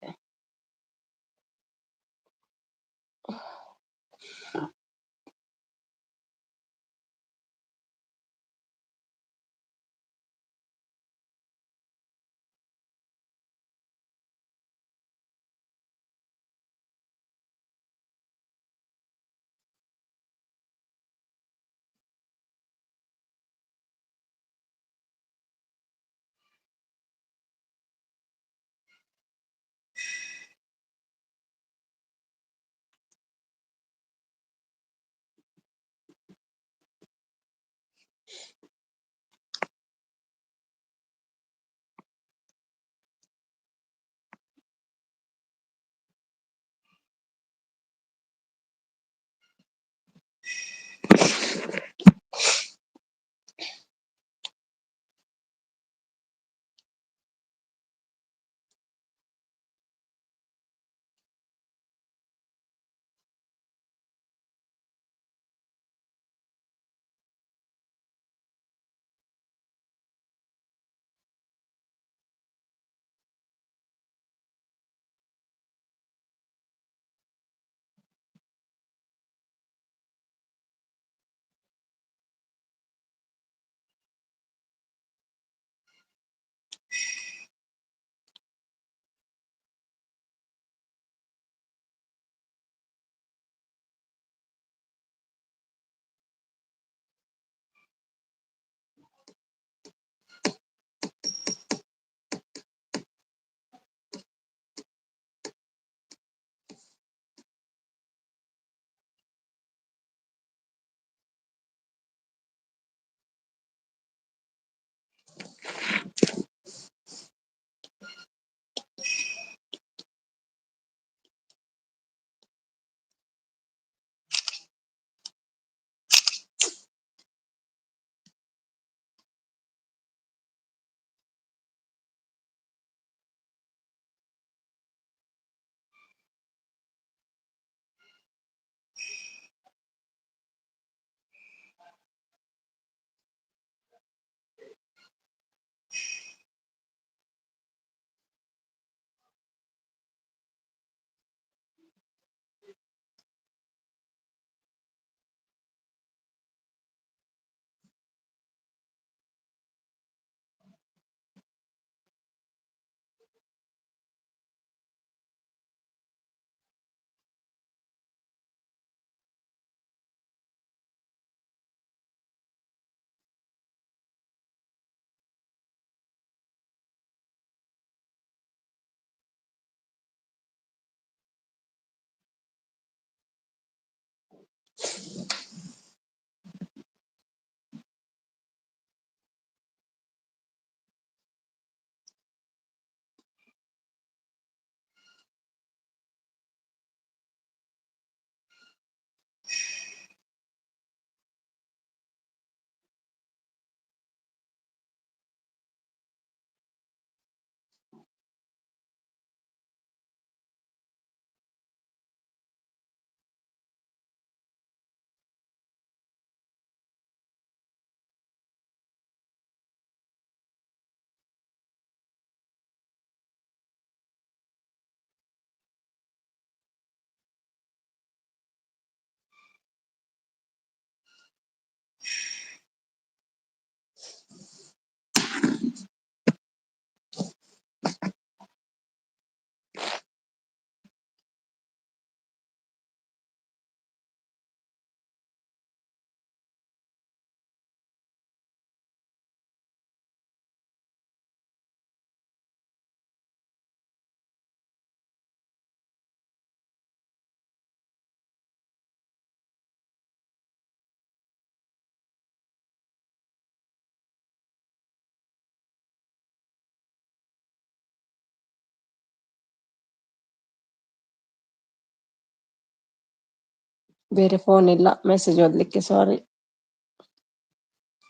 ಬೇರೆ ಫೋನ್ ಇಲ್ಲ ಮೆಸೇಜ್ ಓದ್ಲಿಕ್ಕೆ, ಸಾರಿ.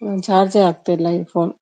ನಾನು ಚಾರ್ಜೇ ಆಗ್ತಿಲ್ಲ ಈ ಫೋನ್.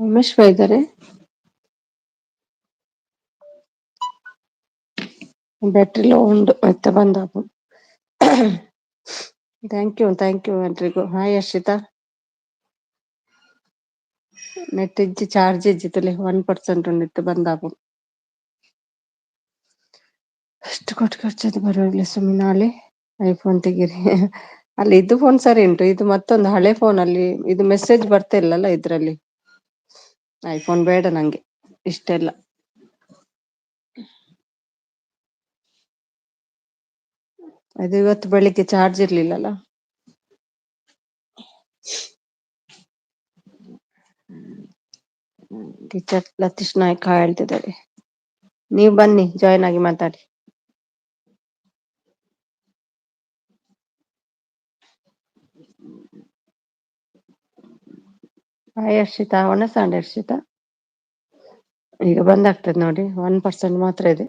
ಉಮೇಶ್ ಇದ್ದಾರೆ. ಬ್ಯಾಟ್ರಿ ಲೋ ಉಂಡು ಮತ್ತೆ ಬಂದಾಪು. ಥ್ಯಾಂಕ್ ಯು ಎಲ್ರಿಗೂ. ಹಾಯ್ ಹರ್ಷಿತಾ. ನೆಟ್ ಇಜ್ಜಿ ಚಾರ್ಜ್ ಇಜ್ಜಿತ್ತಲೆ 1% ಉಂಡಿತ್ತು ಬಂದಾಪು. ಅಷ್ಟು ಕೊಟ್ಟು ಖರ್ಚದು ಬರುವಾಗ್ಲೇ ಸುಮ್ಮನೆ ನಾಳೆ ಐಫೋನ್ ತೆಗೀರಿ. ಅಲ್ಲಿ ಇದು ಫೋನ್ ಸರಿ ಉಂಟು, ಇದು ಮತ್ತೊಂದು ಹಳೆ ಫೋನ್ ಅಲ್ಲಿ ಇದು ಮೆಸೇಜ್ ಬರ್ತಾ ಇಲ್ಲಲ್ಲ ಇದ್ರಲ್ಲಿ. ಐಫೋನ್ ಬೇಡ ನಂಗೆ ಇಷ್ಟೆಲ್ಲ. ಅದು ಇವತ್ತು ಬೆಳಿಗ್ಗೆ ಚಾರ್ಜ್ ಇರ್ಲಿಲ್ಲಲ್ಲ. ಟೀಚರ್ ಲತೀಶ್ ನಾಯ್ಕ ಹೇಳ್ತಿದ್ದಾರೆ, ನೀವು ಬನ್ನಿ ಜಾಯ್ನ್ ಆಗಿ ಮಾತಾಡಿ. ಹಾಯ್ ಹರ್ಷಿತಾ, ಒಣಸಾಂಡ್ ಹರ್ಷಿತಾ. ಈಗ ಬಂದಾಗ್ತದೆ ನೋಡಿ, 1% ಮಾತ್ರ ಇದೆ.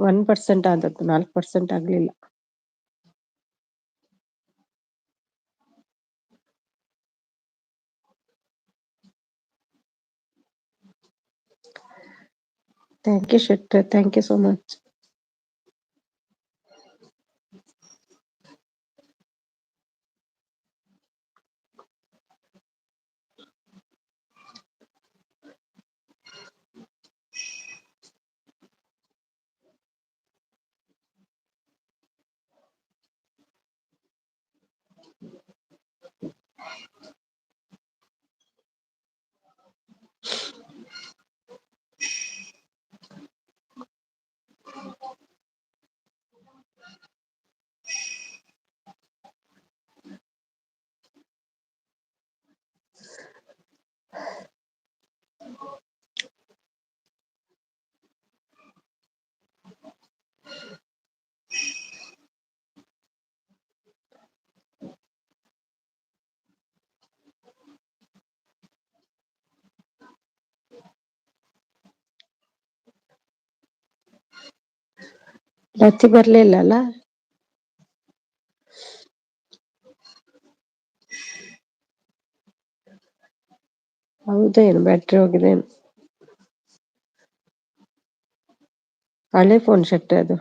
ಒನ್ ಪರ್ಸೆಂಟ್ ಆದದ್ದು, 4% ಆಗ್ಲಿಲ್ಲ. ಥ್ಯಾಂಕ್ ಯು ಶೆಟ್ರೆ, thank you so much. Lacchi ಬರ್ಲಿಲ್ಲ ಅಲ್ಲ? ಹೌದೇನು, ಬ್ಯಾಟ್ರಿ ಹೋಗಿದೇನು? ಹಳೆ ಫೋನ್ ಶೆಟ್ರೆ ಅದು,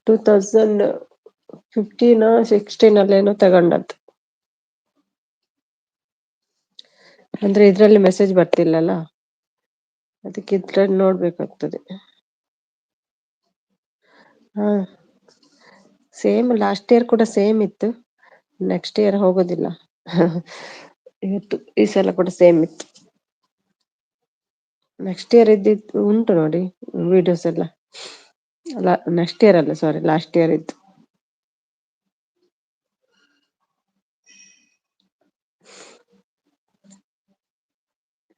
2015-16 ಅಲ್ಲೇನೋ ತಗೊಂಡದ್ದು. ಅಂದ್ರೆ ಇದ್ರಲ್ಲಿ ಮೆಸೇಜ್ ಬರ್ತಿಲ್ಲಲ್ಲ, ಅದಕ್ಕೆ ಇದ್ರಲ್ಲಿ ನೋಡ್ಬೇಕಾಗ್ತದೆ. ಹಾ, ಸೇಮ್ ಲಾಸ್ಟ್ ಇಯರ್ ಕೂಡ ಸೇಮ್ ಇತ್ತು. ನೆಕ್ಸ್ಟ್ ಇಯರ್ ಹೋಗೋದಿಲ್ಲ. ಇವತ್ತು ಈ ಸಲ ಕೂಡ ಸೇಮ್ ಇತ್ತು. ನೆಕ್ಸ್ಟ್ ಇಯರ್ ಇದ್ದಿದ್ದು ಉಂಟು ನೋಡಿ ವಿಡಿಯೋಸ್ ಎಲ್ಲ. ಅಲ್ಲ, ನೆಕ್ಸ್ಟ್ ಇಯರ್ ಅಲ್ಲ, ಸಾರಿ, ಲಾಸ್ಟ್ ಇಯರ್ ಇತ್ತು.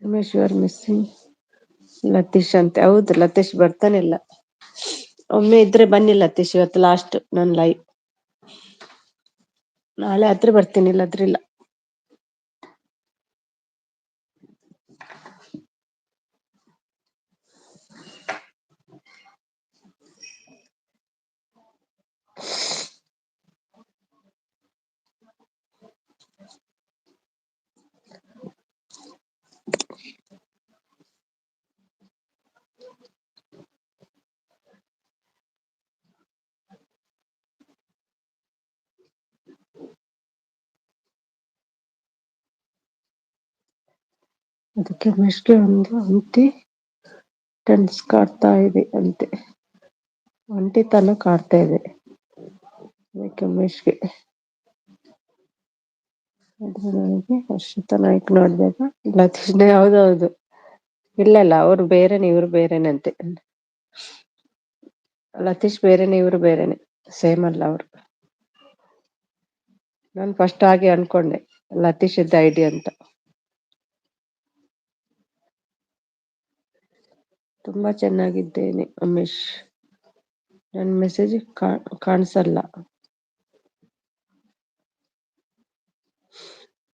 Ramesh you are missing Latish ಅಂತೆ. ಹೌದು, ಲತೀಶ್ ಬರ್ತಾನಿಲ್ಲ. ಒಮ್ಮೆ ಇದ್ರೆ ಬನ್ನಿ ಲತೀಶ್, ಇವತ್ತು ಲಾಸ್ಟ್ ನನ್ ಲೈವ್. ನಾಳೆ ಆದ್ರೆ ಬರ್ತೀನಿ, ಇಲ್ಲಾದ್ರೆ ಇಲ್ಲ. ಅದಕ್ಕೆ ಮೆಷ್ಗೆ ಒಂದು ಅಂಟಿ ಟೆನ್ಸ್ ಕಾಡ್ತಾ ಇದೆ ಅಂತೆ. ಒಂಟಿತನ ಕಾಡ್ತಾ ಇದೆ ಅದಕ್ಕೆ ಮೆಷ್ಗೆ. ಅದ್ರ ನನಗೆ ಹರ್ಷಿತಾ ನಾಯ್ಕ ನೋಡ್ಬೇಕಾ? ಲತೀಶ್ನೇ, ಹೌದೌದು. ಇಲ್ಲ, ಅವ್ರು ಬೇರೆನೆ, ಇವ್ರು ಬೇರೆನೆ ಅಂತೆ. ಲತೀಶ್ ಬೇರೆನೆ, ಇವ್ರು ಬೇರೆನೆ, ಸೇಮ್ ಅಲ್ಲ ಅವ್ರು. ನಾನು ಫಸ್ಟ್ ಹಾಗೆ ಅನ್ಕೊಂಡೆ ಲತೀಶ್ ಐಡಿ ಅಂತ. ತುಂಬಾ ಚೆನ್ನಾಗಿದ್ದೇನೆ ಉಮೇಶ್. ನನ್ನ ಮೆಸೇಜ್ ಕಾಣಿಸಲ್ಲ.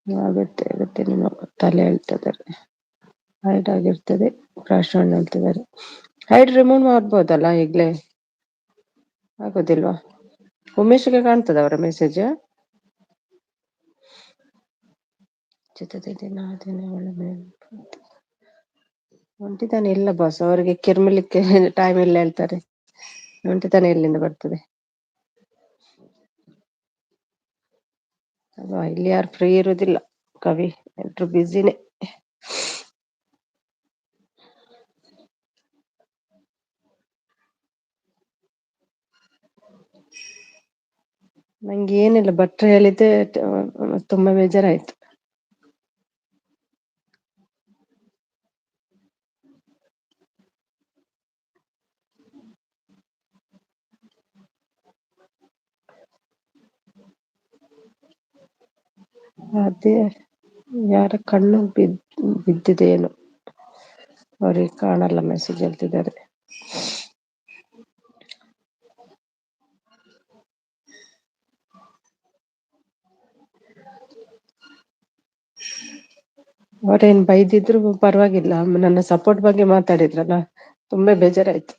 ಆಗುತ್ತೆ ನಿಮ್ಮ ತಲೆ ಹೇಳ್ತಿದ್ದಾರೆ. ಹೈಡ್ ಆಗಿರ್ತದೆ. ಪ್ರಾಶ್ ಹೇಳ್ತಿದ್ದಾರೆ. ಹೈಡ್ ರಿಮೂವ್ ಮಾಡ್ಬೋದಲ್ಲ ಈಗ್ಲೇ? ಆಗೋದಿಲ್ವಾ? ಉಮೇಶ್ಗೆ ಕಾಣ್ತದ ಅವರ ಮೆಸೇಜ್? ಹೊಂಟಿದ್ದಾನೆ ಇಲ್ಲ ಬಾಸ್, ಅವರಿಗೆ ಕೆರ್ಮಲಿಕ್ಕೆ ಟೈಮ್ ಇಲ್ಲ ಹೇಳ್ತಾರೆ. ಹೊಂಟಿದ್ದಾನೆ ಎಲ್ಲಿಂದ ಬರ್ತದೆ? ಅಲ್ವಾ, ಇಲ್ಲಿ ಯಾರು ಫ್ರೀ ಇರುದಿಲ್ಲ ಕವಿ, ಎಲ್ರು ಬ್ಯುಸಿನೇ. ನಂಗೆ ಏನಿಲ್ಲ, ಭಟ್ರು ಹೇಳಿದ್ದೆ ತುಂಬಾ ಬೇಜಾರಾಯ್ತು. ಅದೇ ಯಾರ ಕಣ್ಣು ಬಿದ್ದಿದೆಯೇನು, ಅವ್ರಿಗೆ ಕಾಣಲ್ಲ ಮೆಸೇಜ್ ಹೇಳ್ತಿದ್ದಾರೆ. ಅವ್ರೇನ್ ಬೈದಿದ್ರು ಪರವಾಗಿಲ್ಲ, ನನ್ನ ಸಪೋರ್ಟ್ ಬಗ್ಗೆ ಮಾತಾಡಿದ್ರಲ್ಲ, ತುಂಬಾ ಬೇಜಾರಾಯ್ತು.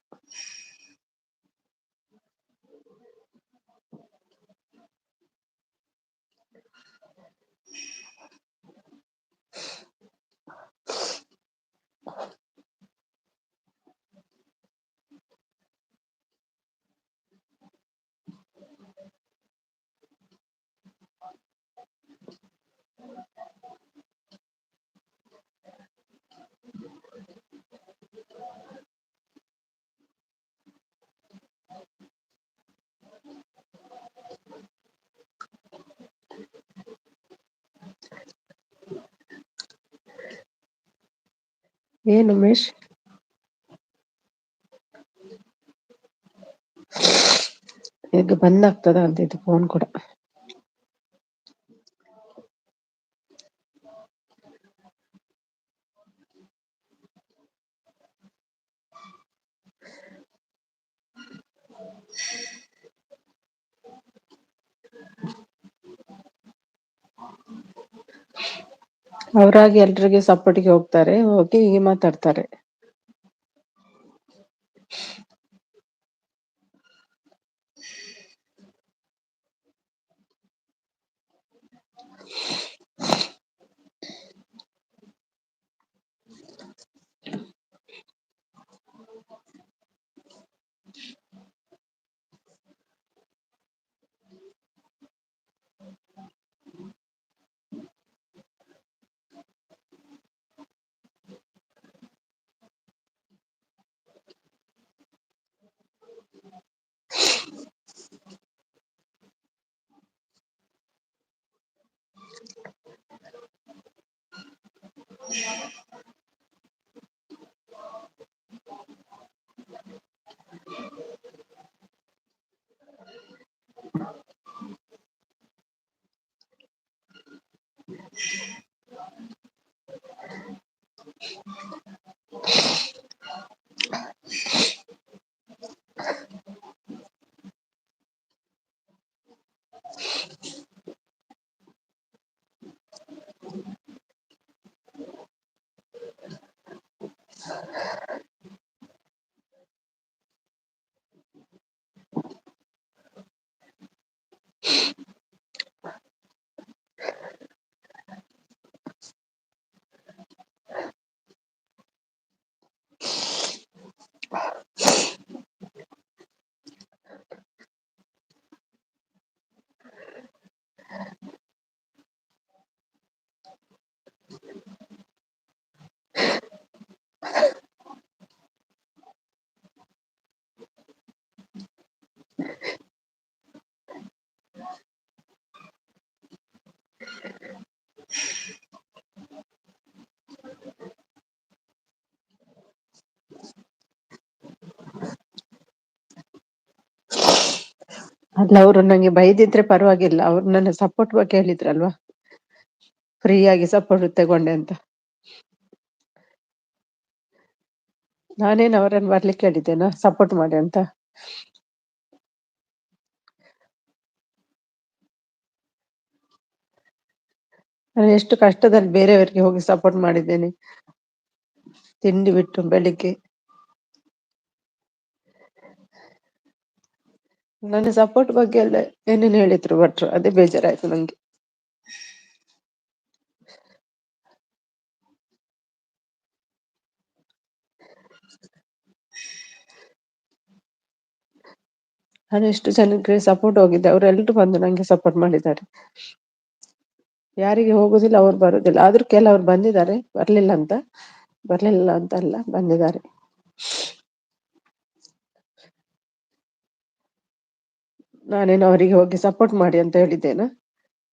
ಏನು ಉಮೇಶ್? ಈಗ ಬಂದ್ ಆಗ್ತದ ಅಂತ ಇದು ಫೋನ್ ಕೂಡ. ಅವರಾಗಿ ಎಲ್ರಿಗೆ ಸಪೋರ್ಟ್ಗೆ ಹೋಗ್ತಾರೆ, ಹೋಗಿ ಹೀಗೆ ಮಾತಾಡ್ತಾರೆ. ಅಲ್ಲ, ಅವರು ನಂಗೆ ಬೈದಿದ್ರೆ ಪರವಾಗಿಲ್ಲ, ಅವ್ರು ನನ್ನ ಸಪೋರ್ಟ್ ಬಗ್ಗೆ ಹೇಳಿದ್ರಲ್ವಾ, ಫ್ರೀ ಆಗಿ ಸಪೋರ್ಟ್ ತಗೊಂಡೆ ಅಂತ. ನಾನೇನು ಅವರನ್ನು ಬರ್ಲಿಕ್ಕೆ ಹೇಳಿದ್ದೇನಾ ಸಪೋರ್ಟ್ ಮಾಡಿ ಅಂತ? ನಾನು ಎಷ್ಟು ಕಷ್ಟದಲ್ಲಿ ಬೇರೆಯವರಿಗೆ ಹೋಗಿ ಸಪೋರ್ಟ್ ಮಾಡಿದ್ದೇನೆ, ತಿಂಡಿ ಬಿಟ್ಟು ಬೆಳಿಗ್ಗೆ. ನನ್ನ ಸಪೋರ್ಟ್ ಬಗ್ಗೆ ಎಲ್ಲ ಏನೇನು ಹೇಳಿದ್ರು ಭಟ್ರು, ಅದೇ ಬೇಜಾರಾಯ್ತು ನಂಗೆ. ನಾನು ಎಷ್ಟು ಜನಕ್ಕೆ ಸಪೋರ್ಟ್ ಹೋಗಿದ್ದೆ, ಅವರೆಲ್ಲರೂ ಬಂದು ನಂಗೆ ಸಪೋರ್ಟ್ ಮಾಡಿದ್ದಾರೆ. ಯಾರಿಗೆ ಹೋಗುದಿಲ್ಲ ಅವ್ರು ಬರುದಿಲ್ಲ, ಆದ್ರೂ ಕೆಲವ್ರು ಬಂದಿದ್ದಾರೆ, ಬರ್ಲಿಲ್ಲ ಅಂತ ಅಲ್ಲ, ಬಂದಿದ್ದಾರೆ. ನಾನೇನು ಅವರಿಗೆ ಹೋಗಿ ಸಪೋರ್ಟ್ ಮಾಡಿ ಅಂತ ಹೇಳಿದ್ದೇನಾ?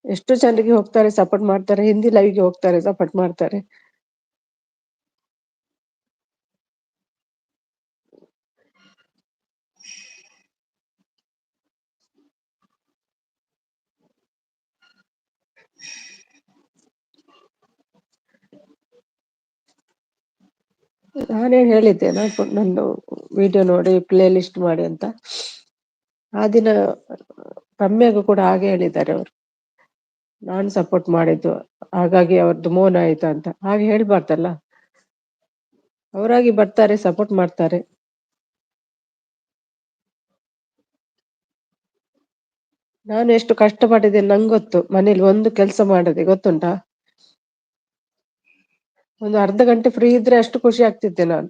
ಎಷ್ಟು ಜನರಿಗೆ ಹೋಗ್ತಾರೆ ಸಪೋರ್ಟ್ ಮಾಡ್ತಾರೆ, ಹಿಂದಿ ಲೈವ್ಗೆ ಹೋಗ್ತಾರೆ ಸಪೋರ್ಟ್ ಮಾಡ್ತಾರೆ. ನಾನೇ ಹೇಳಿದ್ದೇನಾ ನಂದು ವಿಡಿಯೋ ನೋಡಿ ಪ್ಲೇ ಲಿಸ್ಟ್ ಮಾಡಿ ಅಂತ. ಆ ದಿನ ರಮ್ಯಾಗೂ ಕೂಡ ಹಾಗೆ ಹೇಳಿದ್ದಾರೆ ಅವರು, ನಾನು ಸಪೋರ್ಟ್ ಮಾಡಿದ್ದು ಹಾಗಾಗಿ ಅವ್ರದ್ದು ಮೌನ ಆಯ್ತು ಅಂತ. ಹಾಗೆ ಹೇಳ್ಬಾರ್ದಲ್ಲ, ಅವರಾಗಿ ಬರ್ತಾರೆ ಸಪೋರ್ಟ್ ಮಾಡ್ತಾರೆ. ನಾನು ಎಷ್ಟು ಕಷ್ಟಪಟ್ಟಿದ್ದೇನೆ ನಂಗೆ ಗೊತ್ತು, ಮನೇಲಿ ಒಂದು ಕೆಲಸ ಮಾಡದೆ, ಗೊತ್ತುಂಟಾ? ಒಂದು ಅರ್ಧ ಗಂಟೆ ಫ್ರೀ ಇದ್ರೆ ಅಷ್ಟು ಖುಷಿ ಆಗ್ತಿದ್ದೆ ನಾನು.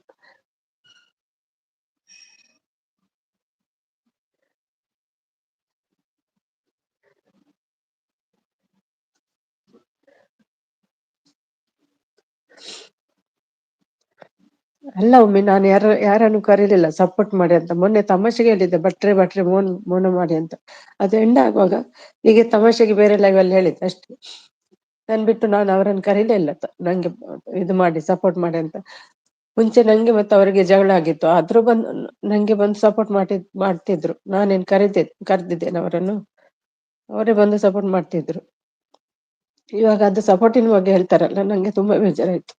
ಅಲ್ಲ ಒಮ್ಮೆ ನಾನು ಯಾರನ್ನು ಕರೀಲಿಲ್ಲ ಸಪೋರ್ಟ್ ಮಾಡಿ ಅಂತ. ಮೊನ್ನೆ ತಮಾಷೆಗೆ ಹೇಳಿದ್ದೆ, ಭಟ್ರೆ ಮೌನ ಮಾಡಿ ಅಂತ. ಅದು ಎಂಡ್ ಆಗುವಾಗ ಹೀಗೆ ತಮಾಷೆಗೆ ಬೇರೆ ಲೈವ್ ಅಲ್ಲಿ ಹೇಳಿದ್ದೆ ಅಷ್ಟೇ. ನನ್ ಬಿಟ್ಟು ನಾನು ಅವರನ್ನು ಕರೀಲೇ ಇಲ್ಲ, ನಂಗೆ ಇದು ಮಾಡಿ ಸಪೋರ್ಟ್ ಮಾಡಿ ಅಂತ. ಮುಂಚೆ ನಂಗೆ ಮತ್ತೆ ಅವರಿಗೆ ಜಗಳ ಆಗಿತ್ತು, ಆದ್ರೂ ನಂಗೆ ಬಂದು ಸಪೋರ್ಟ್ ಮಾಡ್ತಿದ್ರು. ನಾನೇನ್ ಕರೆದಿದ್ದೇನೆ ಅವರನ್ನು? ಅವರೇ ಬಂದು ಸಪೋರ್ಟ್ ಮಾಡ್ತಿದ್ರು. ಇವಾಗ ಅದು ಸಪೋರ್ಟಿನ ಬಗ್ಗೆ ಹೇಳ್ತಾರಲ್ಲ, ನಂಗೆ ತುಂಬಾ ಬೇಜಾರಾಯ್ತು.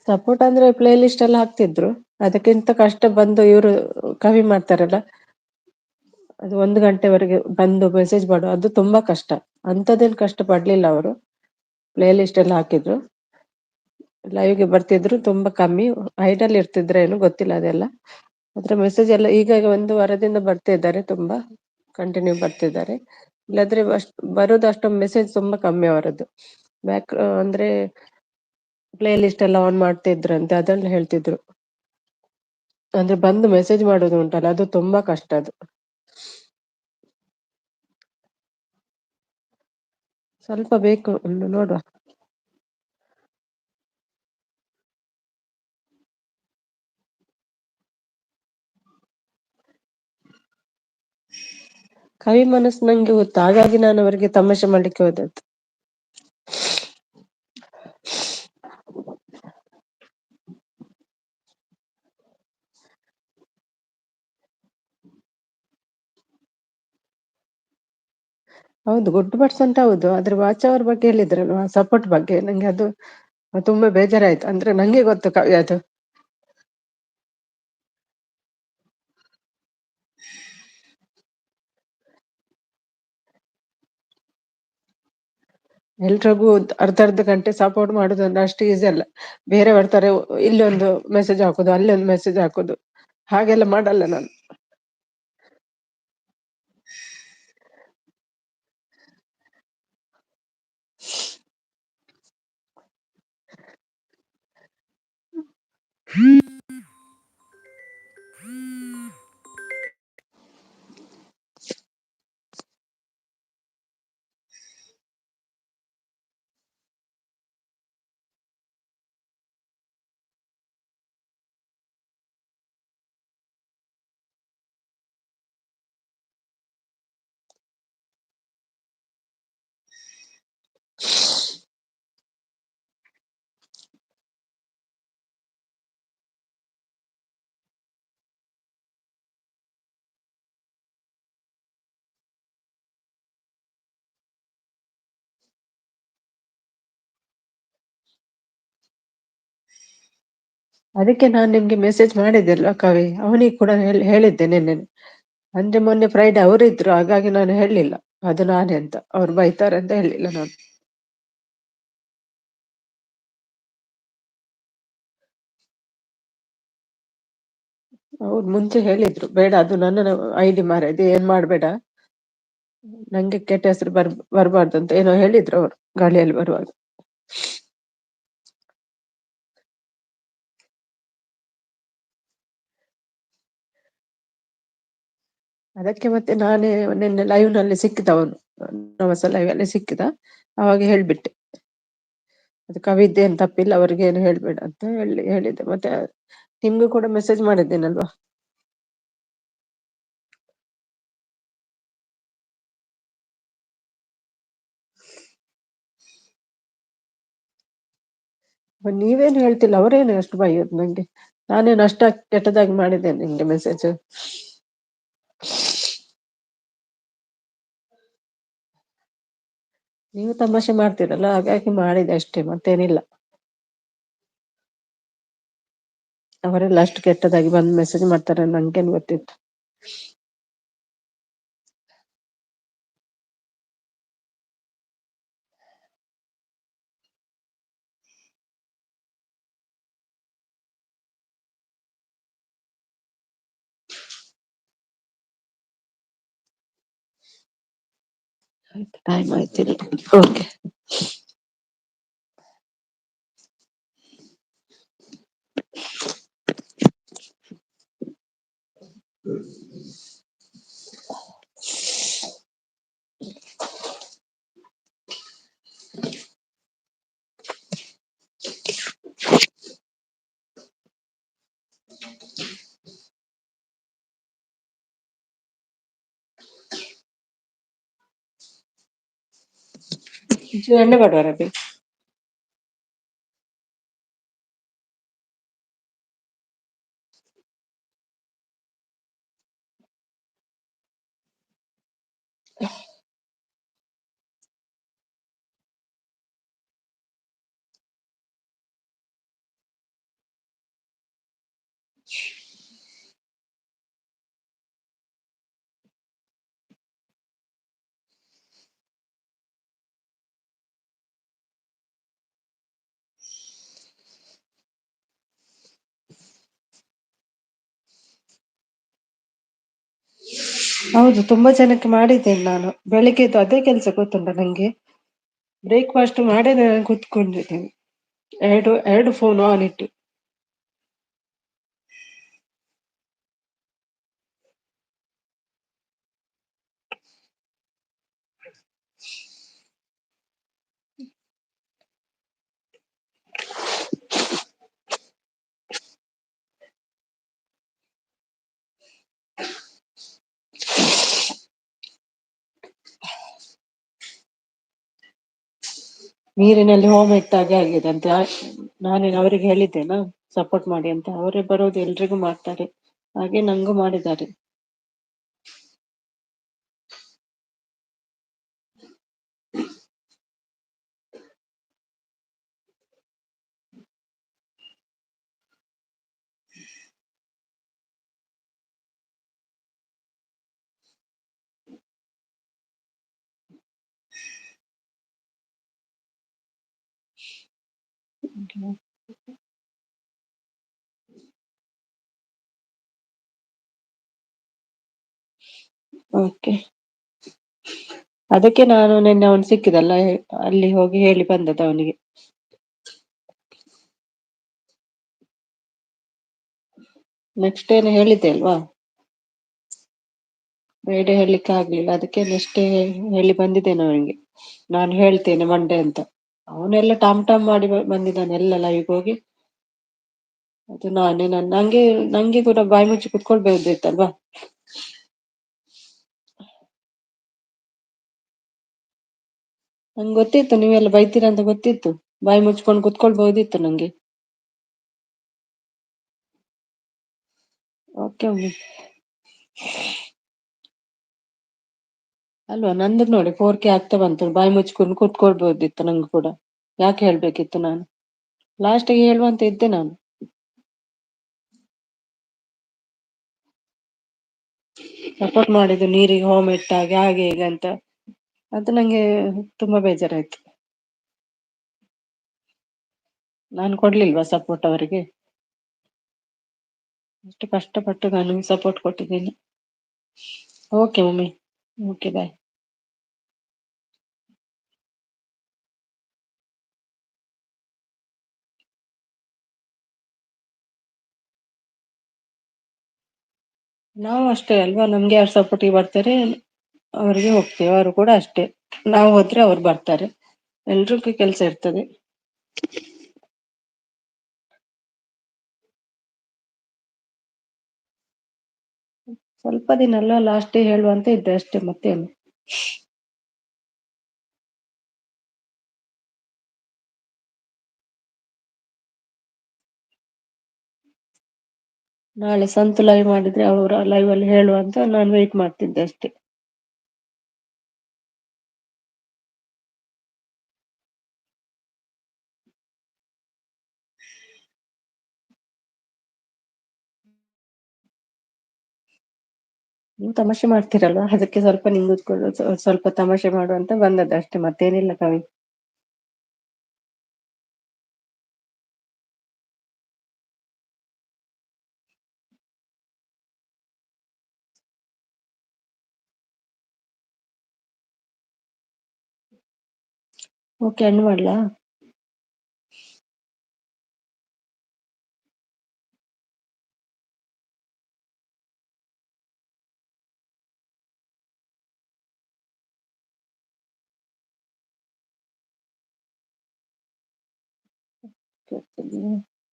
ಸಪೋರ್ಟ್ ಅಂದ್ರೆ ಪ್ಲೇ ಲಿಸ್ಟ್ ಎಲ್ಲ ಹಾಕ್ತಿದ್ರು, ಅದಕ್ಕಿಂತ ಕಷ್ಟ ಬಂದು ಇವರು ಕವಿ ಮಾಡ್ತಾರಲ್ಲ, ಅದು 1 ಗಂಟೆವರೆಗೆ ಬಂದು ಮೆಸೇಜ್ ಮಾಡು, ಅದು ತುಂಬಾ ಕಷ್ಟ. ಅಂತದೇನು ಕಷ್ಟ ಪಡ್ಲಿಲ್ಲ ಅವರು. ಪ್ಲೇ ಲಿಸ್ಟ್ ಎಲ್ಲ ಹಾಕಿದ್ರು, ಲೈವ್ಗೆ ಬರ್ತಿದ್ರು, ತುಂಬಾ ಕಮ್ಮಿ ಹೈಟಲ್ಲಿ ಇರ್ತಿದ್ರೇನು ಗೊತ್ತಿಲ್ಲ ಅದೆಲ್ಲ. ಅದ್ರ ಮೆಸೇಜ್ ಎಲ್ಲ ಈಗ 1 ವಾರದಿಂದ ಬರ್ತಿದ್ದಾರೆ, ತುಂಬಾ ಕಂಟಿನ್ಯೂ ಬರ್ತಿದ್ದಾರೆ. ಇಲ್ಲಾದ್ರೆ ಬರೋದು ಅಷ್ಟೊಂದು ಮೆಸೇಜ್ ತುಂಬಾ ಕಮ್ಮಿ ಅವರದ್ದು. ಅಂದ್ರೆ ಪ್ಲೇ ಲಿಸ್ಟ್ ಎಲ್ಲ ಆನ್ ಮಾಡ್ತಿದ್ರಂತೆ, ಅದೆಲ್ಲ ಹೇಳ್ತಿದ್ರು. ಅಂದ್ರೆ ಬಂದು ಮೆಸೇಜ್ ಮಾಡೋದು ಉಂಟಲ್ಲ, ಅದು ತುಂಬಾ ಕಷ್ಟ. ಅದು ಸ್ವಲ್ಪ ಬೇಕು, ನೋಡುವ. ಕವಿ ಮನಸ್ಸು ನಂಗೆ ಗೊತ್ತು, ಹಾಗಾಗಿ ನಾನು ಅವರಿಗೆ ತಮಾಷೆ ಮಾಡ್ಲಿಕ್ಕೆ ಹೋದದ್ದು. ಹೌದು, ಗುಡ್ ಪರ್ಸೆಂಟ್ ಹೌದು. ಆದ್ರೆ ವಾಚ್ ಅವರ್ ಬಗ್ಗೆ ಹೇಳಿದ್ರಲ್ವಾ, ಸಪೋರ್ಟ್ ಬಗ್ಗೆ, ನಂಗೆ ಅದು ತುಂಬಾ ಬೇಜಾರಾಯ್ತು. ಅಂದ್ರೆ ನಂಗೆ ಗೊತ್ತು ಕವಿ ಅದು. ಎಲ್ರಿಗೂ ಅರ್ಧ ಗಂಟೆ ಸಪೋರ್ಟ್ ಮಾಡುದು ಅಂದ್ರೆ ಅಷ್ಟು ಈಸಿ ಅಲ್ಲ. ಬೇರೆ ಬರ್ತಾರೆ, ಇಲ್ಲೊಂದು ಮೆಸೇಜ್ ಹಾಕೋದು, ಅಲ್ಲೊಂದು ಮೆಸೇಜ್ ಹಾಕೋದು, ಹಾಗೆಲ್ಲ ಮಾಡಲ್ಲ ನಾನು. ಅದಕ್ಕೆ ನಾನು ನಿಮ್ಗೆ ಮೆಸೇಜ್ ಮಾಡಿದ್ದೆ ಅಲ್ವಾ ಕವಿ, ಅವನಿಗೆ ಕೂಡ ಹೇಳಿದ್ದೆ ನಿನ್ನೆ. ಅಂದ್ರೆ ಮೊನ್ನೆ ಫ್ರೈಡೆ ಅವರು ಇದ್ರು, ಹಾಗಾಗಿ ನಾನು ಹೇಳಲಿಲ್ಲ ಅದು ನಾನೇ ಅಂತ. ಅವ್ರು ಬೈತಾರೆ ಅಂತ ಹೇಳಲಿಲ್ಲ ನಾನು. ಅವ್ರು ಮುಂಚೆ ಹೇಳಿದ್ರು, ಬೇಡ ಅದು ನನ್ನ ಐಡಿ ಮಾರೈದು, ಏನ್ ಮಾಡ್ಬೇಡ, ನಂಗೆ ಕೆಟ್ಟ ಹೆಸರು ಬರ್ಬಾರ್ದು ಅಂತ ಏನೋ ಹೇಳಿದ್ರು ಅವ್ರು ಗಾಳಿಯಲ್ಲಿ ಬರುವಾಗ. ಅದಕ್ಕೆ ಮತ್ತೆ ನಾನೇ ನಿನ್ನೆ ಲೈವ್ ನಲ್ಲಿ ಸಿಕ್ಕಿದ ಅವನು, ನವಸ ಲೈವ್ ಅಲ್ಲಿ ಸಿಕ್ಕಿದ, ಅವಾಗ ಹೇಳ್ಬಿಟ್ಟೆ ಅದು ಕವಿದ್ದೆ ಏನ್ ತಪ್ಪಿಲ್ಲ, ಅವ್ರಿಗೆ ಏನು ಹೇಳ್ಬೇಡ ಅಂತ ಹೇಳಿದ್ದೆ. ಮತ್ತೆ ನಿಮ್ಗೂ ಕೂಡ ಮೆಸೇಜ್ ಮಾಡಿದ್ದೇನಲ್ವಾ. ನೀವೇನು ಹೇಳ್ತಿಲ್ಲ, ಅವರೇನು ಅಷ್ಟು ಬೈಯೋದು ನಂಗೆ. ನಾನೇನು ಅಷ್ಟ ಕೆಟ್ಟದಾಗಿ ಮಾಡಿದ್ದೇನೆ ನಿಮ್ಗೆ ಮೆಸೇಜ್? ನೀವು ತಮಾಷೆ ಮಾಡ್ತೀರಲ್ಲ, ಹಾಗಾಗಿ ಮಾಡಿದೆ ಅಷ್ಟೇ, ಮತ್ತೇನಿಲ್ಲ. ಅವರೆಲ್ಲ ಅಷ್ಟು ಕೆಟ್ಟದಾಗಿ ಬಂದು ಮೆಸೇಜ್ ಮಾಡ್ತಾರೆ ನಂಗೇನ್ ಗೊತ್ತಿತ್ತು. ಟೈಮ್ ಆಯ್ತಿಲ್ಲ. ಓಕೆ. ಎಣ್ಣೆ ಬಡವ ರಬಿ. ಹೌದು, ತುಂಬಾ ಜನಕ್ಕೆ ಮಾಡಿದ್ದೇನೆ ನಾನು. ಬೆಳಿಗ್ಗೆದ್ದು ಅದೇ ಕೆಲಸ ಗೊತ್ತುಂಟ ನಂಗೆ. ಬ್ರೇಕ್ಫಾಸ್ಟ್ ಮಾಡೇ ನಾನು ಕೂತ್ಕೊಂಡಿದ್ದೇನೆ, ಎರಡು ಫೋನ್ ಆನ್ ಇಟ್ಟು. ನೀರಿನಲ್ಲಿ ಹೋಮ ಇಟ್ಟಾಗೆ ಆಗಿದೆ ಅಂತ. ನಾನೇನು ಅವರಿಗೆ ಹೇಳಿದ್ದೇನಾ ಸಪೋರ್ಟ್ ಮಾಡಿ ಅಂತ? ಅವರೇ ಬರೋದು, ಎಲ್ರಿಗೂ ಮಾಡ್ತಾರೆ, ಹಾಗೆ ನಂಗೂ ಮಾಡಿದ್ದಾರೆ. ಓಕೆ. ಅದಕ್ಕೆ ನಾನು ನಿನ್ನೆ ಅವನು ಸಿಕ್ಕಿದಲ್ಲ, ಅಲ್ಲಿ ಹೋಗಿ ಹೇಳಿ ಬಂದದ್ದು ಅವನಿಗೆ. ನೆಕ್ಸ್ಟ್ ಏನು ಹೇಳಿದ್ದೆ ಅಲ್ವಾ, ಬೇಡ ಹೇಳಲಿಕ್ಕೆ ಆಗ್ಲಿಲ್ಲ, ಅದಕ್ಕೆ ನೆಕ್ಸ್ಟ್ ಹೇಳಿ ಬಂದಿದ್ದೇನೆ ಅವನಿಗೆ. ನಾನು ಹೇಳ್ತೇನೆ ಮಂಡೇ ಅಂತ. ಅವನೆಲ್ಲ ಟಾಮ್ ಮಾಡಿ ಬಂದಿದ್ದಾನೆ ಎಲ್ಲ ಲೈವ್ ಹೋಗಿ. ಅದು ನಂಗೆ ಕೂಡ ಬಾಯಿ ಮುಚ್ಚಿ ಕುತ್ಕೊಳ್ಬಹುದಿತ್ತಲ್ವಾ. ನಂಗೆ ಗೊತ್ತಿತ್ತು ನೀವೆಲ್ಲ ಬೈತೀರ ಅಂತ ಗೊತ್ತಿತ್ತು, ಬಾಯಿ ಮುಚ್ಕೊಂಡು ಕುತ್ಕೊಳ್ಬಹುದಿತ್ತು ನಂಗೆ. ಓಕೆ ಅಲ್ವಾ, ನಂದು ನೋಡಿ 4K ಆಗ್ತಾ ಬಂತು, ಬಾಯಿ ಮುಚ್ಕೊಂಡು ಕುತ್ಕೊಳ್ಬಹುದಿತ್ತು ನಂಗೆ ಕೂಡ. ಯಾಕೆ ಹೇಳ್ಬೇಕಿತ್ತು ನಾನು? ಲಾಸ್ಟಿಗೆ ಹೇಳುವಂತ ಇದ್ದೆ ನಾನು. ಸಪೋರ್ಟ್ ಮಾಡಿದ್ದು ನೀರಿಗೆ ಹೋಮ ಇಟ್ಟಾಗೆ ಹಾಗೆ ಹೀಗೆ ಅಂತ, ಅದು ನಂಗೆ ತುಂಬಾ ಬೇಜಾರಾಯ್ತು. ನಾನು ಕೊಡ್ಲಿಲ್ವಾ ಸಪೋರ್ಟ್ ಅವರಿಗೆ? ಅಷ್ಟು ಕಷ್ಟಪಟ್ಟು ನಾನು ಸಪೋರ್ಟ್ ಕೊಟ್ಟಿದ್ದೀನಿ. Okay mummy, okay bye. ನಾವು ಅಷ್ಟೇ ಅಲ್ವಾ, ನಮ್ಗೆ ಯಾರು ಸಪೋರ್ಟಿಗೆ ಬರ್ತಾರೆ ಅವರಿಗೆ ಹೋಗ್ತೇವೆ, ಅವರು ಕೂಡ ಅಷ್ಟೇ, ನಾವು ಹೋದ್ರೆ ಅವ್ರು ಬರ್ತಾರೆ, ಎಲ್ರಿಗೂ ಕೆಲ್ಸ ಇರ್ತದೆ. ಸ್ವಲ್ಪ ದಿನ ಅಲ್ಲ, ಲಾಸ್ಟ್ ಡೇ ಹೇಳುವಂತ ಇದ್ದೆ ಅಷ್ಟೇ, ಮತ್ತೇನು. ನಾಳೆ ಸಂತು ಲೈವ್ ಮಾಡಿದ್ರೆ ಅವರ ಲೈವ್ ಅಲ್ಲಿ ಹೇಳುವಂತ ನಾನು ವೇಟ್ ಮಾಡ್ತಿದ್ದೆ ಅಷ್ಟೇ. ನೀವು ತಮಾಷೆ ಮಾಡ್ತೀರಲ್ವಾ, ಅದಕ್ಕೆ ಸ್ವಲ್ಪ ನಿಂತ್ಕೊಂಡು ಸ್ವಲ್ಪ ತಮಾಷೆ ಮಾಡುವಂತ ಬಂದದ್ದು ಅಷ್ಟೇ, ಮತ್ತೇನಿಲ್ಲ ಕವಿ. ಓಕೆ, ಎಂಡ್ ಮಾಡ್ಲಾ?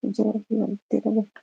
ಜೋರಾಗಿ ಅಂತಿರಬೇಕು.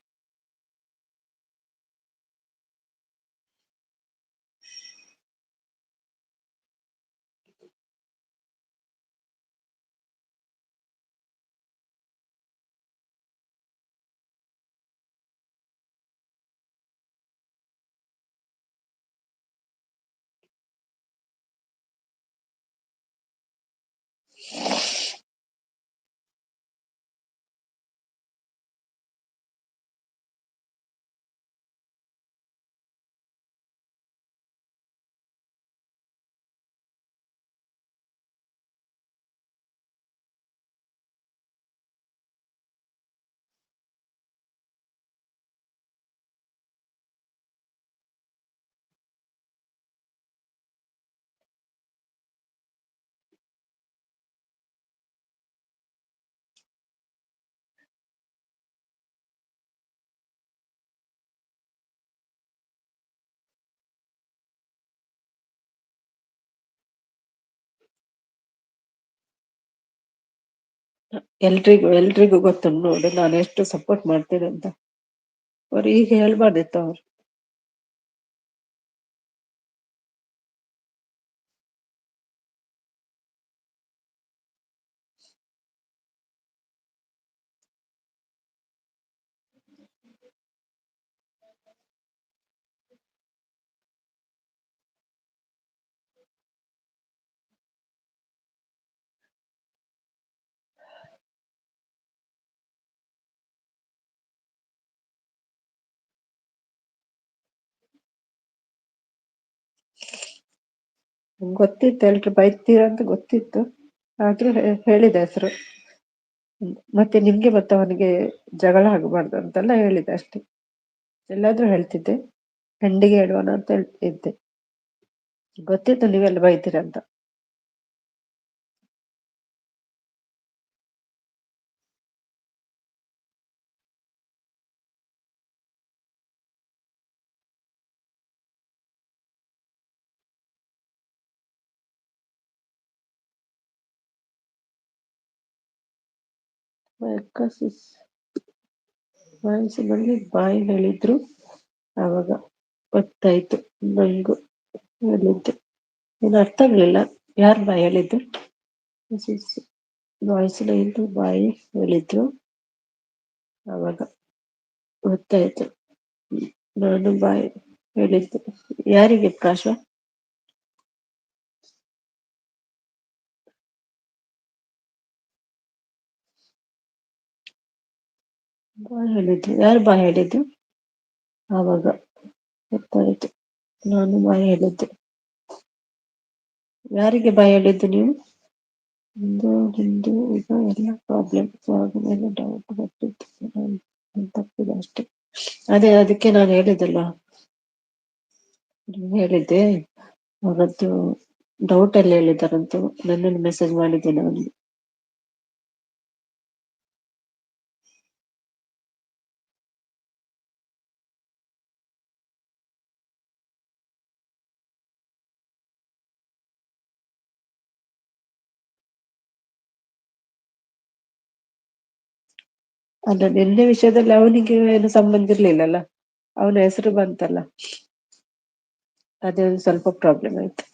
ಎಲ್ರಿಗೂ ಗೊತ್ತುಂಟು ನೋಡು, ನಾನು ಎಷ್ಟು ಸಪೋರ್ಟ್ ಮಾಡ್ತೇನೆ ಅಂತ. ಅವ್ರು ಈಗ ಹೇಳ್ಬಾರ್ದಿತ್ತು ಅವ್ರು. ಗೊತ್ತಿತ್ತು ಎಲ್ರು ಬೈತೀರ ಅಂತ ಗೊತ್ತಿತ್ತು, ಆದ್ರೂ ಹೇಳಿದ ಹೆಸರು. ಮತ್ತೆ ನಿಮ್ಗೆ ಮತ್ತೆ ಅವನಿಗೆ ಜಗಳ ಆಗಬಾರ್ದು ಅಂತೆಲ್ಲ ಹೇಳಿದೆ ಅಷ್ಟೇ. ಎಲ್ಲಾದ್ರೂ ಹೇಳ್ತಿದ್ದೆ, ಹೆಂಡಿಗೆ ಹೇಳುವನ ಅಂತ ಇದ್ದೆ. ಗೊತ್ತಿತ್ತು ನೀವೆಲ್ಲ ಬೈತೀರಂತ. ವಯಸ್ಸಿನಲ್ಲಿ ಬಾಯಿ ಹೇಳಿದ್ರು, ಆವಾಗ ಗೊತ್ತಾಯ್ತು ನಂಗು. ಹೇಳಿದ್ದು ಏನು ಅರ್ಥ ಆಗ್ಲಿಲ್ಲ, ಯಾರು ಬಾಯಿ ಹೇಳಿದ್ದು? ವಾಯ್ಸಿನಲ್ಲಿ ಬಾಯಿ ಹೇಳಿದ್ರು, ಆವಾಗ ಗೊತ್ತಾಯ್ತು ನಾನು ಬಾಯಿ ಹೇಳಿದ್ದು. ಯಾರಿಗೆ ಪ್ರಕಾಶ? ಬಾಯಿ ಹೇಳಿದ್ದು ಯಾರು? ಬಾಯಿ ಹೇಳಿದ್ದು ಆವಾಗ ಗೊತ್ತಾಯ್ತು ನಾನು ಬಾಯಿ ಹೇಳಿದ್ದೆ. ಯಾರಿಗೆ ಬಾಯಿ ಹೇಳಿದ್ದು ನೀವು? ನಿಂದು ಈಗ ಎಲ್ಲ ಪ್ರಾಬ್ಲಮ್ ಮೇಲೆ ಡೌಟ್ ಬರ್ತಿತ್ತು, ತಪ್ಪಿದೆ ಅಷ್ಟೇ. ಅದೇ ಅದಕ್ಕೆ ನಾನು ಹೇಳಿದ್ದಲ್ಲ, ಹೇಳಿದ್ದೆ ಅವರದ್ದು ಡೌಟ್ ಅಲ್ಲಿ ಹೇಳಿದ್ದಾರಂತ. ನನ್ನನ್ನು ಮೆಸೇಜ್ ಮಾಡಿದ್ದೇನೆ ಅವನಿಗೆ. ಅಲ್ಲ, ನಿನ್ನೆ ವಿಷಯದಲ್ಲಿ ಅವನಿಗೆ ಏನು ಸಂಬಂಧ ಇರ್ಲಿಲ್ಲಲ್ಲ, ಅವನ ಹೆಸರು ಬಂತಲ್ಲ, ಅದೇ ಒಂದು ಸ್ವಲ್ಪ ಪ್ರಾಬ್ಲಮ್ ಆಯ್ತು.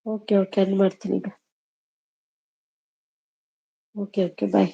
ಓಕೆ ಓಕೆ, ಅದ್ ಮಾಡ್ತೀನಿ ಈಗ. ಓಕೆ ಓಕೆ, ಬಾಯ್.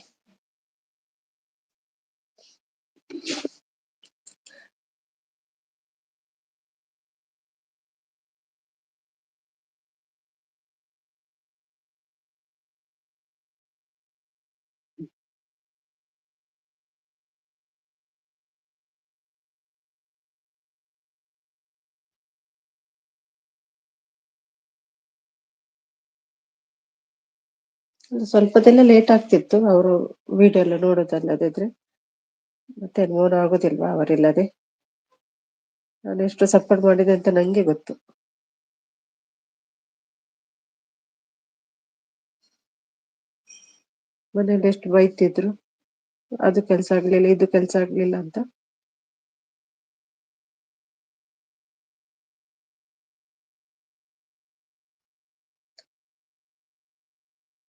ಸ್ವಲ್ಪದೆಲ್ಲ ಲೇಟ್ ಆಗ್ತಿತ್ತು, ಅವರು ವಿಡಿಯೋ ಎಲ್ಲ ನೋಡೋದಲ್ಲದಿದ್ರೆ. ಮತ್ತೆ ನೋಡ ಆಗೋದಿಲ್ವಾ ಅವರಿಲ್ಲದೆ? ನಾನು ಎಷ್ಟು ಸಪೋರ್ಟ್ ಮಾಡಿದೆ ಅಂತ ನಂಗೆ ಗೊತ್ತು. ಮನೇಲಿ ಎಷ್ಟು ಬೈತಿದ್ರು, ಅದು ಕೆಲ್ಸ ಆಗ್ಲಿಲ್ಲ, ಇದು ಕೆಲ್ಸ ಆಗ್ಲಿಲ್ಲ ಅಂತ.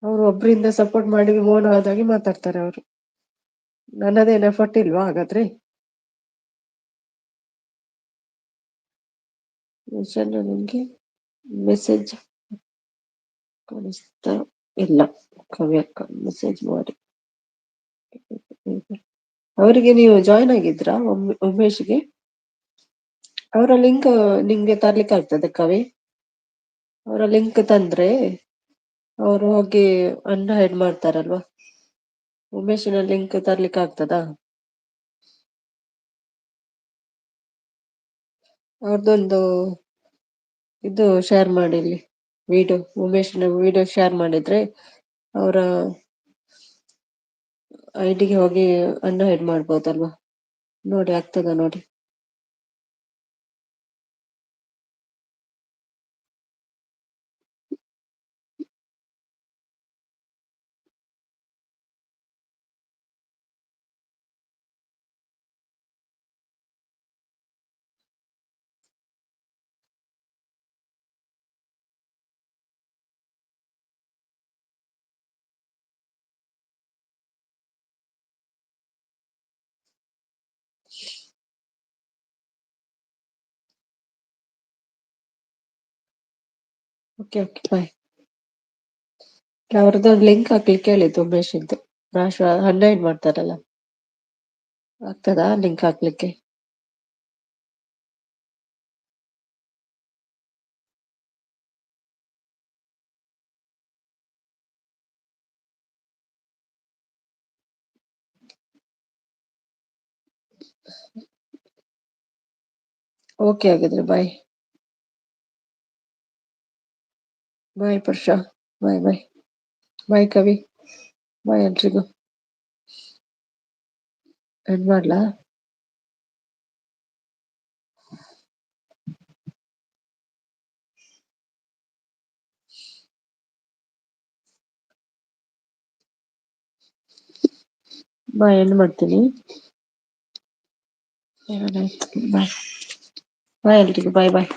ಅವ್ರು ಒಬ್ರಿಂದ ಸಪೋರ್ಟ್ ಮಾಡಿ ಮೋನ ಆದಾಗಿ ಮಾತಾಡ್ತಾರೆ ಅವರು. ನನ್ನದೇನು ಎಫರ್ಟ್ ಇಲ್ವಾ ಹಾಗಾದ್ರೆ? ನಿಮ್ಗೆ ಮೆಸೇಜ್ ಕಳಿಸ್ತಾ ಇಲ್ಲ, ಕವ್ಯಕ್ಕ ಮೆಸೇಜ್ ಮಾಡಿ. ಅವರಿಗೆ ನೀವು ಜಾಯ್ನ್ ಆಗಿದ್ರಾ ಉಮೇಶ್ಗೆ? ಅವರ ಲಿಂಕ್ ನಿಮ್ಗೆ ತರ್ಲಿಕ್ಕೆ ಆಗ್ತದೆ ಕವಿ? ಅವರ ಲಿಂಕ್ ತಂದ್ರೆ ಅವರು ಹೋಗಿ ಅನ್ಹೈಡ್ ಮಾಡ್ತಾರಲ್ವಾ? ಉಮೇಶಿನ ಲಿಂಕ್ ತರ್ಲಿಕ್ಕೆ ಆಗ್ತದಾ? ಅವ್ರದ್ದೊಂದು ಇದು ಶೇರ್ ಮಾಡಿ, ಇಲ್ಲಿ ವಿಡಿಯೋ, ಉಮೇಶಿನ ವಿಡಿಯೋ ಶೇರ್ ಮಾಡಿದ್ರೆ ಅವರ ಐಡಿಗೆ ಹೋಗಿ ಅನ್ಹೈಡ್ ಮಾಡ್ಬೋದಲ್ವಾ? ನೋಡಿ, ಆಗ್ತದ ನೋಡಿ. ಓಕೆ ಓಕೆ, ಬಾಯ್. ಅವ್ರದ್ದೊಂದು ಲಿಂಕ್ ಹಾಕ್ಲಿಕ್ಕೆ ಹೇಳಿದ್ದು ಉಮೇಶ್ ಇದ್ದು. ರಾಶು ಅನ್ಹೈಡ್ ಮಾಡ್ತಾರಲ್ಲ, ಆಗ್ತದಾ ಲಿಂಕ್ ಹಾಕ್ಲಿಕ್ಕೆ? ಓಕೆ ಹಾಗಿದ್ರೆ, ಬಾಯ್ ಬಾಯ್ ಪುರುಷ, ಬಾಯ್ ಬಾಯ್. ಬಾಯ್ ಕವಿ, ಬಾಯ್ ಎಲ್ರಿಗೂ. ಎಂಡ್ ಮಾಡ್ಲಾ? ಬಾಯ್, ಎಂಡ್ ಮಾಡ್ತೀನಿ. ಬಾಯ್ ಬಾಯ್ ಎಲ್ರಿಗೂ, ಬಾಯ್ ಬಾಯ್.